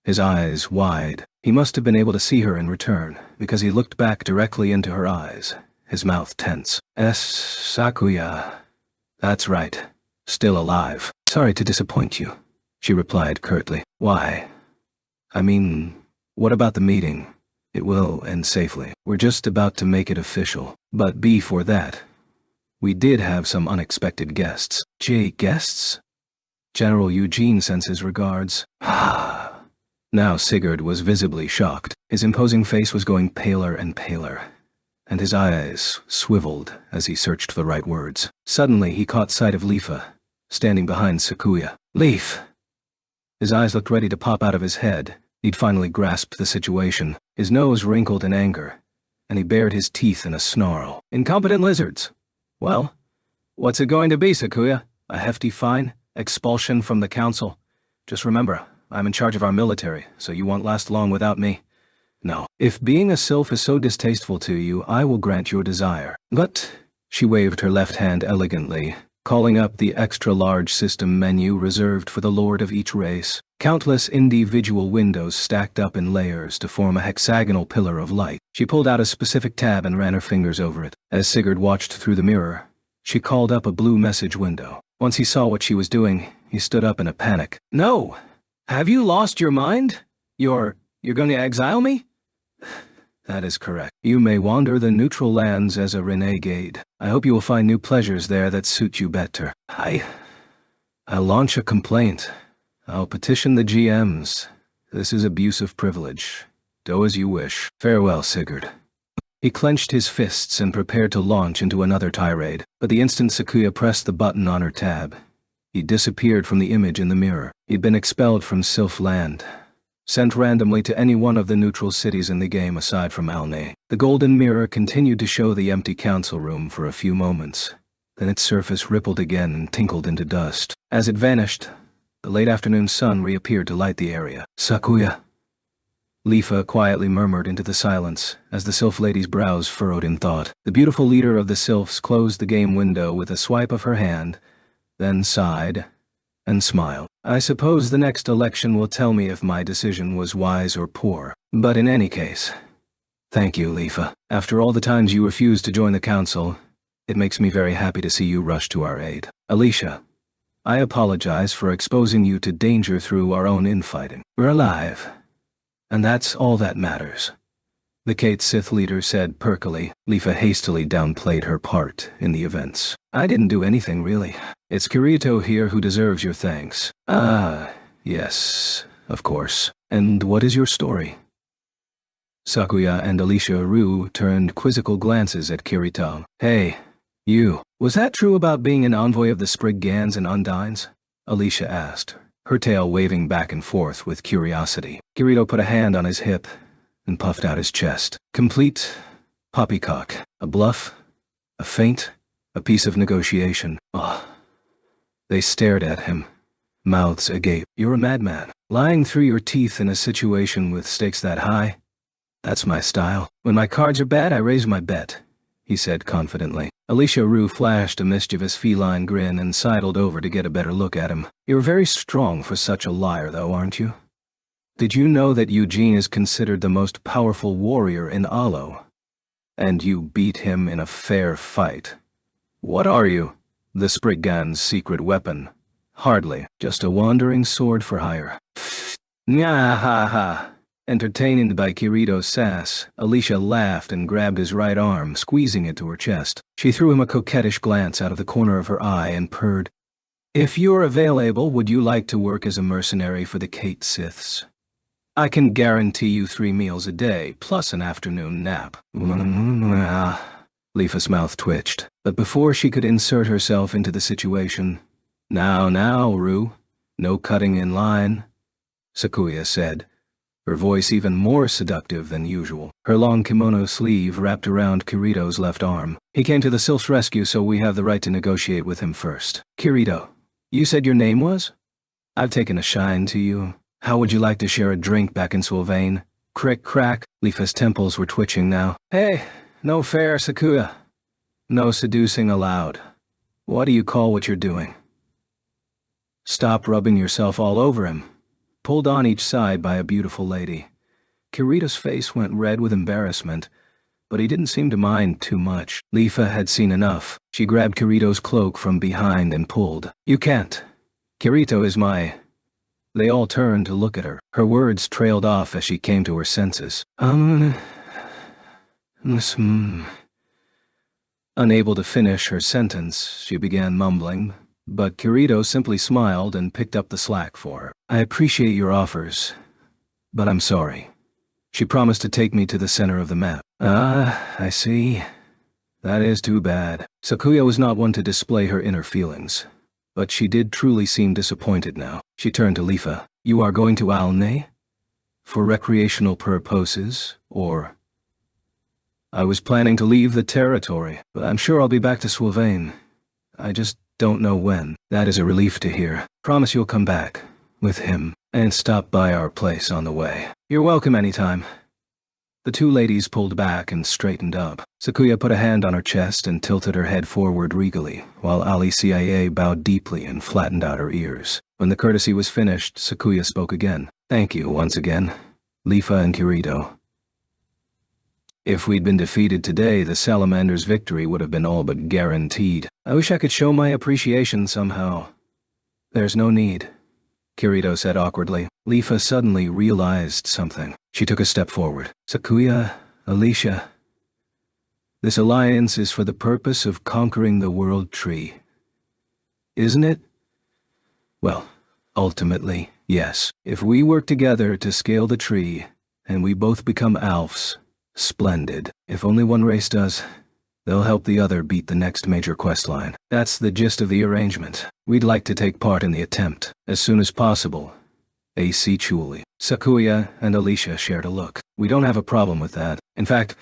his eyes wide. He must have been able to see her in return, because he looked back directly into her eyes, his mouth tense. Sakuya. That's right. Still alive. Sorry to disappoint you, she replied curtly. Why? I mean, what about the meeting? It will end safely. We're just about to make it official. But before that, we did have some unexpected guests. Guests? General Eugene sends his regards. Now Sigurd was visibly shocked. His imposing face was going paler and paler, and his eyes swiveled as he searched for the right words. Suddenly he caught sight of Lifa, standing behind Sakuya. Leaf! His eyes looked ready to pop out of his head. He'd finally grasped the situation. His nose wrinkled in anger, and he bared his teeth in a snarl. Incompetent lizards! Well, what's it going to be, Sakuya? A hefty fine? Expulsion from the council? Just remember, I'm in charge of our military, so you won't last long without me. No. If being a sylph is so distasteful to you, I will grant your desire. But, she waved her left hand elegantly, calling up the extra-large system menu reserved for the lord of each race. Countless individual windows stacked up in layers to form a hexagonal pillar of light. She pulled out a specific tab and ran her fingers over it. As Sigurd watched through the mirror, she called up a blue message window. Once he saw what she was doing, he stood up in a panic. No! Have you lost your mind? You're going to exile me? That is correct. You may wander the neutral lands as a renegade. I hope you will find new pleasures there that suit you better. I'll launch a complaint. I'll petition the GMs. This is abuse of privilege. Do as you wish. Farewell, Sigurd. He clenched his fists and prepared to launch into another tirade, but the instant Sakuya pressed the button on her tab, he disappeared from the image in the mirror. He'd been expelled from Sylph Land, sent randomly to any one of the neutral cities in the game aside from Alnay. The golden mirror continued to show the empty council room for a few moments. Then its surface rippled again and tinkled into dust. As it vanished, the late afternoon sun reappeared to light the area. Sakuya. Lifa quietly murmured into the silence as the Sylph lady's brows furrowed in thought. The beautiful leader of the Sylphs closed the game window with a swipe of her hand, then sighed and smiled. I suppose the next election will tell me if my decision was wise or poor. But in any case, thank you, Lifa. After all the times you refused to join the council, it makes me very happy to see you rush to our aid. Alicia, I apologize for exposing you to danger through our own infighting. We're alive, and that's all that matters, the Kate Sith leader said perkily. Lifa hastily downplayed her part in the events. I didn't do anything, really. It's Kirito here who deserves your thanks. Ah, yes, of course. And what is your story? Sakuya and Alicia Rue turned quizzical glances at Kirito. Hey, you. Was that true about being an envoy of the Spriggans and Undines? Alicia asked, her tail waving back and forth with curiosity. Kirito put a hand on his hip and puffed out his chest. Complete poppycock. A bluff, a feint, a piece of negotiation. Ugh. They stared at him, mouths agape. You're a madman. Lying through your teeth in a situation with stakes that high? That's my style. When my cards are bad, I raise my bet, he said confidently. Alicia Rue flashed a mischievous feline grin and sidled over to get a better look at him. You're very strong for such a liar, though, aren't you? Did you know that Eugene is considered the most powerful warrior in Alo? And you beat him in a fair fight. What are you? The Spriggan's secret weapon. Hardly. Just a wandering sword for hire. Nya ha ha. Entertained by Kirito's sass, Alicia laughed and grabbed his right arm, squeezing it to her chest. She threw him a coquettish glance out of the corner of her eye and purred. If you're available, would you like to work as a mercenary for the Kate Siths? I can guarantee you 3 meals a day, plus an afternoon nap. Lifa's mouth twitched, but before she could insert herself into the situation, Now, Rue. No cutting in line, Sakuya said, her voice even more seductive than usual. Her long kimono sleeve wrapped around Kirito's left arm. He came to the Sylph's rescue, so we have the right to negotiate with him first. Kirito, you said your name was? I've taken a shine to you. How would you like to share a drink back in Sylvain? Crick crack. Lifa's temples were twitching now. Hey, no fair, Sakuya. No seducing allowed. What do you call what you're doing? Stop rubbing yourself all over him. Pulled on each side by a beautiful lady. Kirito's face went red with embarrassment, but he didn't seem to mind too much. Lifa had seen enough. She grabbed Kirito's cloak from behind and pulled. You can't. Kirito is my... They all turned to look at her. Her words trailed off as she came to her senses. Unable to finish her sentence, she began mumbling, but Kirito simply smiled and picked up the slack for her. I appreciate your offers, but I'm sorry. She promised to take me to the center of the map. Ah, I see. That is too bad. Sakuya was not one to display her inner feelings, but she did truly seem disappointed now. She turned to Lifa. You are going to Alnay? For recreational purposes, or... I was planning to leave the territory, but I'm sure I'll be back to Sylvain. I just don't know when. That is a relief to hear. Promise you'll come back, with him, and stop by our place on the way. You're welcome anytime. The two ladies pulled back and straightened up. Sakuya put a hand on her chest and tilted her head forward regally, while Alicia bowed deeply and flattened out her ears. When the courtesy was finished, Sakuya spoke again. Thank you once again, Lifa and Kirito. If we'd been defeated today, the Salamander's victory would have been all but guaranteed. I wish I could show my appreciation somehow. There's no need. Kirito said awkwardly. Leafa suddenly realized something. She took a step forward. Sakuya, Alicia. This alliance is for the purpose of conquering the World Tree. Isn't it? Well, ultimately, yes. If we work together to scale the tree, and we both become Alfs, splendid. If only one race does, they'll help the other beat the next major questline. That's the gist of the arrangement. We'd like to take part in the attempt, as soon as possible. A.C. Chuli. Sakuya and Alicia shared a look. We don't have a problem with that. In fact,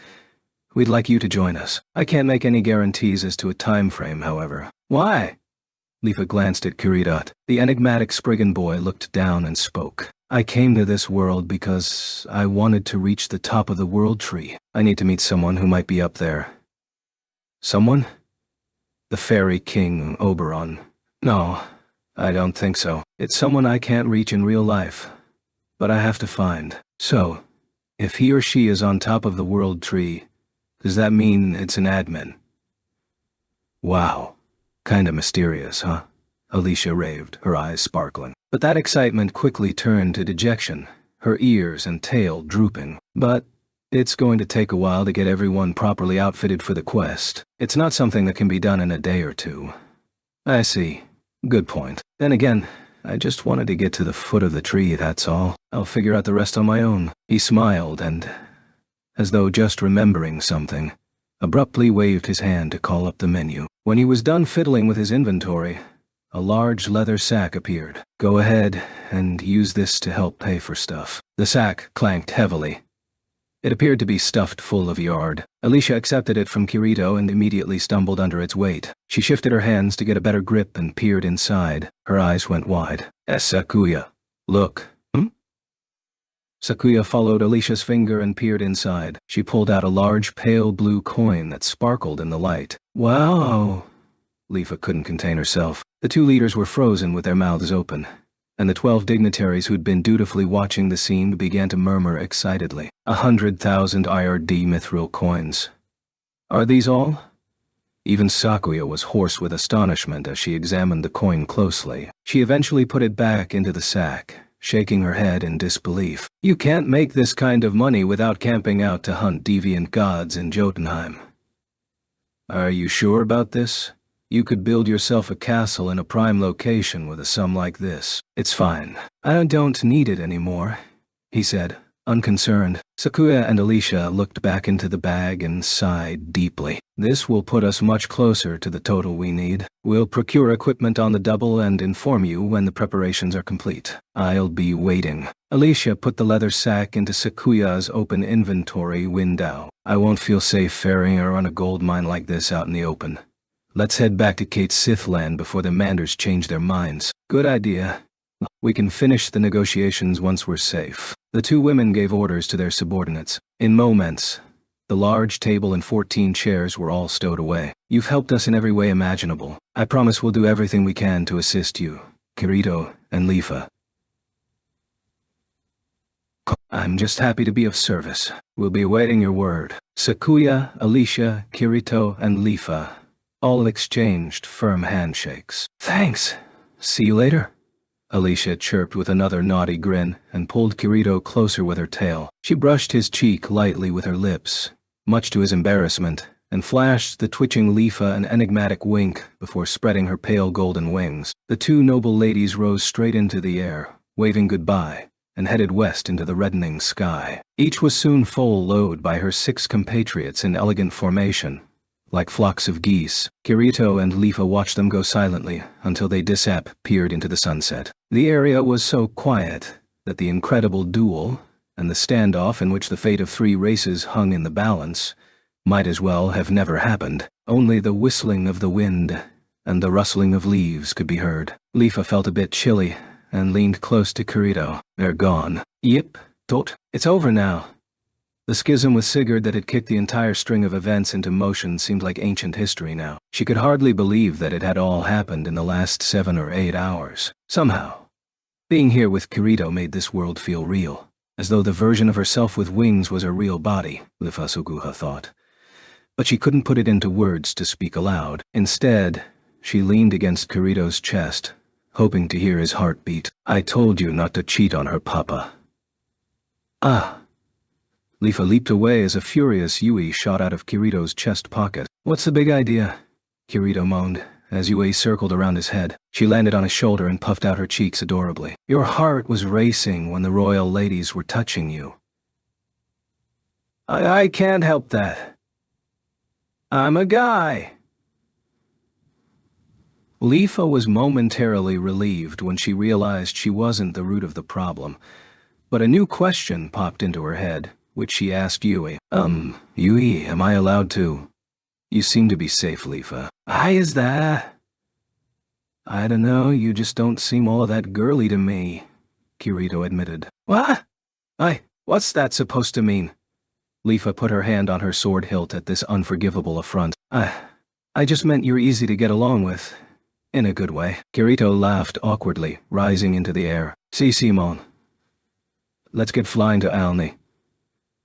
we'd like you to join us. I can't make any guarantees as to a time frame, however. Why? Leafa glanced at Kirito. The enigmatic Spriggan boy looked down and spoke. I came to this world because I wanted to reach the top of the World Tree. I need to meet someone who might be up there. Someone? The Fairy King Oberon. No, I don't think so. It's someone I can't reach in real life, but I have to find. So, if he or she is on top of the World Tree, does that mean it's an admin? Wow. Kinda mysterious, huh? Alicia raved, her eyes sparkling. But that excitement quickly turned to dejection, her ears and tail drooping. But it's going to take a while to get everyone properly outfitted for the quest. It's not something that can be done in a day or two. I see. Good point. Then again, I just wanted to get to the foot of the tree, that's all. I'll figure out the rest on my own. He smiled and, as though just remembering something, abruptly waved his hand to call up the menu. When he was done fiddling with his inventory, a large leather sack appeared. Go ahead and use this to help pay for stuff. The sack clanked heavily. It appeared to be stuffed full of yard. Alicia accepted it from Kirito and immediately stumbled under its weight. She shifted her hands to get a better grip and peered inside. Her eyes went wide. Sakuya. Look. Sakuya followed Alicia's finger and peered inside. She pulled out a large pale blue coin that sparkled in the light. Wow! Leafa couldn't contain herself. The two leaders were frozen with their mouths open, and the 12 dignitaries who'd been dutifully watching the scene began to murmur excitedly. 100,000 IRD mithril coins. Are these all? Even Sakuya was hoarse with astonishment as she examined the coin closely. She eventually put it back into the sack, shaking her head in disbelief. You can't make this kind of money without camping out to hunt deviant gods in Jotunheim. Are you sure about this? You could build yourself a castle in a prime location with a sum like this. It's fine. I don't need it anymore, he said, unconcerned. Sakuya and Alicia looked back into the bag and sighed deeply. This will put us much closer to the total we need. We'll procure equipment on the double and inform you when the preparations are complete. I'll be waiting. Alicia put the leather sack into Sakuya's open inventory window. I won't feel safe ferrying her on a gold mine like this out in the open. Let's head back to Kate Sithland before the Manders change their minds. Good idea. We can finish the negotiations once we're safe. The two women gave orders to their subordinates. In moments, the large table and 14 chairs were all stowed away. You've helped us in every way imaginable. I promise we'll do everything we can to assist you, Kirito and Leafa. I'm just happy to be of service. We'll be awaiting your word. Sakuya, Alicia, Kirito, and Leafa all exchanged firm handshakes. Thanks. See you later. Alicia chirped with another naughty grin and pulled Kirito closer with her tail. She brushed his cheek lightly with her lips, much to his embarrassment, and flashed the twitching Leafa an enigmatic wink before spreading her pale golden wings. The two noble ladies rose straight into the air, waving goodbye, and headed west into the reddening sky. Each was soon full load by her 6 compatriots in elegant formation. Like flocks of geese, Kirito and Leafa watched them go silently until they disappeared into the sunset. The area was so quiet that the incredible duel, and the standoff in which the fate of 3 races hung in the balance, might as well have never happened. Only the whistling of the wind and the rustling of leaves could be heard. Leafa felt a bit chilly and leaned close to Kirito. They're gone. Yep, tot. It's over now. The schism with Sigurd that had kicked the entire string of events into motion seemed like ancient history now. She could hardly believe that it had all happened in the last 7 or 8 hours. Somehow, being here with Kirito made this world feel real, as though the version of herself with wings was her real body, Leafa Suguha thought. But she couldn't put it into words to speak aloud. Instead, she leaned against Kirito's chest, hoping to hear his heartbeat. I told you not to cheat on her, Papa. Ah. Leafa leaped away as a furious Yui shot out of Kirito's chest pocket. What's the big idea? Kirito moaned, as Yui circled around his head. She landed on his shoulder and puffed out her cheeks adorably. Your heart was racing when the royal ladies were touching you. I can't help that. I'm a guy. Leafa was momentarily relieved when she realized she wasn't the root of the problem, but a new question popped into her head, which she asked Yui. Yui, am I allowed to? You seem to be safe, Leafa. Why is that? I don't know, you just don't seem all that girly to me, Kirito admitted. What? What's that supposed to mean? Leafa put her hand on her sword hilt at this unforgivable affront. I just meant you're easy to get along with. In a good way. Kirito laughed awkwardly, rising into the air. See, Simon. Let's get flying to Alni.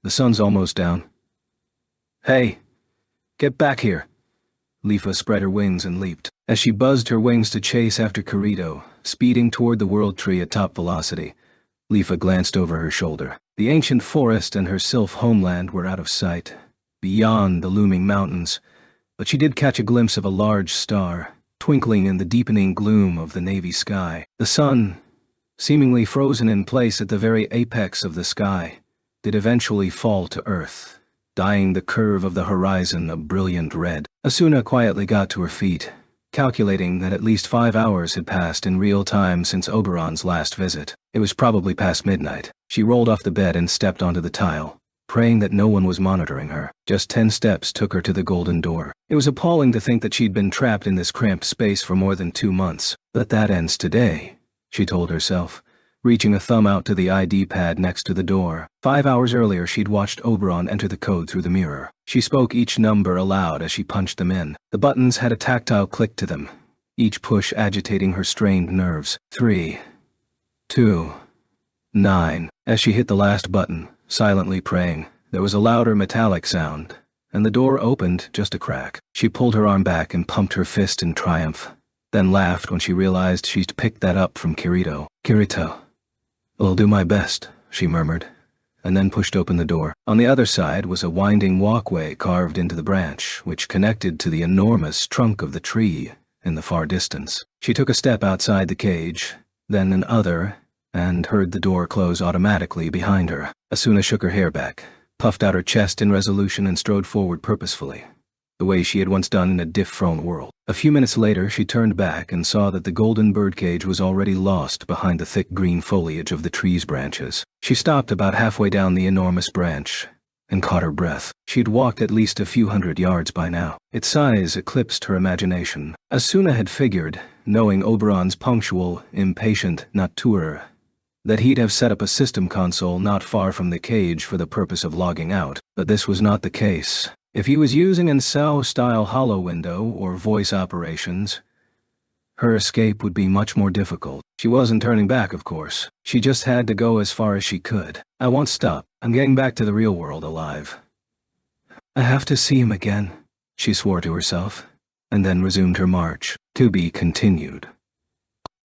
The sun's almost down. Hey, get back here. Leafa spread her wings and leaped. As she buzzed her wings to chase after Kirito, speeding toward the World Tree at top velocity, Leafa glanced over her shoulder. The ancient forest and her sylph homeland were out of sight, beyond the looming mountains, but she did catch a glimpse of a large star, twinkling in the deepening gloom of the navy sky. The sun, seemingly frozen in place at the very apex of the sky, did eventually fall to earth, dyeing the curve of the horizon a brilliant red. Asuna quietly got to her feet, calculating that at least 5 hours had passed in real time since Oberon's last visit. It was probably past midnight. She rolled off the bed and stepped onto the tile, praying that no one was monitoring her. Just 10 steps took her to the golden door. It was appalling to think that she'd been trapped in this cramped space for more than 2 months. But that ends today, she told herself, reaching a thumb out to the ID pad next to the door. 5 hours earlier, she'd watched Oberon enter the code through the mirror. She spoke each number aloud as she punched them in. The buttons had a tactile click to them, each push agitating her strained nerves. 3, 2, 9. As she hit the last button, silently praying, there was a louder metallic sound, and the door opened just a crack. She pulled her arm back and pumped her fist in triumph, then laughed when she realized she'd picked that up from Kirito. Kirito. I'll do my best, she murmured, and then pushed open the door. On the other side was a winding walkway carved into the branch, which connected to the enormous trunk of the tree in the far distance. She took a step outside the cage, then another, and heard the door close automatically behind her. Asuna shook her hair back, puffed out her chest in resolution, and strode forward purposefully, the way she had once done in a diff-thrown world. A few minutes later, she turned back and saw that the golden birdcage was already lost behind the thick green foliage of the tree's branches. She stopped about halfway down the enormous branch and caught her breath. She'd walked at least a few hundred yards by now. Its size eclipsed her imagination. Asuna had figured, knowing Oberon's punctual, impatient nature, that he'd have set up a system console not far from the cage for the purpose of logging out. But this was not the case. If he was using an SAO-style hollow window or voice operations, her escape would be much more difficult. She wasn't turning back, of course. She just had to go as far as she could. I won't stop. I'm getting back to the real world alive. I have to see him again, she swore to herself, and then resumed her march. To be continued.